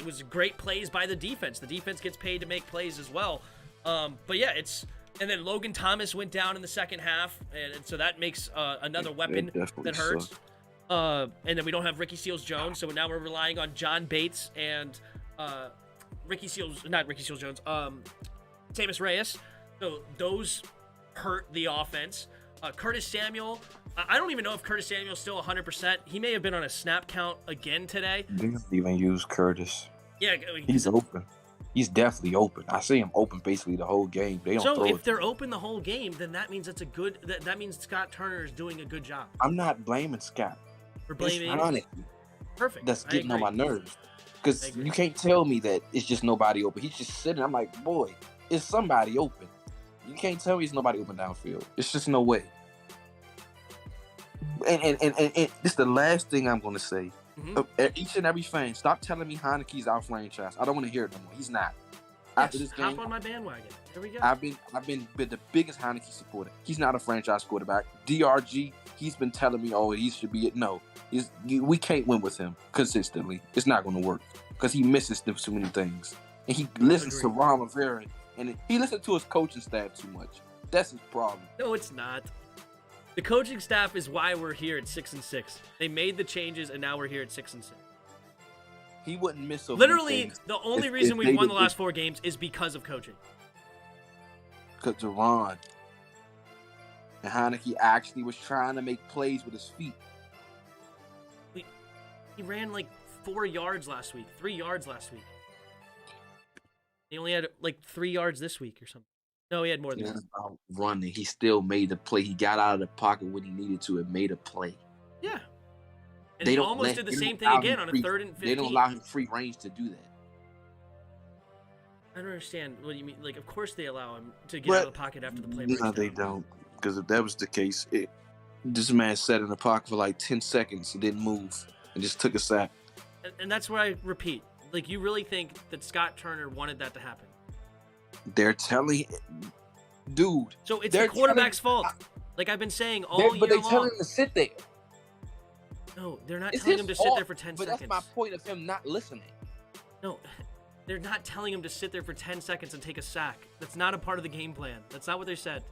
S1: was great plays by the defense. The defense gets paid to make plays as well. But yeah, and then Logan Thomas went down in the second half, and so that makes another weapon that hurts. And then we don't have Ricky Seals-Jones, so now we're relying on John Bates and Tavis Reyes. So those hurt the offense. Curtis Samuel, I don't even know if Curtis Samuel's still 100%. He may have been on a snap count again today.
S2: They don't even use Curtis.
S1: Yeah,
S2: He's open. He's definitely open. I see him open basically the whole game. They don't
S1: so
S2: throw
S1: if
S2: it.
S1: they're open the whole game, then that means it's a good. That means Scott Turner is doing a good job.
S2: I'm not blaming Scott.
S1: For blaming.
S2: It's Heineke
S1: Perfect.
S2: that's getting on my nerves.
S1: I
S2: Because
S1: agree.
S2: you can't tell me that it's just nobody open. He's just sitting. I'm like, boy, it's somebody open. You can't tell me it's nobody open downfield. It's just no way. And this is the last thing I'm going to say. Each and every fan, stop telling me Heineke's our franchise. I don't want to hear it no more. He's not. After this game,
S1: hop on my bandwagon. Here we go.
S2: I've been the biggest Heineke supporter. He's not a franchise quarterback. DRG,
S6: he's been telling me, oh, he should be it. No, we can't win with him consistently. It's not going to work because he misses too many things. And he listens to Ron Rivera, and he listens to his coaching staff too much. That's his problem.
S1: No, it's not. The coaching staff is why we're here at 6-6. They made the changes, and now we're here at 6-6.
S6: He wouldn't miss so
S1: Literally,
S6: many things
S1: the only
S6: if
S1: reason
S6: they
S1: we've won the
S6: did-
S1: last 4 games is because of coaching.
S6: because of Ron. And Heineke actually was trying to make plays with his feet.
S1: He ran like 4 yards last week, 3 yards last week. He only had like 3 yards this week or something. No, he had more than that.
S6: About running, he still made the play. He got out of the pocket when he needed to and made a play.
S1: Yeah. And
S6: They
S1: he
S6: don't
S1: almost
S6: let-
S1: did the
S6: they
S1: same
S6: don't
S1: thing
S6: allow
S1: again
S6: him
S1: on a
S6: free-
S1: 3rd and 15.
S6: They don't allow him free range to do that.
S1: I don't understand what you mean. Like, of course they allow him to get
S6: But-
S1: out of the pocket after the play.
S6: No,
S1: breaks
S6: they
S1: down.
S6: don't. Because if that was the case, this man sat in the pocket for like 10 seconds and didn't move and just took a sack.
S1: And that's where I repeat. Like, you really think that Scott Turner wanted that to happen?
S6: They're telling, dude.
S1: So it's
S6: They're
S1: the quarterback's fault. Like I've been saying all
S6: But
S1: year
S6: they tell
S1: long.
S6: him to sit there.
S1: No, they're not
S6: It's
S1: telling
S6: his
S1: him to sit
S6: fault,
S1: there for 10
S6: but
S1: seconds.
S6: that's my point of him not listening.
S1: No, they're not telling him to sit there for 10 seconds and take a sack. That's not a part of the game plan. That's not what they said.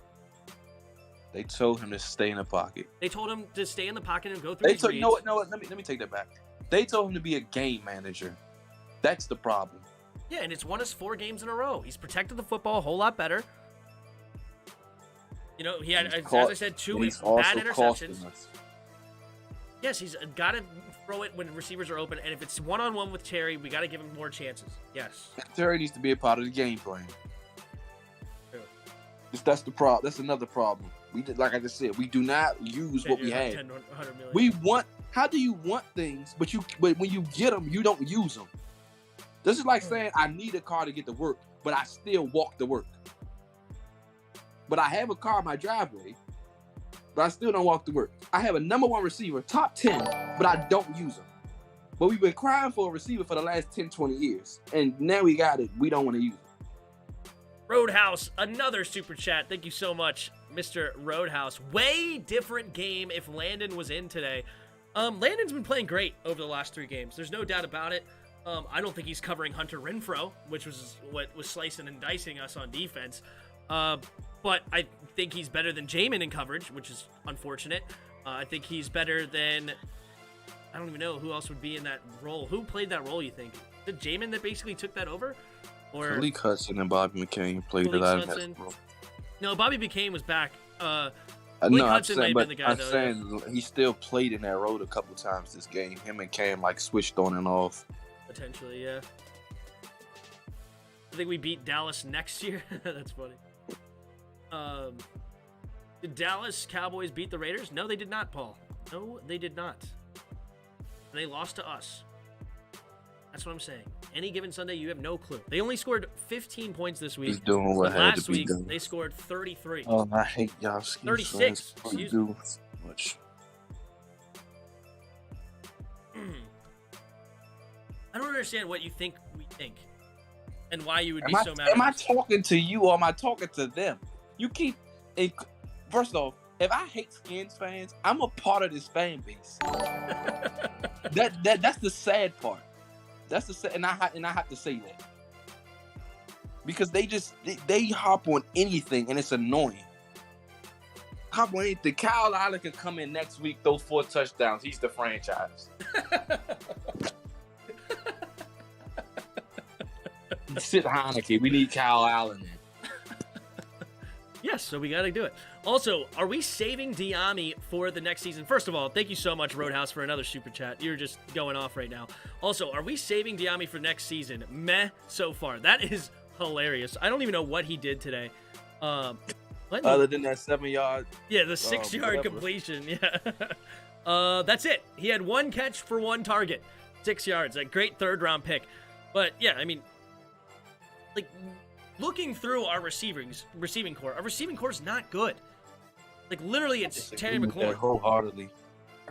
S6: They told him to stay in the pocket.
S1: They told him to stay in the pocket and go through
S6: They
S1: his
S6: told,
S1: reads.
S6: you know what? No, let me take that back. They told him to be a game manager. That's the problem.
S1: Yeah, and it's won us 4 games in a row. He's protected the football a whole lot better. You know, he had, as I said, 2
S6: He's
S1: bad
S6: also
S1: interceptions.
S6: costing us.
S1: Yes, he's got to throw it when receivers are open, and if it's one-on-one with Terry, we got to give him more chances. Yes.
S6: Terry needs to be a part of the game plan.
S1: True.
S6: That's the problem. That's another problem. We did, like I just said, we do not use what we have.
S1: 10, 100 million.
S6: We want. How do you want things, but when you get them, you don't use them? This is like saying I need a car to get to work, but I still walk to work. But I have a car in my driveway, but I still don't walk to work. I have a number 1 receiver, top 10, but I don't use him. But we've been crying for a receiver for the last 10, 20 years, and now we got it. We don't want to use it.
S1: Roadhouse, another super chat. Thank you so much, Mr. Roadhouse. Way different game if Landon was in today. Landon's been playing great over the last 3 games. There's no doubt about it. I don't think he's covering Hunter Renfrow, which was what was slicing and dicing us on defense. But I think he's better than Jamin in coverage, which is unfortunate. I think he's better than... I don't even know who else would be in that role. Who played that role, you think? Is it Jamin that basically took that over? Or
S6: Malik Hudson and Bobby McCain played it
S1: Malik
S6: out of
S1: Hudson.
S6: that role.
S1: No, Bobby McCain was back.
S6: No,
S1: Hudson may have been the guy,
S6: I'm
S1: though,
S6: saying he still played in that role a couple times this game. Him and Cam like switched on and off.
S1: Potentially, yeah. I think we beat Dallas next year. That's funny. Did Dallas Cowboys beat the Raiders? No, they did not, Paul. No, they did not. They lost to us. That's what I'm saying. Any given Sunday, you have no clue. They only scored 15 points this week.
S6: He's doing what
S1: But
S6: had to
S1: last
S6: be
S1: week,
S6: done.
S1: they scored 33.
S6: Oh, I hate y'all.
S1: 36, excuse me.
S6: Do much.
S1: I don't understand what you think we think and why you would be
S6: Am,
S1: so
S6: I,
S1: mad
S6: am
S1: at
S6: I
S1: us.
S6: talking to you or am I talking to them? You keep. First off, if I hate Skins fans, I'm a part of this fan base. That's the sad part. That's the sad, and I have to say that because they hop on anything and it's annoying. Hop on anything. Kyle Allen can come in next week, throw 4 touchdowns. He's the franchise. Sit Heineke. We need Kyle Allen in.
S1: Yes, so we got to do it. Also, are we saving Diami for the next season? First of all, thank you so much, Roadhouse, for another super chat. You're just going off right now. Also, are we saving Diami for next season? Meh, so far. That is hilarious. I don't even know what he did today.
S6: Other than that 7-yard.
S1: Yeah, the 6-yard
S6: whatever.
S1: completion. Yeah. That's it. He had 1 catch for 1 target. 6 yards. A great third-round pick. But, yeah, I mean, like, looking through our receiving core, our receiving core is not good. Like, literally, it's Terry McLaurin.
S6: Wholeheartedly.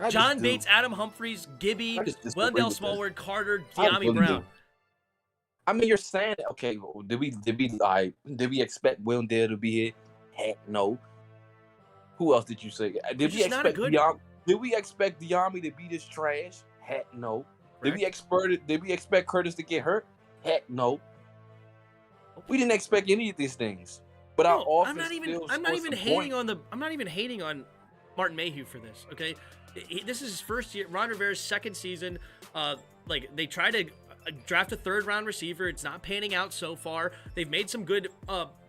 S1: John Bates, Adam Humphries, Gibby,
S6: I just disagree
S1: Wendell
S6: with that.
S1: Smallwood, Carter,
S6: I
S1: De'Ami
S6: really
S1: Brown.
S6: do. I mean, you're saying that, okay, well, did we expect Wendell to be here? Heck no. Who else did you say? Did we
S1: just not a
S6: expect
S1: good-
S6: Did we expect the Army to be this trash? Heck no. Did we expect Curtis to get hurt? Heck no. We didn't expect any of these things. But our offense
S1: I'm not even hating on Martin Mayhew for this, okay? This is his first year. Ron Rivera's second season. Like, they try to draft a third-round receiver. It's not panning out so far. They've made some good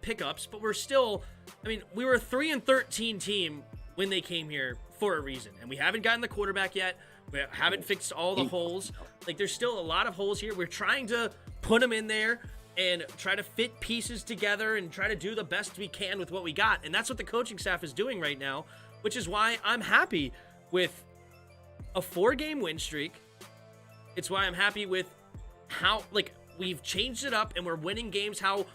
S1: pickups, but we're still, I mean, we were a 3-13 team when they came here for a reason, and we haven't gotten the quarterback yet. We haven't fixed all the holes. Like, there's still a lot of holes here. We're trying to put them in there and try to fit pieces together and try to do the best we can with what we got. And that's what the coaching staff is doing right now, which is why I'm happy with a 4-game win streak. It's why I'm happy with how, like, we've changed it up and we're winning games how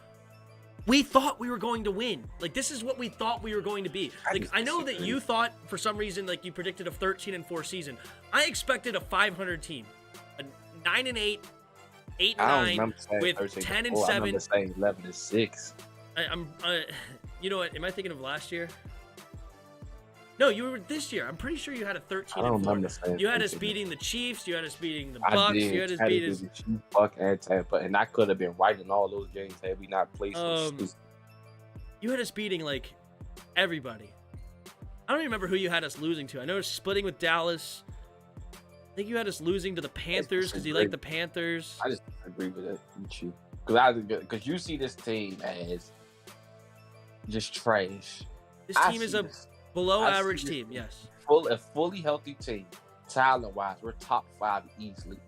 S1: we thought we were going to win. Like, this is what we thought we were going to be. Like, I know that you thought, for some reason, like, you predicted a 13-4 season. I expected a 500 team, a 9-8, 8-9 with 10-7.
S6: I remember saying 11-6.
S1: You know what? Am I thinking of last year? No, you were this year. I'm pretty sure you had a 13-4.
S6: I don't remember saying.
S1: You had us beating the Chiefs. You had us beating the Bucks. You had us beating
S6: the Chiefs, Buck, and Tampa, and I could have been right in all those games had we not played.
S1: You had us beating like everybody. I don't even remember who you had us losing to. I know it was splitting with Dallas. I think you had us losing to the Panthers because you like the Panthers.
S6: I just agree with it with you because you see this team as just trash.
S1: This team is a below average team, yes.
S6: A fully healthy team, talent-wise, we're top 5 easily.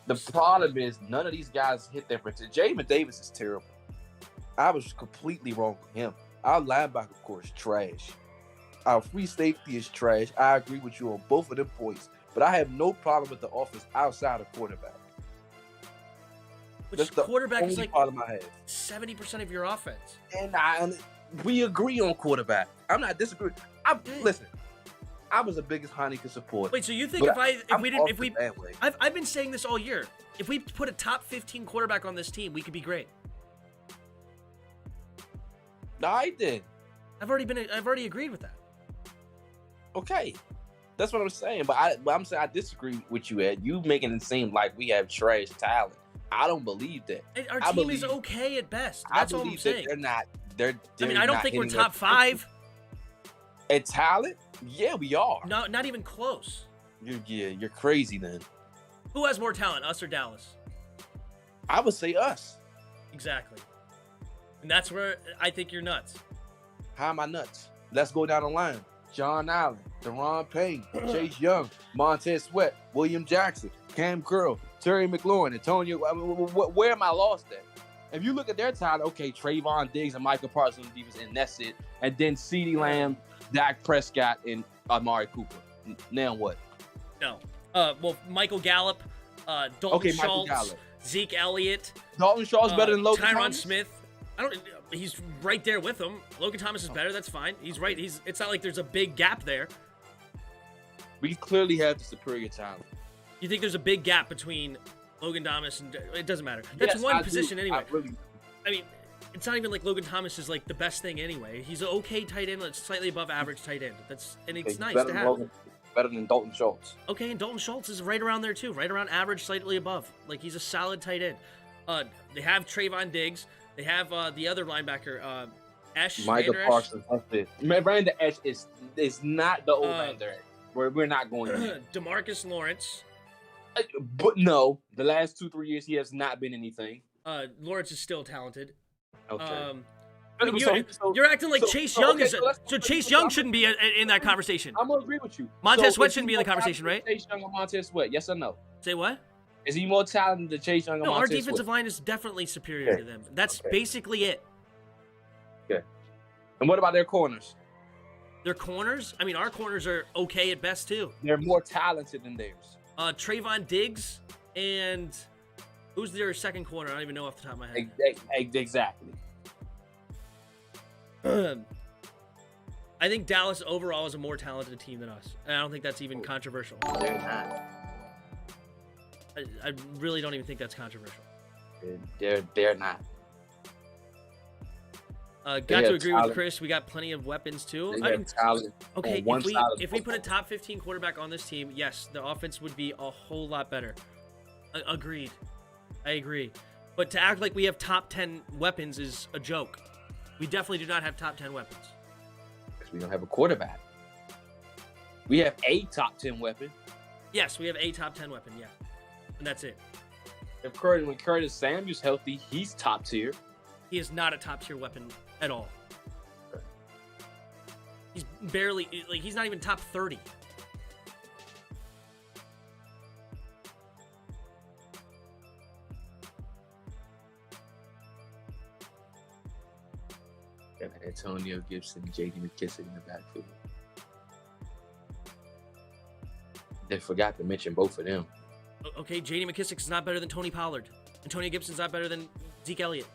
S6: The problem is none of these guys hit their potential. Jamin Davis is terrible. I was completely wrong with him. Our linebacker core is trash. Our free safety is trash. I agree with you on both of them points, but I have no problem with the offense outside of quarterback.
S1: Which quarterback is like
S6: problem I have.
S1: 70% of your offense.
S6: And we agree on quarterback. I'm not disagreeing. Listen, I was the biggest Heineken supporter.
S1: Wait, so you think I've been saying this all year. If we put a top 15 quarterback on this team, we could be great.
S6: No, I did.
S1: I've already agreed with that.
S6: Okay, that's what I'm saying. But I'm saying I disagree with you, Ed. You making it seem like we have trash talent. I don't believe that.
S1: Our team is okay at best. That's all I'm saying.
S6: They're not.
S1: I mean, I don't think we're top 5.
S6: At talent? Yeah, we are.
S1: No, not even close.
S6: You're crazy then.
S1: Who has more talent, us or Dallas?
S6: I would say us.
S1: Exactly. And that's where I think you're nuts.
S6: How am I nuts? Let's go down the line. John Allen, Deron Payne, Chase Young, Montez Sweat, William Jackson, Cam Curl, Terry McLaurin, Antonio. Where am I lost at? If you look at their talent, okay, Trayvon Diggs and Michael Parsons on defense, and that's it. And then CeeDee Lamb, Dak Prescott, and Amari Cooper. Now what?
S1: No. Well, Michael Gallup, Dalton Schultz, Zeke Elliott.
S6: Dalton Schultz better than Logan
S1: Tyron
S6: Thomas?
S1: Smith. He's right there with him. Logan Thomas is better. That's fine. He's right. It's not like there's a big gap there.
S6: We clearly have the superior talent.
S1: You think there's a big gap between Logan Thomas and it doesn't matter. That's one position anyway. I mean, it's not even like Logan Thomas is like the best thing anyway. He's an okay tight end, like slightly above average tight end. It's nice to have.
S6: Better than Dalton Schultz.
S1: Okay, and Dalton Schultz is right around there too, right around average, slightly above. Like he's a solid tight end. They have Trayvon Diggs. They have the other linebacker, Esch.
S6: Michael Parsons. Vander Esch is not the old Vander Esch. We're not going to.
S1: DeMarcus Lawrence.
S6: But no, the last 2-3 years he has not been anything.
S1: Lawrence is still talented.
S6: Okay.
S1: You're acting like Chase Young is. So Chase Young shouldn't be in that conversation.
S6: I'm gonna agree with you.
S1: Montez Sweat shouldn't be in the conversation, right?
S6: Chase Young or Montez Sweat? Yes or no?
S1: Say what?
S6: Is he more talented than Chase Young or Montez Sweat?
S1: No, our defensive line is definitely superior to them. That's basically it.
S6: Okay. And what about their corners?
S1: Their corners? I mean, our corners are okay at best too.
S6: They're more talented than theirs.
S1: Trayvon Diggs and who's their second corner? I don't even know off the top of my head.
S6: Exactly.
S1: I think Dallas overall is a more talented team than us. And I don't think that's even controversial.
S6: They're not.
S1: I really don't even think that's controversial.
S6: They're not.
S1: Got
S2: They
S1: to
S2: have
S1: agree
S2: talent.
S1: with Chris. We got plenty of weapons too.
S2: They have talent
S1: Okay,
S2: on one
S1: if we
S2: side of the
S1: if we put a
S2: football.
S1: top 15 quarterback on this team, yes, the offense would be a whole lot better. Agreed. I agree. But to act like we have top 10 weapons is a joke. We definitely do not have top 10 weapons.
S6: Because we don't have a quarterback. We have a top 10 weapon.
S1: Yes, we have a top 10 weapon, yeah. And that's it.
S6: When Curtis Samuel's healthy, he's top tier.
S1: He is not a top tier weapon at all. He's barely, like, he's not even top 30.
S2: And Antonio Gibson, J.D. McKissick in the backfield. They forgot to mention both of them.
S1: Okay, J.D. McKissick is not better than Tony Pollard. Antonio Gibson's not better than Zeke Elliott.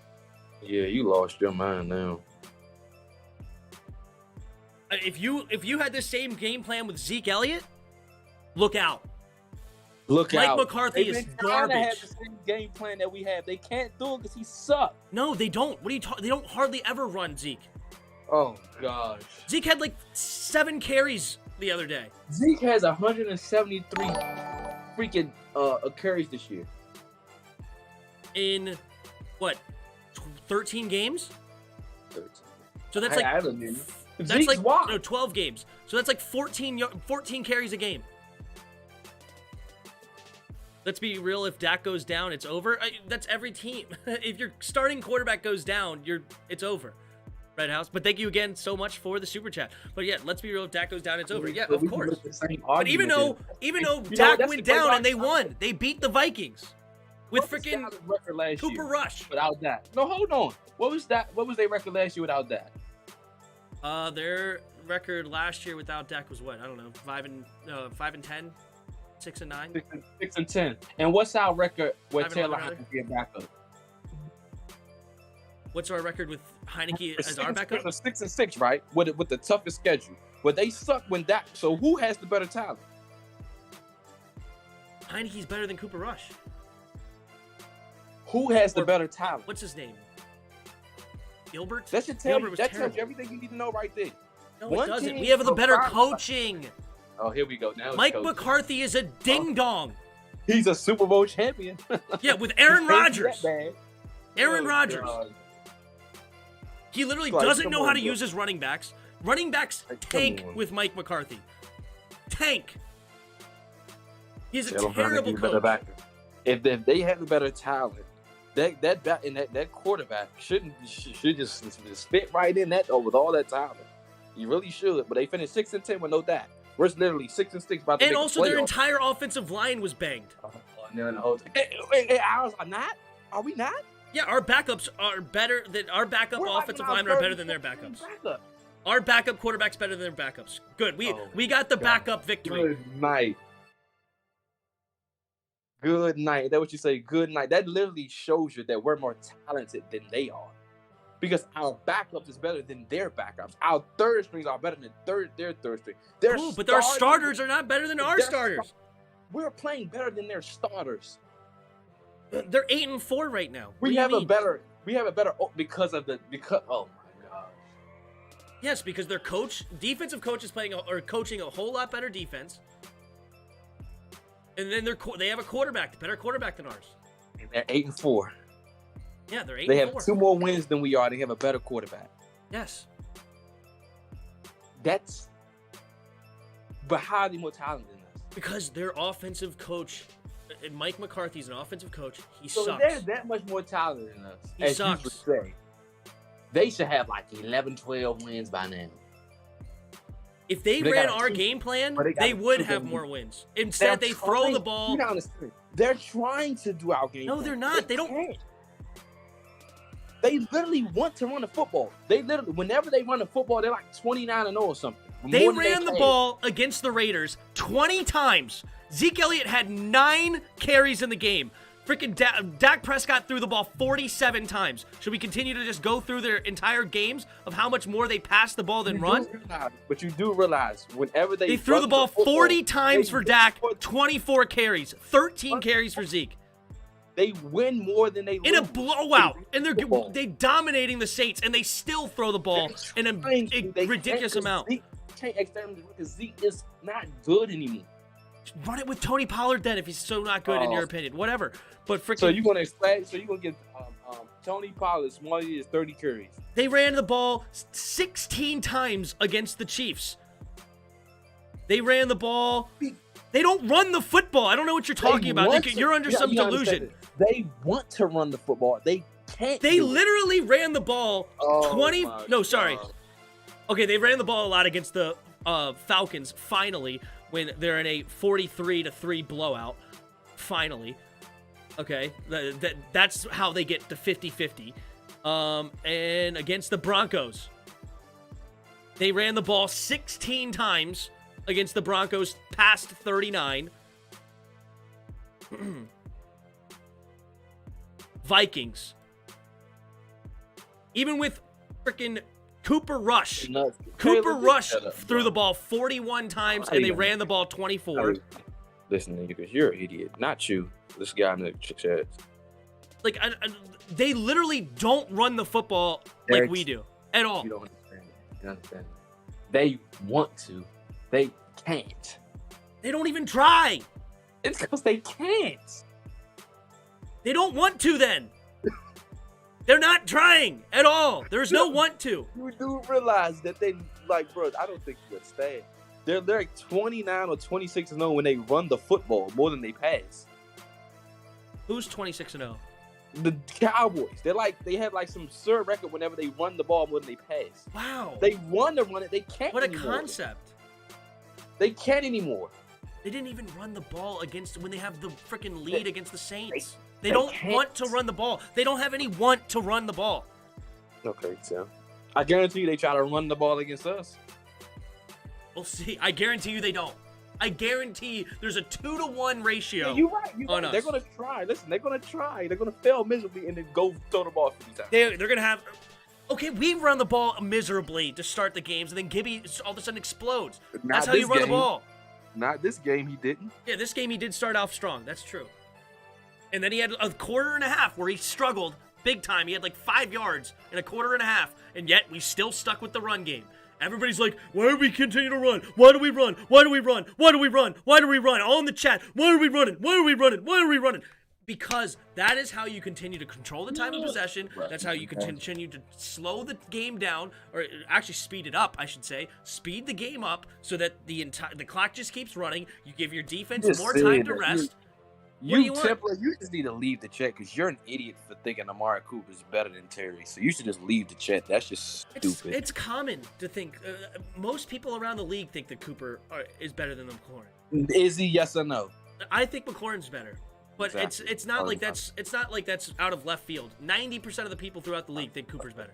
S2: Yeah, you lost your mind now.
S1: If you had the same game plan with Zeke Elliott, look out.
S6: Look
S1: Mike
S6: out.
S1: McCarthy
S6: They've
S1: is
S6: been trying to have
S1: garbage.
S6: the same game plan that we have. They can't do it because he sucks.
S1: No, they don't. What are you talking? They don't hardly ever run Zeke.
S6: Oh, gosh.
S1: Zeke had like 7 carries the other day.
S6: Zeke has 173 freaking carries this year.
S1: In what? 13 games?
S2: 13.
S1: So that's like
S6: I don't know.
S1: that's
S6: Zeke's
S1: like
S6: wild.
S1: no 12 games. So that's like 14 carries a game. Let's be real. If Dak goes down, it's over. That's every team. If your starting quarterback goes down, it's over. Red House. But thank you again so much for the super chat. But yeah, let's be real. If Dak goes down, it's over. Yeah,
S6: So
S1: of
S6: we can
S1: course.
S6: make the same
S1: But even though
S6: know,
S1: Dak
S6: that's
S1: went
S6: a great
S1: down and they
S6: argument.
S1: won, they beat the Vikings with
S6: What was
S1: freaking
S6: Dallas' record last
S1: Cooper
S6: year
S1: Rush.
S6: without that? No, hold on. What was that? What was their record last year without that?
S1: Their record last year without Dak was what? I don't know. 5-10, 6-9.
S6: 6-10. And what's our record with
S1: 5-11
S6: Taylor
S1: rather?
S6: Heineke backup?
S1: What's our record with Heineke as our backup?
S6: 6-6, right? With the toughest schedule. But they suck when Dak. So who has the better talent?
S1: Heineke's better than Cooper Rush.
S6: Who has the
S1: Or-
S6: better talent?
S1: What's his name? Gilbert?
S6: That should tell
S1: Gilbert
S6: you.
S1: was
S6: That tells
S1: terrible.
S6: you everything you need to know right there.
S1: No,
S6: One
S1: it doesn't.
S6: team
S1: We have the better
S6: survived-
S1: coaching.
S6: Oh, here we go. Now it's
S1: Mike
S6: coaching.
S1: McCarthy is a ding dong.
S6: He's a Super Bowl champion.
S1: Yeah, with Aaron
S6: He can't be
S1: Rodgers.
S6: that bad.
S1: Aaron
S6: Oh,
S1: Rodgers.
S6: God.
S1: He literally
S6: Like,
S1: doesn't
S6: come
S1: know
S6: on,
S1: how to
S6: bro.
S1: use his running backs. Running backs
S6: Like, come
S1: tank
S6: on.
S1: with Mike McCarthy. Tank. He's a
S6: Taylor
S1: terrible
S6: Heineke better
S1: coach.
S6: backer. If they have the better talent, that quarterback should just spit right in that with all that talent. You really should. But they finished 6-10 with no Dak. We're literally 6-6 about to
S1: And
S6: make
S1: also,
S6: the
S1: their
S6: playoffs.
S1: entire offensive line was banged.
S6: Hey, ours are not? Are we not?
S1: Yeah, our backups are better than our backup
S6: We're like
S1: offensive
S6: in our
S1: linemen are better
S6: third
S1: than their
S6: string
S1: backups.
S6: backup.
S1: Our backup quarterback's better than their backups. Good. We got the
S6: God.
S1: backup victory.
S6: Good night. Good night. That's what you say. Good night. That literally shows you that we're more talented than they are. Because our backups is better than their backups. Our third strings are better than their third string.
S1: Cool, but our starters are not better than our
S6: Their
S1: starters.
S6: We're playing better than their starters.
S1: They're 8-4 right now. What
S6: We
S1: do you
S6: have a
S1: mean?
S6: better because oh my god.
S1: Yes, because their defensive coach is coaching a whole lot better defense. And then they have a better quarterback than ours.
S6: And they're 8-4.
S1: Yeah, they're 8-4.
S6: They have 2 more wins than we are. They have a better quarterback.
S1: Yes.
S6: But how are they more talented than us?
S1: Because their offensive coach, and Mike McCarthy's an offensive coach. He
S6: So
S1: sucks.
S6: they're that much more talented than us.
S1: He
S6: as
S1: sucks.
S6: you would say. They should have like 11, 12 wins by now.
S1: If they
S6: They
S1: ran
S6: got
S1: our
S6: two-
S1: game plan,
S6: but they got
S1: they would
S6: two
S1: have
S6: games.
S1: more wins. Instead, they throw the ball.
S6: You don't understand. They're trying to do our game.
S1: No,
S6: plan.
S1: they're not. They don't.
S6: can't. They literally want to run the football. They literally, whenever they run the football, they're like 29-0 or something.
S1: They
S6: More than
S1: ran the
S6: can.
S1: ball against the Raiders 20 times. Zeke Elliott had 9 carries in the game. Freaking Dak Prescott threw the ball 47 times. Should we continue to just go through their entire games of how much more they pass the ball than
S6: You
S1: run?
S6: do realize- but you do realize whenever
S1: They threw
S6: run
S1: the ball
S6: football,
S1: 40 times
S6: they
S1: for
S6: do
S1: Dak,
S6: put-
S1: 24 carries, 13 carries for Zeke.
S6: They win more than they lose.
S1: In a blowout, and
S6: Football.
S1: they dominating the Saints, and they still throw the ball in a ridiculous amount.
S6: Zeke can't extend because Zeke is not good anymore.
S1: Run it with Tony Pollard then, if he's so not good in your opinion. Whatever. But freaking.
S6: So you're gonna give Tony Pollard small as 30 carries.
S1: They ran the ball 16 times against the Chiefs. They ran the ball. They don't run the football. I don't know what you're talking about. You're under some delusion.
S6: They want to run the football. They can't.
S1: They literally ran the ball 20. No, sorry.
S6: God.
S1: Okay, they ran the ball a lot against the Falcons. Finally, when they're in a 43-3 blowout. Finally, okay, that's how they get to 50-50. And against the Broncos, they ran the ball 16 times against the Broncos, past 39. Vikings. Even with freaking Cooper Rush. Cooper Rush threw the ball 41 times, and they ran the ball 24.
S2: Listen to you, because you're an idiot. Not you. This guy in the chat.
S1: Like, they literally don't run the football like we do at all.
S2: You don't understand. You don't understand. They want to. They can't.
S1: They don't even try.
S2: It's because they can't.
S1: They don't want to then. They're not trying at all. There's no want to.
S6: You do realize that they, like, bro, I don't think you understand. They're like 29 or 26-0 when they run the football more than they pass.
S1: Who's 26-0?
S6: The Cowboys. They have like some absurd record whenever they run the ball more than they pass.
S1: Wow.
S6: They want to run it. They can't
S1: What a
S6: anymore.
S1: concept.
S6: They can't anymore.
S1: They didn't even run the ball against when they have the freaking lead against the Saints. They don't want to run the ball. They don't have any want to run the ball.
S6: Okay, Tim. I guarantee you they try to run the ball against us.
S1: We'll see. I guarantee you they don't. I guarantee there's a 2-to-1 ratio.
S6: Yeah, you're right.
S1: On us.
S6: They're going to try. Listen, they're going to try. They're going to fail miserably and then go throw the ball 50 times.
S1: They're going to have... Okay, we run the ball miserably to start the games, and then Gibby all of a sudden explodes. That's how you run the ball.
S6: Not this game, he didn't.
S1: Yeah, this game he did start off strong. That's true. And then he had a quarter and a half where he struggled big time. He had like 5 yards in a quarter and a half, and yet we still stuck with the run game. Everybody's like, why do we continue to run? Why do we run? Why do we run? Why do we run? Why do we run? All in the chat. Why are we running? Why are we running? Why are we running? Because that is how you continue to control the time of possession. That's how you continue to slow the game down, or actually speed it up, I should say. Speed the game up so that the clock just keeps running. You give your defense more time to rest.
S6: You just need to leave the chat because you're an idiot for thinking Amari Cooper is better than Terry. So you should just leave the chat. That's just stupid.
S1: It's common to think. Most people around the league think that Cooper is better than McLaurin.
S6: Is he? Yes or no?
S1: I think McLaurin's better. But
S6: Exactly.
S1: it's not like that's out of left field. 90% of the people throughout the league think Cooper's better.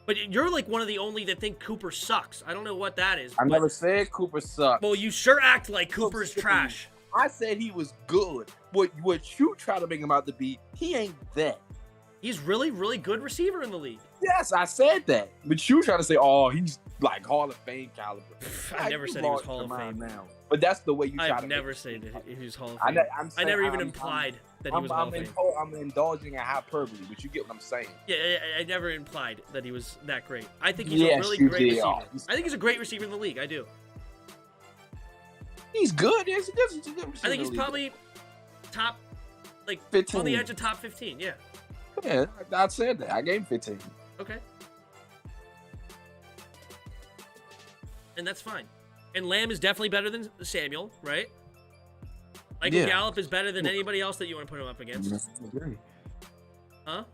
S1: But you're like one of the only that think Cooper sucks. I don't know what that is.
S6: I never said Cooper sucked.
S1: Well, you sure act like Cooper's trash.
S6: I said he was good. What you try to make him out to be, he ain't that.
S1: He's really, really good receiver in the league.
S6: Yes, I said that. But you try to say, oh, he's like Hall of Fame caliber.
S1: I never said he was Hall of Fame.
S6: Now. But that's the way you try to
S1: never said that he was Hall of Fame. I never even implied that he was Hall of Fame.
S6: I'm indulging in hyperbole, but you get what I'm saying.
S1: Yeah, I never implied that he was that great. I think he's a really great receiver. I think he's a great receiver in the league. I do.
S6: He's good. Yes, he does. He's a good receiver.
S1: I think he's probably top, like
S6: 15.
S1: On the edge of top 15. Yeah.
S6: Yeah, I said that. I gave him 15.
S1: Okay. And that's fine. And Lamb is definitely better than Samuel, right? Michael Gallup is better than anybody else that you want to put him up against.
S6: I agree.
S1: Huh?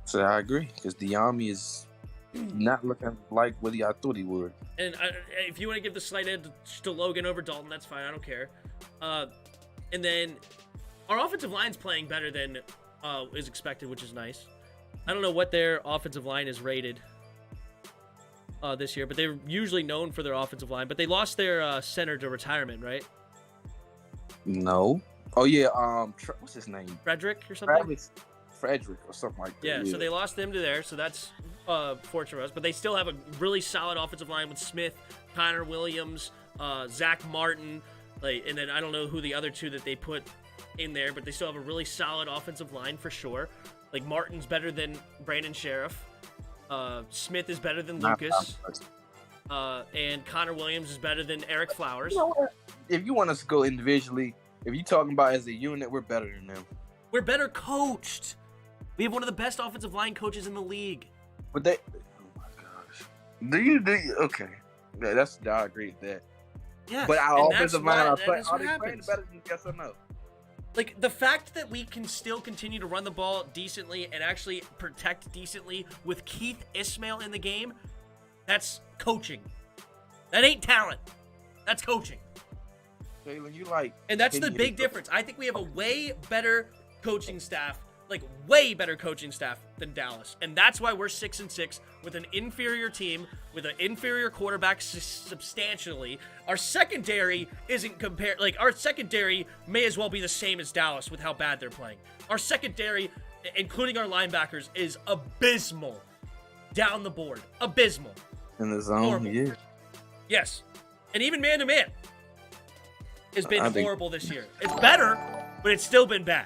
S6: So I agree because Diami is not looking like what I thought he would.
S1: And if you want to give the slight edge to Logan over Dalton, that's fine. I don't care. And then our offensive line's playing better than is expected, which is nice. I don't know what their offensive line is rated this year, but they're usually known for their offensive line. But they lost their center to retirement, right?
S6: No. Oh yeah. What's his name?
S1: Frederick or something.
S6: Frederick or something like that.
S1: Yeah. So they lost them to there. So that's fortunate for us. But they still have a really solid offensive line with Smith, Connor Williams, Zach Martin, Like, and then I don't know who the other two that they put in there, but they still have a really solid offensive line for sure. Like Martin's better than Brandon Sheriff. Smith is better than Lucas. And Connor Williams is better than Eric Flowers.
S6: You know what? If you want us to go individually, if you're talking about as a unit, we're better than them.
S1: We're better coached. We have one of the best offensive line coaches in the league.
S6: But they, oh my gosh, do you okay? Yeah, I agree with that.
S1: Yeah,
S6: but our offensive line are playing
S1: better
S6: than yes or no?
S1: Like, the fact that we can still continue to run the ball decently and actually protect decently with Keith Ismail in the game, that's coaching. That ain't talent. That's coaching.
S6: Jalen,
S1: and that's the big difference. I think we have a way better coaching staff, way better coaching staff than Dallas. And that's why we're 6-6 with an inferior team, with an inferior quarterback substantially. Our secondary isn't compared. Our secondary may as well be the same as Dallas with how bad they're playing. Our secondary, including our linebackers, is abysmal down the board. Abysmal.
S6: In the zone, yeah.
S1: Yes. And even man-to-man has been horrible this year. It's better, but it's still been bad.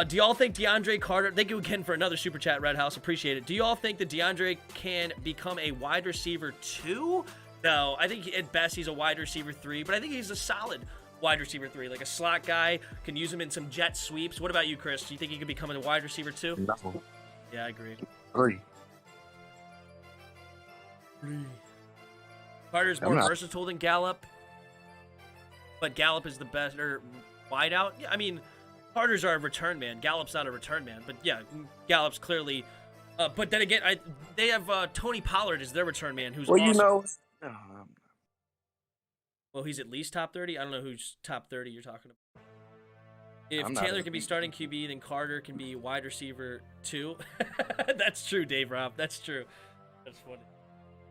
S1: Do y'all think DeAndre Carter, thank you again for another super chat, Red House, appreciate it. Do y'all think that DeAndre can become a wide receiver 2? No, I think at best he's a wide receiver 3, but I think he's a solid wide receiver 3, like a slot guy, can use him in some jet sweeps. What about you, Chris? Do you think he could become a wide receiver 2?
S6: No.
S1: Yeah, I agree.
S6: 3.
S1: Carter's more versatile than Gallup, but Gallup is the better wideout. Yeah, I mean, Carter's our return man. Gallup's not a return man, but yeah, Gallup's clearly. But then again, they have Tony Pollard as their return man, who's awesome. Well, he's at least top 30. I don't know who's top 30 you're talking about. If Taylor can be starting QB, then Carter can be wide receiver 2. That's true, Dave Rob. That's true. That's funny.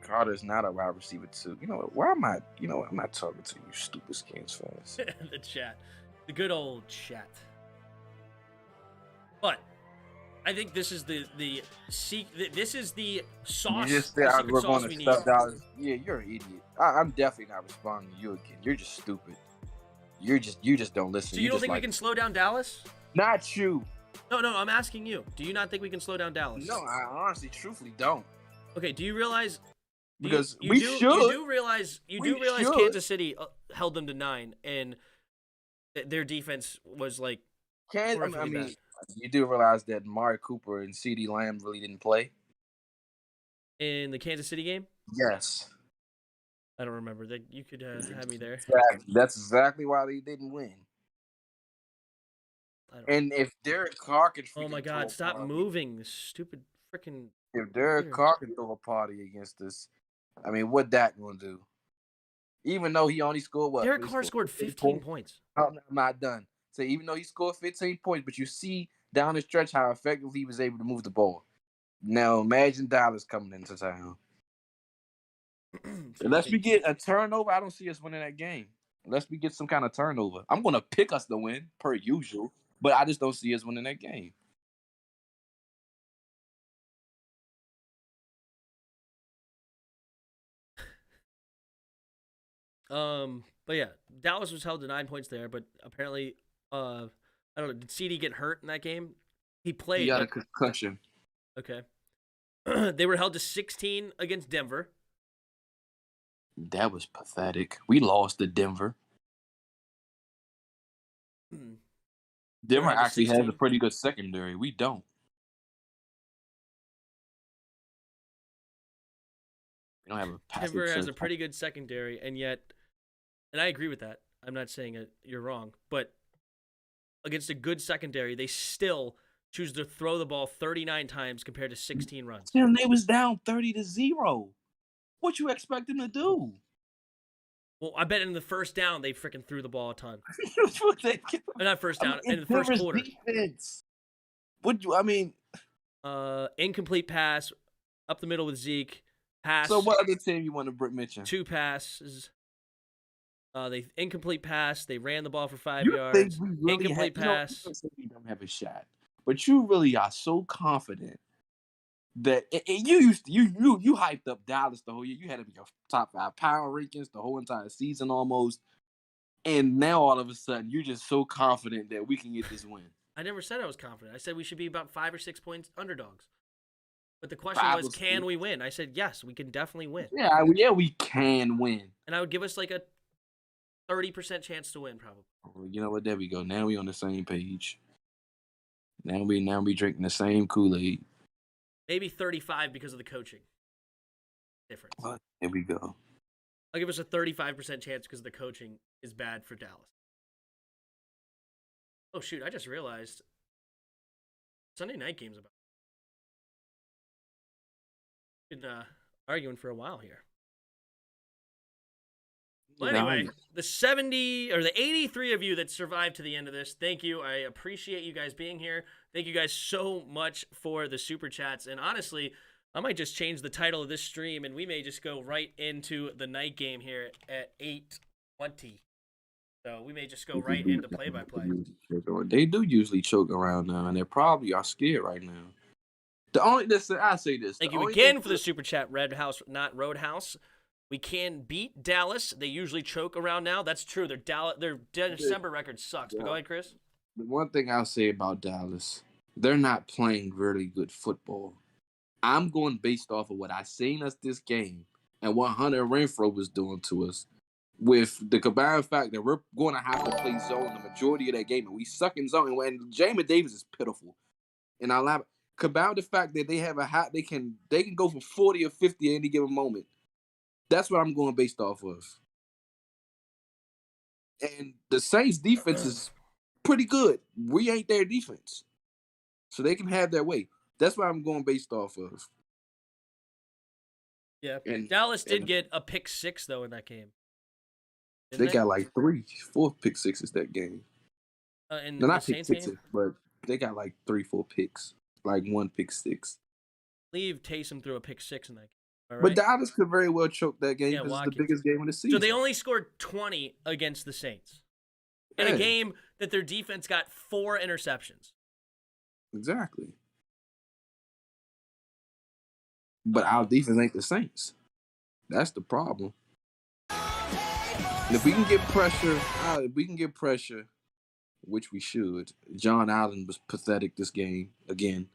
S6: Carter's not a wide receiver 2. You know what? Why am I? You know what? I'm not talking to you, stupid Skins fans.
S1: The chat, the good old chat. But I think this is this is the sauce.
S6: You just said we're going to stuff dollars. Yeah, you're an idiot. I'm definitely not responding to you again. You're just stupid. You just don't listen.
S1: So you don't think we can slow down Dallas?
S6: Not you.
S1: No, I'm asking you. Do you not think we can slow down Dallas?
S6: No, I honestly, truthfully don't.
S1: Okay, do you realize?
S6: Because
S1: you
S6: should.
S1: You do realize Kansas City held them to 9, and their defense was like.
S6: Bad. You do realize that Mari Cooper and CeeDee Lamb really didn't play
S1: in the Kansas City game?
S6: Yes.
S1: I don't remember. That you could have me there.
S6: Exactly. That's exactly why they didn't win. And if Derek Carr can,
S1: oh my God! Stop moving, this stupid freaking.
S6: If Derek Carr can throw a party against us, I mean, what that gonna do? Even though he only scored what?
S1: Derek Carr scored 15 points.
S6: I'm not done. So even though he scored 15 points, but you see down the stretch how effectively he was able to move the ball. Now imagine Dallas coming into town. Unless we get a turnover, I don't see us winning that game. Unless we get some kind of turnover. I'm going to pick us to win, per usual, but I just don't see us winning that game.
S1: But yeah, Dallas was held to 9 points there, but apparently, I don't know, did CD get hurt in that game? He played.
S6: He got a concussion.
S1: Okay. They were held to 16 against Denver.
S6: That was pathetic. We lost to Denver. Denver actually has a pretty good secondary. We don't. We don't have a passing
S1: Denver has a pretty good secondary, and yet, and I agree with that. I'm not saying you're wrong, but against a good secondary, they still choose to throw the ball 39 times compared to 16 runs.
S6: And they was down 30-0. What you expect them to do?
S1: Well, I bet in the first down, they freaking threw the ball a ton. Not first down, in the first quarter.
S6: Defense.
S1: Incomplete pass, up the middle with Zeke. Pass.
S6: So what other team you want to mention?
S1: 2 passes. They incomplete pass. They ran the ball for 5 yards. Really incomplete pass.
S6: We don't have a shot, but you really are so confident that you hyped up Dallas the whole year. You had them in your top 5 power rankings the whole entire season almost.
S2: And now all of a sudden, you're just so confident that we can get this win.
S1: I never said I was confident. I said we should be about 5 or 6 points underdogs. But the question was, can we win? I said, yes, we can definitely win.
S2: Yeah, we can win.
S1: And I would give us like a 30% chance to win, probably.
S2: Well, you know what? There we go. Now we on the same page. Now we drinking the same Kool-Aid.
S1: Maybe 35 because of the coaching difference.
S2: There we go.
S1: I'll give us a 35% chance because the coaching is bad for Dallas. Oh, shoot. I just realized Sunday night game's about. Been arguing for a while here. Well, anyway, the 70 or the 83 of you that survived to the end of this, thank you. I appreciate you guys being here. Thank you guys so much for the super chats. And honestly, I might just change the title of this stream, and we may just go right into the night game here at 8:20. So we may just go right into play-by-play.
S2: They do usually choke around now, and they probably are scared right now. I say this.
S1: Thank you again for the super chat, Red House, not Roadhouse. We can beat Dallas. They usually choke around now. That's true. Their December record sucks. But go ahead, Chris.
S2: The one thing I'll say about Dallas, they're not playing really good football. I'm going based off of what I seen us this game and what Hunter Renfrow was doing to us. With the combined fact that we're going to have to play zone the majority of that game, and we suck in zone. And Jamin Davis is pitiful. And I'll have combine the fact that they have they can go for 40 or 50 at any given moment. That's what I'm going based off of. And the Saints defense is pretty good. We ain't their defense. So they can have their way. That's what I'm going based off of.
S1: Yeah. Dallas did get a pick 6 though in that game.
S2: They got like 3-4 pick sixes that game.
S1: They're
S2: not pick sixes, but they got like 3-4 picks. Like 1 pick 6.
S1: I believe Taysom threw a pick 6 in that game. Right?
S2: But Dallas could very well choke that game because it's the biggest game of the season.
S1: So they only scored 20 against the Saints in a game that their defense got 4 interceptions.
S2: Exactly. But our defense ain't the Saints. That's the problem. And if we can get pressure, which we should. John Allen was pathetic this game again.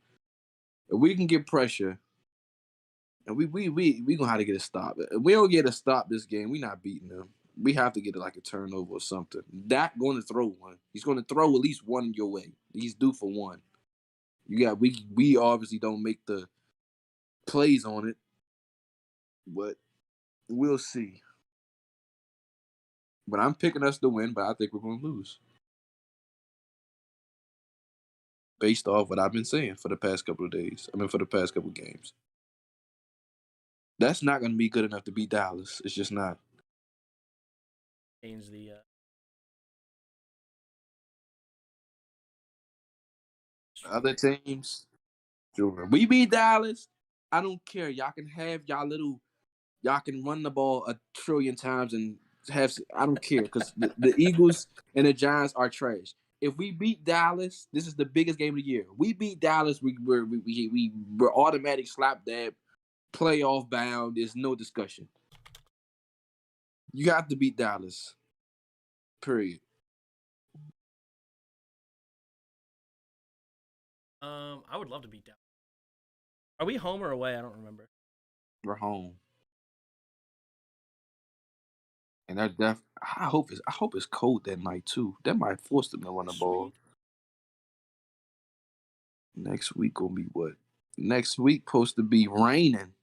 S2: If we can get pressure, and we gonna have to get a stop. If we don't get a stop this game, we're not beating them. We have to get like a turnover or something. Dak going to throw one. He's going to throw at least one your way. He's due for one. We obviously don't make the plays on it, but we'll see. But I'm picking us to win, but I think we're going to lose. Based off what I've been saying for the past couple of days. For the past couple of games. That's not going to be good enough to beat Dallas. It's just not.
S1: Change the
S2: other teams. Sure. We beat Dallas. I don't care. Y'all can have y'all can run the ball 1 trillion times and I don't care because the Eagles and the Giants are trash. If we beat Dallas, this is the biggest game of the year. We beat Dallas, we're automatic slap dab, playoff bound. There's no discussion. You have to beat Dallas. Period.
S1: I would love to beat Dallas. Are we home or away? I don't remember.
S2: We're home. And I hope it's cold that night too. That might force them to run the ball. Next week will be what? Next week supposed to be raining.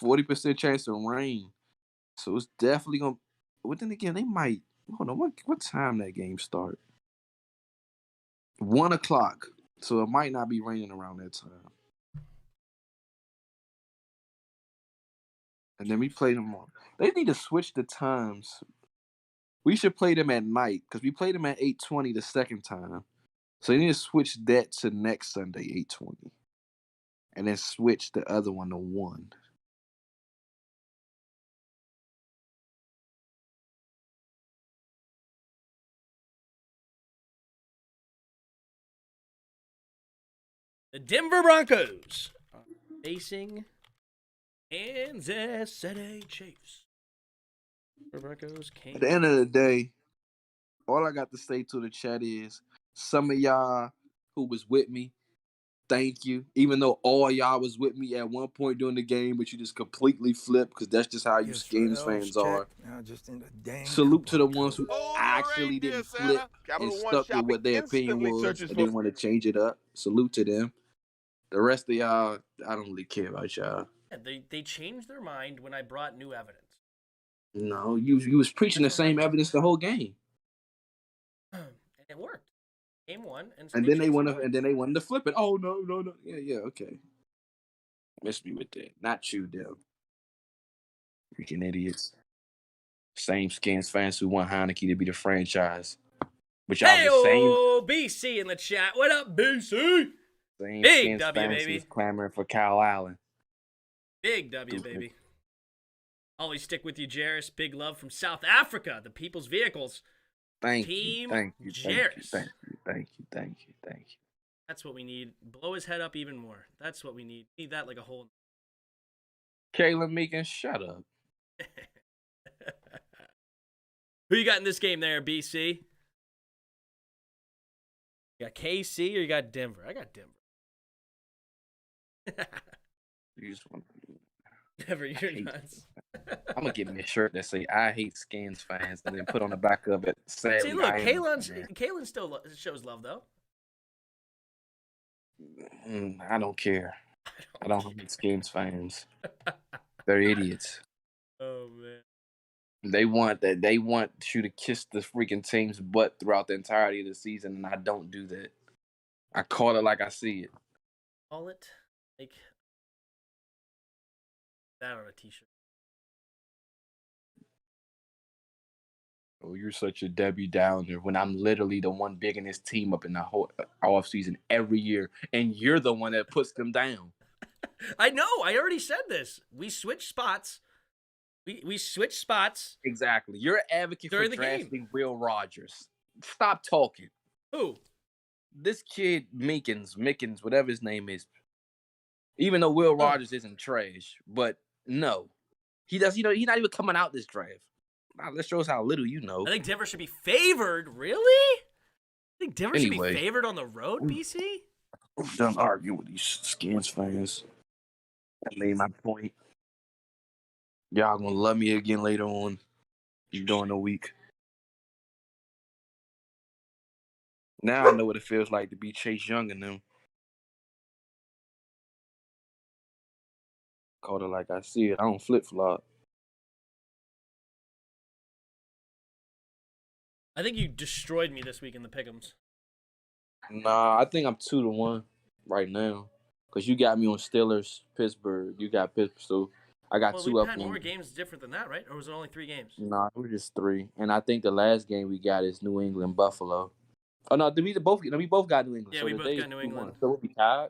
S2: 40% chance of rain. So it's definitely gonna. But then again, they might. Hold on. What time that game start? 1:00. So it might not be raining around that time. And then we play them on. They need to switch the times. We should play them at night because we played them at 8:20 the second time. So they need to switch that to next Sunday, 8:20. And then switch the other one to 1.
S1: The Denver Broncos are facing Kansas City Chiefs. Broncos came.
S6: At the end of the day, all I got to say to the chat is some of y'all who was with me, thank you. Even though all y'all was with me at one point during the game, but you just completely flipped because that's just how you Skins fans are.
S9: Now just in a dang
S6: Salute to the
S9: coupon
S6: ones who
S8: Oh, your
S6: actually
S8: reindeer,
S6: didn't
S8: Santa.
S6: flip
S8: Capital
S6: and
S8: One
S6: stuck with
S8: Shopping
S6: what their opinion
S8: instantly
S6: was
S8: searches
S6: and
S8: for
S6: didn't want to change it up. Salute to them. The rest of y'all, I don't really care about y'all.
S1: Yeah, they changed their mind when I brought new evidence.
S6: No, you was preaching the same evidence the whole game.
S1: And it worked. Game 1, and
S6: And then they
S1: changed their
S6: wanted
S1: mind.
S6: to flip it. Oh no. Yeah, okay. Miss me with that. Not you, them. Freaking idiots. Same Skins fans who want Heineke to be the franchise. But y'all
S1: Hey,
S6: the same
S1: BC in the chat. What up, BC?
S6: Same
S1: Big
S6: Skins
S1: W,
S6: fans
S1: baby.
S6: who's clamoring for Kyle Allen.
S1: Big W, baby. Always stick with you, Jairus. Big love from South Africa, the People's Vehicles.
S6: Thank
S1: Team
S6: you.
S1: Jairus.
S6: Thank you.
S1: That's what we need. Blow his head up even more. That's what we need. Need that like a whole.
S6: Kayla Meekins, shut up.
S1: Who you got in this game there, BC? You got KC or you got Denver? I got Denver.
S6: You just want
S1: Denver, you're nuts.
S6: I'm gonna get me a shirt that say "I hate Skins fans" and then put on the back of it. Sadly,
S1: See, look,
S6: I am
S1: Kalen still shows love though.
S6: I don't care. I don't hate Skins fans. They're idiots.
S1: Oh man.
S6: They want you to kiss the freaking team's butt throughout the entirety of the season, and I don't do that. I call it like I see it.
S1: Call it like that on a t-shirt.
S6: Oh, you're such a Debbie Downer when I'm literally the one bigging this team up in the whole off season every year, and you're the one that puts them down.
S1: I know. I already said this. We switched spots. We switched spots.
S6: Exactly. You're an advocate for drafting Will Rogers. Stop talking.
S1: Who?
S6: This kid Mickens, whatever his name is. Even though Will Rogers isn't trash, but no, he does. He's not even coming out this draft. Now, that shows how little you know.
S1: I think Denver should be favored. Really? I think Denver should be
S6: Anyway.
S1: favored on the road, BC?
S6: I'm done arguing with these Skins fans. I made my point. Y'all gonna love me again later on during the week. Now I know what it feels like to be Chase Young and them. Call it like I see it. I don't flip-flop.
S1: I think you destroyed me this week in the pick'ems.
S6: Nah, I think I'm 2-1 right now. Because you got me on Steelers, Pittsburgh. You got Pittsburgh, so I got 2 up
S1: We've had
S6: on
S1: more games different than that, right? Or was it only 3 games?
S6: Nah, it was just 3. And I think the last game we got is New England, Buffalo. Oh, no, we both got New England.
S1: Yeah,
S6: so
S1: we both got New England.
S6: So we'll be tied?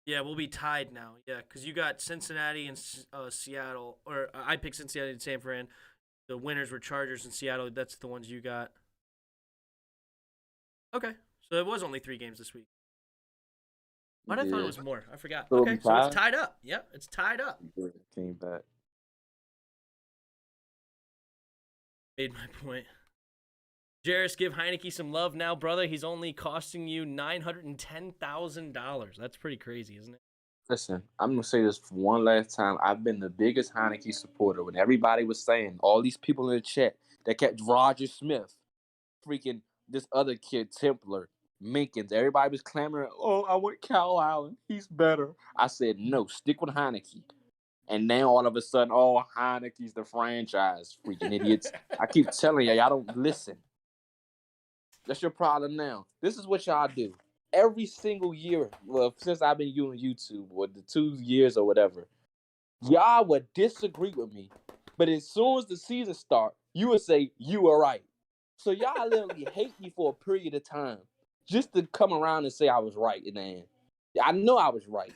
S1: Yeah, we'll be tied now. Yeah, because you got Cincinnati and Seattle. Or I picked Cincinnati and San Fran. The winners were Chargers and Seattle. That's the ones you got. Okay. So it was only 3 games this week. Why did I thought it was more? I forgot.
S6: So
S1: okay, so it's tied up. Yep, it's tied up.
S6: Came back.
S1: Made my point. Jairus, give Heineke some love now, brother. He's only costing you $910,000. That's pretty crazy, isn't it?
S6: Listen, I'm going to say this for one last time. I've been the biggest Heineke supporter when everybody was saying, all these people in the chat that kept Roger Smith, freaking this other kid, Templar, Minkins, everybody was clamoring, oh, I want Kyle Allen. He's better. I said, no, stick with Heineke. And now all of a sudden, oh, Heineke's the franchise, freaking idiots. I keep telling y'all don't listen. That's your problem now. This is what y'all do. Every single year, well, since I've been doing YouTube, or the 2 years or whatever, y'all would disagree with me. But as soon as the season starts, you would say, you are right. So y'all literally hate me for a period of time just to come around and say I was right in the end. I know I was right.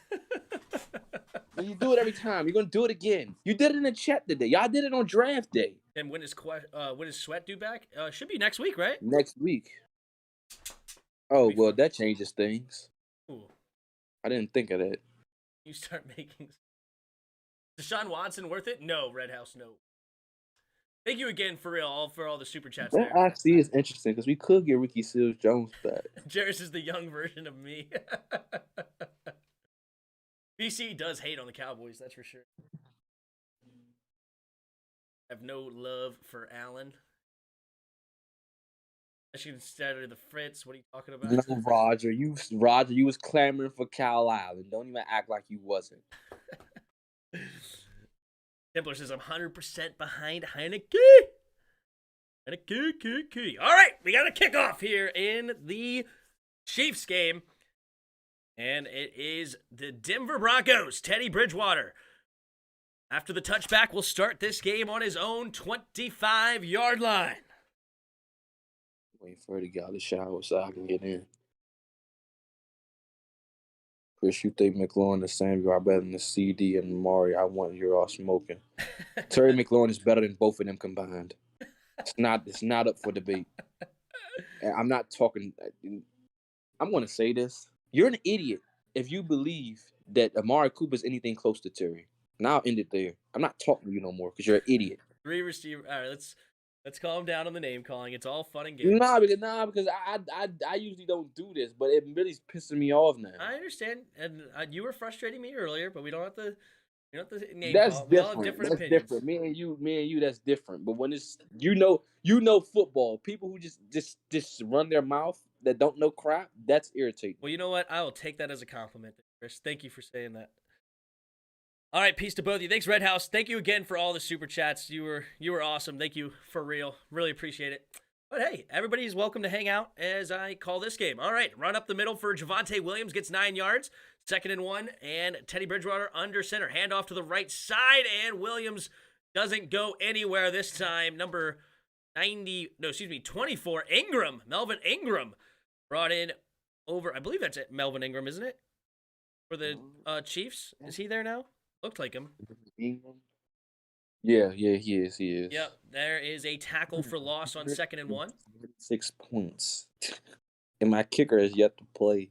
S6: But you do it every time. You're going to do it again. You did it in the chat today. Y'all did it on draft day.
S1: And when is Sweat due back? Should be next week, right?
S6: Next week. Oh, well, that changes things.
S1: Ooh.
S6: I didn't think of that.
S1: You start making Deshaun Watson worth it? No, Red House, no. Thank you again for all the super chats
S2: That
S1: there.
S2: actually is interesting because we could get Ricky Seals Jones back.
S1: Jarris is the young version of me. BC does hate on the Cowboys, that's for sure. I have no love for Allen. I should stutter the Fritz. What are you talking about?
S2: No, Roger. You was clamoring for Kyle Allen. Don't even act like you wasn't.
S1: Templar says I'm 100% behind Heineke. Heineke. All right, we got a kickoff here in the Chiefs game. And it is the Denver Broncos, Teddy Bridgewater. After the touchback, will start this game on his own 25-yard line.
S2: Waiting for her to get out of the shower so I can get in. Chris, you think McLaurin and Samuel are better than the CD and Mari? I want you all smoking. Terry McLaurin is better than both of them combined. It's not up for debate. And I'm not talking. I'm going to say this. You're an idiot if you believe that Amari Cooper is anything close to Terry. Now I'll end it there. I'm not talking to you no more because you're an idiot.
S1: 3 receiver. All right, let's calm down on the name calling. It's all fun and games.
S2: Because I usually don't do this, but it really's pissing me off now.
S1: I understand, and you were frustrating me earlier, but we don't have to. You don't have to name
S2: That's
S1: call. We all
S2: different.
S1: have different
S2: That's
S1: opinions.
S2: different. Me and you, that's different. But when it's you know football, people who just run their mouth that don't know crap, that's irritating.
S1: Well, you know what? I will take that as a compliment, Chris. Thank you for saying that. All right, peace to both of you. Thanks, Red House. Thank you again for all the super chats. You were awesome. Thank you for real. Really appreciate it. But hey, everybody's welcome to hang out as I call this game. All right, run up the middle for Javonte Williams, gets 9 yards. 2nd and 1, and Teddy Bridgewater under center. Hand off to the right side, and Williams doesn't go anywhere this time. Number 24, Ingram. Melvin Ingram brought in over, I believe that's it, Melvin Ingram, isn't it? For the Chiefs. Is he there now? Looked like him.
S2: Ingram? Yeah, he is.
S1: Yep, there is a tackle for loss on 2nd and 1.
S2: 6 points. And my kicker is yet to play.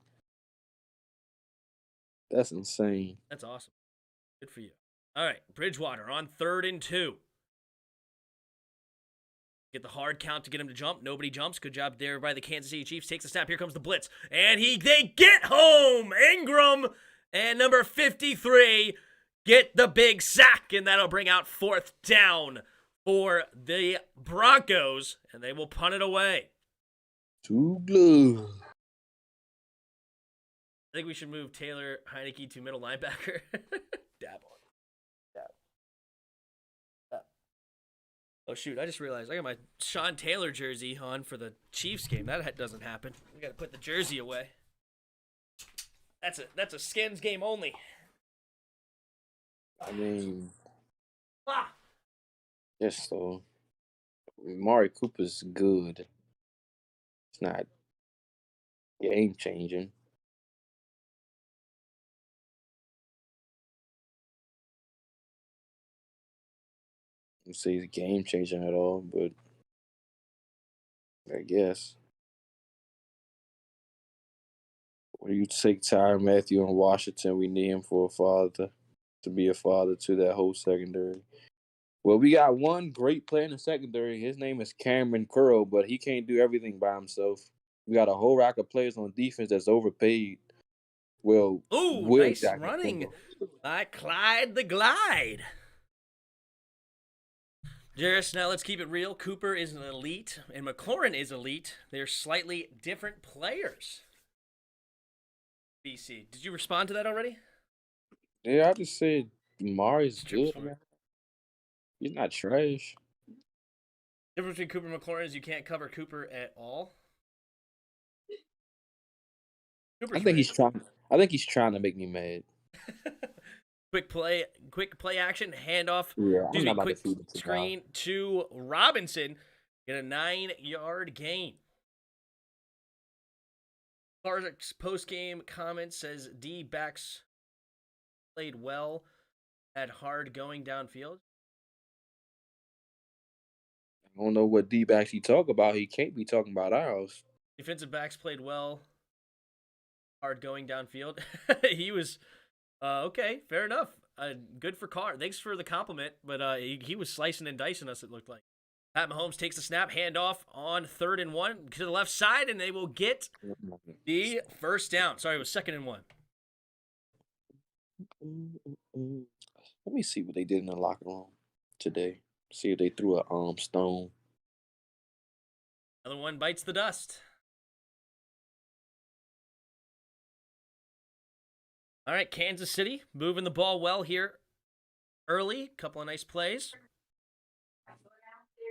S2: That's insane.
S1: That's awesome. Good for you. All right, Bridgewater on 3rd and 2. Get the hard count to get him to jump. Nobody jumps. Good job there by the Kansas City Chiefs. Takes the snap. Here comes the blitz. And they get home. Ingram and number 53 get the big sack. And that'll bring out 4th down for the Broncos. And they will punt it away.
S2: Too blue.
S1: I think we should move Taylor Heineke to middle linebacker. Dab on. Dab. Oh, shoot. I just realized I got my Sean Taylor jersey on for the Chiefs game. That doesn't happen. We got to put the jersey away. That's a skins game only.
S2: I mean,
S1: Ah!
S2: yes, so Amari Cooper's good. It's not game changing. I say he's game changing at all, but I guess. When you take Tyrann Mathieu in Washington, we need him for a father to be a father to that whole secondary. Well, we got one great player in the secondary. His name is Cameron Curl, but he can't do everything by himself. We got a whole rack of players on defense that's overpaid. Well,
S1: ooh, nice running by Clyde the Glide. Jarris, now let's keep it real. Cooper is an elite, and McLaurin is elite. They're slightly different players. BC, did you respond to that already?
S2: Yeah, I just said Mari's good, man. He's not trash.
S1: The difference between Cooper and McLaurin is you can't cover Cooper at all.
S2: I think he's trying to make me mad.
S1: Quick play action, handoff.
S2: Yeah,
S1: Excuse me, quick screen to Robinson. Get a 9-yard gain. Clark's post-game comment says D-backs played well, had hard going downfield.
S2: I don't know what D-backs he talk about. He can't be talking about ours.
S1: Defensive backs played well, hard going downfield. He was okay, fair enough. Good for Carr. Thanks for the compliment, but he was slicing and dicing us, it looked like. Pat Mahomes takes the snap, handoff on 3rd and 1 to the left side, and they will get the first down. Sorry, it was 2nd and 1.
S2: Let me see what they did in the locker room today. See if they threw a stone.
S1: Another one bites the dust. All right, Kansas City moving the ball well here early. Couple of nice plays.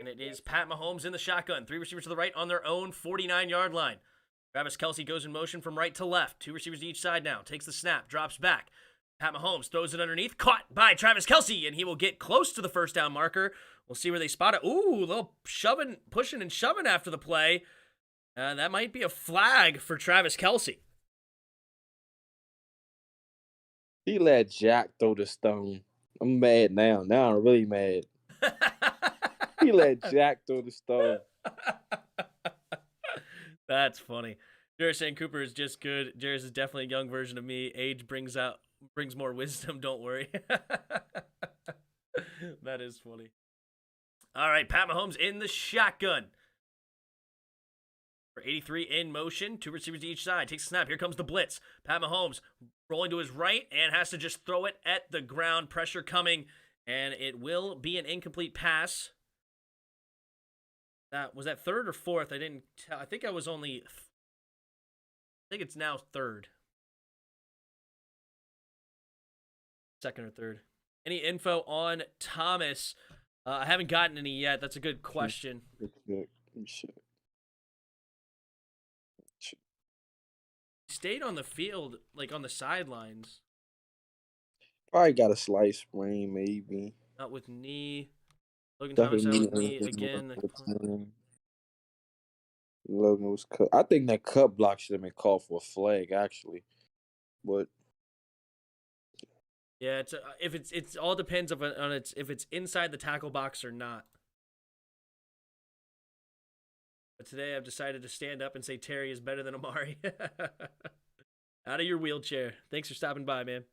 S1: And it is Pat Mahomes in the shotgun. 3 receivers to the right on their own 49-yard line. Travis Kelce goes in motion from right to left. 2 receivers to each side now. Takes the snap, drops back. Pat Mahomes throws it underneath. Caught by Travis Kelce, and he will get close to the first down marker. We'll see where they spot it. Ooh, a little shoving, pushing and shoving after the play. That might be a flag for Travis Kelce.
S2: He let Jack throw the stone. I'm mad now. Now I'm really mad. He let Jack throw the stone.
S1: That's funny. Jared saying Cooper is just good. Jared is definitely a young version of me. Age brings more wisdom. Don't worry. That is funny. All right, Pat Mahomes in the shotgun. For 83 in motion, 2 receivers to each side. Takes a snap. Here comes the blitz. Pat Mahomes rolling to his right and has to just throw it at the ground. Pressure coming, and it will be an incomplete pass. Was that 3rd or 4th? I didn't tell. I think it's now 3rd. 2nd or 3rd. Any info on Thomas? I haven't gotten any yet. That's a good question. He stayed on the field, like on the sidelines.
S2: Probably got a slight sprain, maybe.
S1: Not with knee. Logan Thomas out with knee again.
S2: Logan was cut. I think that cut block should have been called for a flag, actually. But
S1: yeah, it's all depends on if it's inside the tackle box or not. But today I've decided to stand up and say Terry is better than Amari. Out of your wheelchair. Thanks for stopping by, man.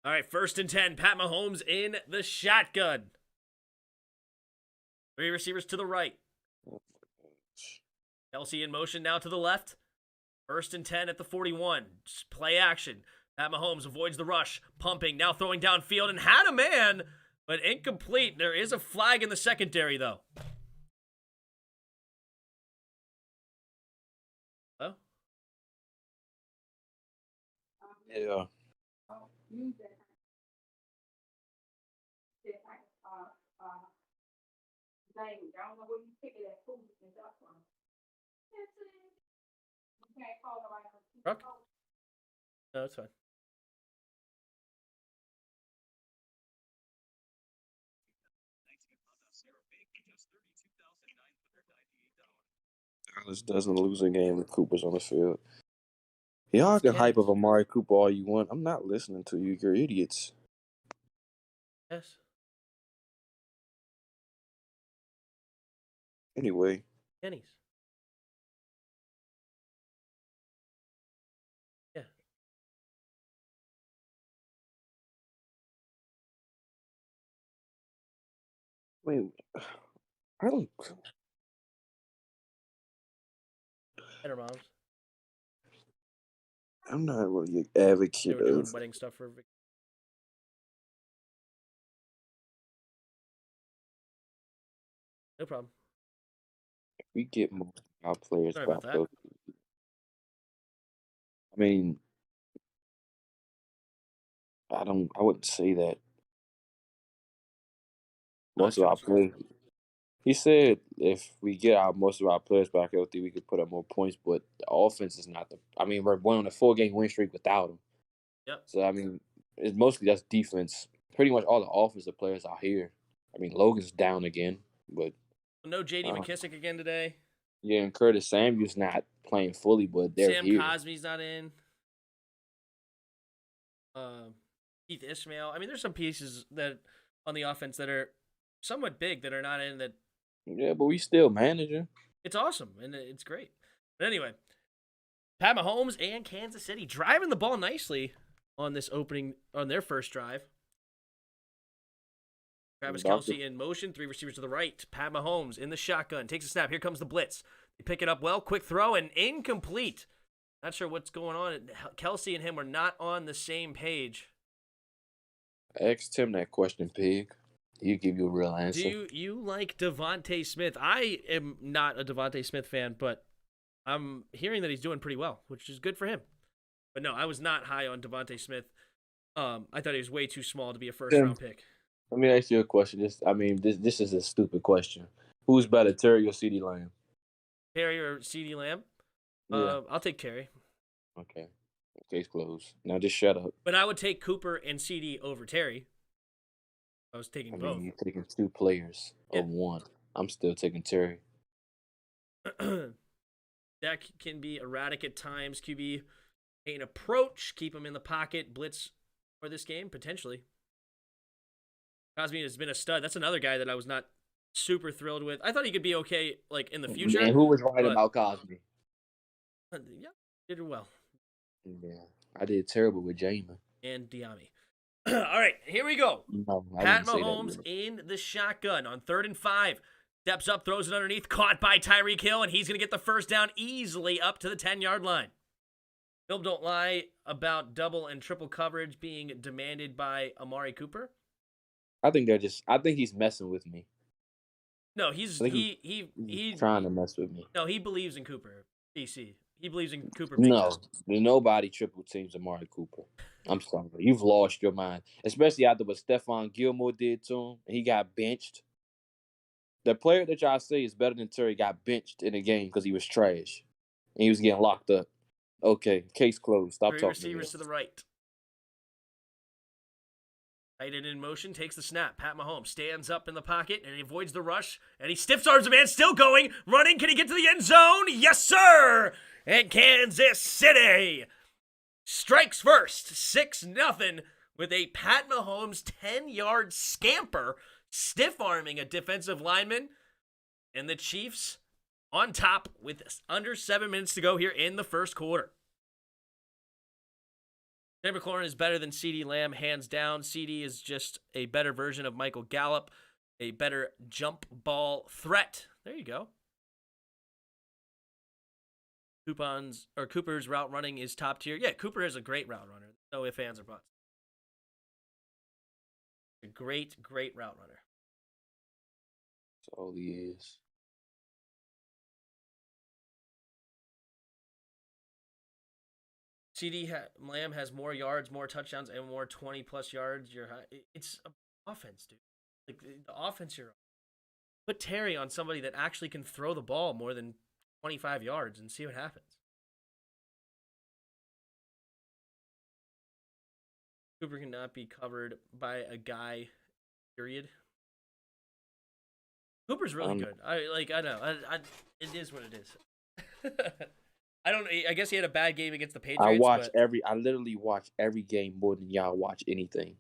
S1: All right, 1st and 10. Pat Mahomes in the shotgun. 3 receivers to the right. Kelce in motion now to the left. 1st and 10 at the 41. Just play action. Pat Mahomes avoids the rush. Pumping, now throwing downfield and had a man, but incomplete. There is a flag in the secondary, though. Oh?
S2: yeah.
S1: Brooke? No, it's fine.
S2: Dallas doesn't lose a game with Cooper's on the field. Y'all can hype of Amari Cooper all you want. I'm not listening to you. You're idiots.
S1: Yes.
S2: Anyway.
S1: Pennies. Yeah.
S2: Wait, I don't.
S1: Better moms.
S2: I'm not really an
S1: They
S2: advocate
S1: were doing
S2: of.
S1: wedding stuff for Vic. No problem.
S2: If we get more of our players
S1: Sorry
S2: back
S1: about that.
S2: up, I mean, I wouldn't say that. Most of our players. He said if we get most of our players back healthy, we could put up more points. But the offense is not the. I mean, we're going on a 4-game win streak without him.
S1: Yep.
S2: So I mean, it's mostly just defense. Pretty much all the offensive players out here. I mean, Logan's down again, but
S1: no J.D. McKissick again today.
S2: Yeah, and Curtis Samuel's not playing fully, but they're
S1: Sam
S2: here.
S1: Cosby's not in. Keith Ismail. I mean, there's some pieces that on the offense that are somewhat big that are not in that.
S2: Yeah, but we still managing.
S1: It's awesome, and it's great. But anyway, Pat Mahomes and Kansas City driving the ball nicely on their first drive. Travis
S2: Doctor.
S1: Kelce in motion, 3 receivers to the right. Pat Mahomes in the shotgun, takes a snap. Here comes the blitz. They pick it up well, quick throw, and incomplete. Not sure what's going on. Kelce and him are not on the same page.
S2: Ask Tim that question, Pig. He'll give you a real answer.
S1: Do you like Devontae Smith? I am not a Devontae Smith fan, but I'm hearing that he's doing pretty well, which is good for him. But no, I was not high on Devontae Smith. I thought he was way too small to be a first-round pick.
S2: Let me ask you a question. This is a stupid question. Who's better, Terry or CeeDee Lamb?
S1: Terry or CeeDee Lamb?
S2: Yeah.
S1: I'll take Terry.
S2: Okay. Case closed. Now just shut up.
S1: But I would take Cooper and CD over Terry. I was taking both.
S2: You're taking 2 players
S1: Yeah.
S2: or 1. I'm still taking Terry.
S1: That can be erratic at times. QB an approach, keep him in the pocket, blitz for this game, potentially. Cosme has been a stud. That's another guy that I was not super thrilled with. I thought he could be okay, like, in the future.
S2: And who was right about Cosme?
S1: Yeah, did well.
S2: Yeah, I did terrible with Jamin.
S1: And Diami. All right, here we go.
S2: No,
S1: Pat Mahomes in the shotgun on 3rd and 5. Steps up, throws it underneath, caught by Tyreek Hill, and he's going to get the first down easily up to the 10-yard line. Film don't lie about double and triple coverage being demanded by Amari Cooper.
S2: I think he's messing with me.
S1: No, he's
S2: trying to mess with me.
S1: No, he believes in Cooper. BC. He believes in Cooper.
S2: No, nobody triple teams Amari Cooper. I'm sorry. You've lost your mind. Especially after what Stephon Gilmore did to him. He got benched. The player that y'all say is better than Terry got benched in the game because he was trash. And he was getting locked up. Okay, case closed. Stop talking.
S1: 3 receivers to the right. Tight end in motion, takes the snap. Pat Mahomes stands up in the pocket, and he avoids the rush, and he stiff arms a man, still going, running. Can he get to the end zone? Yes, sir! And Kansas City strikes first, 6-0, with a Pat Mahomes 10-yard scamper, stiff-arming a defensive lineman, and the Chiefs on top with under 7 minutes to go here in the first quarter. Terry McLaurin is better than CeeDee Lamb, hands down. CeeDee is just a better version of Michael Gallup, a better jump ball threat. There you go. Cooper's route running is top tier. Yeah, Cooper is a great route runner. No ifs, ands, or buts. A great route runner.
S2: That's all he is.
S1: CeeDee Lamb has more yards, more touchdowns, and more 20-plus yards. It's an offense, dude. Like, the offense you're on. Put Terry on somebody that actually can throw the ball more than 25 yards and see what happens. Cooper cannot be covered by a guy, period. Cooper's really good. I know. It is what it is. I guess he had a bad game against the Patriots.
S2: I literally watch every game more than y'all watch anything.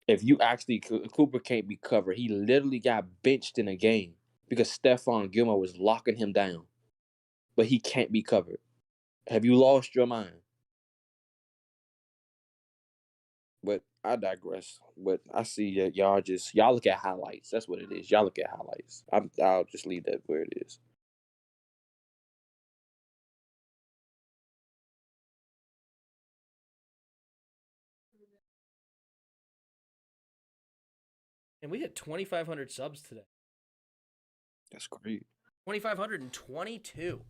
S2: If you actually, Cooper can't be covered. He literally got benched in a game because Stephon Gilmore was locking him down. But he can't be covered. Have you lost your mind? But I digress. But I see that y'all look at highlights. That's what it is. Y'all look at highlights. I'll just leave that where it is.
S1: And we hit 2,500 subs today.
S2: That's great.
S1: 2,522.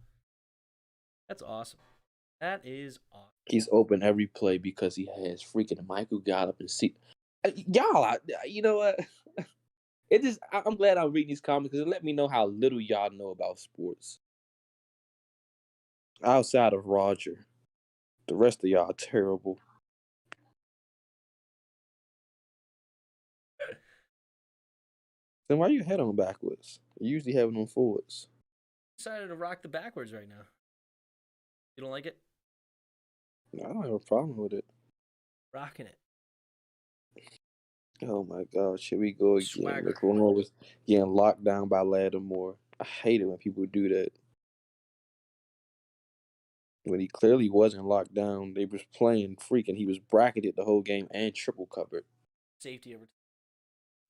S1: That's awesome. That is awesome.
S2: He's open every play because he has freaking Michael Gallup and see. Y'all, you know what? I'm glad I'm reading these comments because it let me know how little y'all know about sports. Outside of Roger, the rest of y'all are terrible. Then why you head on backwards? You usually have it on forwards.
S1: Decided to rock the backwards right now. You don't like it?
S2: No, I don't have a problem with it.
S1: Rocking it.
S2: Oh my gosh, here we go again.
S1: Swagger.
S2: Look, Ronald was getting locked down by Lattimore. I hate it when people do that. When he clearly wasn't locked down, they was playing freaking. He was bracketed the whole game and triple covered.
S1: Safety over.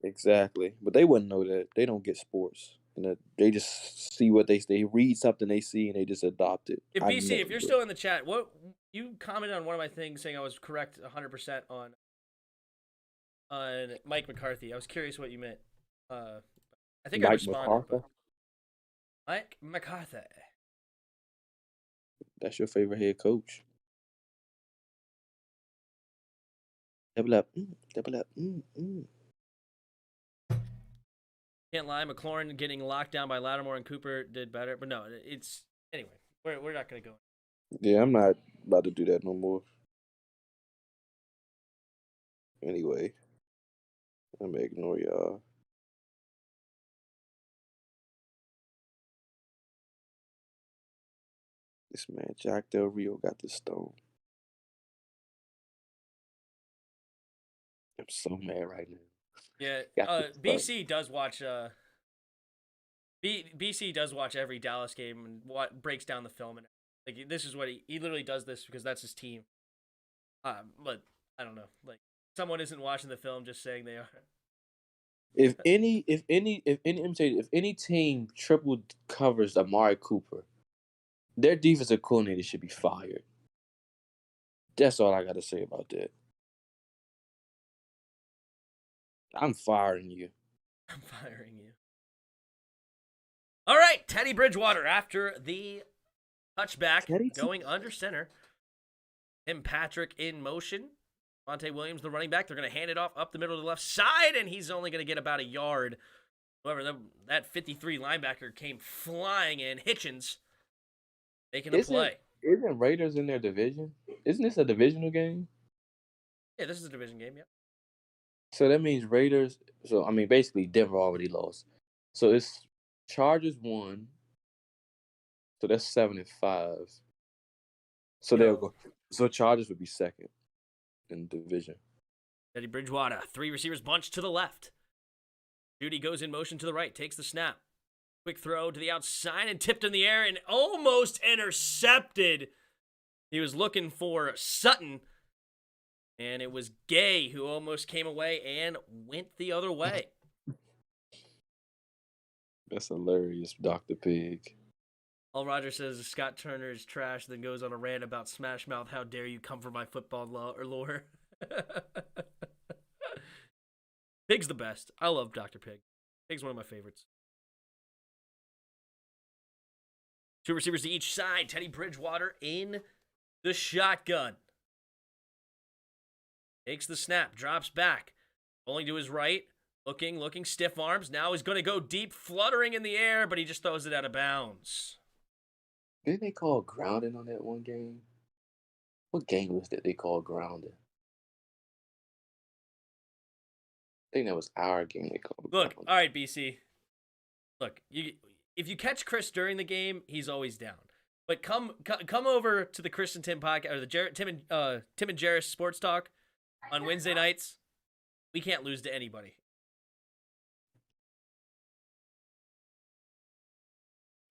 S9: Exactly. But they wouldn't know that. They don't get sports. And that they just see what they read something they see and they just adopt it.
S1: If
S9: I
S1: BC,
S9: never
S1: if you're
S9: did.
S1: still in the chat, what you commented on one of my things saying I was correct 100% on Mike McCarthy. I was curious what you meant. I think I
S9: Mike
S1: responded.
S9: McCarthy?
S1: But Mike McCarthy.
S9: That's your favorite head coach. Double up. Double up.
S1: Can't lie, McLaurin getting locked down by Lattimore and Cooper did better. But no, it's anyway. We're not gonna go.
S9: Yeah, I'm not about to do that no more. Anyway, I'm gonna ignore y'all. This man, Jack Del Rio, got the stone. I'm so mad right now.
S1: Yeah,
S9: Got the
S1: BC does watch. BC does watch every Dallas game and breaks down the film, and like this is what he literally does this because that's his team. But I don't know, like someone isn't watching the film, just saying they are.
S9: If any team triple covers Amari Cooper, their defensive coordinator should be fired. That's all I got to say about that. I'm firing you.
S1: I'm firing you. All right, Teddy Bridgewater after the touchback going under center. Tim Patrick in motion. Monte Williams, the running back. They're going to hand it off up the middle of the left side, and he's only going to get about a yard. However, that 53 linebacker came flying in. Hitchens making a play.
S9: Isn't Raiders in their division? Isn't this a divisional game?
S1: Yeah, this is a division game, yeah.
S9: So that means Raiders. So, I mean, basically, Denver already lost. So it's Chargers 1. So that's 7-5. So they'll go. So Chargers would be second in the division.
S1: Teddy Bridgewater, 3 receivers bunched to the left. Judy goes in motion to the right, takes the snap. Quick throw to the outside and tipped in the air and almost intercepted. He was looking for Sutton, and it was Gay who almost came away and went the other way.
S9: That's hilarious, Dr. Pig.
S1: All Roger says Scott Turner is trash, then goes on a rant about Smash Mouth. How dare you come for my football lore? Pig's the best. I love Dr. Pig. Pig's one of my favorites. 2 receivers to each side. Teddy Bridgewater in the shotgun. Takes the snap, drops back. Rolling to his right. Looking, stiff arms. Now he's going to go deep, fluttering in the air, but he just throws it out of bounds.
S9: Didn't they call grounding on that one game? What game was that they called grounding? I think that was our game they called
S1: Look,
S9: grounding.
S1: all right, BC. Look, if you catch Chris during the game, he's always down. But come over to the Chris and Tim podcast, or the Tim and Jarris Sports Talk on Wednesday nights. We can't lose to anybody.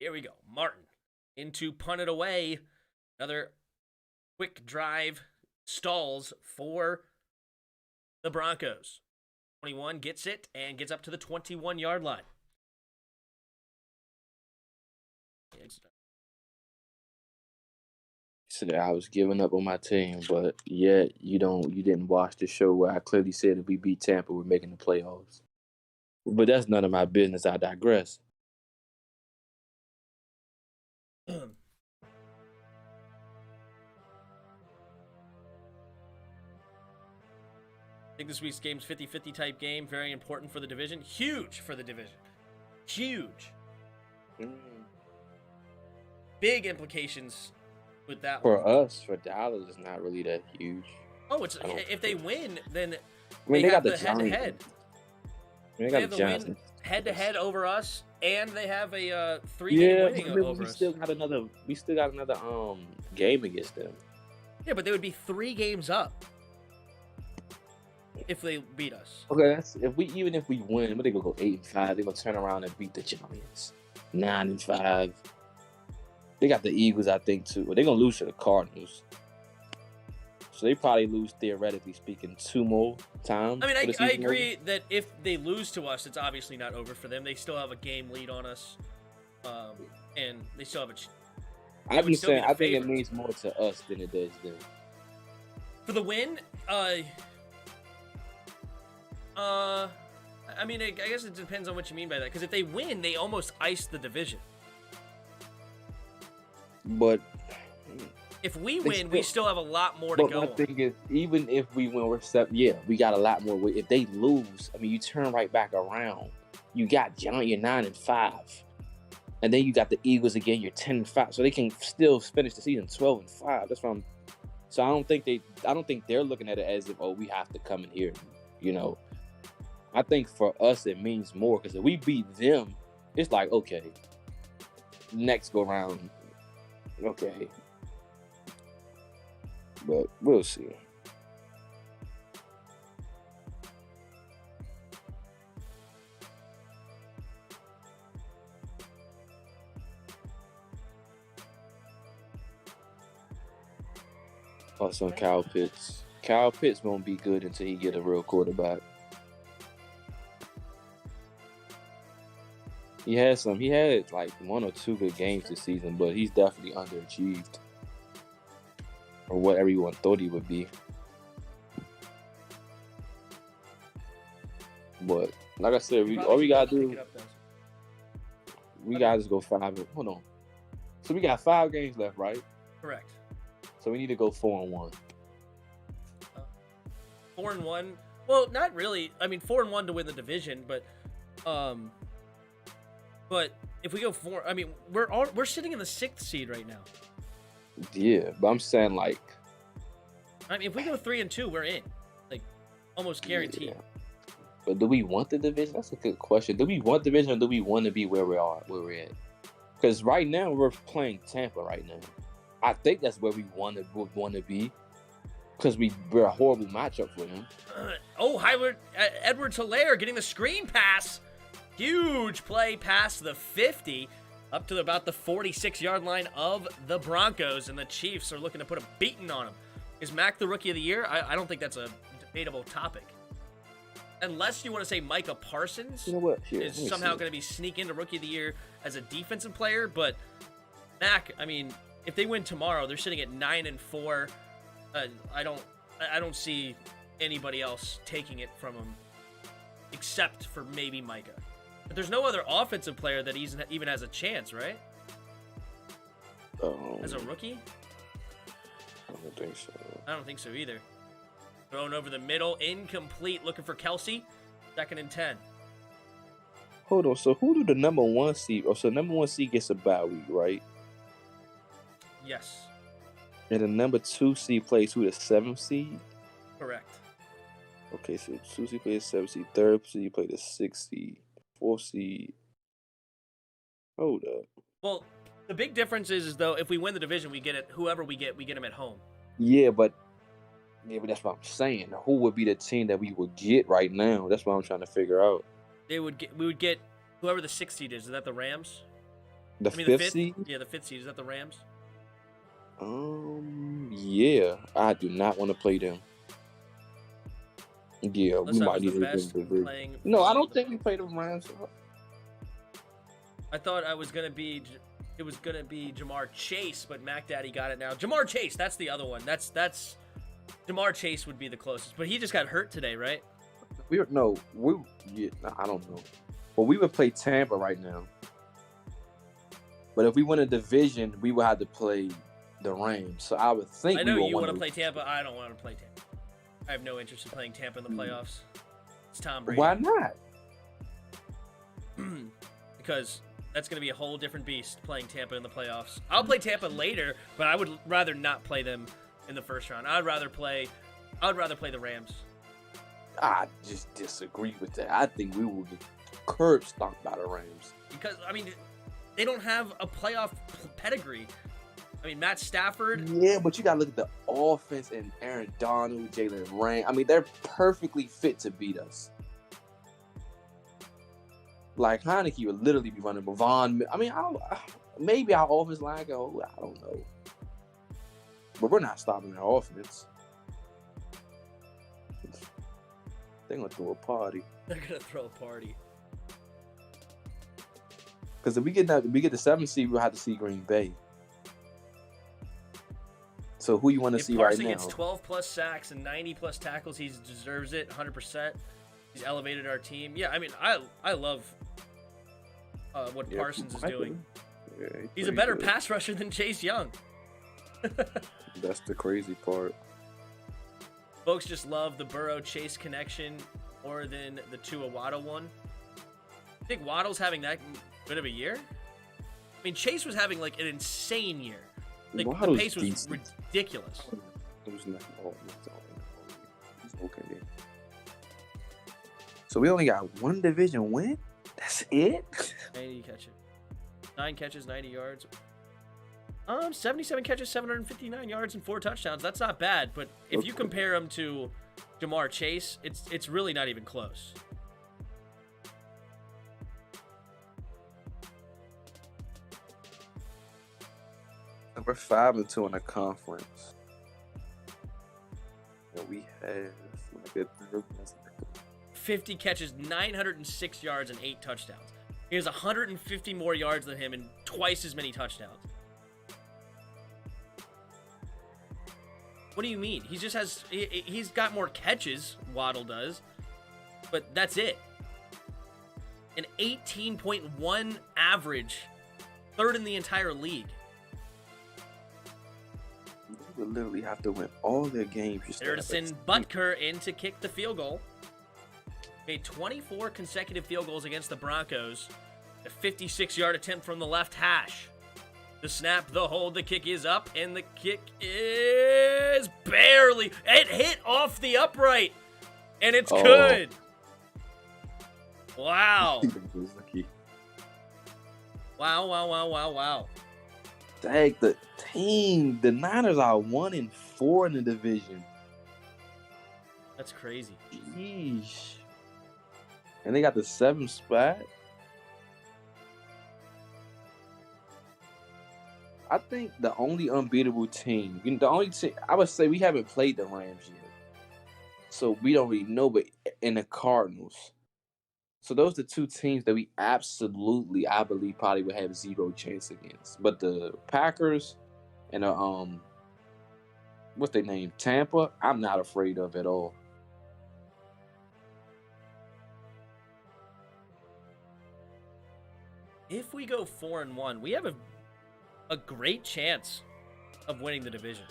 S1: Here we go. Martin into punt it away. Another quick drive stalls for the Broncos. 21 gets it and gets up to the 21-yard line.
S9: Said I was giving up on my team, but yet you didn't watch the show where I clearly said if we beat Tampa, we're making the playoffs. But that's none of my business. I digress.
S1: I think this week's game's 50-50 type game. Very important for the division. Huge for the division. Huge. Big implications with that
S9: For
S1: one.
S9: us, for Dallas, it's not really that huge.
S1: Oh, it's if they win, then
S9: I mean,
S1: they
S9: got
S1: have
S9: the
S1: head-to-head.
S9: They
S1: They
S9: got
S1: have
S9: the
S1: the
S9: Giants.
S1: win head-to-head over us, and they have a 3-game winning over
S9: we
S1: us.
S9: still got another game against them.
S1: Yeah, but they would be 3 games up if they beat us.
S9: Okay, if we win, but they gonna go 8-5. They're gonna turn around and beat the Giants 9-5. They got the Eagles, I think, too. But they're gonna lose to the Cardinals. So they probably lose, theoretically speaking, 2 more times.
S1: I mean,
S9: for the
S1: I
S9: season
S1: agree that if they lose to us, it's obviously not over for them. They still have a game lead on us, and they still have a.
S9: I'm just saying, I think it
S1: favorites.
S9: means more to us than it does them.
S1: For the win, I mean, I guess it depends on what you mean by that. Because if they win, they almost ice the division.
S9: But
S1: if we win, we still have a lot more to
S9: but
S1: go
S9: my
S1: on.
S9: thing is, even if we win, we're set. Yeah, we got a lot more. If they lose, I mean, you turn right back around. You got Giant, you're 9-5, and then you got the Eagles again. You're 10-5, so they can still finish the season 12-5. That's what I'm. So I don't think they're looking at it as if, oh, we have to come in here. You know, I think for us it means more because if we beat them, it's like, okay, next go round, okay. But we'll see. Plus on Kyle Pitts. Kyle Pitts won't be good until he get a real quarterback. He had like 1 or 2 good games this season, but he's definitely underachieved. Or what everyone thought he would be. But like I said, all we gotta do, we gotta just go 5. Hold on. So we got 5 games left, right?
S1: Correct.
S9: So we need to go 4-1.
S1: 4-1. Well, not really. I mean, 4-1 to win the division, but if we go 4, I mean, we're sitting in the 6th seed right now.
S9: Yeah, but I'm saying like,
S1: I mean, if we go 3-2, we're in, like, almost guaranteed.
S9: Yeah. But do we want the division? That's a good question. Do we want the division, or do we want to be where we're at? Because right now we're playing Tampa right now. I think that's where we want to be, because we're a horrible matchup for them. Edwards-Helaire getting the screen pass. Huge play past the 50, up to about the 46-yard line of the Broncos, and the Chiefs are looking to put a beating on them. Is Mac the Rookie of the Year? I don't think that's a debatable topic. Unless you want to say Micah Parsons is somehow going to be sneaking into Rookie of the Year as a defensive player, but Mac, I mean, if they win tomorrow, they're sitting at 9-4. I don't see anybody else taking it from them, except for maybe Micah. But there's no other offensive player that even has a chance, right? As a rookie? I don't think so.
S1: I don't think so either. Thrown over the middle, incomplete, looking for Kelsey. 2nd and 10.
S9: Hold on, so who do the number 1 seed? Oh, so number 1 seed gets a bye week, right?
S1: Yes.
S9: And the number 2 seed plays who, the 7th seed?
S1: Correct.
S9: Okay, so 2 seed plays the 7th seed, 3rd seed play the 6th seed, 4th seed. Hold up.
S1: Well, the big difference is though, if we win the division, we get it. Whoever we get them at home.
S9: Yeah, but that's what I'm saying. Who would be the team that we would get right now? That's what I'm trying to figure out.
S1: We would get whoever the 6th seed is. Is that the Rams?
S9: The 5th seed?
S1: Yeah, the 5th seed. Is that the Rams?
S9: Yeah. I do not want to play them. Yeah,
S1: Unless
S9: we
S1: I
S9: might
S1: was
S9: need
S1: the
S9: to
S1: best
S9: do.
S1: playing.
S9: No, I don't think we played the Rams.
S1: I thought it was gonna be Jamar Chase, but Mac Daddy got it now. Jamar Chase, that's the other one. That's Jamar Chase would be the closest, but he just got hurt today, right?
S9: I don't know. But we would play Tampa right now. But if we win a division, we would have to play the Rams. So I would think
S1: I know you want to play Tampa. I don't want to play Tampa. I have no interest in playing Tampa in the playoffs. It's Tom Brady.
S9: Why not?
S1: Because that's going to be a whole different beast playing Tampa in the playoffs. I'll play Tampa later, but I would rather not play them in the first round. I'd rather play the Rams.
S9: I just disagree with that. I think we will get curb stomped by the Rams.
S1: Because, I mean, they don't have a playoff pedigree. I mean, Matt Stafford.
S9: Yeah, but you got to look at the offense and Aaron Donald, Jalen Rain. I mean, they're perfectly fit to beat us. Like, Heineke would literally be running with Vaughn. I mean, maybe our offense line go, I don't know. But we're not stopping our offense. They're gonna throw a party.
S1: They're gonna throw a party.
S9: Because if we get the 7th seed, we'll have to see Green Bay. So who you want to
S1: If
S9: see right
S1: Carson
S9: now?
S1: gets 12 plus sacks and 90 plus tackles, he deserves it 100%. He's elevated our team. Yeah, I mean, I love what Parsons is doing.
S9: Yeah,
S1: He's a better pass rusher than Chase Young.
S9: That's the crazy part.
S1: Folks just love the Burrow-Chase connection more than the Tua Waddle one. I think Waddle's having that good of a year. I mean, Chase was having like an insane year. Like
S9: Waddle's
S1: the pace was
S9: decent.
S1: ridiculous.
S9: It was not all. It's okay. So we only got one division win. That's it.
S1: 90 catches, 9 catches, 90 yards. 77 catches, 759 yards, and 4 touchdowns. That's not bad, but if you compare him to Jamar Chase, it's really not even close.
S9: We're 5-2 in the conference. And we have
S1: 50 catches, 906 yards, and 8 touchdowns. He has 150 more yards than him and twice as many touchdowns. What do you mean? He just has... He's got more catches, Waddle does, but that's it. An 18.1 average, 3rd in the entire league.
S9: They would literally have to win all their games.
S1: They're to send Butker in to kick the field goal. Made 24 consecutive field goals against the Broncos. A 56-yard attempt from the left hash. The snap, the hold, the kick is up, and the kick is barely... It hit off the upright, and it's good. Wow. Wow.
S9: Dang, the Niners are 1-4 in the division.
S1: That's crazy.
S9: Yeesh. And they got the 7th spot. I think the only unbeatable team, the only team, I would say we haven't played the Rams yet. So we don't really know, but in the Cardinals. So those are the 2 teams that we absolutely, I believe, probably would have 0 chance against. But the Packers and what's their name? Tampa, I'm not afraid of at all.
S1: If we go 4-1, we have a great chance of winning the division.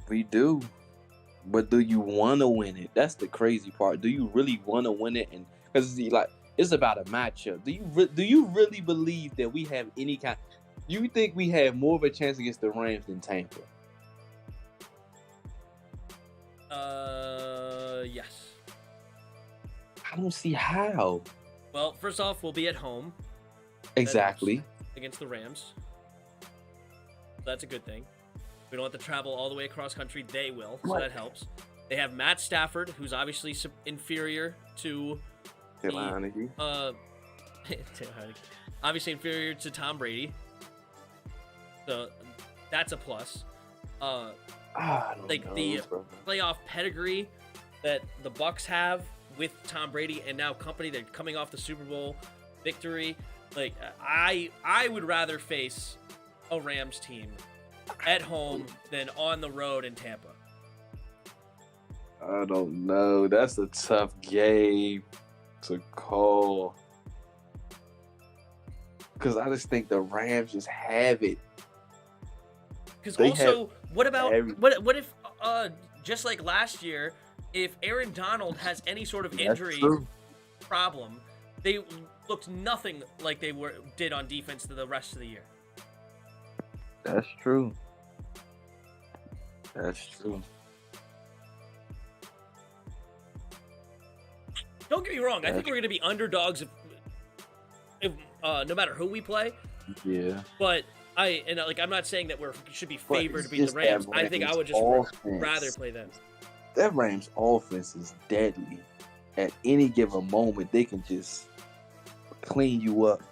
S9: We do. But do you want to win it? That's the crazy part. Do you really want to win it? And because it's about a matchup. Do you really believe that we have any kind? You think we have more of a chance against the Rams than Tampa?
S1: Yes.
S9: I don't see how.
S1: Well, first off, we'll be at home.
S9: Exactly.
S1: Against the Rams. That's a good thing. We don't have to travel all the way across country. They will, so that helps. They have Matt Stafford, who's obviously inferior to obviously inferior to Tom Brady. So that's a plus. The playoff pedigree that the Bucs have with Tom Brady and now company, they're coming off the Super Bowl victory. Like I would rather face a Rams team at home than on the road in Tampa.
S9: I don't know. That's a tough game to call. Because I just think the Rams just have it.
S1: Because also, what about what if just like last year, if Aaron Donald has any sort of injury problem, they looked nothing like they did on defense to the rest of the year.
S9: That's true. That's true.
S1: Don't get me wrong. I think we're going to be underdogs if no matter who we play.
S9: Yeah.
S1: But I'm not saying that we should be favored to beat the Rams. I think I would just rather play them.
S9: That Rams offense is deadly. At any given moment, they can just clean you up.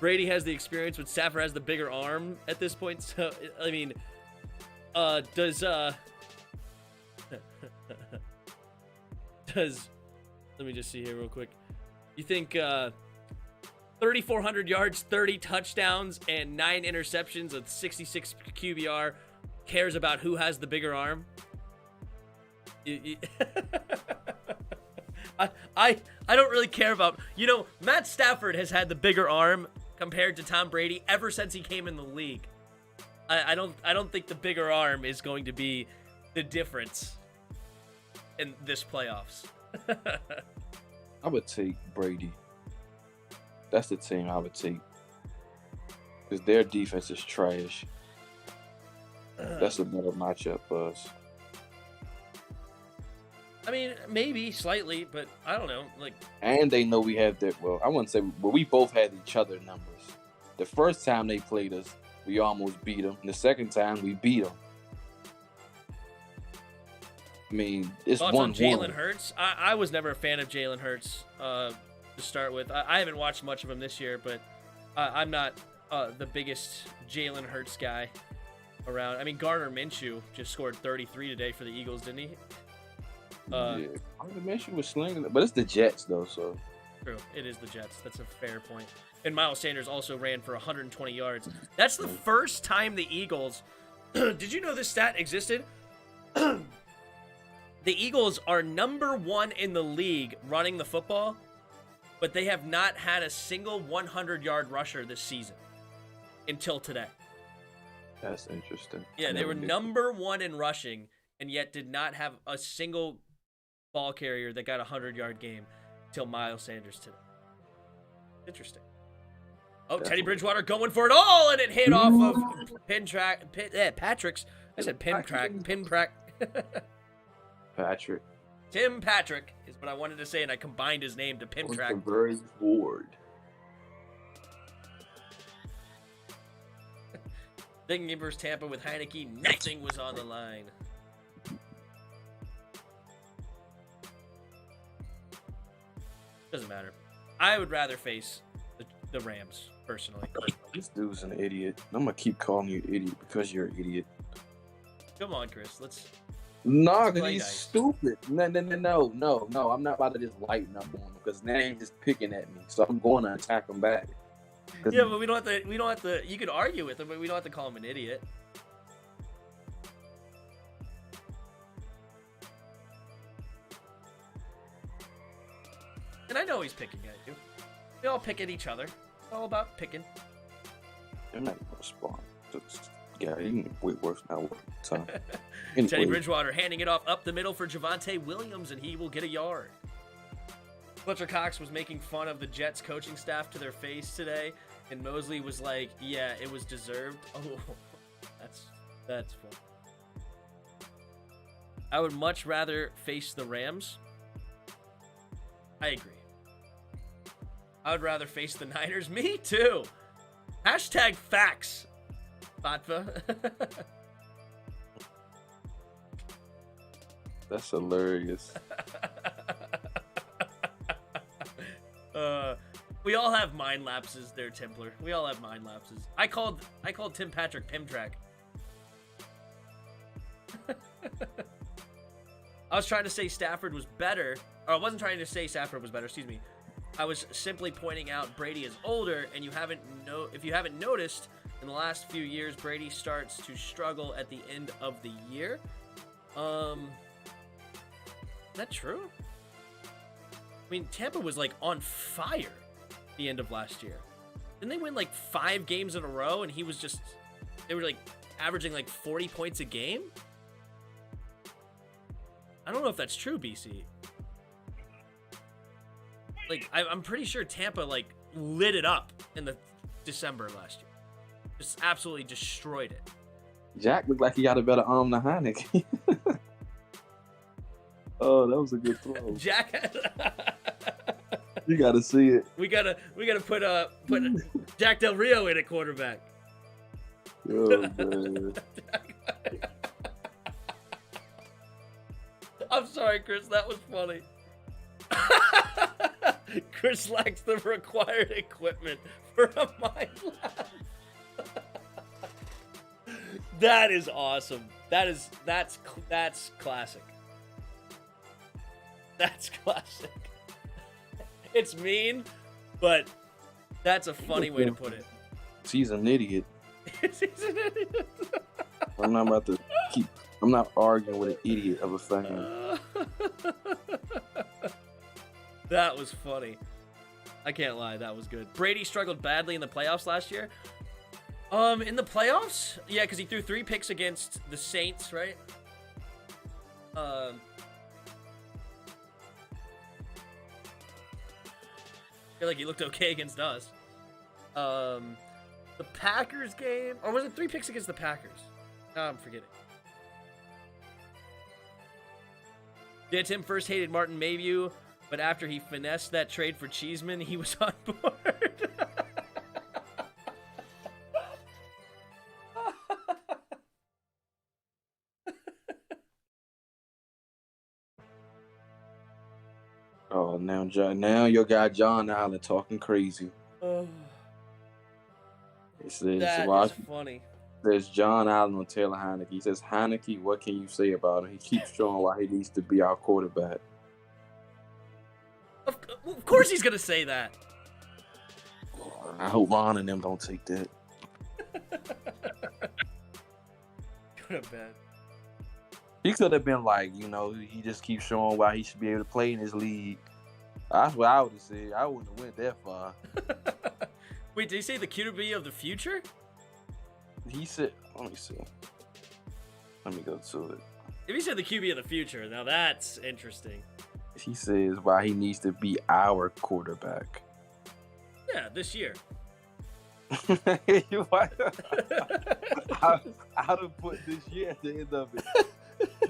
S1: Brady has the experience, but Stafford has the bigger arm at this point. So, I mean, does Let me just see here real quick. You think 3,400 yards, 30 touchdowns, and 9 interceptions with 66 QBR cares about who has the bigger arm? I don't really care about, Matt Stafford has had the bigger arm compared to Tom Brady ever since he came in the league. I don't think the bigger arm is going to be the difference in this playoffs.
S2: I would take Brady. That's the team I would take. Because their defense is trash. That's a better matchup for us.
S1: I mean, maybe slightly, but I don't know.
S2: And they know we have that. Well, I wouldn't say, but we both had each other numbers. The first time they played us, we almost beat them. And the second time, we beat them. I mean, it's
S1: thoughts
S2: 1-1.
S1: on Jalen Hurts? I was never a fan of Jalen Hurts to start with. I haven't watched much of him this year, but I'm not the biggest Jalen Hurts guy around. I mean, Gardner Minshew just scored 33 today for the Eagles, didn't he?
S2: Yeah, Gardner Minshew was slinging it, but it's the Jets though, so.
S1: True, it is the Jets. That's a fair point. And Miles Sanders also ran for 120 yards. That's the first time the Eagles. Did you know this stat existed? The Eagles are number 1 in the league running the football, but they have not had a single 100-yard rusher this season until today.
S2: That's interesting.
S1: Yeah, they were number 1 in rushing, and yet did not have a single ball carrier that got a 100-yard game until Miles Sanders today. Interesting. Oh, Teddy Bridgewater going for it all, and it hit off of Patrick's. I said pin track.
S2: Patrick.
S1: Tim Patrick is what I wanted to say, and I combined his name to pin track.
S2: Very forward.
S1: Thinking versus Tampa with Heineke, nothing was on the line. Doesn't matter. I would rather face the Rams, personally.
S2: This dude's an idiot. I'm gonna keep calling you idiot because you're an idiot.
S1: Come on, Chris. Let's.
S2: Nah, because
S1: play
S2: he's
S1: nice.
S2: stupid. No. I'm not about to just lighten up on him because now he's just picking at me. So I'm going to attack him back.
S1: Yeah, but we don't have to. You could argue with him, but we don't have to call him an idiot. And I know he's picking at you. We all pick at each other. It's all about picking.
S2: They're not going to respond. Yeah, he can wait worse now. Time.
S1: Teddy Bridgewater handing it off up the middle for Javonte Williams, and he will get a yard. Fletcher Cox was making fun of the Jets coaching staff to their face today, and Mosley was like, yeah, it was deserved. Oh, that's fun. I would much rather face the Rams. I agree. I would rather face the Niners. Me too. Hashtag facts. Fatva.
S2: That's hilarious.
S1: We all have mind lapses there, Templar. We all have mind lapses. I called Tim Patrick Pimtrack. I was trying to say Stafford was better. Or I wasn't trying to say Stafford was better, excuse me. I was simply pointing out Brady is older, and if you haven't noticed, in the last few years, Brady starts to struggle at the end of the year. Is that true? I mean, Tampa was like on fire at the end of last year. Didn't they win like 5 games in a row, and they were like averaging like 40 points a game? I don't know if that's true, BC. Like, I'm pretty sure Tampa like lit it up in the December last year. Just absolutely destroyed it.
S2: Jack looked like he got a better arm than Heineke. Oh, that was a good throw.
S1: Jack.
S2: You gotta see it.
S1: We gotta put Jack Del Rio in at quarterback.
S2: Oh, man.
S1: I'm sorry, Chris. That was funny. Chris lacks the required equipment for a mind lab. That is awesome. That's classic. That's classic. It's mean, but that's a funny way to put it.
S2: He's an idiot.
S1: He's an idiot.
S2: I'm not arguing with an idiot of a fan.
S1: That was funny. I can't lie, that was good. Brady struggled badly in the playoffs last year. In the playoffs? Yeah, because he threw 3 picks against the Saints, right? I feel like he looked okay against us. The Packers game, or was it 3 picks against the Packers? I'm forgetting. Yeah, Tim first hated Martin Mayhew, but after he finessed that trade for Cheeseman, he was on board.
S2: Oh, now your guy John Allen talking crazy.
S1: Oh,
S2: It says,
S1: that
S2: well,
S1: is funny.
S2: there's John Allen on Taylor Heineke. He says, Heineke, what can you say about him? He keeps showing why he needs to be our quarterback.
S1: Of course he's going to say that.
S2: I hope Ron and them don't take that.
S1: Go to bed.
S2: He could have been like, he just keeps showing why he should be able to play in this league. That's what I would have said. I wouldn't have went that far.
S1: Wait, did he say the QB of the future?
S2: He said, let me see. Let me go to it.
S1: If he said the QB of the future, now that's interesting.
S2: He says why he needs to be our quarterback.
S1: Yeah, this year.
S2: How to put this year at the end of it.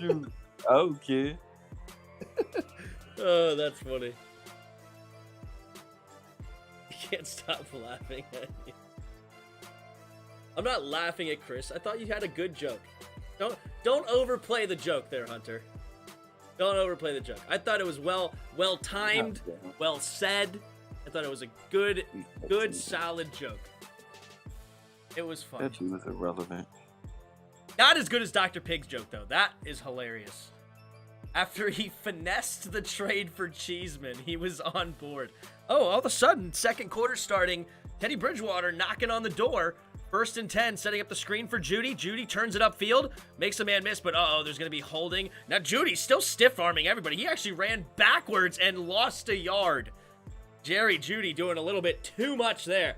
S2: Dude, okay.
S1: Oh, that's funny. You can't stop laughing at me. I'm not laughing at Chris. I thought you had a good joke. Don't overplay the joke there, Hunter. Don't overplay the joke. I thought it was well timed, well said. I thought it was a good, solid joke. It was fun.
S2: That was irrelevant.
S1: Not as good as Dr. Pig's joke, though. That is hilarious. After he finessed the trade for Cheeseman, he was on board. Oh, all of a sudden, second quarter starting, Teddy Bridgewater knocking on the door. 1st and 10, setting up the screen for Judy. Judy turns it upfield, makes a man miss, but there's going to be holding. Now, Judy's still stiff-arming everybody. He actually ran backwards and lost a yard. Jerry Judy doing a little bit too much there.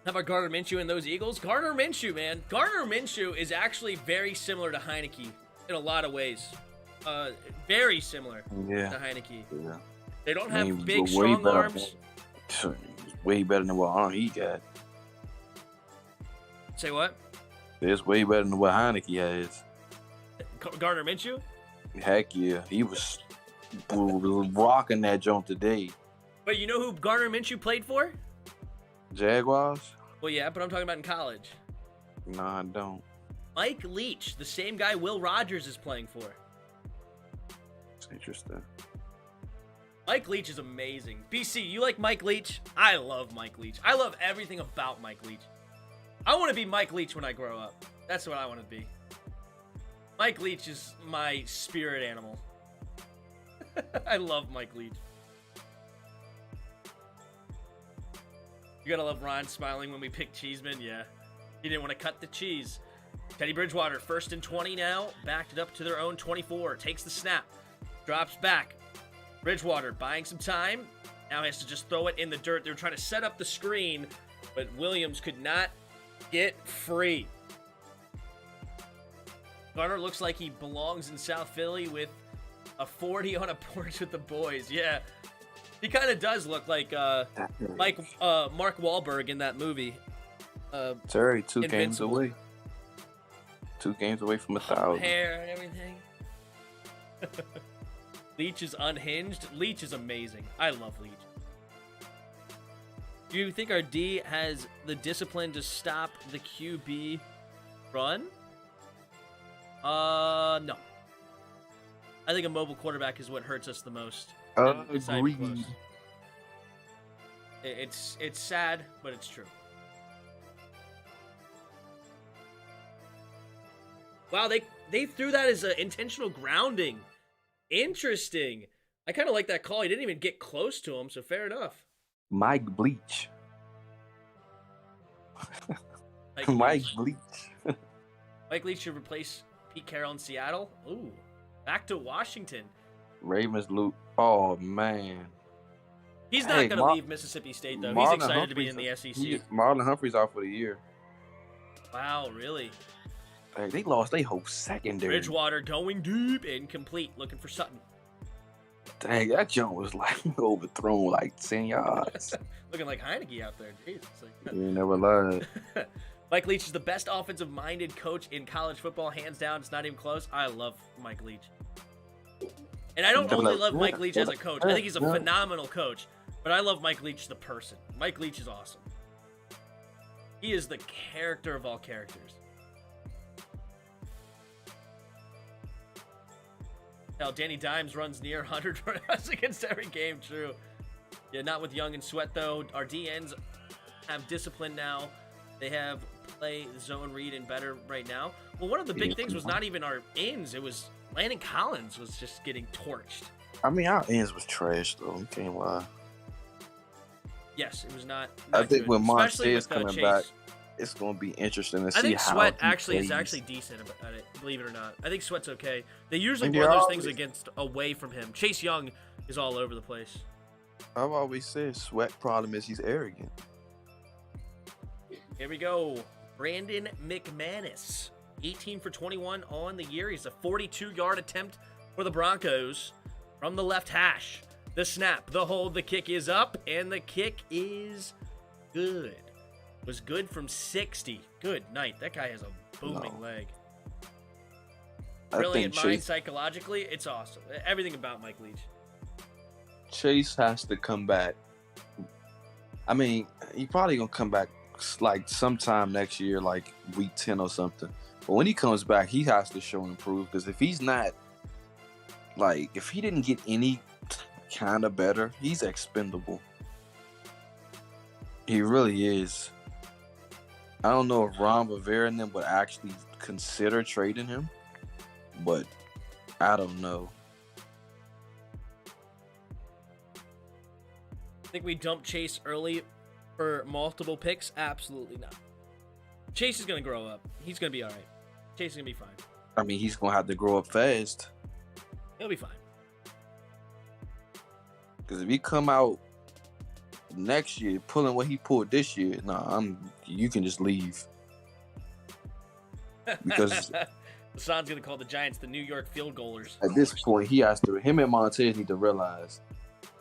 S1: How about Gardner Minshew and those Eagles? Gardner Minshew, man. Gardner Minshew is actually very similar to Heineke in a lot of ways. Very similar to Heineke.
S2: Yeah.
S1: They don't have big, strong arms.
S2: Way better than what arm he got.
S1: Say what?
S2: It's way better than what Heineke has.
S1: Gardner Minshew?
S2: Heck yeah. He was rocking that jump today.
S1: But you know who Gardner Minshew played for?
S2: Jaguars?
S1: Well, yeah, but I'm talking about in college.
S2: Nah, I don't.
S1: Mike Leach, the same guy Will Rogers is playing for.
S2: It's interesting.
S1: Mike Leach is amazing. BC, you like Mike Leach? I love Mike Leach. I love everything about Mike Leach. I want to be Mike Leach when I grow up. That's what I want to be. Mike Leach is my spirit animal. I love Mike Leach. You gotta love Ron smiling when we pick Cheeseman. Yeah. He didn't want to cut the cheese. Teddy Bridgewater, 1st and 20 now. Backed it up to their own 24. Takes the snap. Drops back. Bridgewater buying some time. Now has to just throw it in the dirt. They were trying to set up the screen, but Williams could not get free. Garner looks like he belongs in South Philly with a 40 on a porch with the boys. Yeah. He kind of does look like Mark Wahlberg in that movie.
S2: Terry, 2 games away. 2 games away from 1,000.
S1: Hair and everything. Leach is unhinged. Leach is amazing. I love Leach. Do you think our D has the discipline to stop the QB run? No. I think a mobile quarterback is what hurts us the most.
S2: Agreed.
S1: It's sad, but it's true. Wow, they threw that as an intentional grounding. Interesting. I kind of like that call. He didn't even get close to him, so fair enough.
S6: Mike Bleach.
S1: Mike
S6: Bleach.
S1: Mike Leach should replace Pete Carroll in Seattle. Ooh, back to Washington.
S6: Ravens loot. Oh, man.
S1: He's not going to leave Mississippi State, though. He's excited to be in the SEC.
S6: Marlon Humphrey's out for the year.
S1: Wow, really?
S6: Hey, they lost their whole secondary.
S1: Bridgewater going deep, incomplete, looking for Sutton.
S6: Dang, that jump was like overthrown like 10 yards.
S1: Looking like Heineke out there. Jeez.
S6: You never lied.
S1: Mike Leach is the best offensive-minded coach in college football, hands down. It's not even close. I love Mike Leach. And I don't only love Mike Leach as a coach. I think he's a phenomenal coach. But I love Mike Leach the person. Mike Leach is awesome. He is the character of all characters. Hell, Danny Dimes runs near 100 yards against every game. True. Yeah, not with Young and Sweat, though. Our DNs have discipline now. They have play zone read and better right now. Well, one of the big things was not even our ends. It was Landon Collins was just getting torched.
S6: I mean, our ends was trash, though. You can't lie.
S1: Yes, it was not
S6: I think
S1: good.
S6: when
S1: Especially
S6: Montez
S1: with,
S6: coming
S1: Chase.
S6: back, it's going to be interesting to see how
S1: I think Sweat actually
S6: plays.
S1: is actually decent at it, believe it or not. I think Sweat's okay. They usually run those things against away from him. Chase Young is all over the place.
S6: I've always said Sweat problem is he's arrogant.
S1: Here we go. Brandon McManus, 18 for 21 on the year. He's a 42-yard attempt for the Broncos from the left hash. The snap, the hold, the kick is up, and the kick is good. Was good from 60. Good night. That guy has a booming leg. Brilliant mind psychologically. It's awesome. Everything about Mike Leach.
S6: Chase has to come back. I mean, he probably going to come back like sometime next year, like week 10 or something. But when he comes back, he has to show and improve, because if he's not, like, if he didn't get any kind of better, he's expendable. He really is. I don't know if Ron Rivera and them would actually consider trading him, but I don't know.
S1: Think we dump Chase early for multiple picks? Absolutely not. Chase is going to grow up. He's going to be all right. Chase is going to be fine.
S6: I mean, he's going to have to grow up fast.
S1: He'll be fine.
S6: Because if he come out next year pulling what he pulled this year, you can just leave. Because
S1: Hassan's going to call the Giants the New York field goalers.
S6: at this point, him and Montez need to realize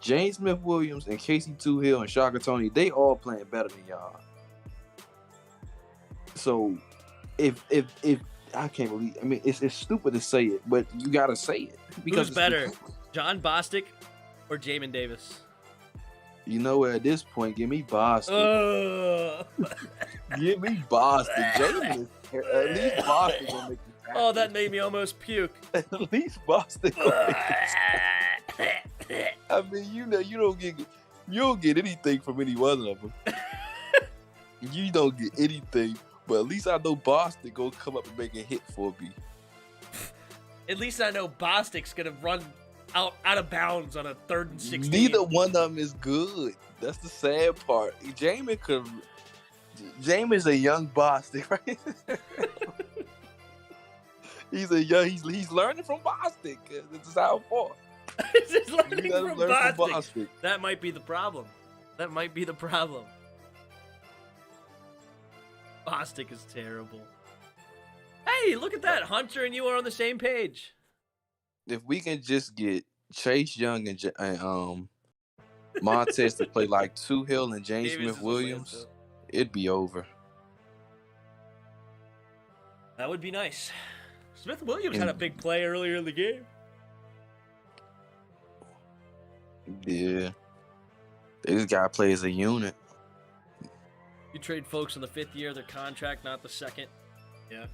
S6: James Smith-Williams and Casey Toohill and Shaka Toney, they all playing better than y'all. So if I can't believe, I mean, it's stupid to say it, but you got to say it. Because
S1: who's better, John Bostic or Jamin Davis?
S6: You know what? At this point, give me Bostic. Give me Bostic. Jamin is at least Bostic gonna make you happy.
S1: Oh, that made me almost puke.
S6: At least Bostic gonna make you I mean, you don't get anything from any one of them. You don't get anything, but at least I know Bostic gonna come up and make a hit for me.
S1: At least I know Bostic's gonna run out of bounds on a 3rd and 16.
S6: Neither one of them is good. That's the sad part. Jamin's a young Bostic, right? he's learning from Bostic. This is how far.
S1: He's learning from Bostic. That might be the problem. Bostic is terrible. Hey, look at that. Hunter and you are on the same page.
S6: If we can just get Chase Young and Montez to play like Toohill and James Smith-Williams, it'd be over.
S1: That would be nice. Smith-Williams had a big play earlier in the game.
S6: Yeah. They just got to play as a unit.
S1: You trade folks on the 5th year of their contract, not the 2nd. Yeah.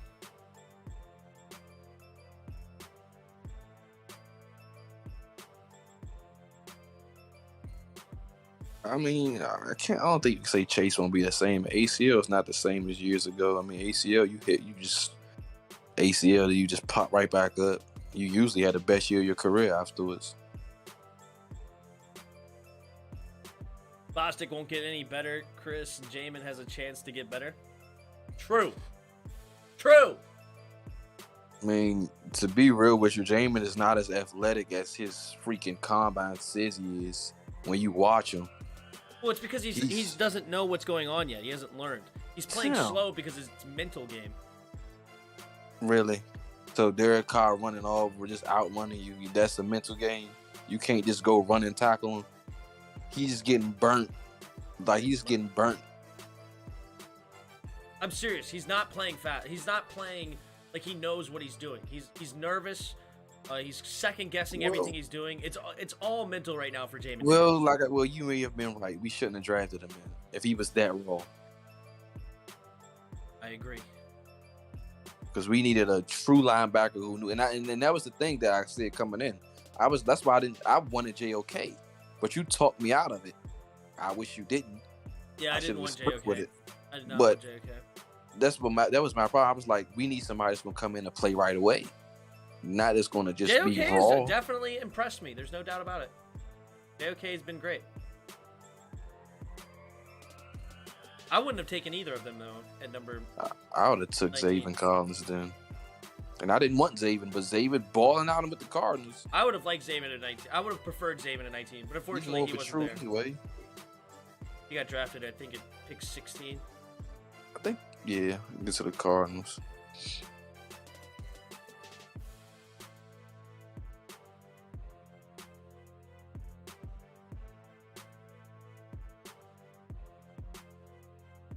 S6: I mean, I don't think you can say Chase won't be the same. ACL is not the same as years ago. I mean, ACL, ACL, you just pop right back up. You usually had the best year of your career afterwards.
S1: Bostic won't get any better. Chris, Jamin has a chance to get better. True. True.
S6: I mean, to be real with you, Jamin is not as athletic as his freaking combine says he is when you watch him.
S1: Well, it's because he doesn't know what's going on yet. He hasn't learned. He's playing slow because it's a mental game.
S6: Really? So Derek Carr running off, we're just outrunning you. That's a mental game. You can't just go run and tackle him. He's getting burnt. He's getting burnt.
S1: I'm serious. He's not playing fast. He's not playing like he knows what he's doing. He's nervous. He's second guessing everything he's doing. It's all mental right now for Jamin.
S6: Well, you may have been right. We shouldn't have drafted him if he was that raw.
S1: I agree.
S6: Because we needed a true linebacker who knew, and that was the thing that I said coming in. That's why I wanted JOK, but you talked me out of it. I wish you didn't.
S1: Yeah, I didn't want JOK.
S6: With it.
S1: I did not want JOK.
S6: That was my problem. I was like, we need somebody that's gonna come in and play right away, not just gonna just
S1: JOK
S6: be raw.
S1: has definitely impressed me. There's no doubt about it. JOK has been great. I wouldn't have taken either of them though at number.
S6: I would have took
S1: 19.
S6: Zaven Collins then, and I didn't want Zaven, but Zaven balling out him with the Cardinals.
S1: I would have liked Zaven at 19. I would have preferred Zaven at 19, but unfortunately he wasn't there.
S6: Anyway.
S1: He got drafted, I think, at pick 16.
S6: I think, yeah, get to the Cardinals.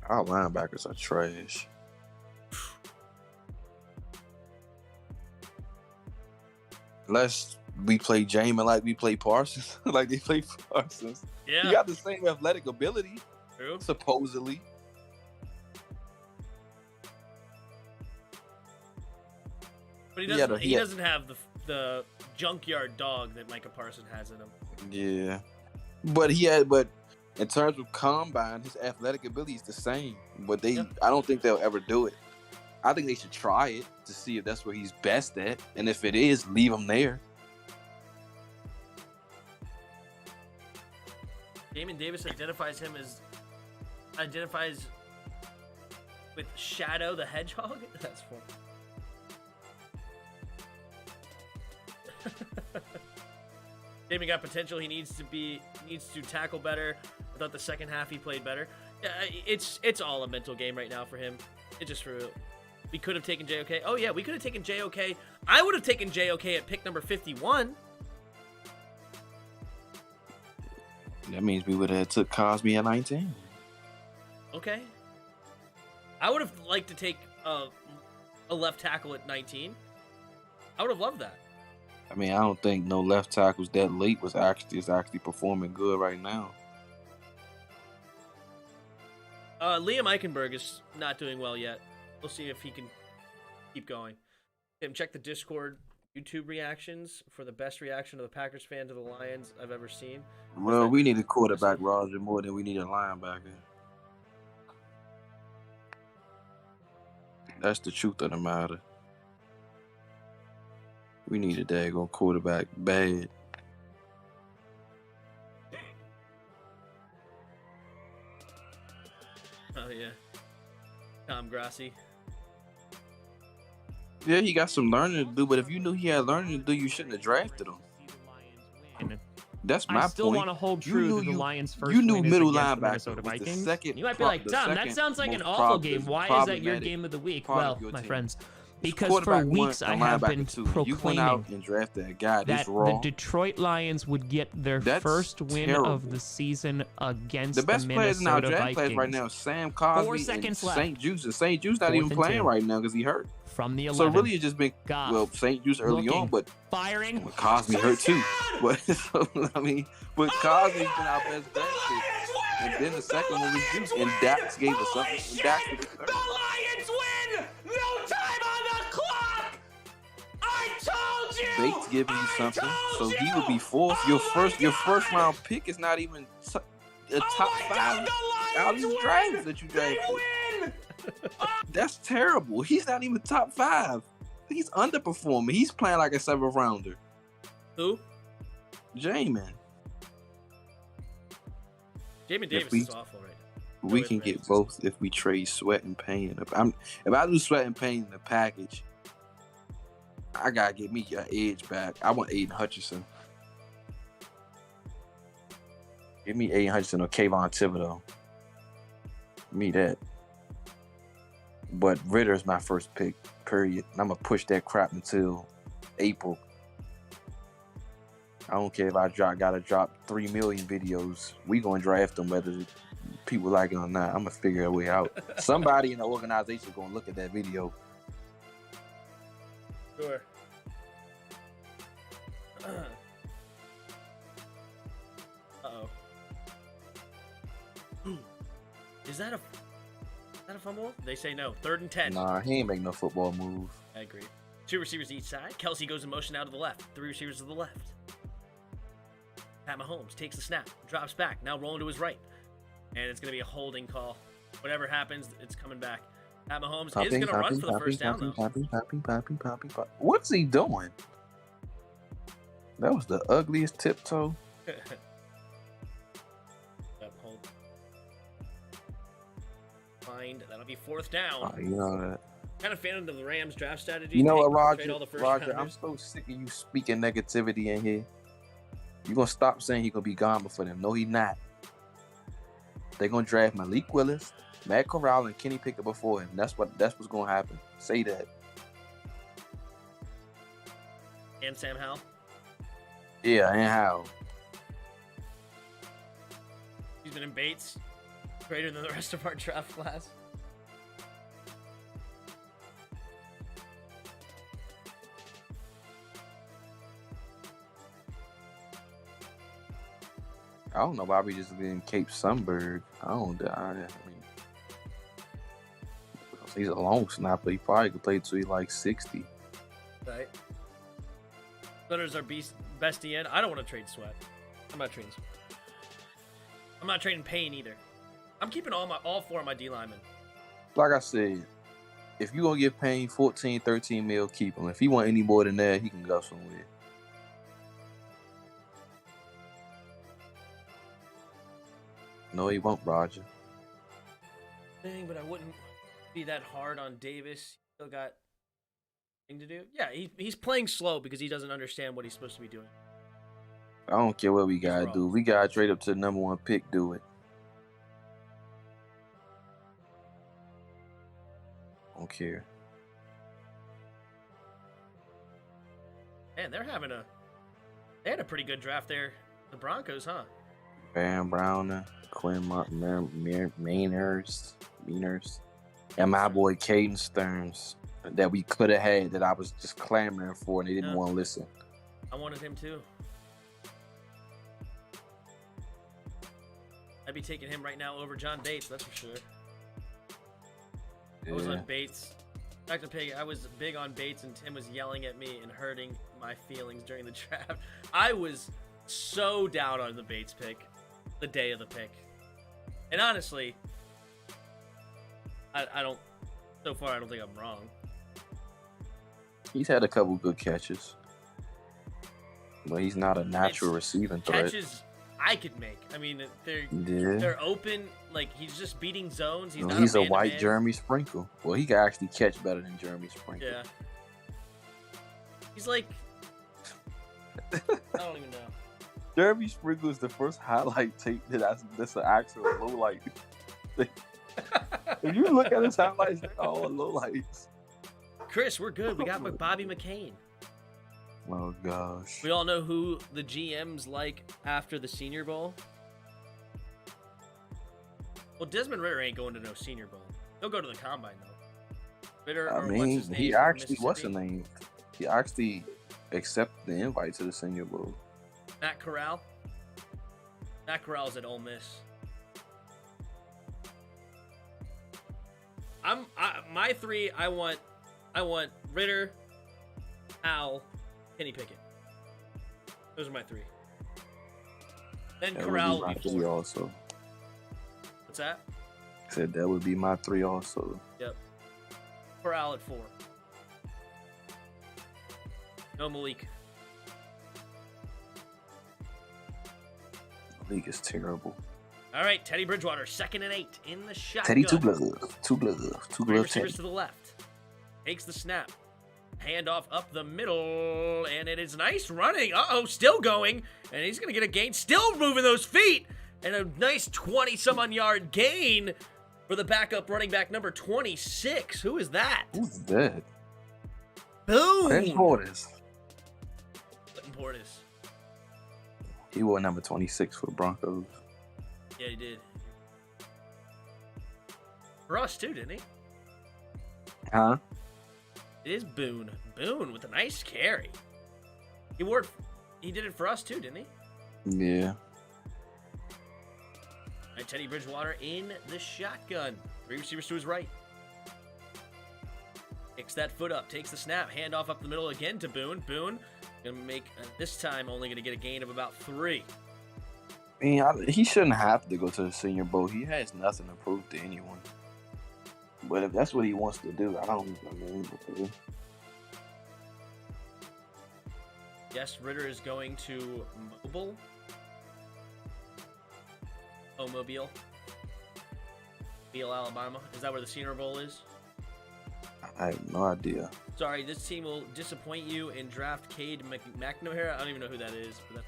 S6: Our linebackers are trash. Unless we play Jamin like we play Parsons, like they play Parsons.
S1: Yeah.
S6: He got the same athletic ability,
S1: True.
S6: supposedly.
S1: But he doesn't have the junkyard dog that Micah Parsons has in him.
S6: Yeah. But in terms of combine, his athletic ability is the same. But I don't think they'll ever do it. I think they should try it to see if that's what he's best at. And if it is, leave him there.
S1: Jamin Davis identifies with Shadow the Hedgehog. That's funny. Jamin got potential. He needs to tackle better. I thought the second half he played better. It's all a mental game right now for him. We could have taken JOK. Oh yeah, we could have taken JOK. I would have taken JOK at pick number 51.
S6: That means we would have took Cosby at 19.
S1: Okay. I would have liked to take a left tackle at 19. I would have loved that.
S6: I mean, I don't think no left tackles that late is actually performing good right now.
S1: Liam Eichenberg is not doing well yet. We'll see if he can keep going. Tim, check the Discord YouTube reactions for the best reaction of the Packers fan to the Lions I've ever seen.
S6: Well, we need a quarterback, Roger, more than we need a linebacker. That's the truth of the matter. We need a daggone quarterback bad.
S1: Oh, yeah. Tom Grassi.
S6: Yeah, he got some learning to do, but if you knew he had learning to do, you shouldn't have drafted him. That's my point.
S10: I still want to hold true to the Lions' first
S6: you knew
S10: win
S6: middle
S10: against the
S6: linebacker
S10: Minnesota
S6: was the
S10: Vikings.
S6: second.
S10: You might be like, Tom, that sounds like an awful game. Why is that your game of the week? Well, my friends, because for weeks I have been proclaiming
S6: and drafted a guy
S10: that the Detroit Lions would get their first win of the season against the
S6: best players in our draft class right now, Sam Cosby
S10: 4 seconds
S6: and
S10: left.
S6: St. Juice. And St. Juice not even playing right now because he hurt.
S10: From the 11.
S6: So really, it's just been St. Juice early on, but
S10: firing.
S6: Cosby hurt too. But but Cosby's been our best draft pick. And then the second one was Juice, and Dax gave us something. And Dax was the third.
S10: The Lions win! No time on the clock! I told you!
S6: Bates giving you something, so he would be fourth. Your first round pick is not even a top 5 out of these drafts that you drafted. That's terrible. He's not even top 5. He's underperforming. He's playing like a 7th rounder.
S1: Who?
S6: Jamin.
S1: Jamin Davis is awful right now.
S6: We can get both if we trade Sweat and Payne. If I do Sweat and Payne in the package, I gotta get me an edge back. I want Aiden Hutchinson. Give me Aiden Hutchinson or Kayvon Thibodeau. Give me that. But Ritter's my first pick, period. And I'm gonna push that crap until April. I don't care if I gotta drop 3 million videos. We gonna draft them whether people like it or not. I'm gonna figure a way out. Somebody in the organization gonna look at that video.
S1: Sure. Uh-oh. Is that a fumble? They say no. 3rd and 10.
S6: Nah, he ain't make no football move.
S1: I agree. 2 receivers each side. Kelsey goes in motion out to the left. 3 receivers to the left. Pat Mahomes takes the snap, drops back, now rolling to his right. And it's going to be a holding call. Whatever happens, it's coming back. Pat Mahomes is going to run for the first down, though.
S6: What's he doing? That was the ugliest tiptoe.
S1: That'll be 4th down.
S6: You know that.
S1: Kind of fan of the Rams draft strategy.
S6: You know what,
S1: Roger,
S6: I'm so sick of you speaking negativity in here. You gonna stop saying he gonna be gone before them? No, he not. They gonna draft Malik Willis, Matt Corral, and Kenny Pickett before him. That's what's gonna happen. Say that.
S1: And Sam Howell.
S6: Yeah, and Howell.
S1: He's been in Bates greater than the rest of our draft class.
S6: I don't know why we just didn't Cape Sunberg. I mean, he's a long snapper. He probably could play till he's like 60.
S1: Right. Sweater's our best DN. I don't want to trade Sweat. I'm not trading Sweat. I'm not trading Payne either. I'm keeping all 4 of my D linemen.
S6: Like I said, if you gonna give Payne 14, 13 mil, keep him. If he want any more than that, he can go somewhere. No, he won't, Roger.
S1: But I wouldn't be that hard on Davis. Still got thing to do. Yeah, he's playing slow because he doesn't understand what he's supposed to be doing.
S6: I don't care what we gotta do. We gotta trade up to the number 1 pick. Do it. Don't care.
S1: Man, they had a pretty good draft there. The Broncos, huh?
S6: Baron Browner, Quinn Mainers, and my boy Caden Stearns that we could have had that I was just clamoring for and they didn't want to listen.
S1: I wanted him too. I'd be taking him right now over John Bates, that's for sure. I was on Bates. Dr. Pig, I was big on Bates and Tim was yelling at me and hurting my feelings during the draft. I was so down on the Bates pick the day of the pick. And honestly, I don't think I'm wrong.
S6: He's had a couple good catches. But he's not a natural receiving threat.
S1: Catches I could make. I mean, they're open. Like, he's just beating zones.
S6: He's a white Jeremy Sprinkle. Well, he can actually catch better than Jeremy Sprinkle.
S1: Yeah. He's like, I don't even know.
S6: Jeremy Sprinkle is the first highlight tape that's an actual low light. If you look at his highlights, they're all low lights.
S1: Chris, we're good. We got Bobby McCain.
S6: Oh, gosh.
S1: We all know who the GM's like after the Senior Bowl. Well, Desmond Ridder ain't going to no Senior Bowl. He'll go to the Combine, though. Ridder,
S6: he actually, what's his name? He actually accepted the invite to the Senior Bowl.
S1: Matt Corral? Matt Corral's at Ole Miss. My 3, I want Ridder, Al, Kenny Pickett. Those are my 3. Then
S6: that
S1: Corral
S6: would be my 3 also.
S1: What's that?
S6: I said that would be my 3 also.
S1: Yep. Corral at 4. No Malik.
S6: League is terrible.
S1: All right, Teddy Bridgewater, 2nd and 8 in the shotgun.
S6: Teddy, two gloves.
S1: Three receivers to the left. Takes the snap. Handoff up the middle, and it is nice running. Uh-oh, still going, and he's going to get a gain. Still moving those feet, and a nice 20-some-odd yard gain for the backup running back, number 26. Who is that?
S6: Who's that?
S1: Boom!
S6: Clinton Portis.
S1: Clinton Portis.
S6: He wore number 26 for the Broncos.
S1: Yeah, he did. For us, too, didn't he?
S6: Huh?
S1: It is Boone. Boone with a nice carry. He did it for us, too, didn't he?
S6: Yeah.
S1: And Teddy Bridgewater in the shotgun. 3 receivers to his right. Picks that foot up, takes the snap, handoff up the middle again to Boone. Boone gonna make this time only gonna get a gain of about 3.
S6: I mean, he shouldn't have to go to the Senior Bowl. He has nothing to prove to anyone. But if that's what he wants to do, I mean.
S1: Yes, Ritter is going to Mobile. Oh, Mobile, Alabama. Is that where the Senior Bowl is?
S6: I have no idea.
S1: Sorry, this team will disappoint you and draft Cade McNamara. I don't even know who that is. But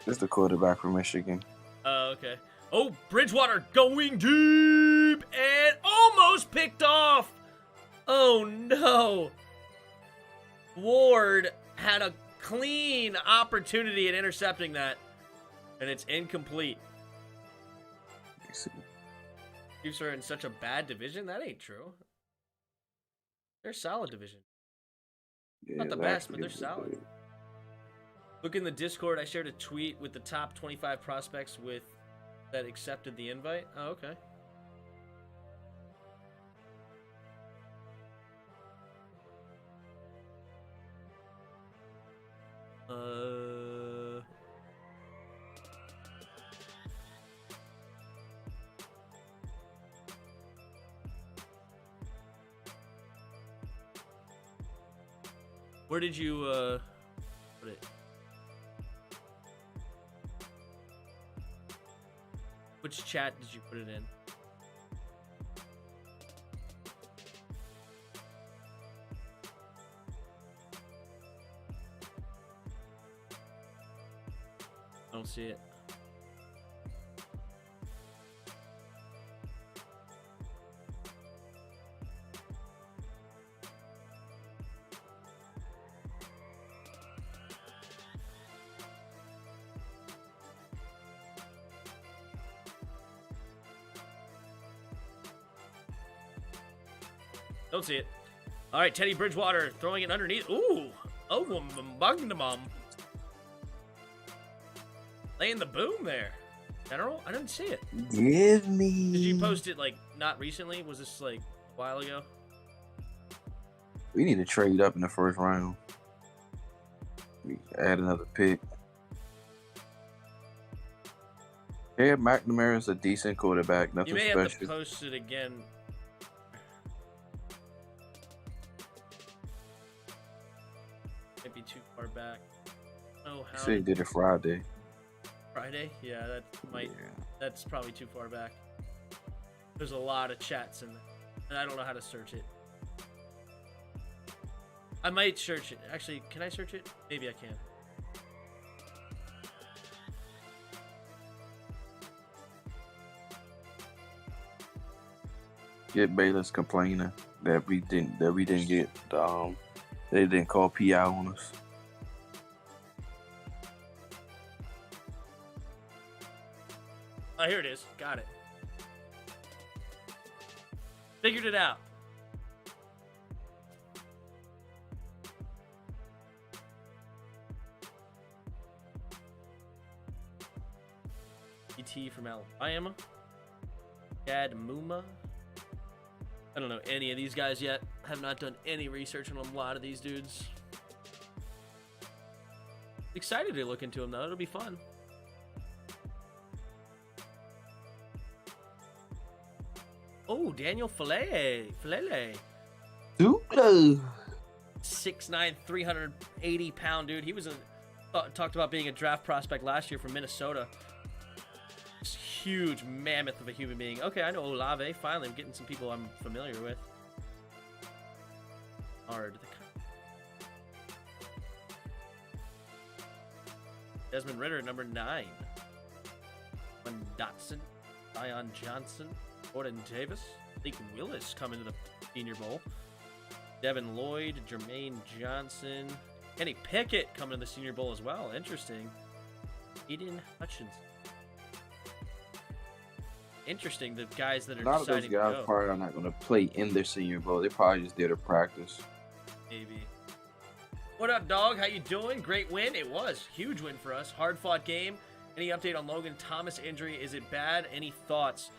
S6: It's the quarterback from Michigan.
S1: Oh, okay. Oh, Bridgewater going deep and almost picked off. Oh, no. Ward had a clean opportunity at intercepting that, and it's incomplete. Chiefs are in such a bad division? That ain't true. They're a solid division.
S6: Yeah,
S1: Not the best, but they're solid. Look in the Discord. I shared a tweet with the top 25 prospects that accepted the invite. Oh, okay. Where did you put it? Which chat did you put it in? I don't see it. Don't see it. All right, Teddy Bridgewater throwing it underneath. Ooh. Oh, Magnum. Laying the boom there. General, I didn't see it.
S6: Give me.
S1: Did you post it, like, not recently? Was this, like, a while ago?
S6: We need to trade up in the first round. We add another pick. Yeah, McNamara is a decent quarterback. Nothing
S1: special. You may have to
S6: special.
S1: post it again. Might be too far back. Oh, how?
S6: You said he did it Friday.
S1: Friday? Yeah, that might. Yeah. That's probably too far back. There's a lot of chats in there, and I don't know how to search it. I might search it. Actually, can I search it? Maybe I can.
S6: Get Baylor's complaining that we didn't get they didn't call PI on us.
S1: Oh, here it is. Got it. Figured it out. ET from Alabama. Dad Muma. I don't know any of these guys yet. Have not done any research on a lot of these dudes. Excited to look into them though. It'll be fun. Oh, Daniel Filele.
S6: Duplo.
S1: 6'9", 380-pound dude. He was talked about being a draft prospect last year from Minnesota. This huge mammoth of a human being. Okay, I know Olave. Finally, I'm getting some people I'm familiar with. Hard. Desmond Ridder, number 9. Dotson, Zion Johnson, Gordon Davis, Leak Willis coming to the Senior Bowl. Devin Lloyd, Jermaine Johnson, Kenny Pickett coming to the Senior Bowl as well. Interesting. Eden Hutchinson. Interesting, the guys that are
S2: a lot of those
S1: deciding to
S2: guys
S1: go.
S2: probably are not going to play in their Senior Bowl. They probably just there to practice.
S1: Maybe. What up, dog? How you doing? Great win. It was. Huge win for us. Hard-fought game. Any update on Logan Thomas injury? Is it bad? Any thoughts?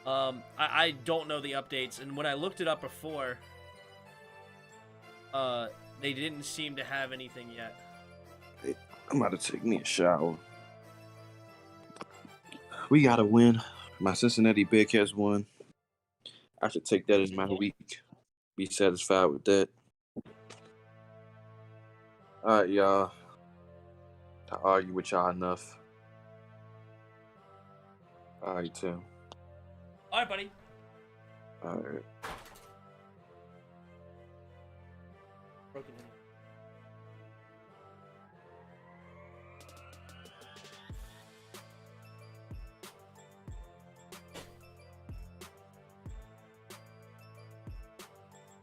S1: I don't know the updates. And when I looked it up before, they didn't seem to have anything yet.
S2: Hey, I'm about to take me a shower. We got to win. My Cincinnati Bearcats won. I should take that as my week. Be satisfied with that. All right, y'all. I argue with y'all enough. All right, Tim.
S1: All right, buddy.
S2: All right.
S1: Broken in.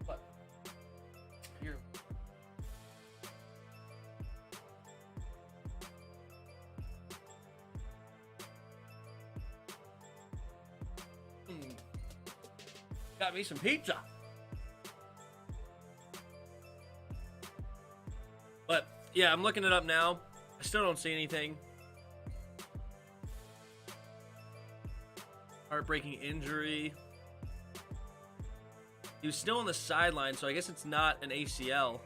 S1: What? Here. Got me some pizza. But, yeah, I'm looking it up now. I still don't see anything. Heartbreaking injury. He was still on the sideline, so I guess it's not an ACL.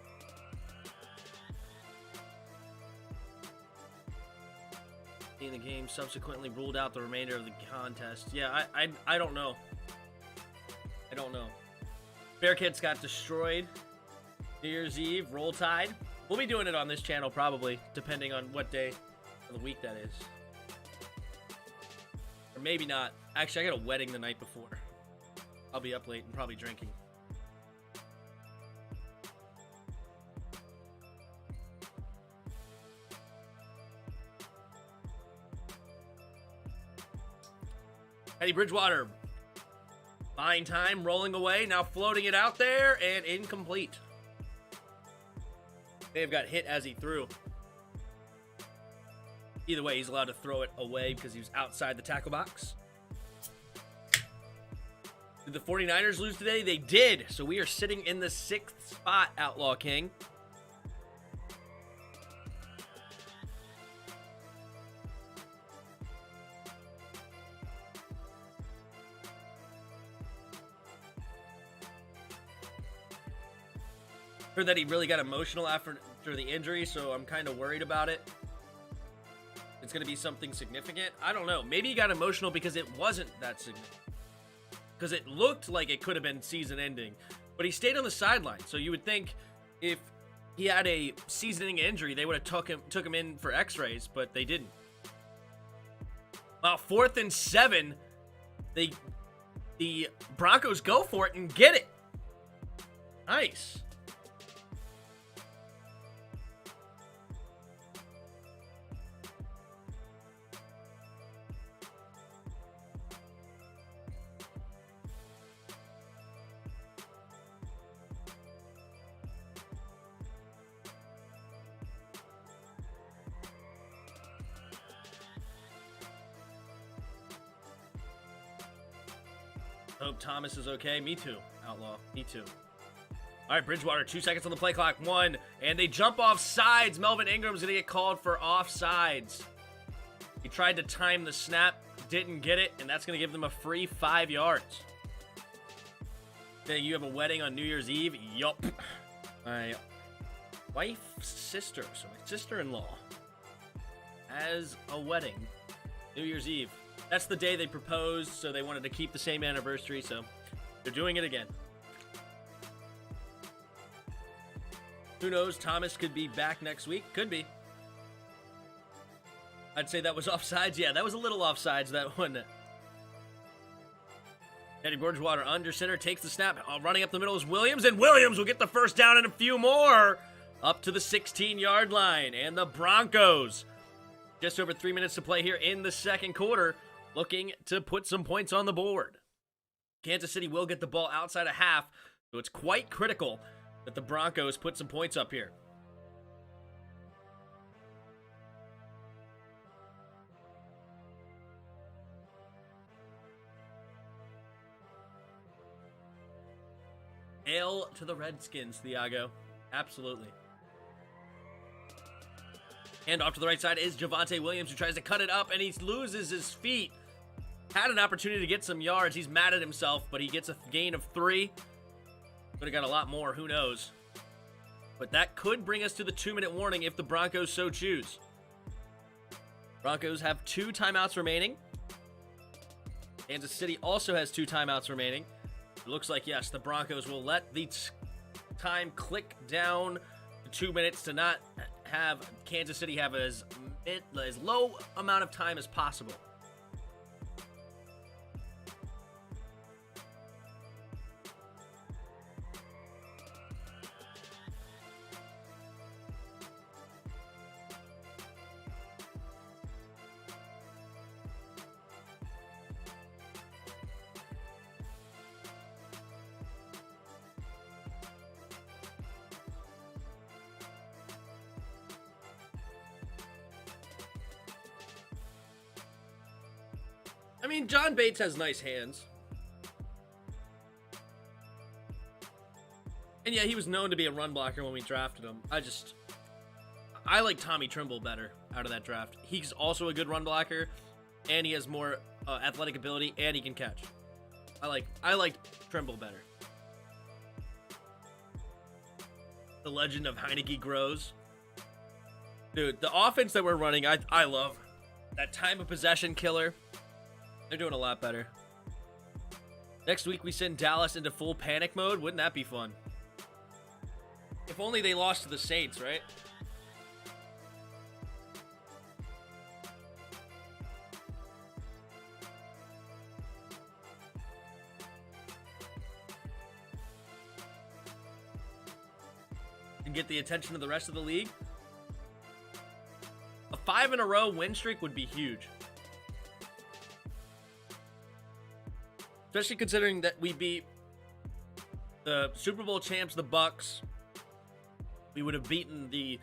S1: In the game, subsequently ruled out the remainder of the contest. Yeah, I don't know. I don't know. Bearcats got destroyed. New Year's Eve, Roll Tide. We'll be doing it on this channel probably, depending on what day of the week that is. Or maybe not. Actually, I got a wedding the night before. I'll be up late and probably drinking. Teddy Bridgewater. Buying time, rolling away, now floating it out there, and incomplete. May have got hit as he threw. Either way, he's allowed to throw it away because he was outside the tackle box. Did the 49ers lose today? They did. So we are sitting in the 6th spot, Outlaw King. Heard that he really got emotional after the injury, so I'm kind of worried about it. It's going to be something significant. I don't know. Maybe he got emotional because it wasn't that significant. Because it looked like it could have been season-ending. But he stayed on the sideline, so you would think if he had a season-ending injury, they would have took him in for x-rays, but they didn't. Well, 4th and 7, the Broncos go for it and get it. Nice. Hope Thomas is okay. Me too, Outlaw. Me too. All right, Bridgewater, 2 seconds on the play clock. 1, and they jump off sides. Melvin Ingram's going to get called for offsides. He tried to time the snap, didn't get it, and that's going to give them a free 5 yards. Then you have a wedding on New Year's Eve? Yup. My wife's sister, so my sister-in-law, has a wedding New Year's Eve. That's the day they proposed, so they wanted to keep the same anniversary, so they're doing it again. Who knows? Thomas could be back next week. Could be. I'd say that was offsides. Yeah, that was a little offsides, that one. Teddy Bridgewater under center, takes the snap. Running up the middle is Williams, and Williams will get the first down and a few more up to the 16-yard line. And the Broncos, just over 3 minutes to play here in the second quarter, looking to put some points on the board. Kansas City will get the ball outside of half, so it's quite critical that the Broncos put some points up here. Hail to the Redskins, Thiago. Absolutely. And off to the right side is Javonte Williams, who tries to cut it up, and he loses his feet. Had an opportunity to get some yards. He's mad at himself, but he gets a gain of 3. Could have got a lot more. Who knows? But that could bring us to the 2-minute warning if the Broncos so choose. Broncos have 2 timeouts remaining. Kansas City also has 2 timeouts remaining. It looks like, yes, the Broncos will let the time click down to 2 minutes to not have Kansas City have as low amount of time as possible. I mean, John Bates has nice hands. And yeah, he was known to be a run blocker when we drafted him. I like Tommy Trimble better out of that draft. He's also a good run blocker, and he has more athletic ability, and he can catch. I like Trimble better. The legend of Heineke grows. Dude, the offense that we're running, I love. That time of possession killer. They're doing a lot better. Next week, we send Dallas into full panic mode. Wouldn't that be fun? If only they lost to the Saints, right? And get the attention of the rest of the league. A 5-in-a-row win streak would be huge. Especially considering that we beat the Super Bowl champs, the Bucks. We would have beaten the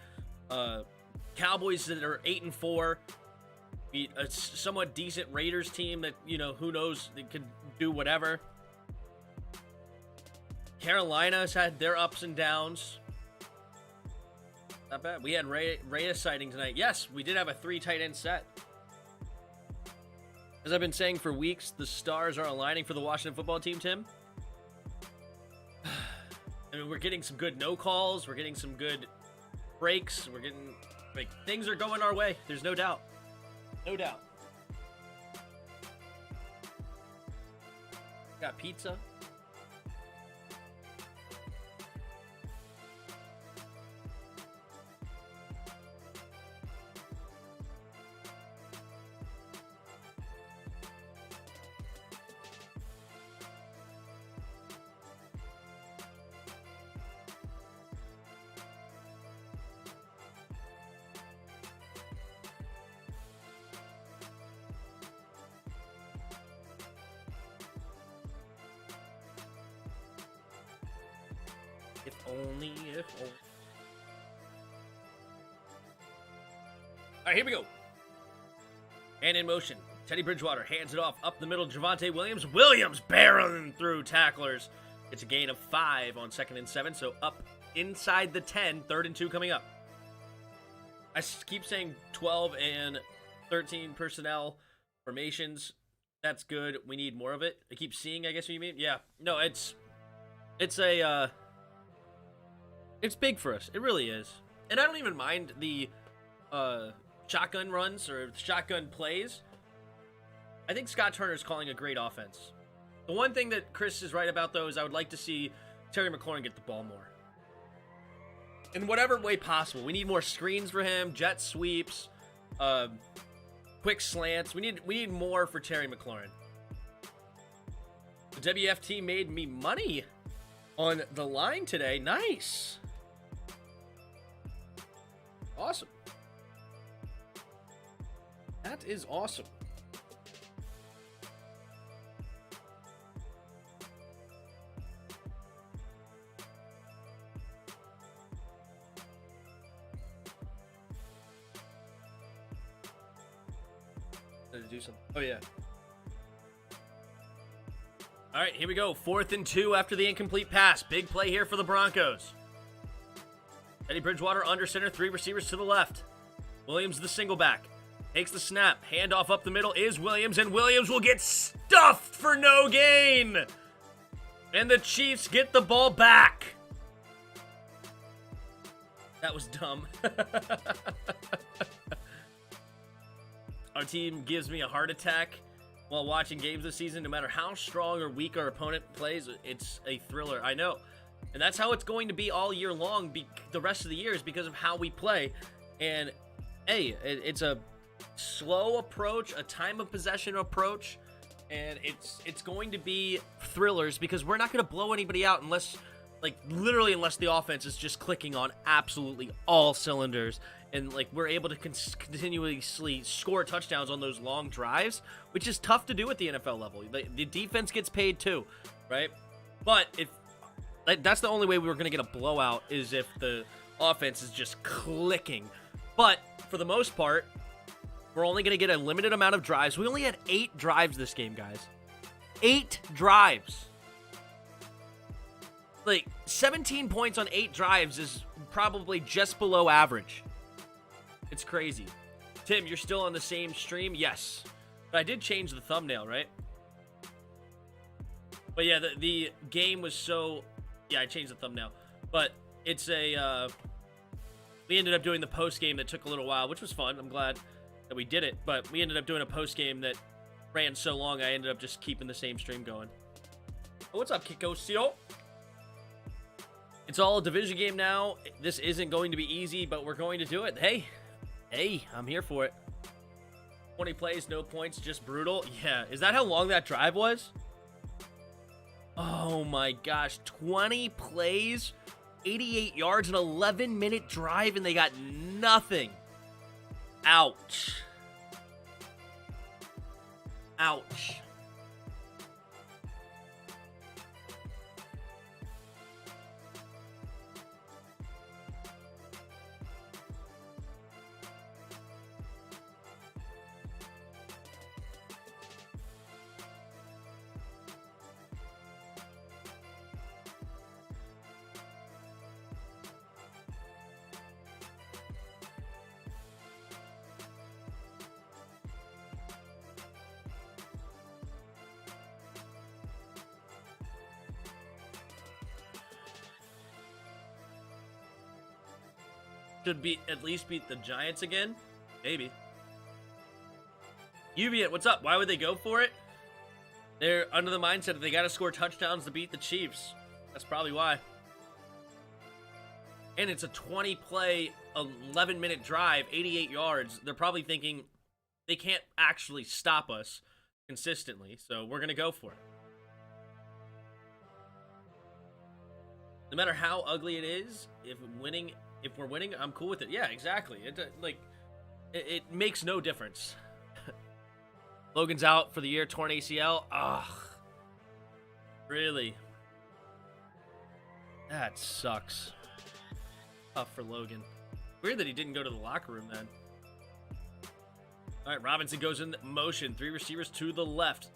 S1: Cowboys that are 8-4. Beat a somewhat decent Raiders team that, you know, who knows, they could do whatever. Carolina's had their ups and downs. Not bad. We had Reyes sighting tonight. Yes, we did have a 3 tight end set. As I've been saying for weeks, the stars are aligning for the Washington football team, Tim. I mean, we're getting some good no calls. We're getting some good breaks. We're getting, like, things are going our way. There's no doubt. No doubt. Got pizza. If only. All right, here we go. And in motion. Teddy Bridgewater hands it off up the middle. Javonte Williams. Williams barreling through tacklers. It's a gain of 5 on 2nd and 7. So up inside the 10. 3rd and 2 coming up. I keep saying 12 and 13 personnel formations. That's good. We need more of it. I keep seeing, I guess what you mean. Yeah. No, it's big for us. It really is. And I don't even mind the shotgun runs or shotgun plays. I think Scott Turner's calling a great offense. The one thing that Chris is right about, though, is I would like to see Terry McLaurin get the ball more. in whatever way possible. We need more screens for him, jet sweeps, quick slants. We need more for Terry McLaurin. The WFT made me money on the line today. Nice. Awesome. That is awesome. To do something. Oh, yeah. All right, here we go. 4th and 2 after the incomplete pass. Big play here for the Broncos. Teddy Bridgewater under center, 3 receivers to the left. Williams the single back. Takes the snap. Handoff up the middle is Williams, and Williams will get stuffed for no gain. And the Chiefs get the ball back. That was dumb. Our team gives me a heart attack while watching games this season. No matter how strong or weak our opponent plays, it's a thriller. I know. And that's how it's going to be all year long, the rest of the year, is because of how we play. And, hey, it's a slow approach, a time of possession approach, and it's going to be thrillers because we're not going to blow anybody out unless, like, literally unless the offense is just clicking on absolutely all cylinders. And, like, we're able to continuously score touchdowns on those long drives, which is tough to do at the NFL level. The defense gets paid too, right? But that's the only way we're going to get a blowout is if the offense is just clicking. But for the most part, we're only going to get a limited amount of drives. We only had 8 drives this game, guys. 8 drives. Like, 17 points on 8 drives is probably just below average. It's crazy. Tim, you're still on the same stream? Yes. But I did change the thumbnail, right? But yeah, the game was so... Yeah, I changed the thumbnail. But it's a... we ended up doing the post-game that took a little while, which was fun. I'm glad that we did it. But we ended up doing a post-game that ran so long, I ended up just keeping the same stream going. Oh, what's up, Kiko Seal? It's all a division game now. This isn't going to be easy, but we're going to do it. Hey, I'm here for it. 20 plays, no points, just brutal. Yeah, is that how long that drive was? Oh my gosh, 20 plays, 88 yards, an 11-minute drive, and they got nothing. Ouch. Ouch. Should at least beat the Giants again? Maybe. Uviet, what's up? Why would they go for it? They're under the mindset that they got to score touchdowns to beat the Chiefs. That's probably why. And it's a 20-play, 11-minute drive, 88 yards. They're probably thinking they can't actually stop us consistently, so we're going to go for it. No matter how ugly it is, if we're winning, I'm cool with it. Yeah, exactly. It makes no difference. Logan's out for the year, torn ACL. Ugh. Really? That sucks. Tough for Logan. Weird that he didn't go to the locker room then. All right, Robinson goes in motion. 3 receivers to the left.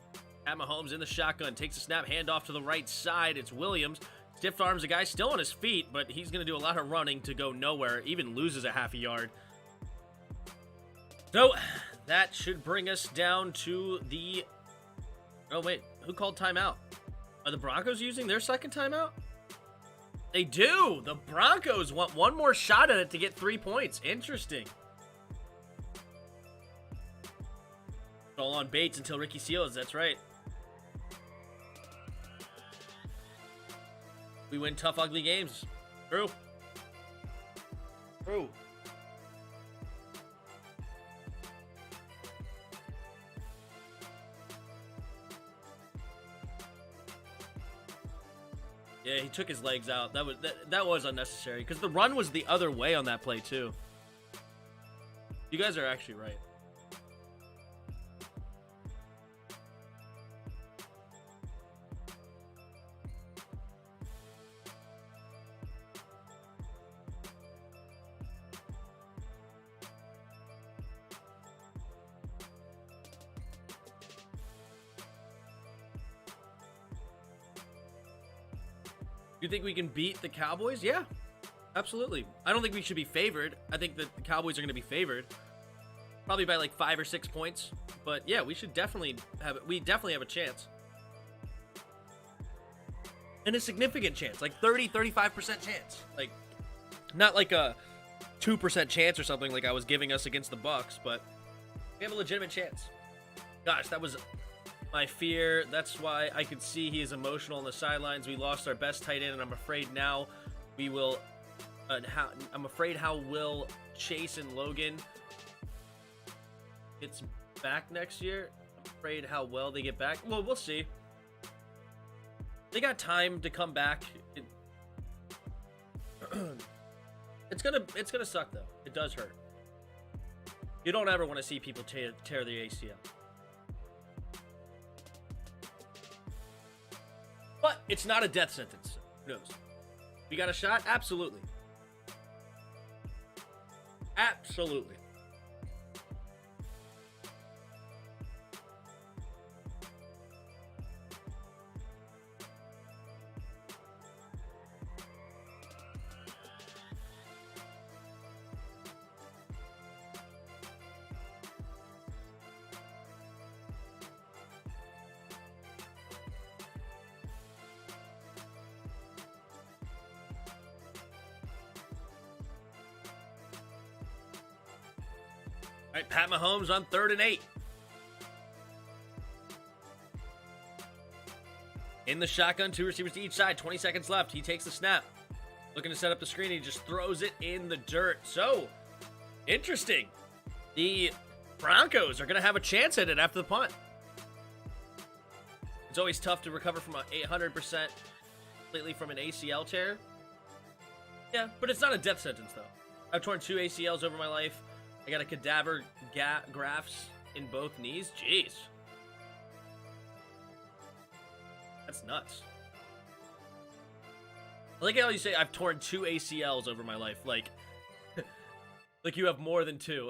S1: Pat Mahomes in the shotgun. Takes a snap, handoff to the right side. It's Williams. Stiff arms a guy still on his feet, but he's going to do a lot of running to go nowhere, even loses a half a yard. So, that should bring us down to the... Oh, wait. Who called timeout? Are the Broncos using their second timeout? They do! The Broncos want one more shot at it to get 3 points. Interesting. All on Bates until Ricky Seals. That's right. We win tough, ugly games. True. True. Yeah, he took his legs out. That was unnecessary because the run was the other way on that play too. You guys are actually right. You think we can beat the Cowboys? Yeah, absolutely. I don't think we should be favored. I think that the Cowboys are going to be favored, probably by like 5 or 6 points. But yeah, we definitely have a chance, and a significant chance, like 30-35% chance, like not like a 2% chance or something like I was giving us against the Bucs, but we have a legitimate chance. Gosh, that was my fear. That's why I could see he is emotional on the sidelines. We lost our best tight end, and I'm afraid now we will. I'm afraid how will Chase and Logan gets back next year. I'm afraid how well they get back. Well, we'll see. They got time to come back. It's gonna suck though. It does hurt. You don't ever want to see people tear the ACL. But it's not a death sentence. Who knows? You got a shot? Absolutely. Absolutely. All right, Pat Mahomes on 3rd and 8. In the shotgun, 2 receivers to each side, 20 seconds left. He takes the snap. Looking to set up the screen, he just throws it in the dirt. So, interesting. The Broncos are going to have a chance at it after the punt. It's always tough to recover from 100% completely from an ACL tear. Yeah, but it's not a death sentence, though. I've torn 2 ACLs over my life. I got a cadaver grafts in both knees. Jeez. That's nuts. I like how you say I've torn 2 ACLs over my life. Like, like you have more than 2.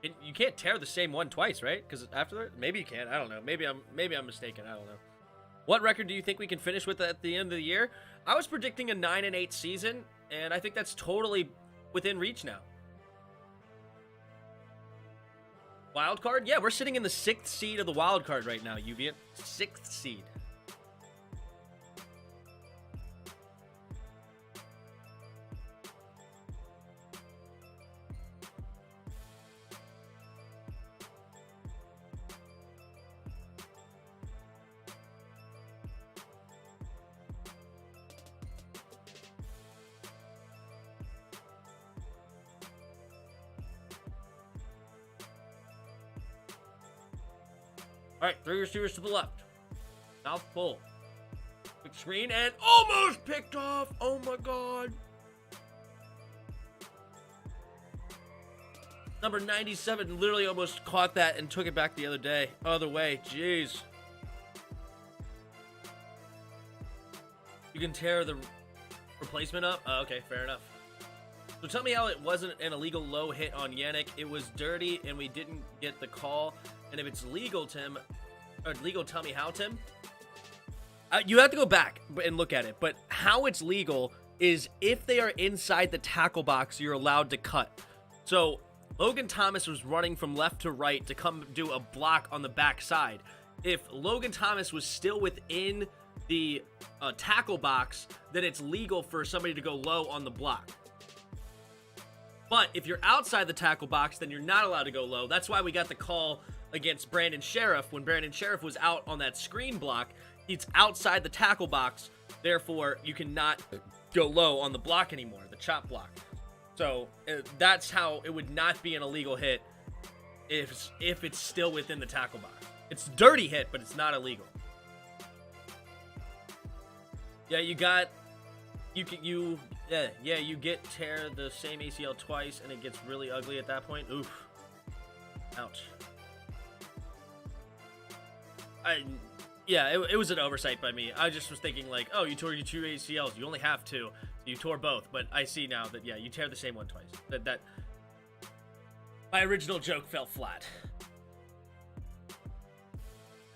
S1: You can't tear the same one twice, right? Because after that, maybe you can. I don't know. Maybe I'm mistaken. I don't know. What record do you think we can finish with at the end of the year? I was predicting a 9-8 season, and I think that's totally within reach now. Wild card? Yeah, we're sitting in the 6th seed of the wild card right now, Uvian. 6th seed. All right, 3 receivers to the left. Mouth full. Quick screen and almost picked off. Oh my God. Number 97 literally almost caught that and took it back the other way. Jeez. You can tear the replacement up? Oh, okay, fair enough. So tell me how it wasn't an illegal low hit on Yannick. It was dirty and we didn't get the call. And if it's legal, Tim, or legal, tell me how, Tim. You have to go back and look at it. But how it's legal is if they are inside the tackle box, you're allowed to cut. So Logan Thomas was running from left to right to come do a block on the backside. If Logan Thomas was still within the tackle box, then it's legal for somebody to go low on the block. But if you're outside the tackle box, then you're not allowed to go low. That's why we got the call against Brandon Sheriff. When Brandon Sheriff was out on that screen block, it's outside the tackle box, Therefore, you cannot go low on the block anymore, the chop block. So that's how it would not be an illegal hit if it's still within the tackle box. It's a dirty hit, but it's not illegal. Yeah, you get tear the same ACL twice, and it gets really ugly at that point. Oof. Ouch. It was an oversight by me. I just was thinking like, oh, you tore your 2 ACLs. You only have 2. So you tore both. But I see now that, you tear the same one twice. That my original joke fell flat.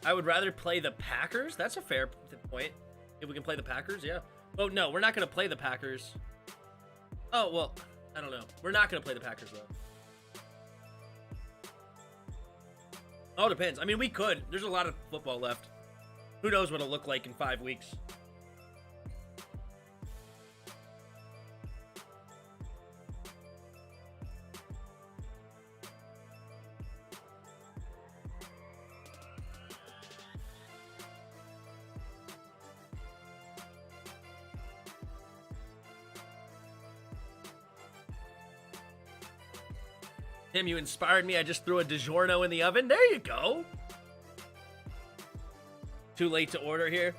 S1: I would rather play the Packers. That's a fair point. If we can play the Packers, yeah. Oh, no, we're not going to play the Packers. Oh, well, I don't know. We're not going to play the Packers, though. Oh, it depends. I mean, we could. There's a lot of football left. Who knows what it'll look like in 5 weeks. Tim, you inspired me. I just threw a DiGiorno in the oven. There you go. Too late to order here?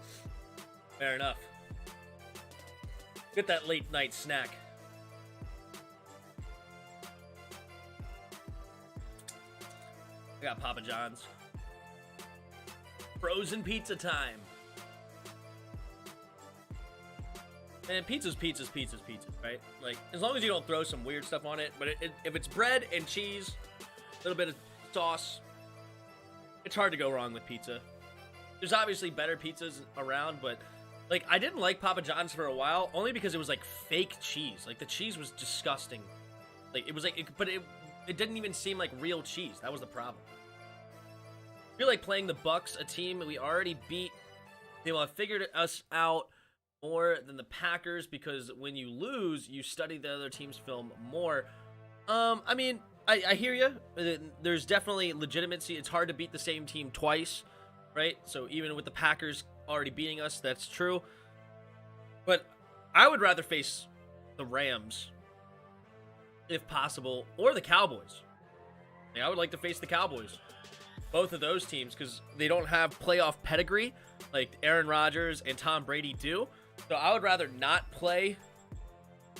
S1: Fair enough. Get that late night snack. I got Papa John's. Frozen pizza time. And pizza's, right? Like, as long as you don't throw some weird stuff on it. But if it's bread and cheese, a little bit of sauce, it's hard to go wrong with pizza. There's obviously better pizzas around, but, like, I didn't like Papa John's for a while, only because it was, like, fake cheese. Like, the cheese was disgusting. Like, it was, like, but it didn't even seem like real cheese. That was the problem. I feel like playing the Bucks, a team that we already beat, they will have figured us out more than the Packers, because when you lose, you study the other team's film more. I mean, I hear you. There's definitely legitimacy. It's hard to beat the same team twice, right? So even with the Packers already beating us, that's true. But I would rather face the Rams, if possible, or the Cowboys. I would like to face the Cowboys. Both of those teams, because they don't have playoff pedigree like Aaron Rodgers and Tom Brady do. So I would rather not play,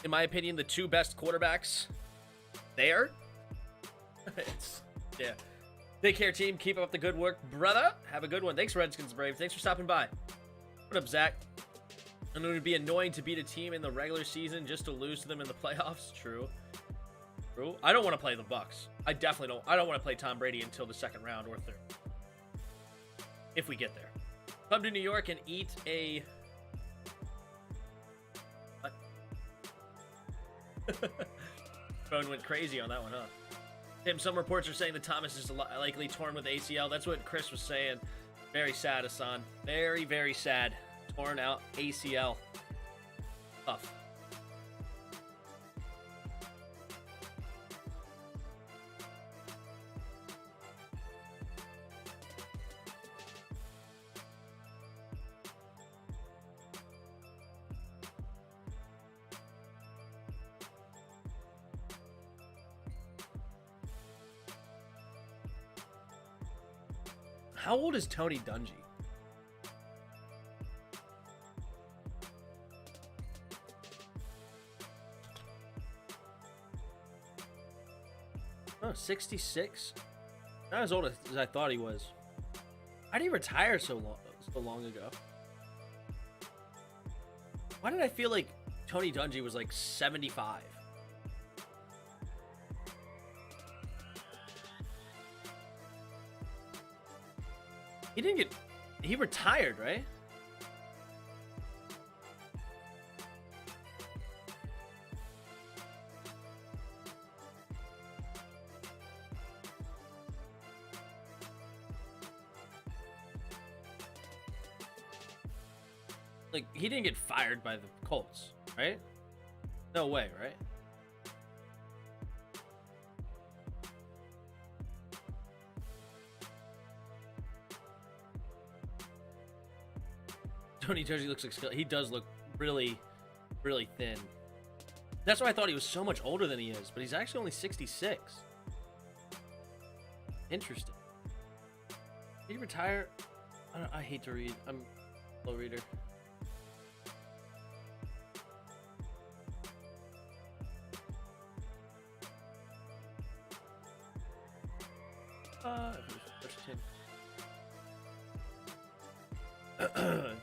S1: in my opinion, the 2 best quarterbacks there. Yeah. Take care, team. Keep up the good work, brother. Have a good one. Thanks, Redskins Brave. Thanks for stopping by. What up, Zach? And it would be annoying to beat a team in the regular season just to lose to them in the playoffs. True. I don't want to play the Bucks. I definitely don't. I don't want to play Tom Brady until the 2nd round or 3rd. If we get there. Come to New York and eat a... What? Phone went crazy on that one, huh? Tim, some reports are saying that Thomas is likely torn with ACL. That's what Chris was saying. Very sad, Hassan. Very, very sad. Torn out ACL. Tough. How old is Tony Dungy? Oh, 66? Not as old as I thought he was. Why did he retire so long ago? Why did I feel like Tony Dungy was like 75? He retired, right? Like, he didn't get fired by the Colts, right? No way, right? Tony Dungy looks like he does look really, really thin. That's why I thought he was so much older than he is, but he's actually only 66. Interesting. Did he retire? I hate to read. I'm a slow reader.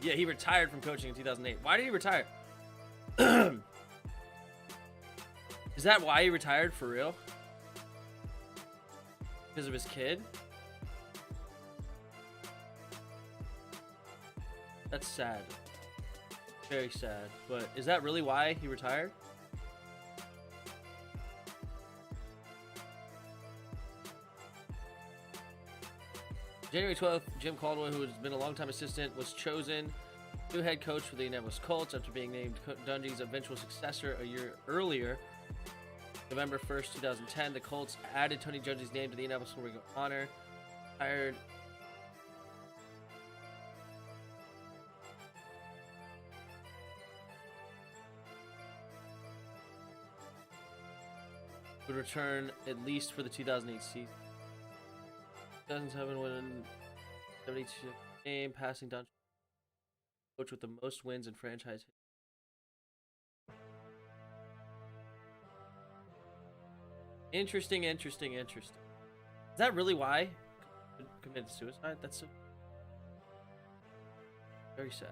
S1: Yeah, he retired from coaching in 2008. Why did he retire? Is that why he retired for real? Because of his kid? That's sad. Very sad. But is that really why he retired? January 12th, Jim Caldwell, who has been a longtime assistant, was chosen new head coach for the Indianapolis Colts after being named Dungy's eventual successor a year earlier. November 1st, 2010, the Colts added Tony Dungy's name to the Indianapolis Ring of Honor. Hired would return at least for the 2008 season. 2007 win 72 game, passing down coach with the most wins in franchise history. Interesting. Is that really why he committed suicide? That's so very sad.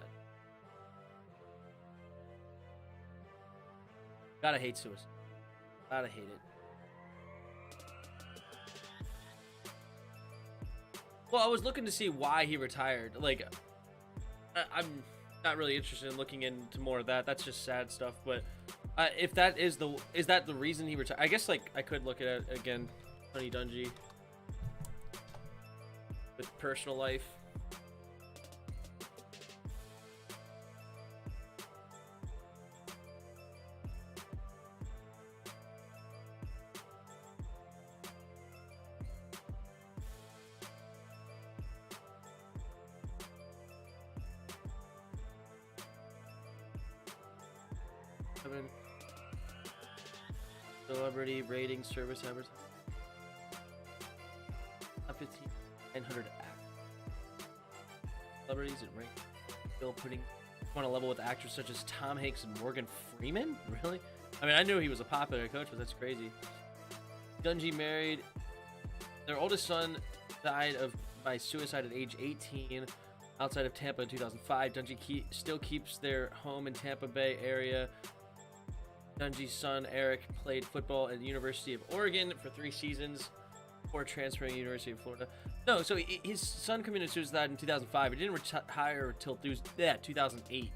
S1: Gotta hate suicide. Gotta hate it. Well, I was looking to see why he retired. Like, I'm not really interested in looking into more of that. That's just sad stuff. But if that is that the reason he retired? I guess like I could look at it again. Tony Dungy with personal life. Celebrity rating service advertising. Top 15, 900 actors. Celebrities and rank. Still putting on a level with actors such as Tom Hanks and Morgan Freeman. Really? I mean, I knew he was a popular coach, but that's crazy. Dungy married. Their oldest son died by suicide at age 18 outside of Tampa in 2005. Dungy still keeps their home in Tampa Bay area. Dungy's son, Eric, played football at the University of Oregon for 3 seasons before transferring to the University of Florida. No, so his son committed suicide in 2005. He didn't retire until 2008.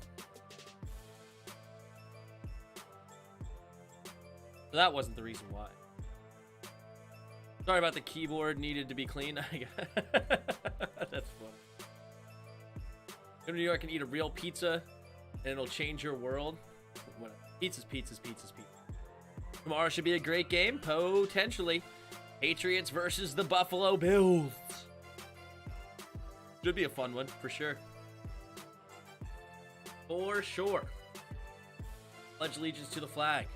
S1: So that wasn't the reason why. Sorry about the keyboard needed to be cleaned. That's fun. Go to New York and eat a real pizza, and it'll change your world. Whatever. Pizza's. Tomorrow should be a great game, potentially. Patriots versus the Buffalo Bills. Should be a fun one, for sure. For sure. Pledge allegiance to the flag.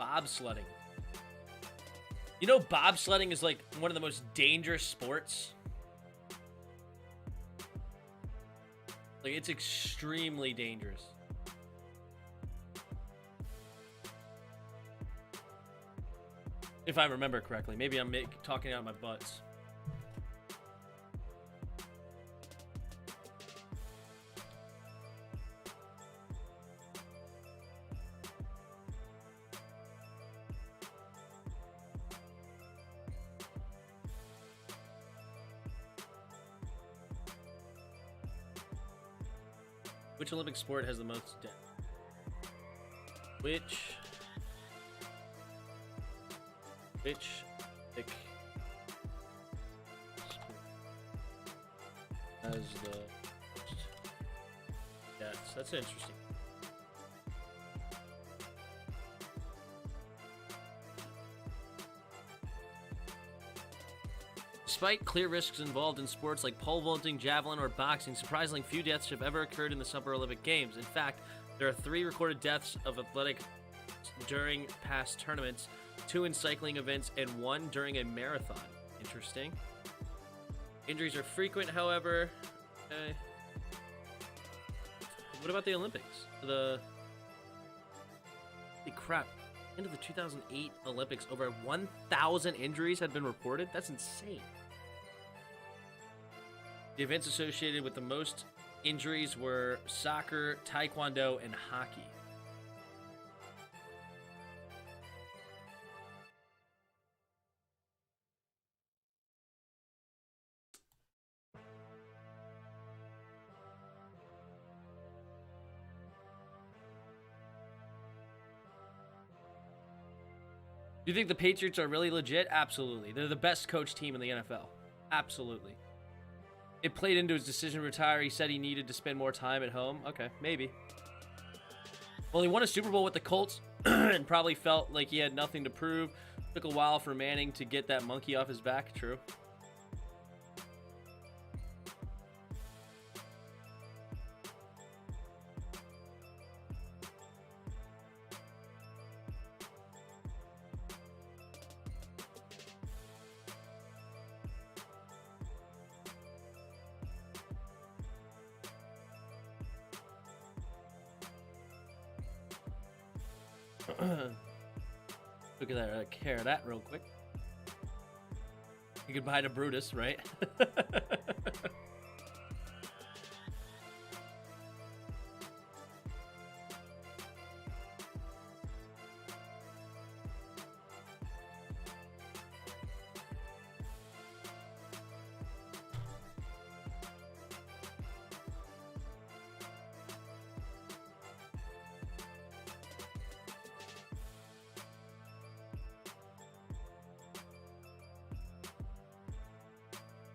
S1: Bobsledding. You know, bobsledding is like one of the most dangerous sports. Like, it's extremely dangerous. If I remember correctly. Maybe I'm talking out of my butts. Which Olympic sport has the most depth? Which Olympic has the most depth? That's interesting. Despite clear risks involved in sports like pole vaulting, javelin, or boxing, surprisingly few deaths have ever occurred in the Summer Olympic Games. In fact, there are 3 recorded deaths of athletics during past tournaments, 2 in cycling events, and 1 during a marathon. Interesting. Injuries are frequent, however. What about the Olympics? Holy crap. Into the 2008 Olympics, over 1,000 injuries had been reported. That's insane. The events associated with the most injuries were soccer, taekwondo, and hockey. Do you think the Patriots are really legit? Absolutely. They're the best coach team in the NFL. Absolutely. It played into his decision to retire. He said he needed to spend more time at home. Okay, maybe. Well, he won a Super Bowl with the Colts and probably felt like he had nothing to prove. Took a while for Manning to get that monkey off his back. True. Look at that, care of that real quick. You goodbye to Brutus, right?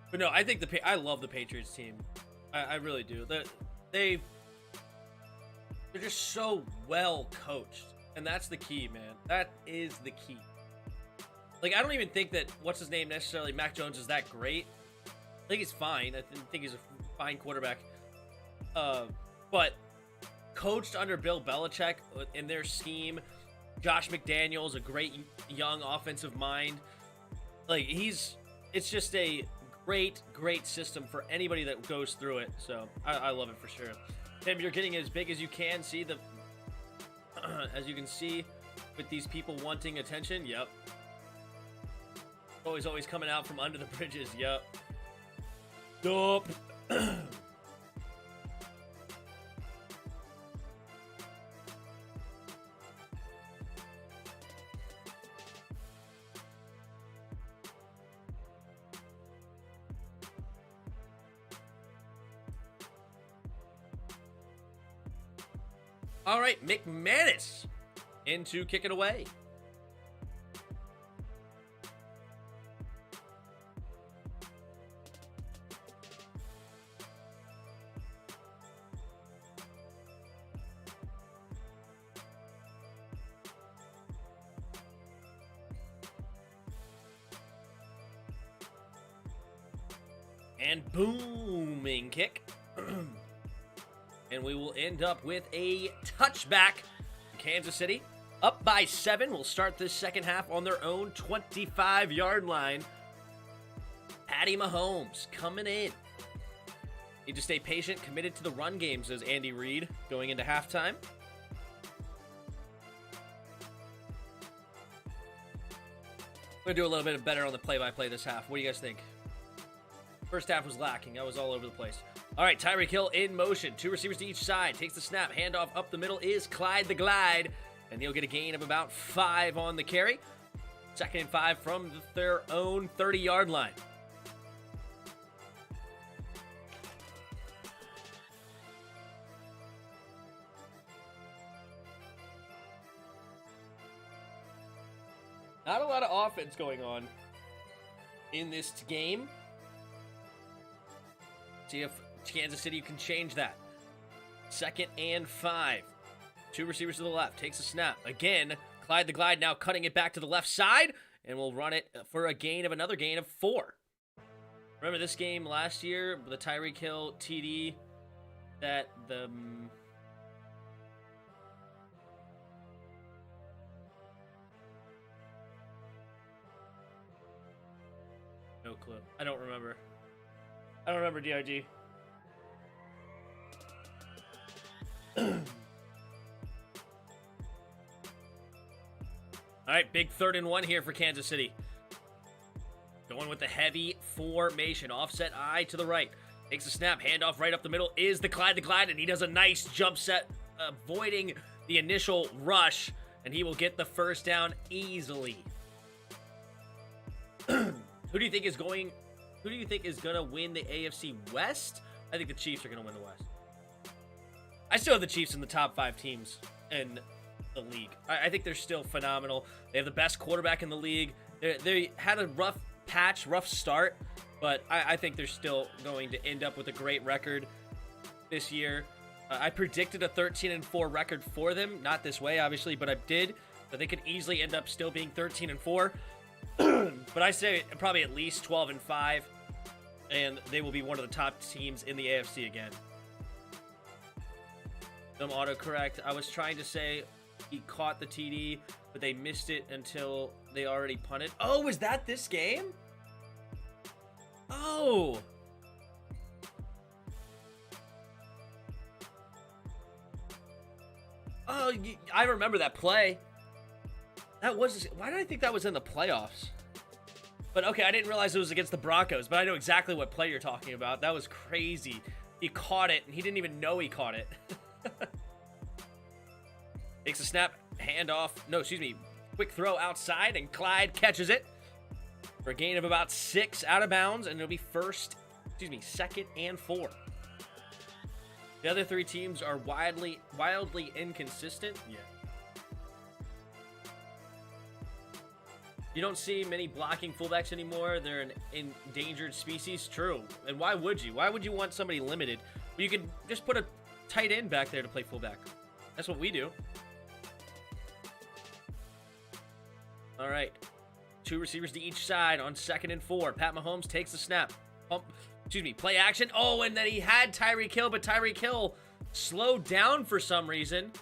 S1: But no, I think I love the Patriots team. I really do. They're just so well coached, and that's the key, man. That is the key. Like, I don't even think that what's his name necessarily, Mac Jones, is that great. I think he's fine. I think he's a fine quarterback. But coached under Bill Belichick in their scheme, Josh McDaniels, a great young offensive mind. Like, it's just a great system for anybody that goes through it. So I love it for sure. Tim, you're getting as big as you can. See the as you can see with these people wanting attention. Yep. Always coming out from under the bridges. Yep. Dope. All right, McManus into kick it away. And booming kick. And we will end up with a touchback. Kansas City up by 7. We'll start this second half on their own 25-yard line. Patty Mahomes coming in. Need to stay patient, committed to the run game, says Andy Reid, going into halftime. We're going to do a little bit better on the play-by-play this half. What do you guys think? First half was lacking. I was all over the place. All right, Tyreek Hill in motion. 2 receivers to each side. Takes the snap. Handoff up the middle is Clyde the Glide. And he'll get a gain of about 5 on the carry. 2nd and 5 from their own 30-yard line. Not a lot of offense going on in this game. See if Kansas City can change that. 2nd and 5. 2 receivers to the left. Takes a snap. Again, Clyde the Glide now cutting it back to the left side. And we'll run it for another gain of 4. Remember this game last year, the Tyreek Hill TD that the... No clue. I don't remember. I don't remember DRG. All right, big 3rd and 1 here for Kansas City. Going with the heavy formation. Offset eye to the right. Takes a snap. Handoff right up the middle is the Clyde the Glide, and he does a nice jump set, avoiding the initial rush, and he will get the first down easily. Who do you think is going to win the AFC West? I think the Chiefs are going to win the West. I still have the Chiefs in the top 5 teams in the league. I think they're still phenomenal. They have the best quarterback in the league. They had a rough start, but I think they're still going to end up with a great record this year. I predicted a 13-4 record for them. Not this way, obviously, but I did. But they could easily end up still being 13-4. But I say probably at least 12-5, and they will be one of the top teams in the AFC again. Some autocorrect. I was trying to say he caught the TD, but they missed it until they already punted. Oh, was that this game? Oh. Oh, I remember that play. That was... Why did I think that was in the playoffs? But okay, I didn't realize it was against the Broncos, but I know exactly what play you're talking about. That was crazy. He caught it, and he didn't even know he caught it. Takes a snap, handoff. No, excuse me. Quick throw outside, and Clyde catches it for a gain of about 6 out of bounds, and it'll be 2nd and 4. The other 3 teams are wildly inconsistent. Yeah. You don't see many blocking fullbacks anymore. They're an endangered species. True. And why would you? Why would you want somebody limited? Well, you could just put a tight end back there to play fullback. That's what we do. All right. 2 receivers to each side on 2nd and 4. Pat Mahomes takes the snap. Play action. Oh, and then he had Tyreek Hill, but Tyreek Hill slowed down for some reason.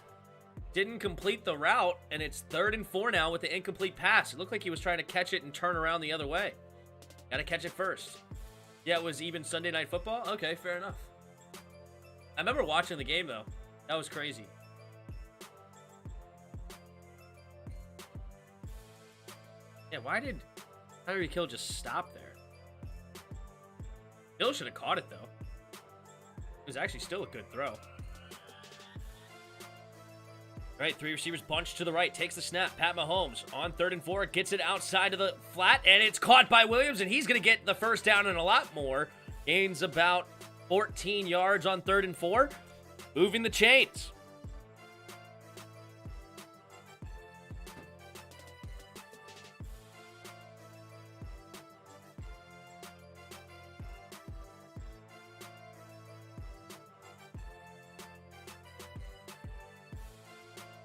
S1: Didn't complete the route, and it's 3rd and 4 now with the incomplete pass. It looked like he was trying to catch it and turn around the other way. Got to catch it first. Yeah, it was even Sunday Night Football? Okay, fair enough. I remember watching the game, though. That was crazy. Yeah, why did Tyreek Hill just stop there? Hill should have caught it, though. It was actually still a good throw. All right, 3 receivers bunched to the right. Takes the snap. Pat Mahomes on 3rd and 4. Gets it outside of the flat, and it's caught by Williams, and he's going to get the first down and a lot more. Gains about 14 yards on 3rd and 4. Moving the chains.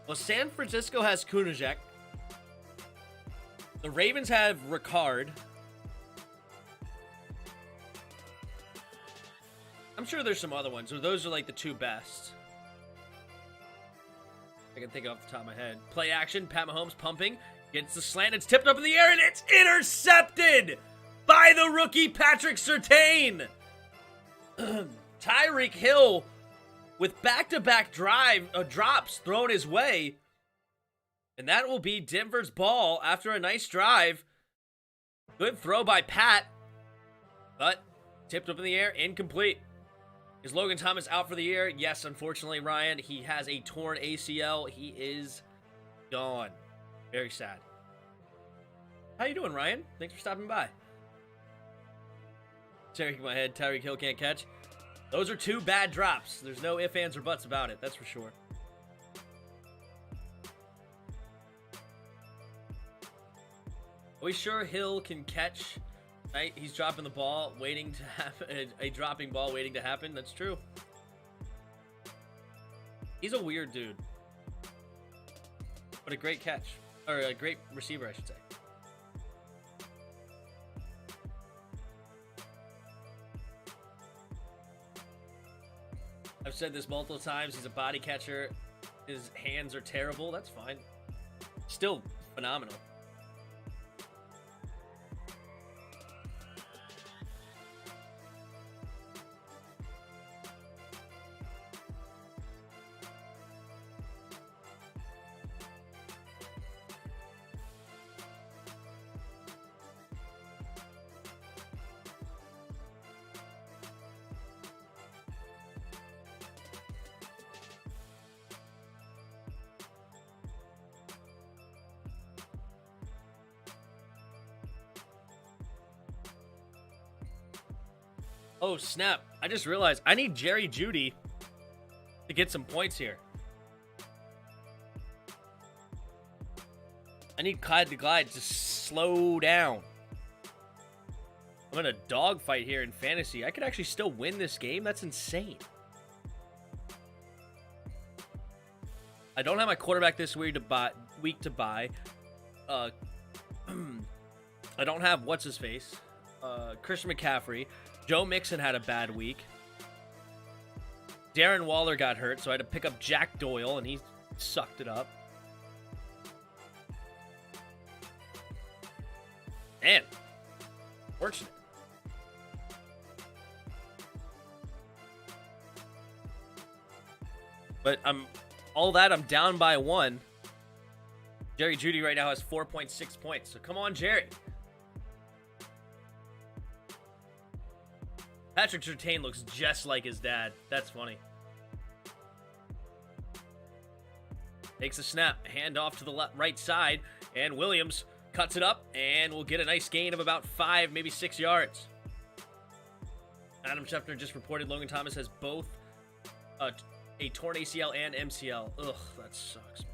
S1: Well, San Francisco has Kunajek. The Ravens have Ricard. I'm sure there's some other ones. So those are like the 2 best. I can think off the top of my head. Play action. Pat Mahomes pumping. Gets the slant. It's tipped up in the air, and it's intercepted by the rookie Patrick Surtain. Tyreek Hill with back-to-back drops thrown his way. And that will be Denver's ball after a nice drive. Good throw by Pat. But tipped up in the air, incomplete. Is Logan Thomas out for the year? Yes, unfortunately, Ryan. He has a torn ACL. He is gone. Very sad. How you doing, Ryan? Thanks for stopping by. Shaking my head. Tyreek Hill can't catch. Those are 2 bad drops. There's no ifs, ands, or buts about it. That's for sure. Are we sure Hill can catch? Right? He's dropping the ball, waiting to happen. A dropping ball waiting to happen. That's true. He's a weird dude. But a great catch. Or a great receiver, I should say. I've said this multiple times. He's a body catcher. His hands are terrible. That's fine. Still phenomenal. Oh, snap. I just realized I need Jerry Jeudy to get some points here. I need Clyde the Glide to slow down. I'm in a dogfight here in fantasy. I could actually still win this game. That's insane. I don't have my quarterback this week to buy. I don't have what's-his-face. Christian McCaffrey. Joe Mixon had a bad week. Darren Waller got hurt, so I had to pick up Jack Doyle, and he sucked it up. Man, fortunate. But I'm down by 1. Jerry Jeudy right now has 4.6 points. So come on, Jerry. Patrick Surtain looks just like his dad. That's funny. Takes a snap, hand off to the right side, and Williams cuts it up, and will get a nice gain of about 5, maybe 6 yards. Adam Schefter just reported Logan Thomas has both a torn ACL and MCL. Ugh, that sucks.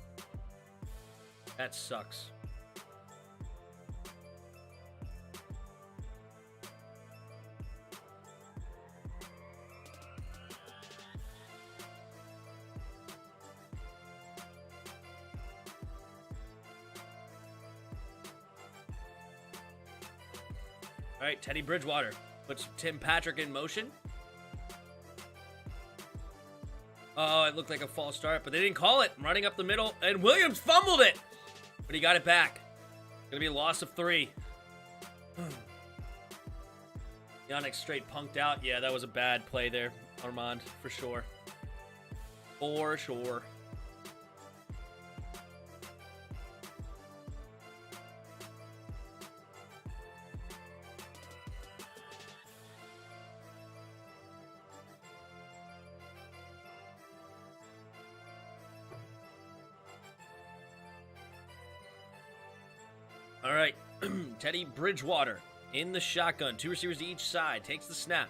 S1: That sucks. All right, Teddy Bridgewater puts Tim Patrick in motion. Oh, it looked like a false start, but they didn't call it. Running up the middle, and Williams fumbled it, but he got it back. Gonna be a loss of 3. Yannick straight punked out. Yeah, that was a bad play there, Armand, for sure. For sure. All right, Teddy Bridgewater in the shotgun. 2 receivers to each side. Takes the snap.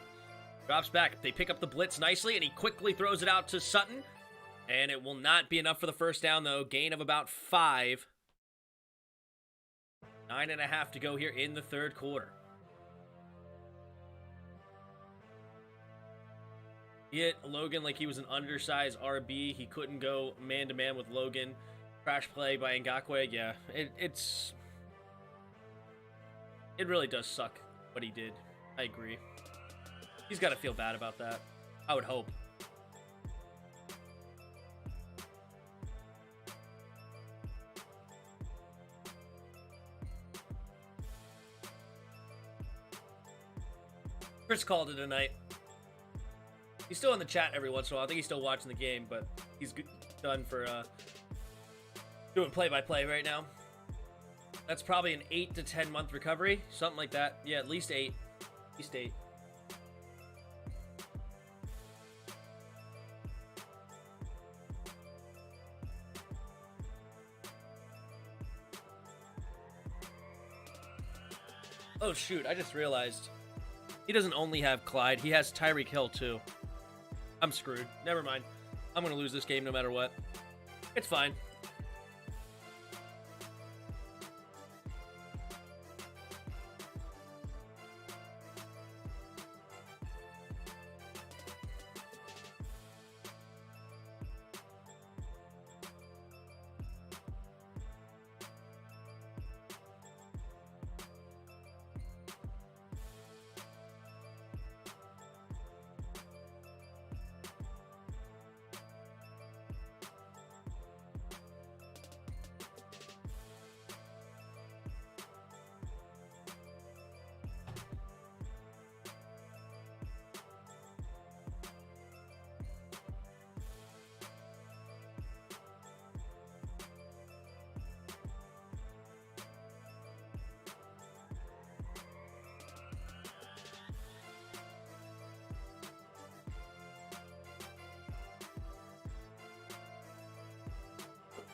S1: Drops back. They pick up the blitz nicely, and he quickly throws it out to Sutton. And it will not be enough for the first down, though. Gain of about 5. 9.5 to go here in the third quarter. He hit Logan like he was an undersized RB. He couldn't go man-to-man with Logan. Crash play by Ngakoue. Yeah, it really does suck what he did. I agree. He's got to feel bad about that. I would hope. Chris called it a night. He's still in the chat every once in a while. I think he's still watching the game, but he's done for doing play-by-play right now. That's probably an 8 to 10 month recovery. Something like that. Yeah, at least 8. At least 8. Oh, shoot. I just realized he doesn't only have Clyde. He has Tyreek Hill, too. I'm screwed. Never mind. I'm going to lose this game no matter what. It's fine.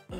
S1: See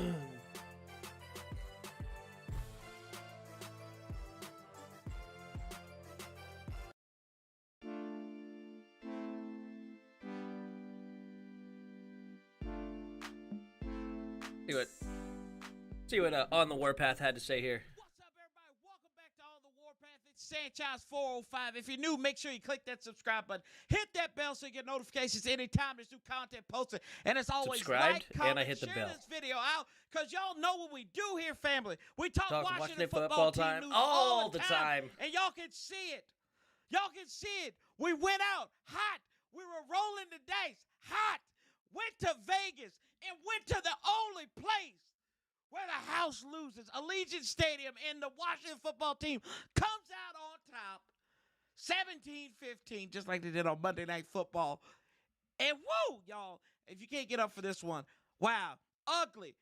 S1: what On the Warpath had to say here.
S11: What's up, everybody? Welcome back to On the Warpath. It's Sanchez 405. If you're new, make sure you click that subscribe button. Hit that bell so you get notifications anytime there's new content posted. And as always,
S1: subscribed,
S11: like, comment,
S1: and I hit the
S11: share
S1: bell.
S11: this video out because y'all know what we do here, family. We talk Washington
S1: football
S11: team
S1: time
S11: news
S1: all the time.
S11: And y'all can see it. Y'all can see it. We went out hot. We were rolling the dice hot. Went to Vegas and went to the only place where the house loses, Allegiant Stadium, and the Washington football team comes out on top, 17-15, just like they did on Monday Night Football. And woo, y'all, if you can't get up for this one, wow, ugly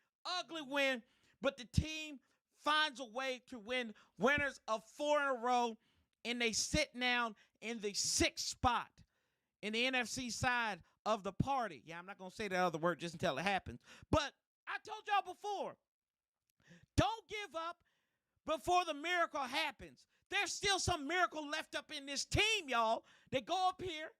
S11: win. But the team finds a way to win, winners of 4 in a row, and they sit down in the 6th spot in the NFC side of the party. Yeah, I'm not going to say that other word just until it happens. But I told y'all before, don't give up before the miracle happens. There's still some miracle left up in this team, y'all. They go up here,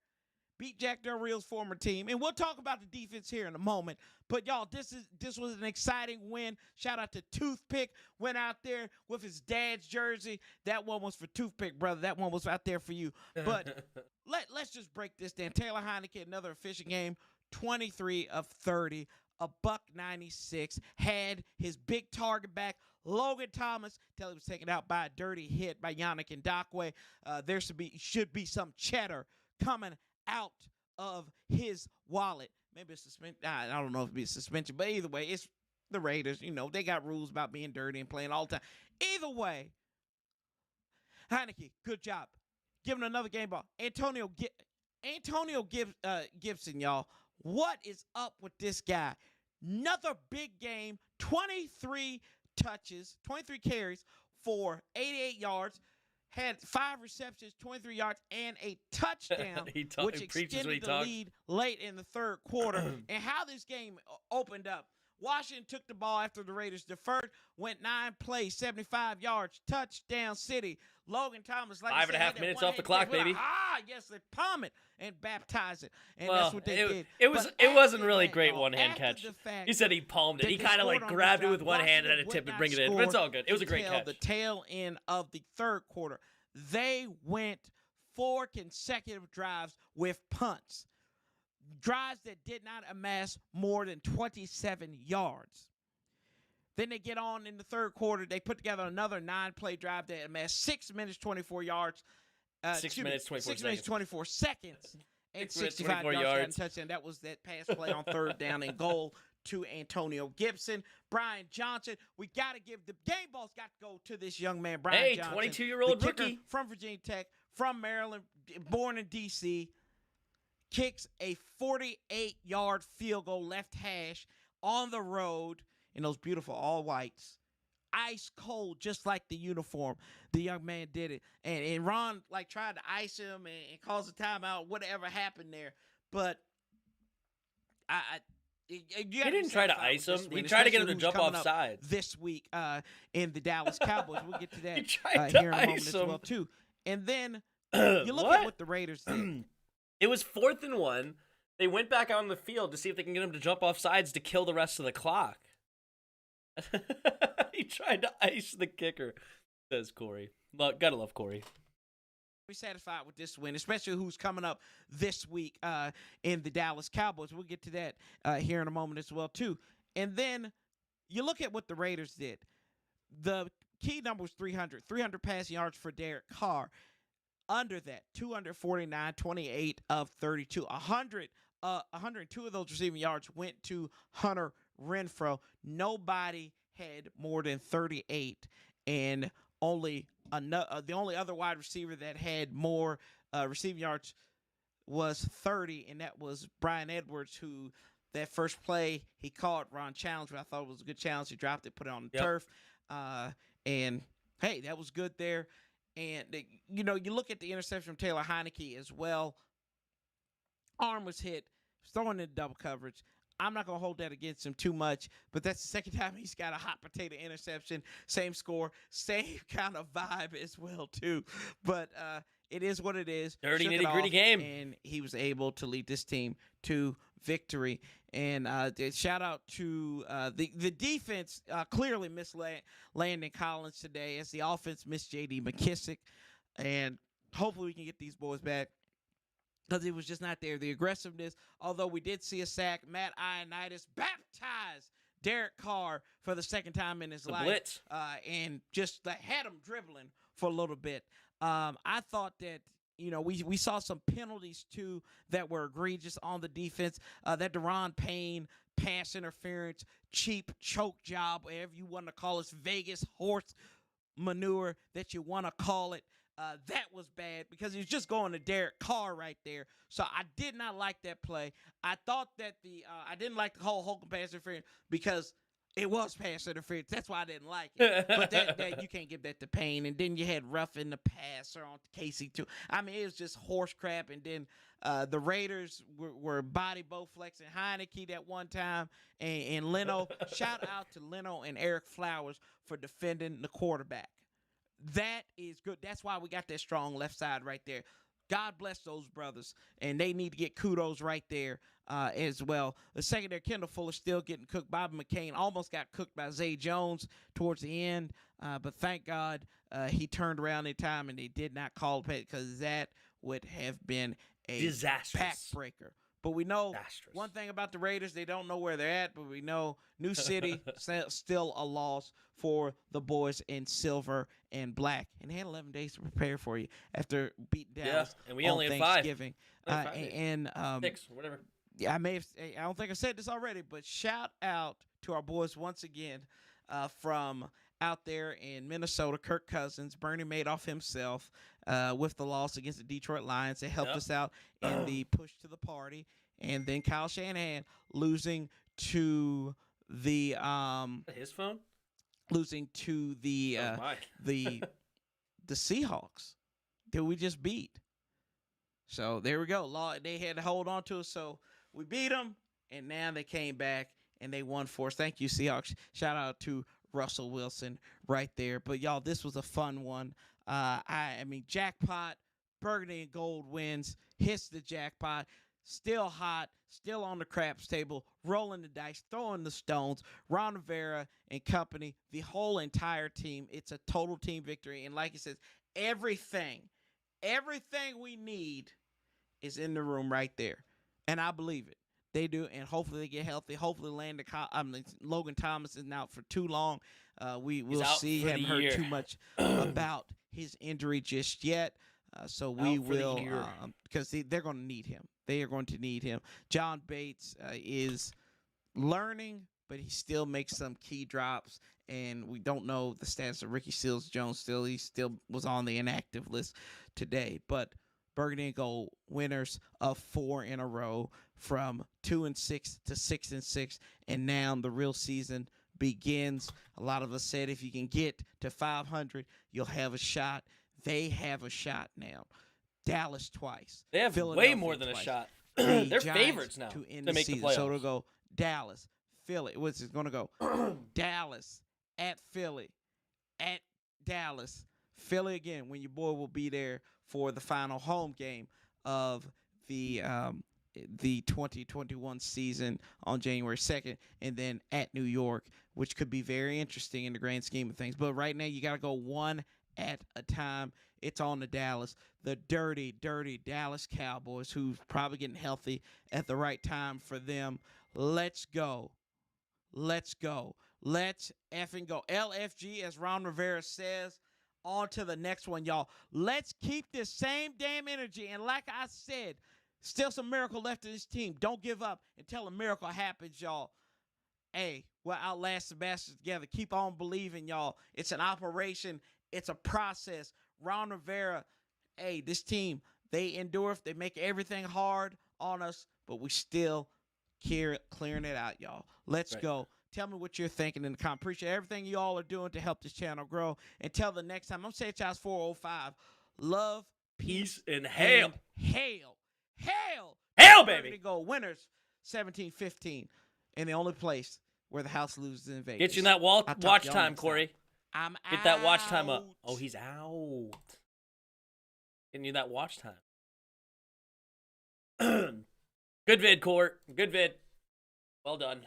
S11: beat Jack Del Rio's former team, and we'll talk about the defense here in a moment. But, y'all, this was an exciting win. Shout out to Toothpick. Went out there with his dad's jersey. That one was for Toothpick, brother. That one was out there for you. But let's just break this down. Taylor Heineke, another efficient game, 23 of 30. A $196, had his big target back, Logan Thomas, till he was taken out by a dirty hit by Yannick Ngakoue. There should be some cheddar coming out of his wallet. Maybe a suspension. I don't know if it'd be a suspension, but either way, it's the Raiders. You know, they got rules about being dirty and playing all the time. Either way, Heineke, good job. Giving another game ball. Antonio Gibson, y'all. What is up with this guy? Another big game, 23 touches, 23 carries for 88 yards, had 5 receptions, 23 yards, and a touchdown, which extended the lead late in the 3rd quarter. And how this game opened up. Washington took the ball after the Raiders deferred, went 9 plays, 75 yards, touchdown city. Logan Thomas, like
S1: 5.5 minutes off the clock, baby.
S11: Yes, they palm it and baptize it. And that's what they did.
S1: It wasn't really great one-hand catch. He said he palmed it. He kind of like grabbed it with one hand and had to tip and bring it in. But it's all good. It was a great catch.
S11: The tail end of the 3rd quarter, they went 4 consecutive drives with punts. Drives that did not amass more than 27 yards. Then they get on in the 3rd quarter. They put together another 9-play drive that amassed 6 minutes, 24 yards.
S1: 6 minutes,
S11: 24 seconds. And 65 yards and touchdown. That was that pass play on 3rd down and goal to Antonio Gibson. Brian Johnson. We got to give the game balls got to go to this young man, Brian Johnson.
S1: 22-year-old rookie.
S11: From Virginia Tech, from Maryland, born in D.C., kicks a 48-yard field goal left hash on the road in those beautiful all whites. Ice cold, just like the uniform. The young man did it. And Ron tried to ice him and cause a timeout, whatever happened there. But he
S1: didn't try to ice him. He tried to get him to jump off sides.
S11: This week in the Dallas Cowboys. We'll get to that
S1: he tried to
S11: here in a moment as well, too. And then you look at what the Raiders did.
S1: It was 4th and 1. They went back out on the field to see if they can get him to jump off sides to kill the rest of the clock. He tried to ice the kicker, says Corey. Gotta love Corey.
S11: We're satisfied with this win, especially who's coming up this week in the Dallas Cowboys. We'll get to that here in a moment as well, too. And then you look at what the Raiders did. The key number was 300 passing yards for Derek Carr. Under that, 249, 28 of 32. 102 of those receiving yards went to Hunter Renfrow. Nobody had more than 38, and the only other wide receiver that had more receiving yards was 30, and that was Brian Edwards, who that first play he caught Ron challenge, but I thought it was a good challenge. He dropped it, put it on the turf, and hey, that was good there. And, you look at the interception from Taylor Heineke as well. Arm was hit, throwing in double coverage. I'm not going to hold that against him too much, but that's the second time he's got a hot potato interception. Same score, same kind of vibe as well, too. But it is what it is.
S1: Dirty, nitty-gritty game.
S11: And he was able to lead this team to victory. And shout out to the defense clearly missed Landon Collins today as the offense missed J.D. McKissick. And hopefully we can get these boys back, because it was just not there. The aggressiveness, although we did see a sack, Matt Ioannidis baptized Derek Carr for the second time in his life.
S1: Blitz.
S11: And just had him dribbling for a little bit. I thought that, we saw some penalties, too, that were egregious on the defense. That Deron Payne pass interference, cheap choke job, whatever you want to call it, Vegas horse manure that you want to call it. That was bad because he was just going to Derek Carr right there. So I did not like that play. I thought that I didn't like the whole Holcomb pass interference because it was pass interference. That's why I didn't like it. But that you can't give that to Payne. And then you had Ruffin the passer on Casey too. I mean, it was just horse crap. And then the Raiders were body Bowflex and Heineke that one time. And Leno, shout out to Leno and Eric Flowers for defending the quarterback. That is good. That's why we got that strong left side right there. God bless those brothers, and they need to get kudos right there as well. The secondary, Kendall Fuller still getting cooked. Bobby McCain almost got cooked by Zay Jones towards the end, but thank God he turned around in time and they did not call it, because that would have been a
S1: disastrous
S11: pack breaker. But we know one thing about the Raiders, they don't know where they're at, but we know New City still a loss for the boys in silver and black. And they had 11 days to prepare for you after beating Dallas
S1: and we
S11: on
S1: only had
S11: Thanksgiving.
S1: 5.
S11: 6,
S1: whatever.
S11: Yeah, I don't think I said this already, but shout out to our boys once again from out there in Minnesota, Kirk Cousins. Bernie Madoff himself with the loss against the Detroit Lions. It helped us out in the push to the party. And then Kyle Shanahan losing to the
S1: his phone?
S11: Losing to the the Seahawks that we just beat. So there we go. They had to hold on to us, so we beat them, and now they came back and they won for us. Thank you, Seahawks. Shout out to Russell Wilson right there. But y'all, this was a fun one. I mean, jackpot, burgundy and gold wins, hits the jackpot, still hot, still on the craps table, rolling the dice, throwing the stones. Ron Rivera and company, the whole entire team. It's a total team victory. And like he says, everything we need is in the room right there. And I believe it. They do, and hopefully they get healthy. Hopefully Logan Thomas isn't out for too long. We will see. Haven't heard too much about his injury just yet. So we will, because they're going to need him. They are going to need him. John Bates is learning, but he still makes some key drops, and we don't know the status of Ricky Seals-Jones still. He still was on the inactive list today, but Burgundy and Gold winners of 4 in a row from 2-6 to 6-6, and now the real season begins. A lot of us said if you can get to 500, you'll have a shot. They have a shot now. Dallas twice.
S1: They have way more than a shot. They're favorites now to make the playoffs.
S11: So it'll go Dallas, Philly. What's it going to go? Dallas, at Philly, at Dallas, Philly again, when your boy will be there for the final home game of the 2021 season on January 2nd, and then at New York, which could be very interesting in the grand scheme of things. But right now, you got to go one at a time. It's on to Dallas, the dirty, dirty Dallas Cowboys, who's probably getting healthy at the right time for them. Let's go. Let's go. Let's effing go. LFG, as Ron Rivera says. On to the next one, y'all. Let's keep this same damn energy. And like I said, still some miracle left in this team. Don't give up until a miracle happens, y'all. Hey, we'll outlast the bastards together. Keep on believing, y'all. It's an operation. It's a process. Ron Rivera, hey, this team, they endure. They make everything hard on us, but we still clearing it out, y'all. Let's go. Tell me what you're thinking in the comments. Appreciate everything you all are doing to help this channel grow. Until the next time, I'm saying Child's 405. Love,
S1: peace, and hail.
S11: Hail. Hail.
S1: Hail, baby.
S11: Go winners 17-15. in the only place where the house loses in Vegas.
S1: Get you in that watch time, Corey.
S11: I'm
S1: Get that watch time up. Oh, he's out. Getting you that watch time. Good vid, Court. Good vid. Well done.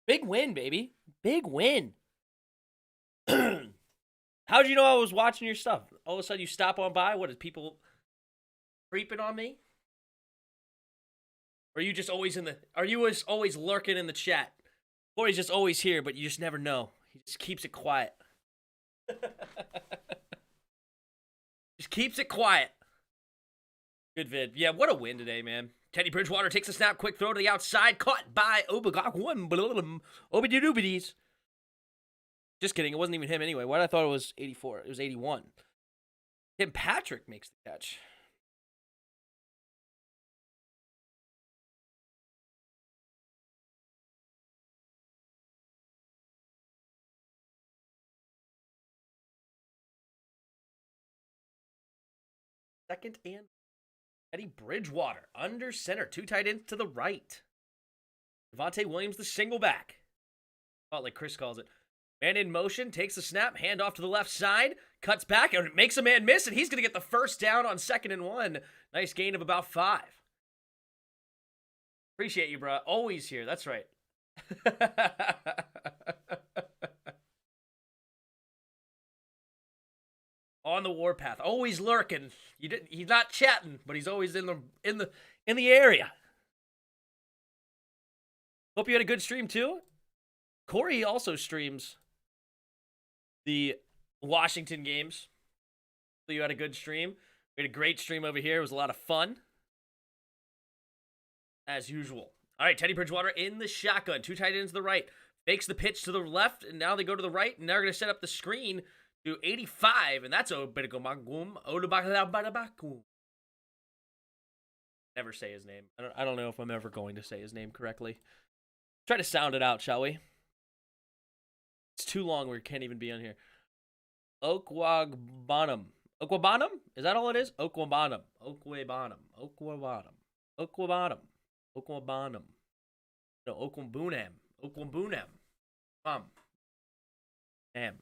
S1: Big win, baby. Big win. How'd you know I was watching your stuff? All of a sudden you stop on by? What, is people creeping on me? Or are you just always always lurking in the chat? Or he's just always here, but you just never know. He just keeps it quiet. Just keeps it quiet. Good vid. Yeah, what a win today, man. Teddy Bridgewater takes a snap, quick throw to the outside, caught by Obidoobidis. Just kidding, it wasn't even him anyway. Why did I thought it was 84? It was 81. Tim Patrick makes the catch. Second and Teddy Bridgewater under center. 2 tight ends to the right. Devontae Williams, the single back. Oh, like Chris calls it. Man in motion, takes the snap, hand off to the left side, cuts back, and makes a man miss, and he's going to get the first down on 2nd and 1. Nice gain of about 5. Appreciate you, bro. Always here. That's right. On the warpath, always lurking. He's not chatting, but he's always in the area. Hope you had a good stream too. Corey also streams the Washington games. So you had a good stream. We had a great stream over here. It was a lot of fun. As usual. All right, Teddy Bridgewater in the shotgun. 2 tight ends to the right. Fakes the pitch to the left, and now they go to the right, and they're going to set up the screen to 85, and that's Obidoobidis. Never say his name. I don't know if I'm ever going to say his name correctly. Try to sound it out, shall we? It's too long. We can't even be on here. Okwabonum. Okwabonum? Is that all it is? Okwabonum. Okwabonum. Okwabonum. Okwabonum. Okwabonum. No, Okwabunam. Okwabunam. Damn.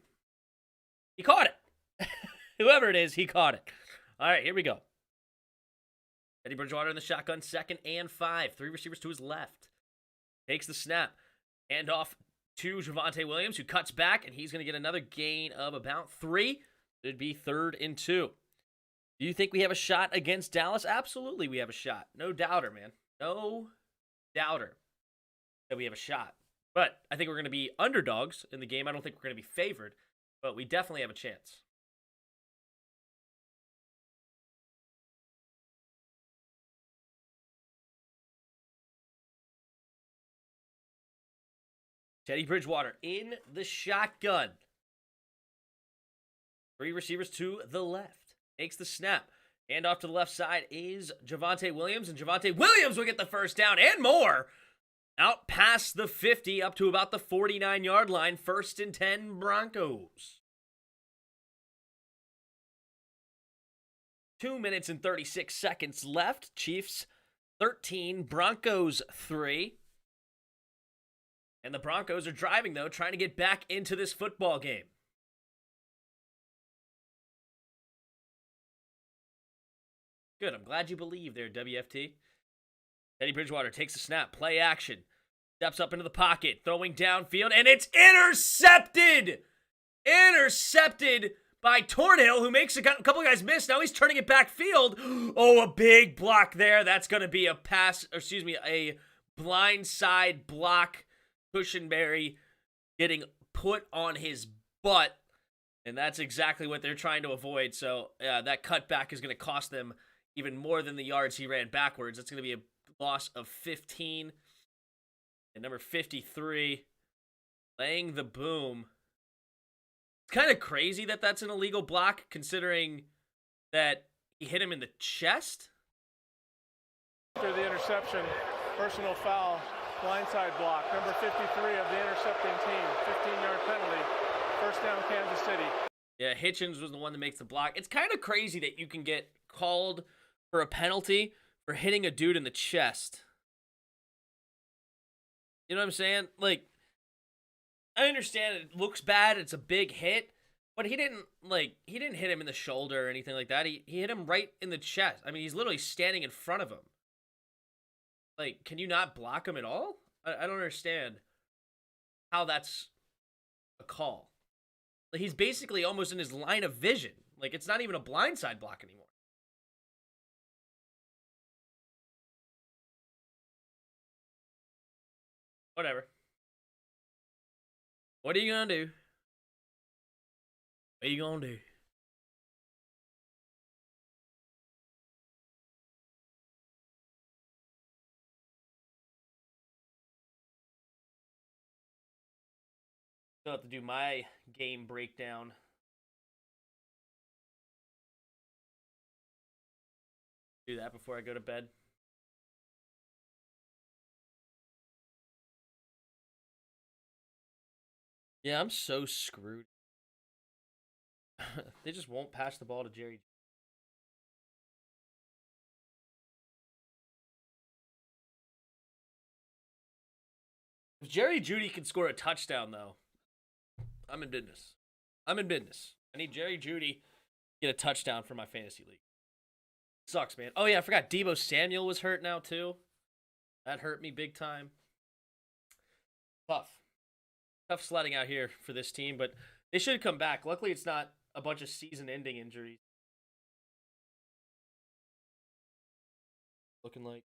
S1: He caught it. Whoever it is, he caught it. All right, here we go. Teddy Bridgewater in the shotgun, 2nd and 5. 3 receivers to his left. Takes the snap. Hand off to Javonte Williams, who cuts back, and he's going to get another gain of about 3. It'd be 3rd and 2. Do you think we have a shot against Dallas? Absolutely, we have a shot. No doubter, man. No doubter that we have a shot. But I think we're going to be underdogs in the game. I don't think we're going to be favored, but we definitely have a chance. Teddy Bridgewater in the shotgun. 3 receivers to the left. Takes the snap. Hand off to the left side is Javonte Williams, and Javonte Williams will get the first down and more. Out past the 50, up to about the 49-yard line. 1st and 10 Broncos. 2 minutes and 36 seconds left. Chiefs 13, Broncos 3. And the Broncos are driving, though, trying to get back into this football game. Good, I'm glad you believe there, WFT. Teddy Bridgewater takes a snap, play action. Steps up into the pocket, throwing downfield, and it's intercepted! Intercepted by Tornhill, who makes a couple guys miss. Now he's turning it backfield. Oh, a big block there. That's going to be a a blindside block. Cushenberry getting put on his butt, and that's exactly what they're trying to avoid. So that cutback is going to cost them even more than the yards he ran backwards. It's going to be a loss of 15. And number 53, laying the boom. It's kind of crazy that that's an illegal block, considering that he hit him in the chest.
S3: After the interception, personal foul, blindside block, number 53 of the intercepting team, 15-yard penalty, 1st down Kansas City.
S1: Yeah, Hitchens was the one that makes the block. It's kind of crazy that you can get called for a penalty for hitting a dude in the chest. You know what I'm saying? Like, I understand it looks bad. It's a big hit. But he didn't hit him in the shoulder or anything like that. He hit him right in the chest. I mean, he's literally standing in front of him. Like, can you not block him at all? I don't understand how that's a call. Like, he's basically almost in his line of vision. Like, it's not even a blindside block anymore. Whatever. What are you gonna do? What are you gonna do? Still have to do my game breakdown. Do that before I go to bed. Yeah, I'm so screwed. They just won't pass the ball to Jerry. If Jerry Jeudy can score a touchdown, though, I'm in business. I'm in business. I need Jerry Jeudy to get a touchdown for my fantasy league. Sucks, man. Oh, yeah, I forgot Deebo Samuel was hurt now, too. That hurt me big time. Tough. Tough sledding out here for this team, but they should come back. Luckily, it's not a bunch of season-ending injuries. Looking like.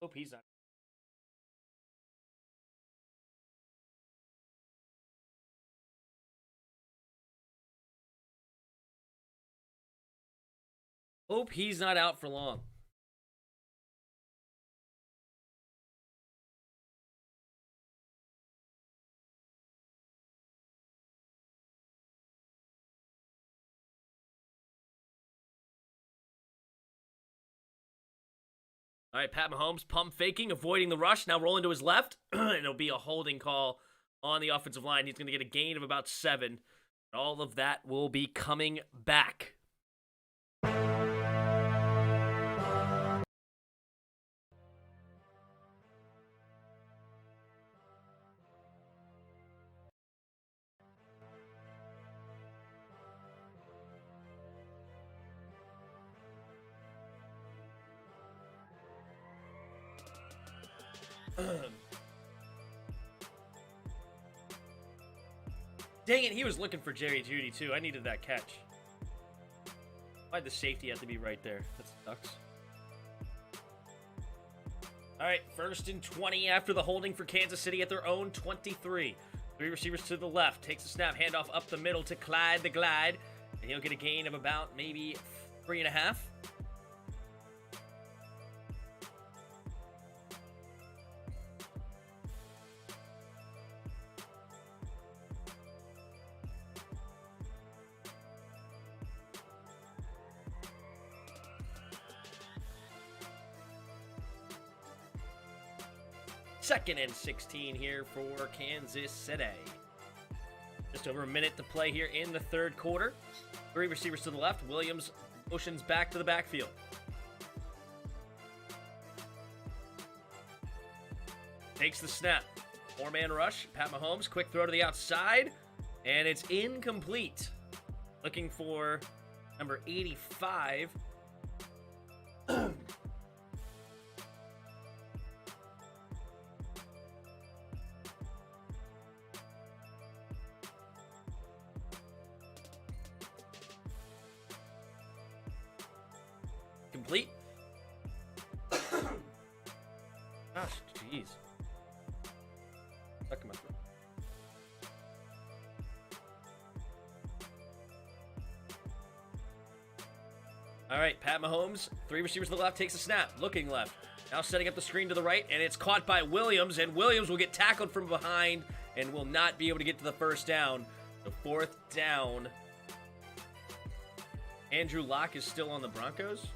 S1: Hope he's not. Hope he's not out for long. All right, Pat Mahomes pump faking, avoiding the rush, now rolling to his left. And it'll be a holding call on the offensive line. He's going to get a gain of about 7. All of that will be coming back. Dang it, he was looking for Jerry Jeudy too. I needed that catch. Why'd the safety have to be right there? That sucks. All right, 1st and 20 after the holding for Kansas City at their own 23. 3 receivers to the left. Takes the snap, handoff up the middle to Clyde the Glide. And he'll get a gain of about maybe 3.5. Second and 16 here for Kansas City. Just over a minute to play here in the third quarter. 3 receivers to the left. Williams motions back to the backfield. Takes the snap. 4-man rush. Pat Mahomes, quick throw to the outside. And it's incomplete. Looking for number 85. Complete. Gosh, jeez. Stuck in my throat. All right, Pat Mahomes, 3 receivers to the left, takes a snap, looking left. Now setting up the screen to the right, and it's caught by Williams, and Williams will get tackled from behind and will not be able to get to the first down. The 4th down Andrew Luck is still on the Broncos?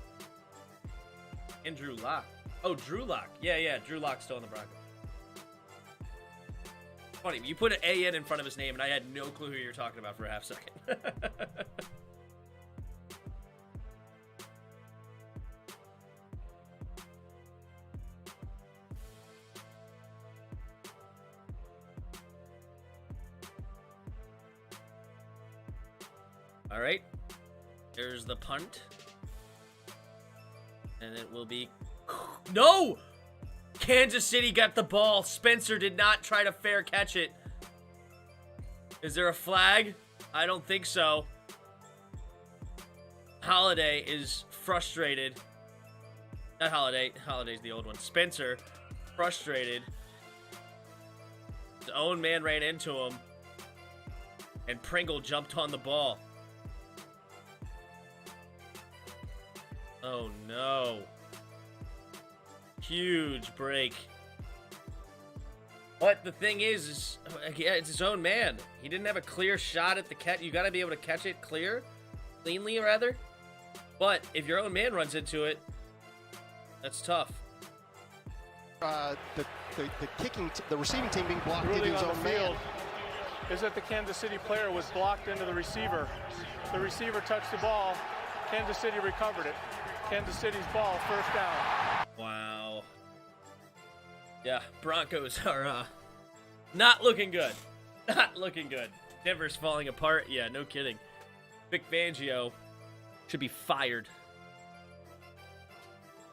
S1: Andrew Luck. Oh, Drew Luck. Yeah, Drew Luck's still on the Broncos. Funny, you put an A-N in front of his name, and I had no clue who you were talking about for a half second. All right. There's the punt. And it will be... No! Kansas City got the ball. Spencer did not try to fair catch it. Is there a flag? I don't think so. Holiday is frustrated. Not Holiday. Holiday's the old one. Spencer, frustrated. His own man ran into him. And Pringle jumped on the ball. Oh, no. Huge break. But the thing is yeah, it's his own man. He didn't have a clear shot at the catch. You got to be able to catch it cleanly, rather. But if your own man runs into it, that's tough.
S12: The receiving team being blocked into his own man.
S3: Is that the Kansas City player was blocked into the receiver. The receiver touched the ball. Kansas City recovered it. Kansas City's ball, first down.
S1: Wow. Yeah, Broncos are not looking good. Not looking good. Denver's falling apart. Yeah, no kidding. Vic Fangio should be fired.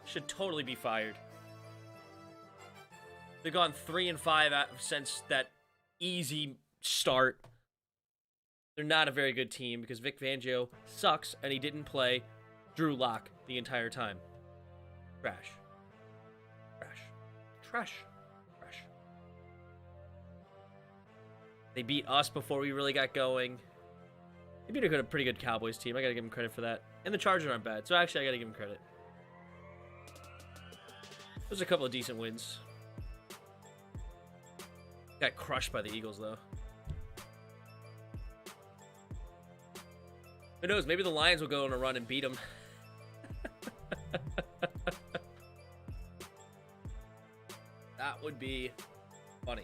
S1: Should totally be fired. They've gone 3-5 since that easy start. They're not a very good team because Vic Fangio sucks and he didn't play Drew Lock the entire time. Trash. Trash. Trash. Trash. They beat us before we really got going. They beat a pretty good Cowboys team. I gotta give them credit for that. And the Chargers aren't bad, so actually I gotta give them credit. There's a couple of decent wins. Got crushed by the Eagles, though. Who knows? Maybe the Lions will go on a run and beat them. That would be funny.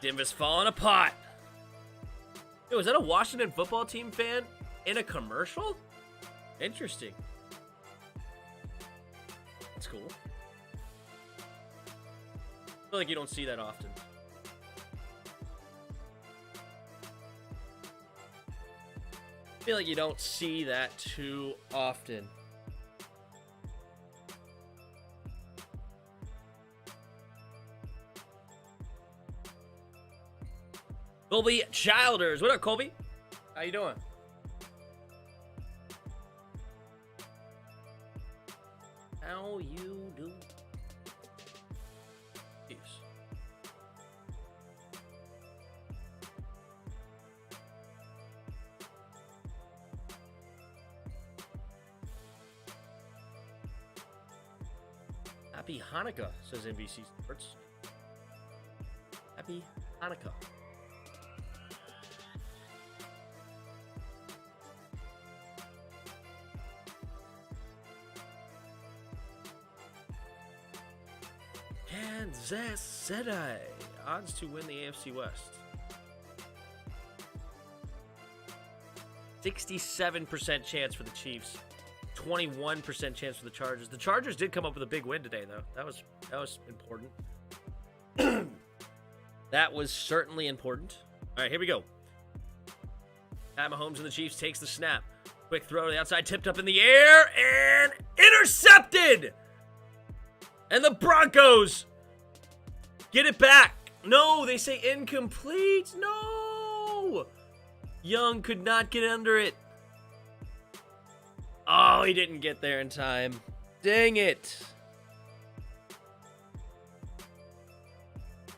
S1: Denver's falling apart. Yo, is that a Washington football team fan in a commercial? Interesting. That's cool. I feel like you don't see that often. I feel like you don't see that too often. Colby Childers. What up, Colby? How you doing? How you doing? Peace. Happy Hanukkah, says NBC Sports. Happy Hanukkah. Kansas City. Odds to win the AFC West. 67% chance for the Chiefs. 21% chance for the Chargers. The Chargers did come up with a big win today, though. That was important. That was certainly important. All right, here we go. Pat Mahomes and the Chiefs takes the snap. Quick throw to the outside, tipped up in the air, and intercepted! And the Broncos get it back. No, they say incomplete. No! Young could not get under it. Oh, he didn't get there in time. Dang it.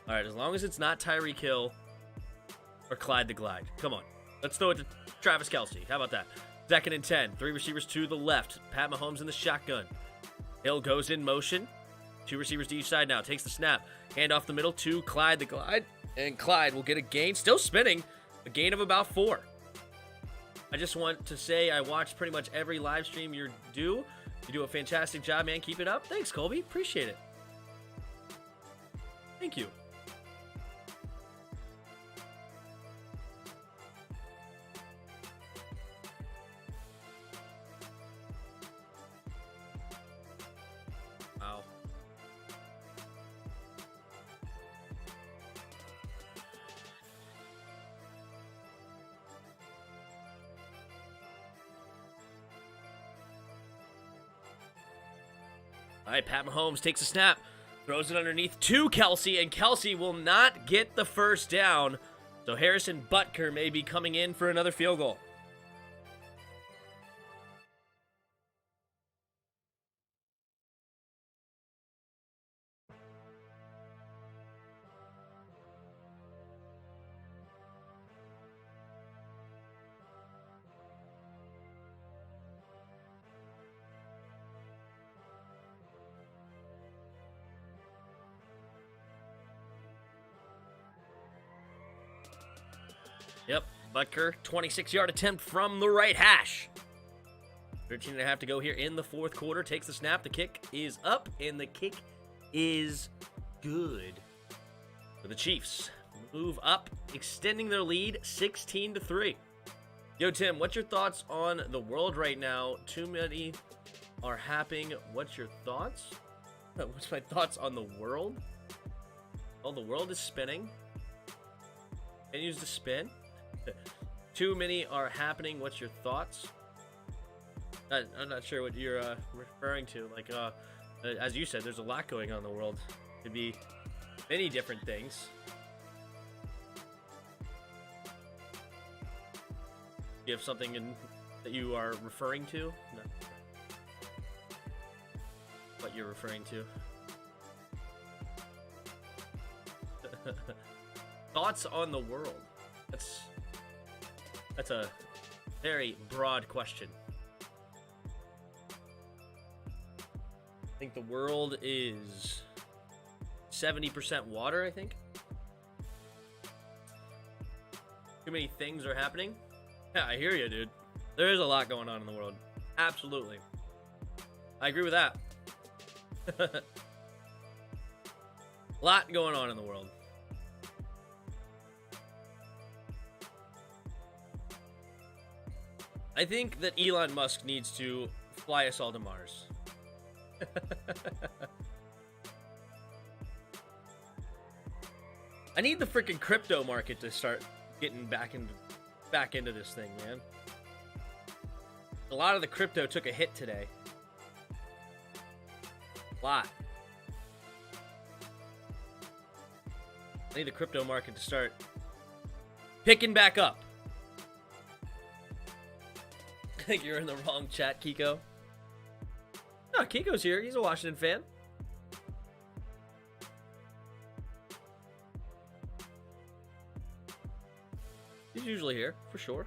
S1: All right, as long as it's not Tyreek Hill or Clyde the Glide. Come on. Let's throw it to Travis Kelce. How about that? 2nd and 10. 3 receivers to the left. Pat Mahomes in the shotgun. Hill goes in motion. 2 receivers to each side now. Takes the snap. Hand off the middle to Clyde the Glide. And Clyde will get a gain. Still spinning. A gain of about 4. I just want to say I watched pretty much every live stream you do. You do a fantastic job, man. Keep it up. Thanks, Colby. Appreciate it. Thank you. Wow. All right, Pat Mahomes takes a snap, throws it underneath to Kelce, and Kelce will not get the first down. So Harrison Butker may be coming in for another field goal. Yep, Butker, 26-yard attempt from the right hash. 13.5 to go here in the fourth quarter. Takes the snap. The kick is up, and the kick is good. For the Chiefs, move up, extending their lead 16-3. Yo, Tim, what's your thoughts on the world right now? Too many are happening. What's your thoughts? What's my thoughts on the world? Oh, the world is spinning. Continues to spin. Too many are happening. What's your thoughts? I'm not sure what you're referring to. Like, as you said, there's a lot going on in the world. Could be many different things. You have something that you are referring to? No. What you're referring to? Thoughts on the world. That's a very broad question. I think the world is 70% water, I think. Too many things are happening. Yeah, I hear you, dude. There is a lot going on in the world. Absolutely. I agree with that. A lot going on in the world. I think that Elon Musk needs to fly us all to Mars. I need the freaking crypto market to start getting back into this thing, man. A lot of the crypto took a hit today. A lot. I need the crypto market to start picking back up. I think you're in the wrong chat, Kiko. No, Kiko's here. He's a Washington fan. He's usually here, for sure.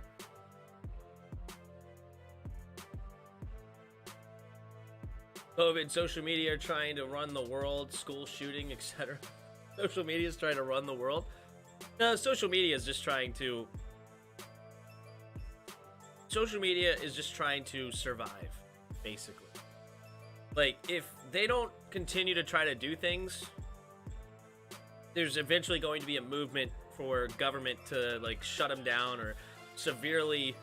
S1: COVID, social media are trying to run the world, school shooting, etc. Social media is trying to run the world. No, social media is just trying to... Social media is just trying to survive, basically. Like, if they don't continue to try to do things, there's eventually going to be a movement for government to, like, shut them down or severely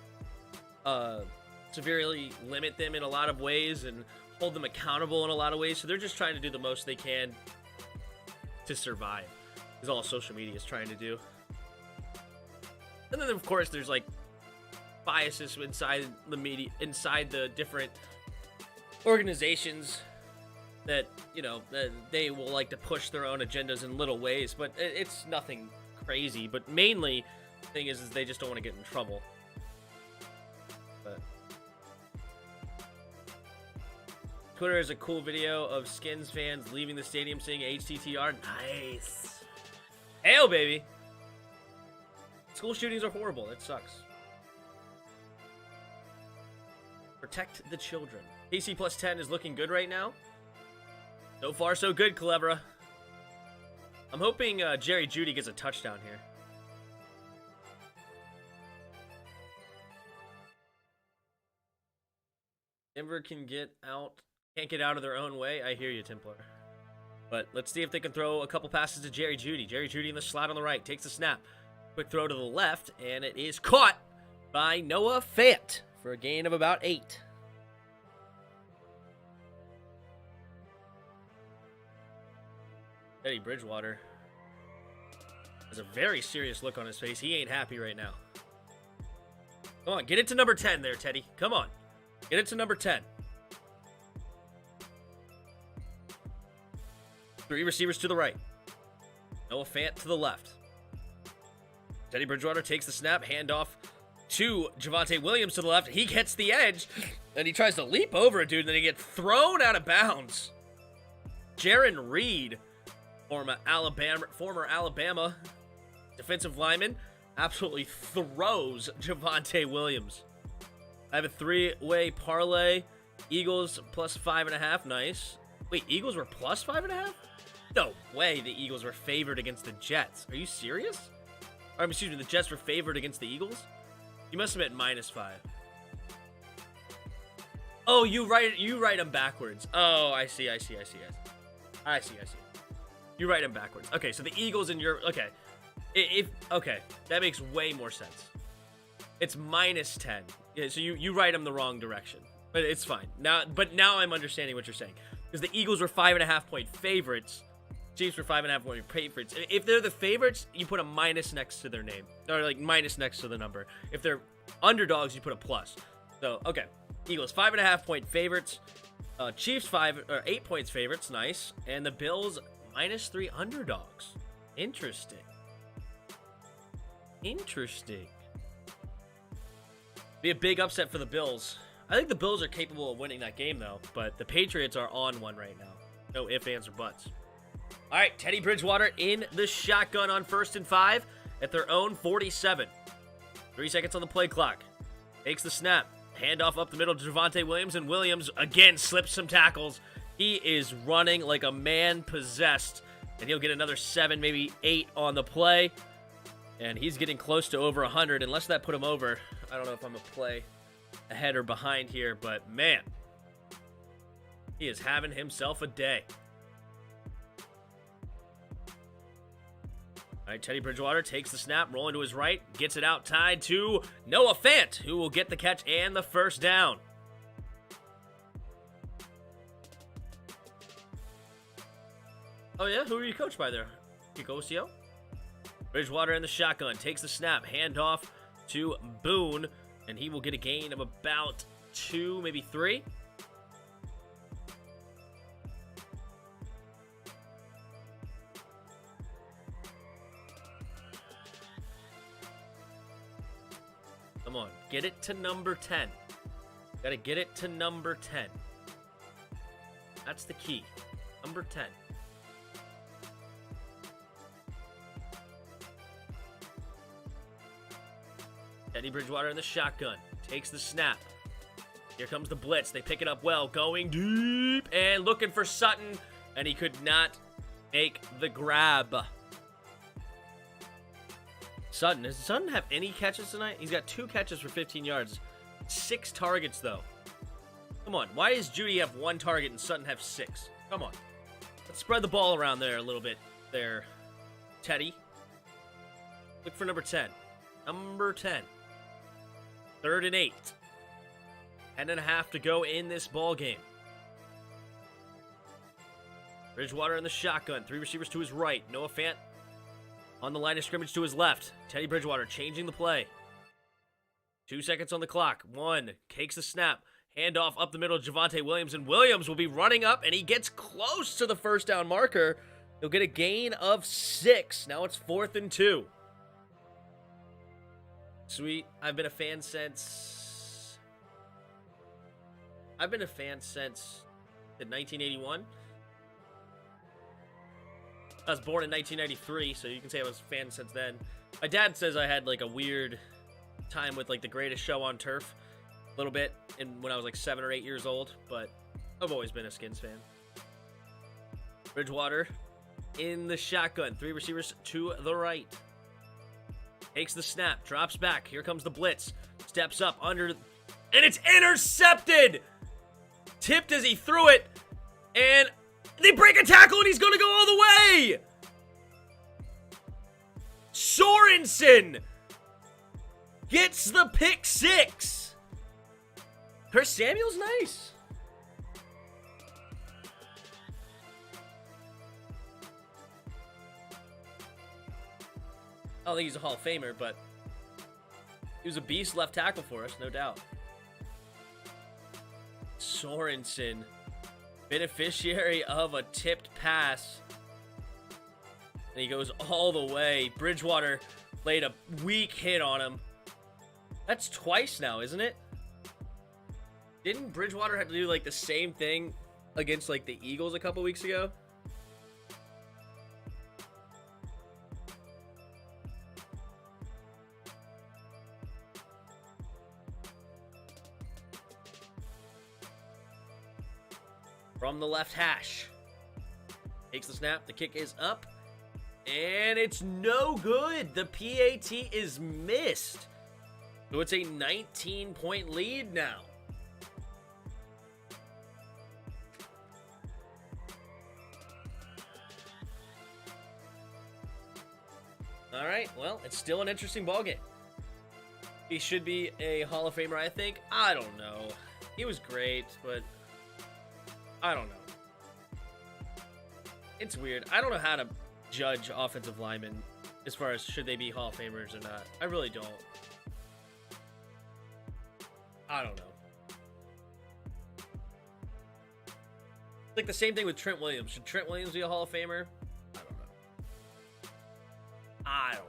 S1: limit them in a lot of ways and hold them accountable in a lot of ways. So they're just trying to do the most they can to survive, is all social media is trying to do. And then, of course, there's, like, biases inside the media, inside the different organizations that, you know, they will like to push their own agendas in little ways, but it's nothing crazy. But mainly, the thing is they just don't want to get in trouble. But Twitter is a cool video of Skins fans leaving the stadium saying HTTR. Nice. Hail, baby. School shootings are horrible. It sucks. Protect the children. PC plus 10 is looking good right now. So far, so good, Culebra. I'm hoping Jerry Jeudy gets a touchdown here. Denver can't get out of their own way. I hear you, Templar. But let's see if they can throw a couple passes to Jerry Jeudy. Jerry Jeudy in the slot on the right. Takes the snap. Quick throw to the left. And it is caught by Noah Fant for a gain of about 8. Teddy Bridgewater has a very serious look on his face. He ain't happy right now. Come on, get it to number 10 there, Teddy. Come on. Get it to number 10. 3 receivers to the right. Noah Fant to the left. Teddy Bridgewater takes the snap. Handoff to Javonte Williams to the left. He gets the edge, and he tries to leap over a dude, and then he gets thrown out of bounds. Jaron Reed, former Alabama defensive lineman, absolutely throws Javonte Williams. I have a 3-way parlay. Eagles plus 5.5. Nice. Wait, Eagles were plus 5.5? No way the Eagles were favored against the Jets. Are you serious? Excuse me, the Jets were favored against the Eagles? You must have meant -5. Oh, you write them backwards. Oh, I see. You write them backwards. Okay, so the Eagles and your... Okay. Okay, that makes way more sense. It's -10. Yeah, so you write them the wrong direction. But it's fine. Now I'm understanding what you're saying. Because the Eagles were 5.5-point favorites. Chiefs were 5.5-point favorites. If they're the favorites, you put a minus next to their name. Or like minus next to the number. If they're underdogs, you put a plus. So, okay. Eagles, 5.5-point favorites. Chiefs, 8 points favorites. Nice. And the Bills, -3 underdogs. Interesting. Be a big upset for the Bills. I think the Bills are capable of winning that game, though. But the Patriots are on one right now. No ifs, ands, or buts. All right, Teddy Bridgewater in the shotgun on 1st and 5 at their own 47. 3 seconds on the play clock. Takes the snap. Handoff up the middle to Javonte Williams, and Williams again slips some tackles. He is running like a man possessed, and he'll get another 7, maybe 8 on the play. And he's getting close to over 100. Unless that put him over, I don't know if I'm a play ahead or behind here, but man, he is having himself a day. All right, Teddy Bridgewater takes the snap, rolling to his right, gets it out, tied to Noah Fant, who will get the catch and the first down. Oh yeah, who are you coached by there? Kikosio? Bridgewater in the shotgun, takes the snap, handoff to Boone, and he will get a gain of about 2, maybe 3. Come on, get it to number 10. Gotta get it to number 10. That's the key. Number 10. Teddy Bridgewater in the shotgun. Takes the snap. Here comes the blitz. They pick it up well. Going deep and looking for Sutton. And he could not make the grab. Sutton. Does Sutton have any catches tonight? He's got 2 catches for 15 yards. 6 targets, though. Come on. Why does Jeudy have 1 target and Sutton have 6? Come on. Let's spread the ball around there a little bit there, Teddy. Look for number 10. Number 10. 3rd and 8. 10.5 to go in this ball game. Bridgewater in the shotgun. 3 receivers to his right. Noah Fant on the line of scrimmage to his left. Teddy Bridgewater changing the play. 2 seconds on the clock. 1. Takes the snap. Handoff up the middle to Javonte Williams. And Williams will be running up, and he gets close to the first down marker. He'll get a gain of 6. Now it's 4th and 2. Sweet. I've been a fan since 1981. I was born in 1993, so you can say I was a fan since then. My dad says I had like a weird time with like the Greatest Show on Turf a little bit when I was like 7 or 8 years old, but I've always been a Skins fan. Bridgewater in the shotgun. 3 receivers to the right. Takes the snap, drops back. Here comes the blitz. Steps up under, and it's intercepted! Tipped as he threw it, and they break a tackle, and he's going to go all the way! Sorensen gets the pick 6. Chris Samuel's nice. I don't think he's a Hall of Famer, but he was a beast left tackle for us, no doubt. Sorensen, beneficiary of a tipped pass. And he goes all the way. Bridgewater laid a weak hit on him. That's twice now, isn't it? Didn't Bridgewater have to do like the same thing against like the Eagles a couple weeks ago? From the left hash. Takes the snap. The kick is up. And it's no good. The PAT is missed. So it's a 19-point lead now. All right, well, it's still an interesting ballgame. He should be a Hall of Famer, I think. I don't know. He was great, but I don't know. It's weird. I don't know how to judge offensive linemen as far as should they be Hall of Famers or not. I really don't. I don't know. It's like the same thing with Trent Williams. Should Trent Williams be a Hall of Famer? I don't know. I don't know.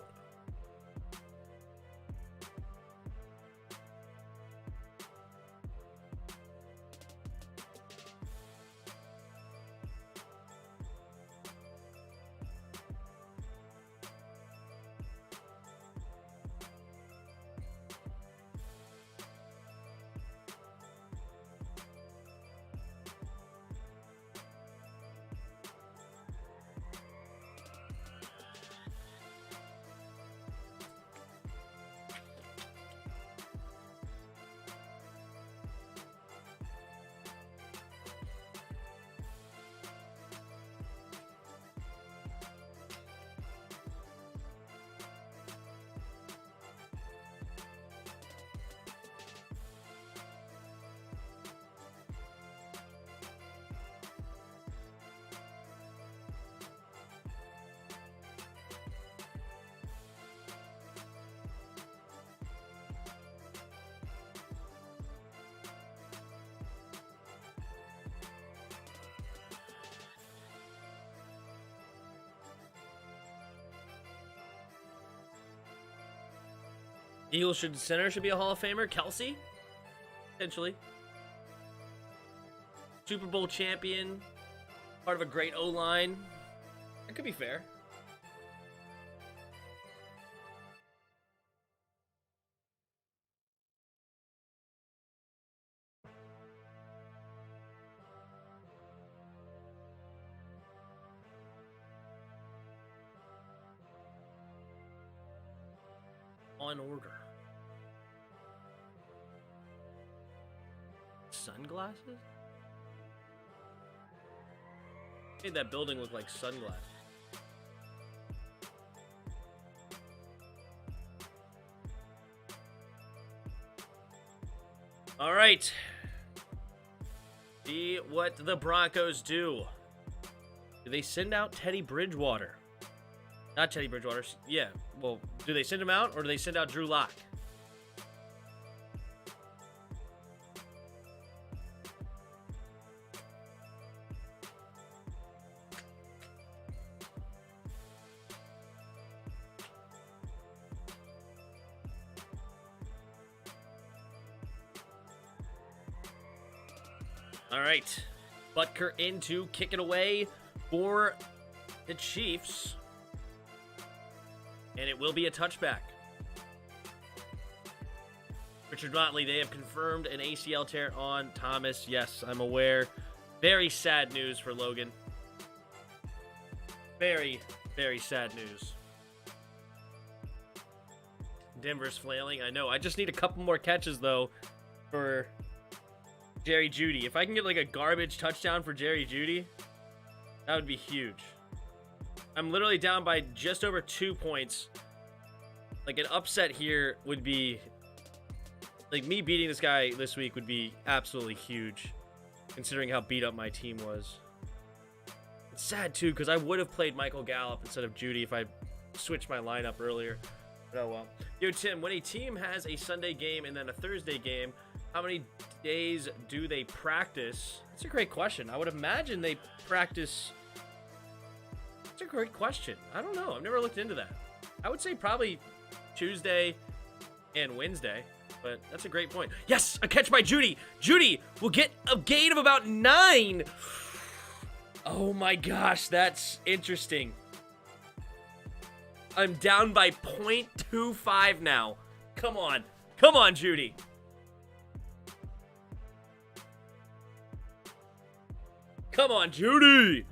S1: Eagles center should be a Hall of Famer. Kelsey? Potentially. Super Bowl champion. Part of a great O-line. That could be fair. On order. Sunglasses? Made that building look like sunglasses. All right. See what the Broncos do. Do they send out Teddy Bridgewater? Not Teddy Bridgewater. Yeah. Well, do they send him out or do they send out Drew Lock? All right. Butker in to kick it away for the Chiefs. And it will be a touchback. Richard Motley, they have confirmed an ACL tear on Thomas. Yes, I'm aware. Very sad news for Logan. Very, very sad news. Denver's flailing. I know. I just need a couple more catches, though, for Jerry Jeudy. If I can get, like, a garbage touchdown for Jerry Jeudy, that would be huge. I'm literally down by just over 2 points. Like, an upset here would be... Like, me beating this guy this week would be absolutely huge, considering how beat up my team was. It's sad, too, because I would have played Michael Gallup instead of Jeudy if I switched my lineup earlier. But oh, well. Yo, Tim, when a team has a Sunday game and then a Thursday game, how many days do they practice? That's a great question. I would imagine they practice... That's a great question. I don't know. I've never looked into that. I would say probably Tuesday and Wednesday. But that's a great point. Yes, a catch by Jeudy. Jeudy will get a gain of about 9. Oh my gosh, that's interesting. I'm down by 0.25 now. Come on. Come on, Jeudy. Come on, Jeudy.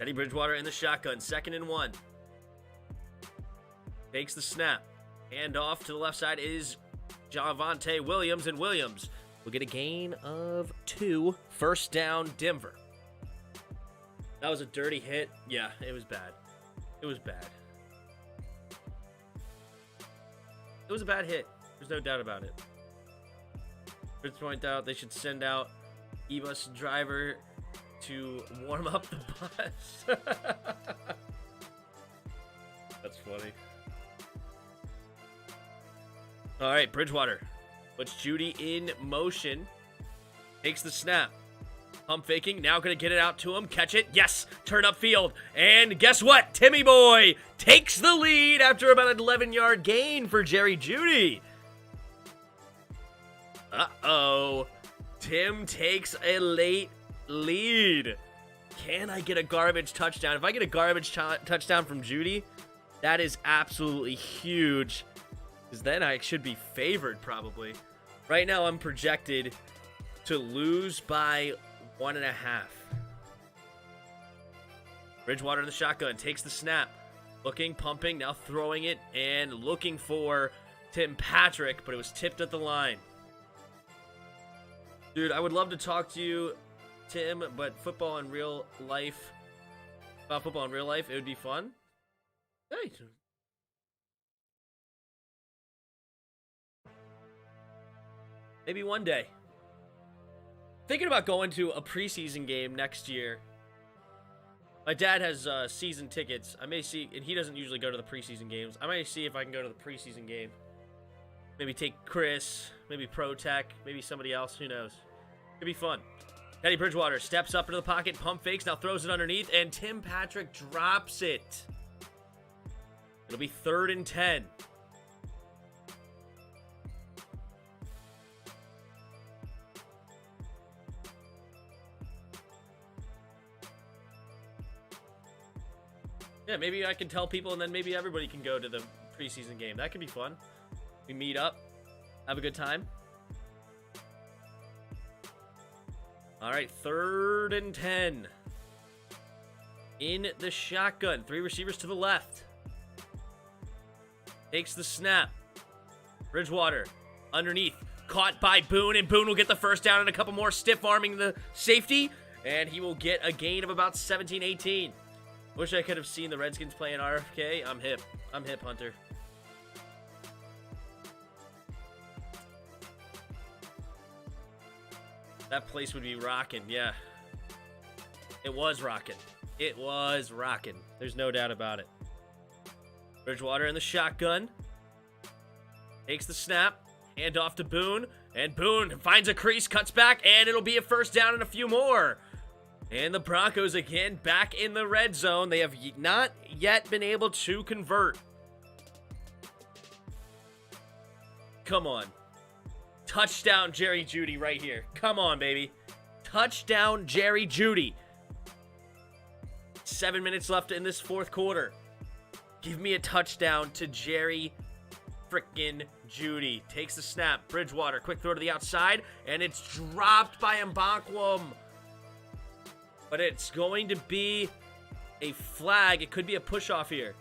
S1: Teddy Bridgewater in the shotgun. 2nd and 1. Takes the snap. And off to the left side is Javonte Williams, and Williams will get a gain of 2. First down, Denver. That was a dirty hit. Yeah, it was bad. It was bad. It was a bad hit. There's no doubt about it. Let's point out they should send out E-bus driver to warm up the bus. That's funny. All right, Bridgewater puts Jeudy in motion. Takes the snap. Pump faking. Now going to get it out to him. Catch it. Yes. Turn upfield. And guess what? Timmy Boy takes the lead after about an 11-yard gain for Jerry Jeudy. Uh-oh. Tim takes a late lead. Can I get a garbage touchdown? If I get a garbage touchdown from Jeudy, that is absolutely huge. Because then I should be favored, probably. Right now, I'm projected to lose by 1.5. Bridgewater in the shotgun. Takes the snap. Looking, pumping, now throwing it, and looking for Tim Patrick, but it was tipped at the line. Dude, I would love to talk to you, Tim, but football in real life, about football in real life, it would be fun. Hey. Maybe one day. Thinking about going to a preseason game next year. My dad has season tickets. I may see, and he doesn't usually go to the preseason games. I might see if I can go to the preseason game. Maybe take Chris, maybe Pro Tech, maybe somebody else. Who knows? It'd be fun. Teddy Bridgewater steps up into the pocket, pump fakes, now throws it underneath, and Tim Patrick drops it. It'll be 3rd and 10. Yeah, maybe I can tell people, and then maybe everybody can go to the preseason game. That could be fun. We meet up, have a good time. All right, 3rd and 10. In the shotgun. 3 receivers to the left. Takes the snap. Bridgewater underneath. Caught by Boone, and Boone will get the first down and a couple more, stiff-arming the safety. And he will get a gain of about 17, 18. Wish I could have seen the Redskins play in RFK. I'm hip. I'm hip, Hunter. That place would be rocking, yeah. It was rocking. It was rocking. There's no doubt about it. Bridgewater in the shotgun. Takes the snap. Hand off to Boone. And Boone finds a crease, cuts back, and it'll be a first down and a few more. And the Broncos again back in the red zone. They have not yet been able to convert. Come on. Touchdown, Jerry Jeudy right here. Come on, baby. Touchdown, Jerry Jeudy. 7 minutes left in this fourth quarter. Give me a touchdown to Jerry frickin' Jeudy. Takes the snap. Bridgewater, quick throw to the outside, and it's dropped by Mbakwam. But it's going to be a flag. It could be a push-off here.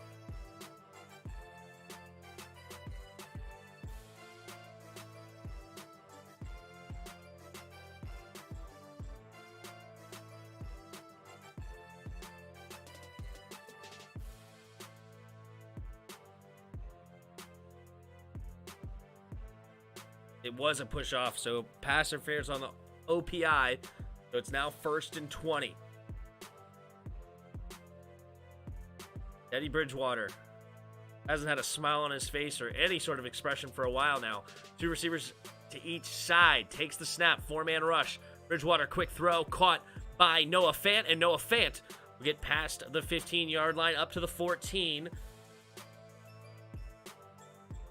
S1: It was a push-off, so pass interference on the OPI. So it's now 1st and 20. Teddy Bridgewater hasn't had a smile on his face or any sort of expression for a while now. 2 receivers to each side. Takes the snap. 4-man rush. Bridgewater, quick throw. Caught by Noah Fant. And Noah Fant will get past the 15-yard line up to the 14.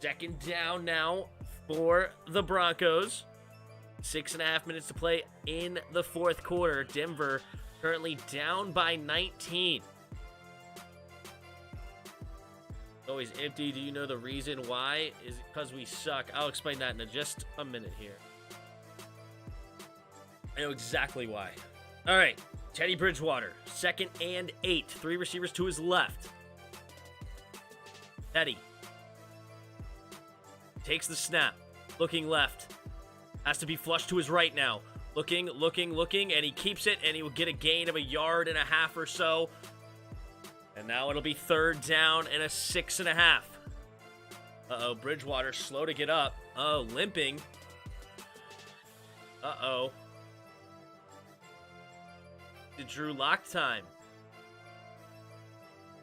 S1: Second down now for the Broncos. 6.5 minutes to play in the fourth quarter. Denver currently down by 19. Always empty. Do you know the reason why? Is it because we suck? I'll explain that in just a minute here. I know exactly why. All right. Teddy Bridgewater. 2nd and 8. 3 receivers to his left. Teddy takes the snap. Looking left. Has to be flushed to his right now. Looking, and he keeps it, and he will get a gain of 1.5 yards or so. And now it'll be 3rd down and a 6.5. Uh-oh, Bridgewater slow to get up. Oh, limping. Uh-oh. The Drew Lock time.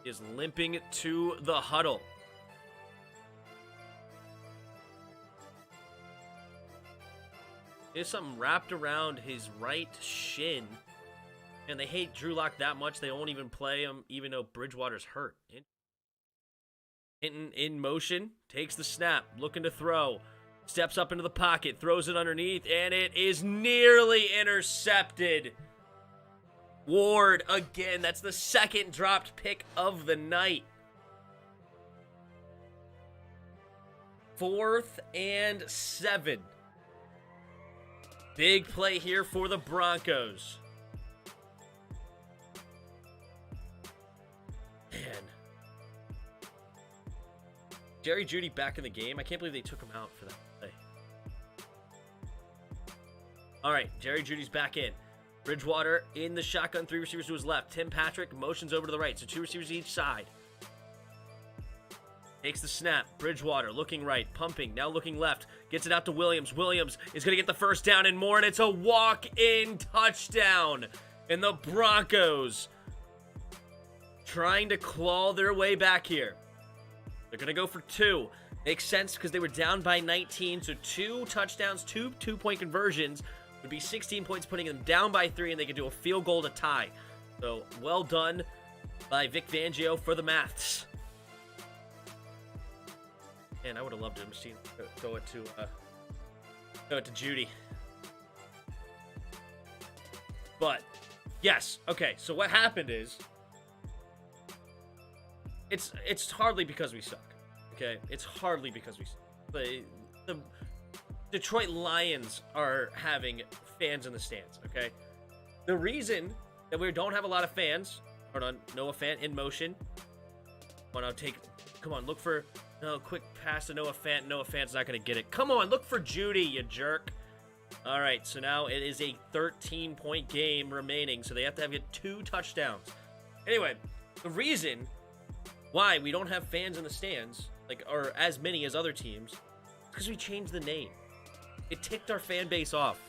S1: He is limping to the huddle. There's something wrapped around his right shin. And they hate Drew Lock that much, they won't even play him, even though Bridgewater's hurt. Hinton in motion, takes the snap, looking to throw. Steps up into the pocket, throws it underneath, and it is nearly intercepted. Ward again, that's the 2nd dropped pick of the night. 4th and 7. Big play here for the Broncos. Man. Jerry Jeudy back in the game. I can't believe they took him out for that play. All right, Jerry Jeudy's back in. Bridgewater in the shotgun, 3 receivers to his left. Tim Patrick motions over to the right, so 2 receivers each side. Takes the snap. Bridgewater looking right, pumping, now looking left. Gets it out to Williams. Williams is going to get the 1st down and more, and it's a walk-in touchdown. And the Broncos trying to claw their way back here. They're going to go for 2. Makes sense because they were down by 19, so 2 touchdowns, 2 two-point conversions would be 16 points, putting them down by 3, and they could do a field goal to tie. So, well done by Vic Fangio for the maths. Man, I would have loved to have seen throw it to Jeudy. But, yes, okay, so what happened is, it's hardly because we suck, okay? It's hardly because we suck. The Detroit Lions are having fans in the stands, okay? The reason that we don't have a lot of fans, hold on, Noah Fant in motion. Come on, look for, no, quick pass to Noah Fant. Noah Fant's not going to get it. Come on, look for Jeudy, you jerk. All right, so now it is a 13-point game remaining, so they have to get 2 touchdowns. Anyway, the reason why we don't have fans in the stands, or as many as other teams, is because we changed the name. It ticked our fan base off,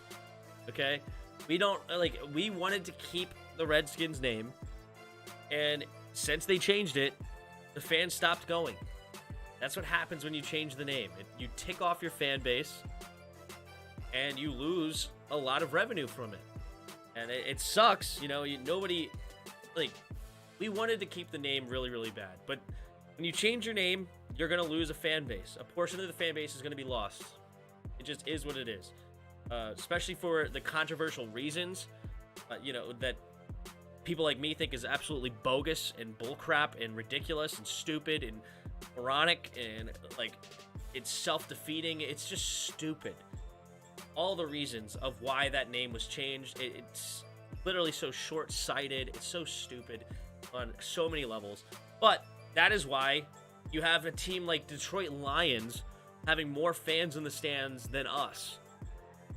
S1: okay? We wanted to keep the Redskins name, and since they changed it, the fans stopped going. That's what happens when you change the name. You tick off your fan base, and you lose a lot of revenue from it. And it sucks, nobody, we wanted to keep the name really, really bad. But when you change your name, you're going to lose a fan base. A portion of the fan base is going to be lost. It just is what it is. Especially for the controversial reasons, that people like me think is absolutely bogus and bullcrap and ridiculous and stupid and moronic and like it's self-defeating. It's just stupid. All the reasons of why that name was changed, it's literally so short-sighted. It's so stupid on so many levels. But that is why you have a team like Detroit Lions having more fans in the stands than us.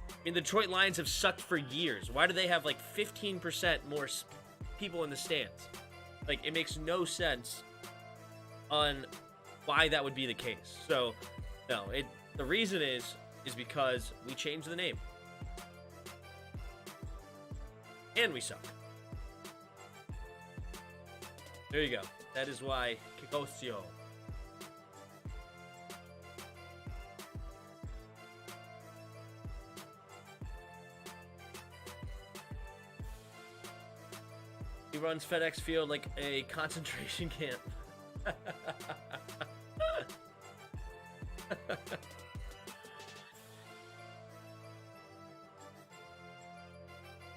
S1: I mean, the Detroit Lions have sucked for years. Why do they have like 15% more people in the stands? Like, it makes no sense on why that would be the case. So, no, the reason is because we changed the name. And we suck. There you go. That is why Kikosio. He runs FedEx Field like a concentration camp.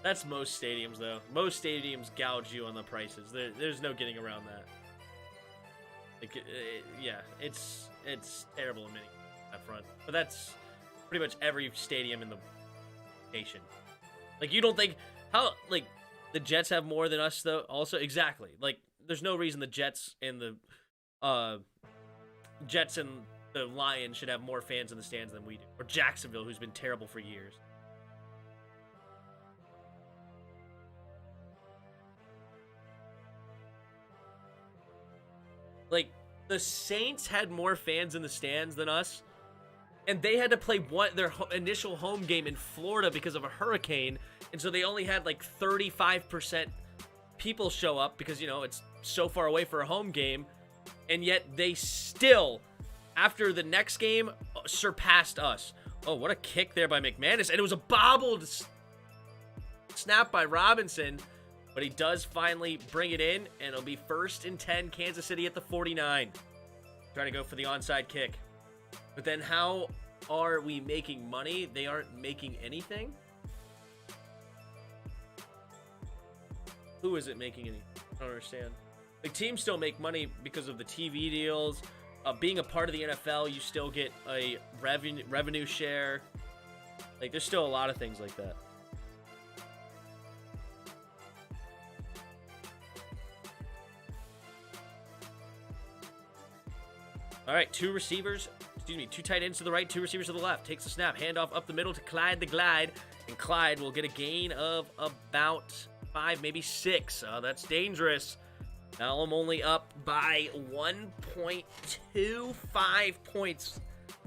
S1: That's most stadiums, though. Most stadiums gouge you on the prices. There's no getting around that. Like, yeah, it's terrible in many up front. But that's pretty much every stadium in the nation. Like, you don't think how like the Jets have more than us though? Also, exactly. Like, there's no reason the Jets and the Lions should have more fans in the stands than we do, or Jacksonville, who's been terrible for years. Like, the Saints had more fans in the stands than us, and they had to play their initial home game in Florida because of a hurricane, and so they only had like 35% people show up because, you know, it's so far away for a home game, and yet they still, after the next game, surpassed us. Oh, what a kick there by McManus, and it was a bobbled snap by Robinson. But he does finally bring it in, and it'll be 1st and 10, Kansas City at the 49. Trying to go for the onside kick. But then how are we making money? They aren't making anything? Who is it making any? I don't understand. The teams still make money because of the TV deals. Being a part of the NFL, you still get a revenue share. Like, there's still a lot of things like that. All right, two tight ends to the right, two receivers to the left. Takes the snap, handoff up the middle to Clyde the Glide, and Clyde will get a gain of about 5, maybe 6. That's dangerous. Now I'm only up by 1.25 points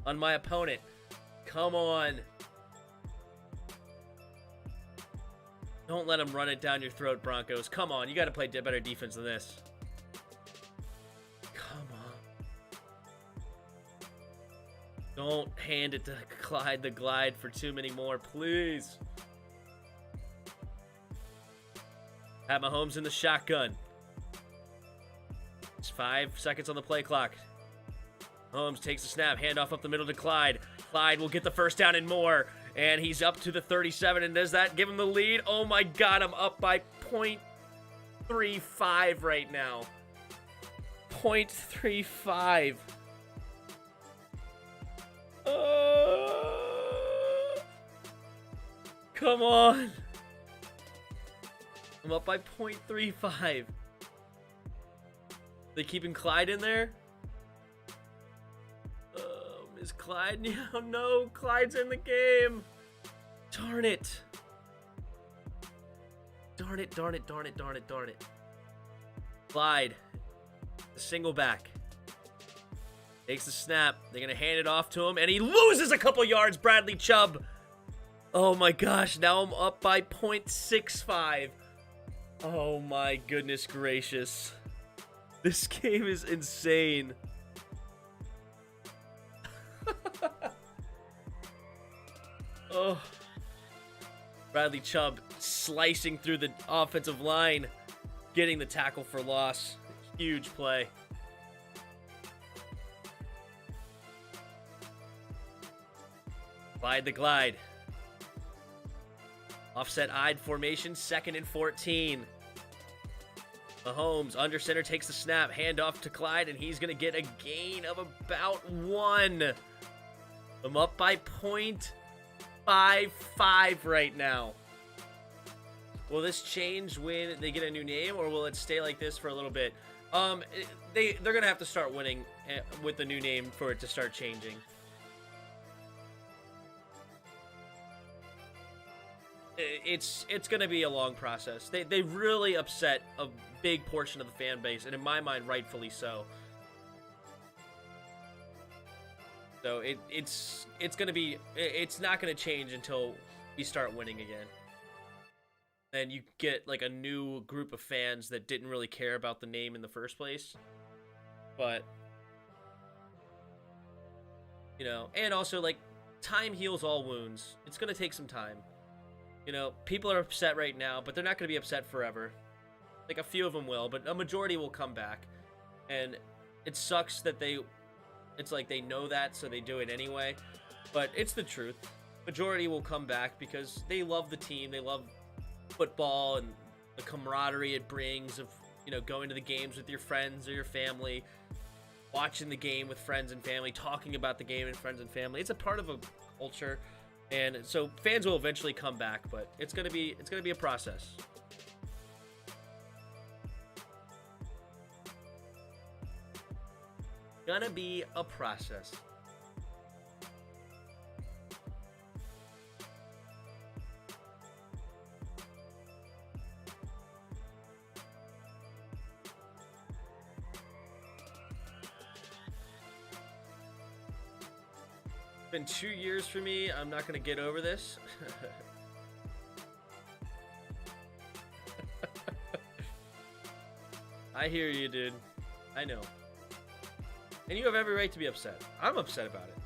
S1: on my opponent. Come on. Don't let him run it down your throat, Broncos. Come on, you got to play better defense than this. Don't hand it to Clyde the Glide for too many more, please. Pat Mahomes in the shotgun. It's 5 seconds on the play clock. Mahomes takes the snap, handoff up the middle to Clyde. Clyde will get the first down and more, and he's up to the 37, and does that give him the lead? Oh my God, I'm up by 0.35 right now. 0.35. Come on. I'm up by 0.35. They keeping Clyde in there? Is Clyde? No, Clyde's in the game. Darn it. Darn it. Clyde, the single back. Takes the snap. They're going to hand it off to him, and he loses a couple yards, Bradley Chubb. Oh my gosh, now I'm up by 0.65. Oh my goodness gracious. This game is insane. Oh. Bradley Chubb slicing through the offensive line, getting the tackle for loss. Huge play. Clyde the Glide. Offset-eyed formation, 2nd and 14. Mahomes under center takes the snap, handoff to Clyde, and he's going to get a gain of about 1. I'm up by 0.55 right now. Will this change when they get a new name, or will it stay like this for a little bit? They're going to have to start winning with the new name for it to start changing. It's going to be a long process. They really upset a big portion of the fan base, and in my mind, rightfully so. So it's going to be, it's not going to change until we start winning again. Then you get like a new group of fans that didn't really care about the name in the first place. But, you know, and also like time heals all wounds. It's going to take some time. You know, people are upset right now, but they're not going to be upset forever. Like, a few of them will, but a majority will come back. And it sucks that it's like they know that, so they do it anyway. But it's the truth. Majority will come back because they love the team. They love football and the camaraderie it brings of, you know, going to the games with your friends or your family, watching the game with friends and family, talking about the game with friends and family. It's a part of a culture. And so fans will eventually come back, but it's gonna be a process. Gonna be a process. Been 2 years for me. I'm not gonna get over this. I hear you, dude. I know. And you have every right to be upset. I'm upset about it.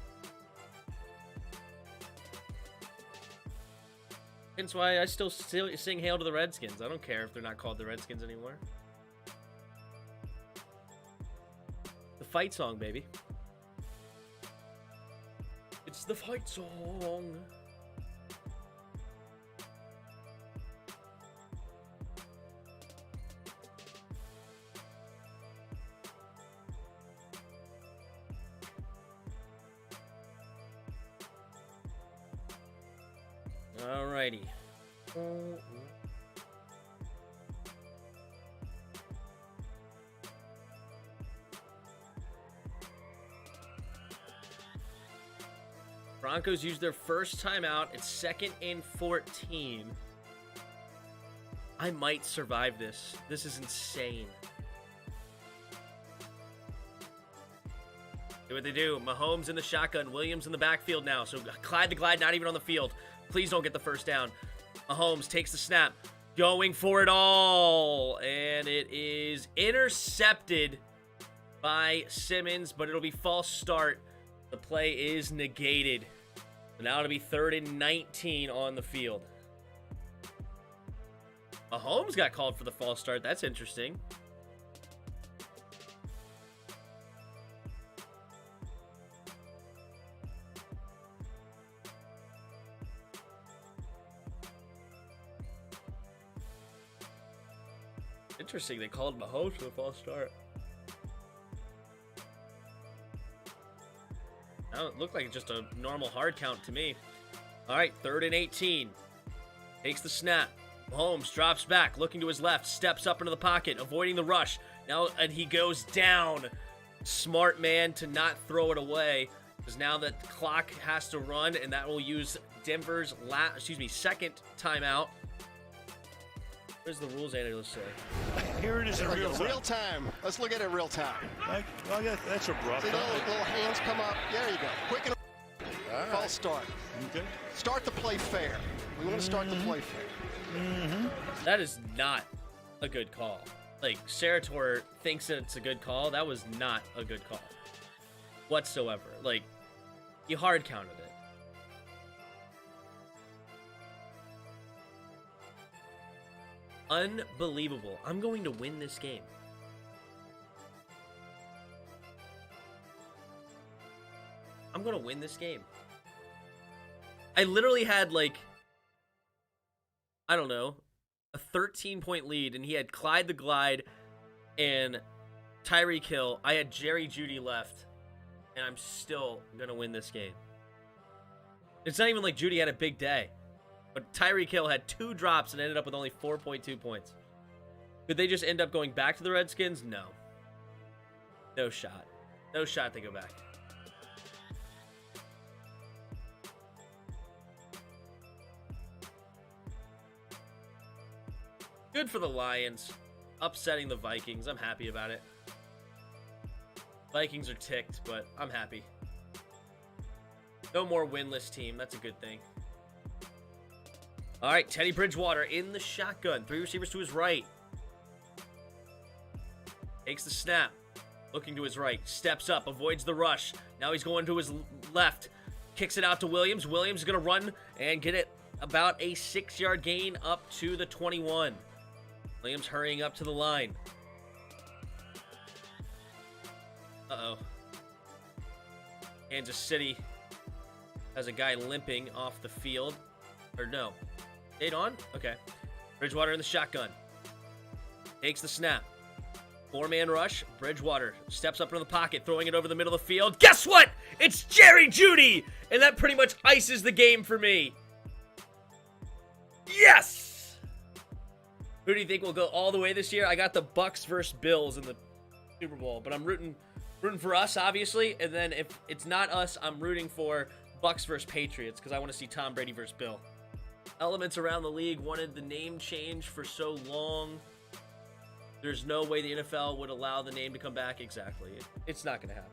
S1: Hence why I still sing Hail to the Redskins. I don't care if they're not called the Redskins anymore. The fight song, baby. It's the fight song. Alrighty. Broncos use their first timeout. It's 2nd and 14. I might survive this. This is insane. Do what they do. Mahomes in the shotgun. Williams in the backfield now. So Clyde the Glide not even on the field. Please don't get the first down. Mahomes takes the snap. Going for it all. And it is intercepted by Simmons, but it'll be false start. The play is negated. So now it'll be 3rd and 19 on the field. Mahomes got called for the false start. That's interesting. Interesting, they called Mahomes for the false start. It looked like just a normal hard count to me. All right, 3rd and 18. Takes the snap. Mahomes drops back, looking to his left, steps up into the pocket, avoiding the rush. Now, and he goes down. Smart man to not throw it away, because now the clock has to run, and that will use Denver's second timeout. Where's the rules analyst say?
S12: Here it is in real time. Let's look at it real time.
S13: Well, that's abrupt.
S12: See, little hands come up. There you go. Quick and false start.
S13: Okay.
S12: Start the play fair. We want to start the play fair.
S1: That is not a good call. Like, Sarator thinks that it's a good call. That was not a good call whatsoever. Like, he hard counted it. Unbelievable. I'm going to win this game. I'm going to win this game. I literally had, like, I don't know, a 13-point lead, and he had Clyde the Glide and Tyreek Hill. I had Jerry Jeudy left, and I'm still going to win this game. It's not even like Jeudy had a big day, but Tyreek Hill had 2 drops and ended up with only 4.2 points. Could they just end up going back to the Redskins? No. No shot. No shot they go back. Good for the Lions. Upsetting the Vikings. I'm happy about it. Vikings are ticked, but I'm happy. No more winless team. That's a good thing. All right, Teddy Bridgewater in the shotgun. 3 receivers to his right. Takes the snap. Looking to his right. Steps up. Avoids the rush. Now he's going to his left. Kicks it out to Williams. Williams is going to run and get it about a 6-yard gain up to the 21. Williams hurrying up to the line. Uh-oh. Kansas City has a guy limping off the field. Or no. Stayed on? Okay. Bridgewater in the shotgun. Takes the snap. 4-man rush. Bridgewater steps up into the pocket, throwing it over the middle of the field. Guess what? It's Jerry Jeudy! And that pretty much ices the game for me. Yes! Who do you think will go all the way this year? I got the Bucks versus Bills in the Super Bowl, but I'm rooting for us, obviously. And then if it's not us, I'm rooting for Bucks versus Patriots because I want to see Tom Brady versus Bill. Elements around the league wanted the name change for so long. There's no way the NFL would allow the name to come back. Exactly. It's not going to happen.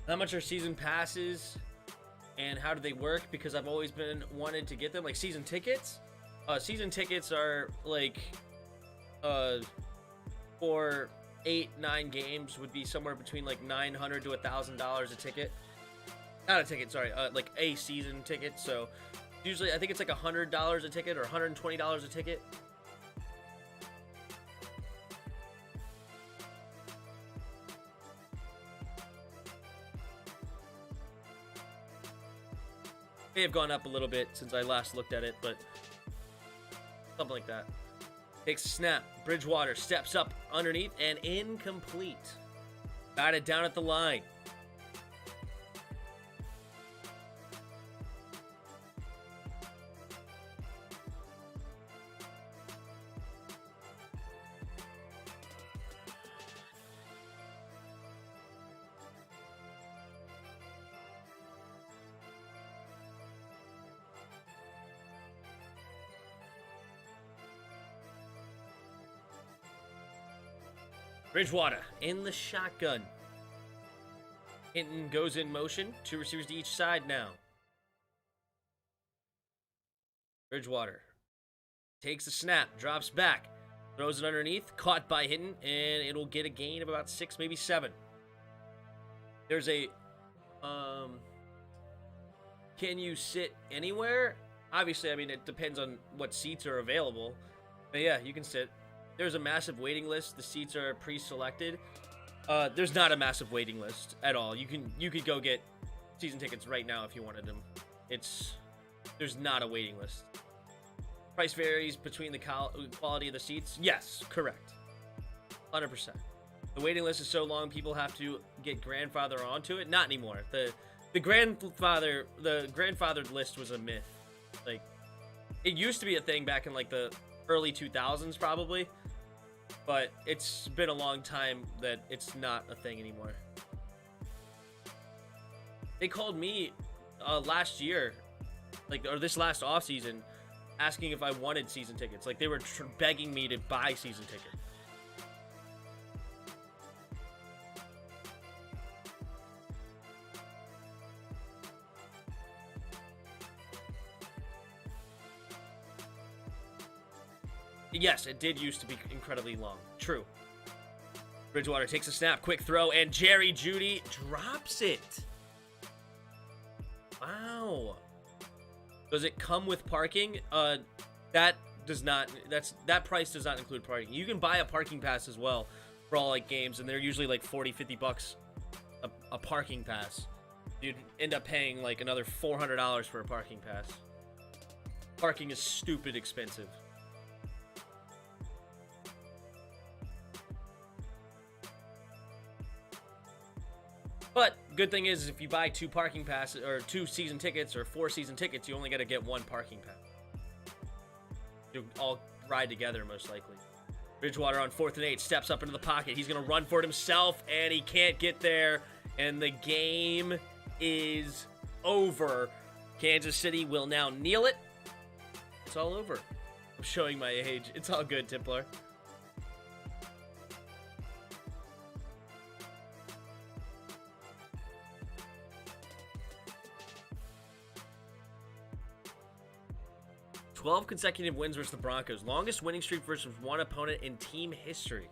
S1: How much are season passes and how do they work? Because I've always been wanted to get them, like season tickets. Season tickets are like for 8-9 games would be somewhere between like $900 to $1,000 a ticket. Not a ticket, sorry, like a season ticket. So usually I think it's like $100 a ticket or $120 a ticket. May have gone up a little bit since I last looked at it, but something like that. Takes a snap. Bridgewater steps up underneath and incomplete. Got it down at the line. Bridgewater in the shotgun. Hinton goes in motion. 2 receivers to each side now. Bridgewater takes the snap, drops back, throws it underneath, caught by Hinton, and it'll get a gain of about 6, maybe 7. There's a, can you sit anywhere? Obviously, I mean, it depends on what seats are available. But yeah, you can sit. There's a massive waiting list. The seats are pre-selected. There's not a massive waiting list at all. You could go get season tickets right now if you wanted them. There's not a waiting list. Price varies between the quality of the seats. Yes, correct. 100%. The waiting list is so long, people have to get grandfathered onto it. Not anymore. The grandfathered list was a myth. Like, it used to be a thing back in like the early 2000s, probably. But it's been a long time that it's not a thing anymore. They called me last year, or this last offseason, asking if I wanted season tickets. Like, they were begging me to buy season tickets. Yes, it did used to be incredibly long. True. Bridgewater takes a snap, quick throw, and Jerry Jeudy drops it. Wow. Does it come with parking? That does not. That price does not include parking. You can buy a parking pass as well for all like games, and they're usually like $40-50 a parking pass. You'd end up paying like another $400 for a parking pass. Parking is stupid expensive. But good thing is, if you buy 2 parking passes or 2 season tickets or 4 season tickets, you only got to get 1 parking pass. You'll all ride together most likely. Bridgewater on 4th and 8 steps up into the pocket. He's going to run for it himself, and he can't get there. And the game is over. Kansas City will now kneel it. It's all over. I'm showing my age. It's all good, Templar. "12 consecutive wins versus the Broncos. Longest winning streak versus one opponent in team history."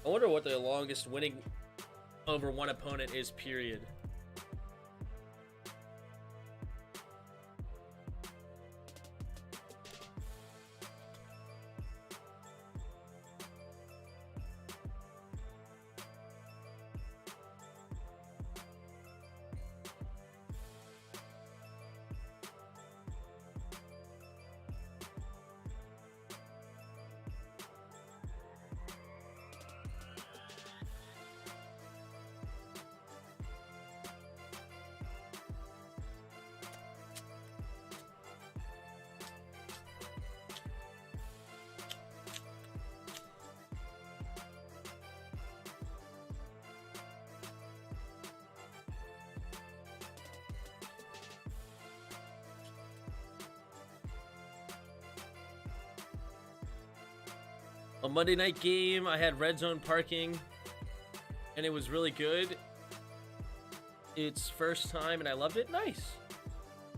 S1: I wonder what the longest winning over one opponent is, period. A Monday night game, I had red zone parking, and it was really good. It's first time, and I loved it. Nice.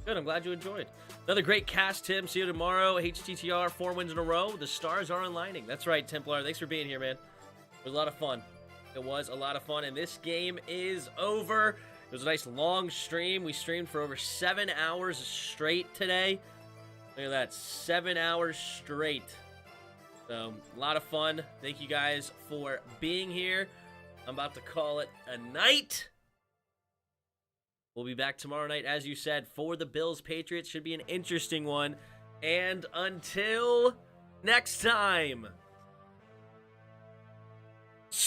S1: Good, I'm glad you enjoyed. Another great cast, Tim. See you tomorrow. HTTR, 4 wins in a row. The stars are aligning. That's right, Templar. Thanks for being here, man. It was a lot of fun. It was a lot of fun, and this game is over. It was a nice long stream. We streamed for over 7 hours straight today. Look at that, 7 hours straight. So, a lot of fun. Thank you guys for being here. I'm about to call it a night. We'll be back tomorrow night, as you said, for the Bills-Patriots. Should be an interesting one. And until next time.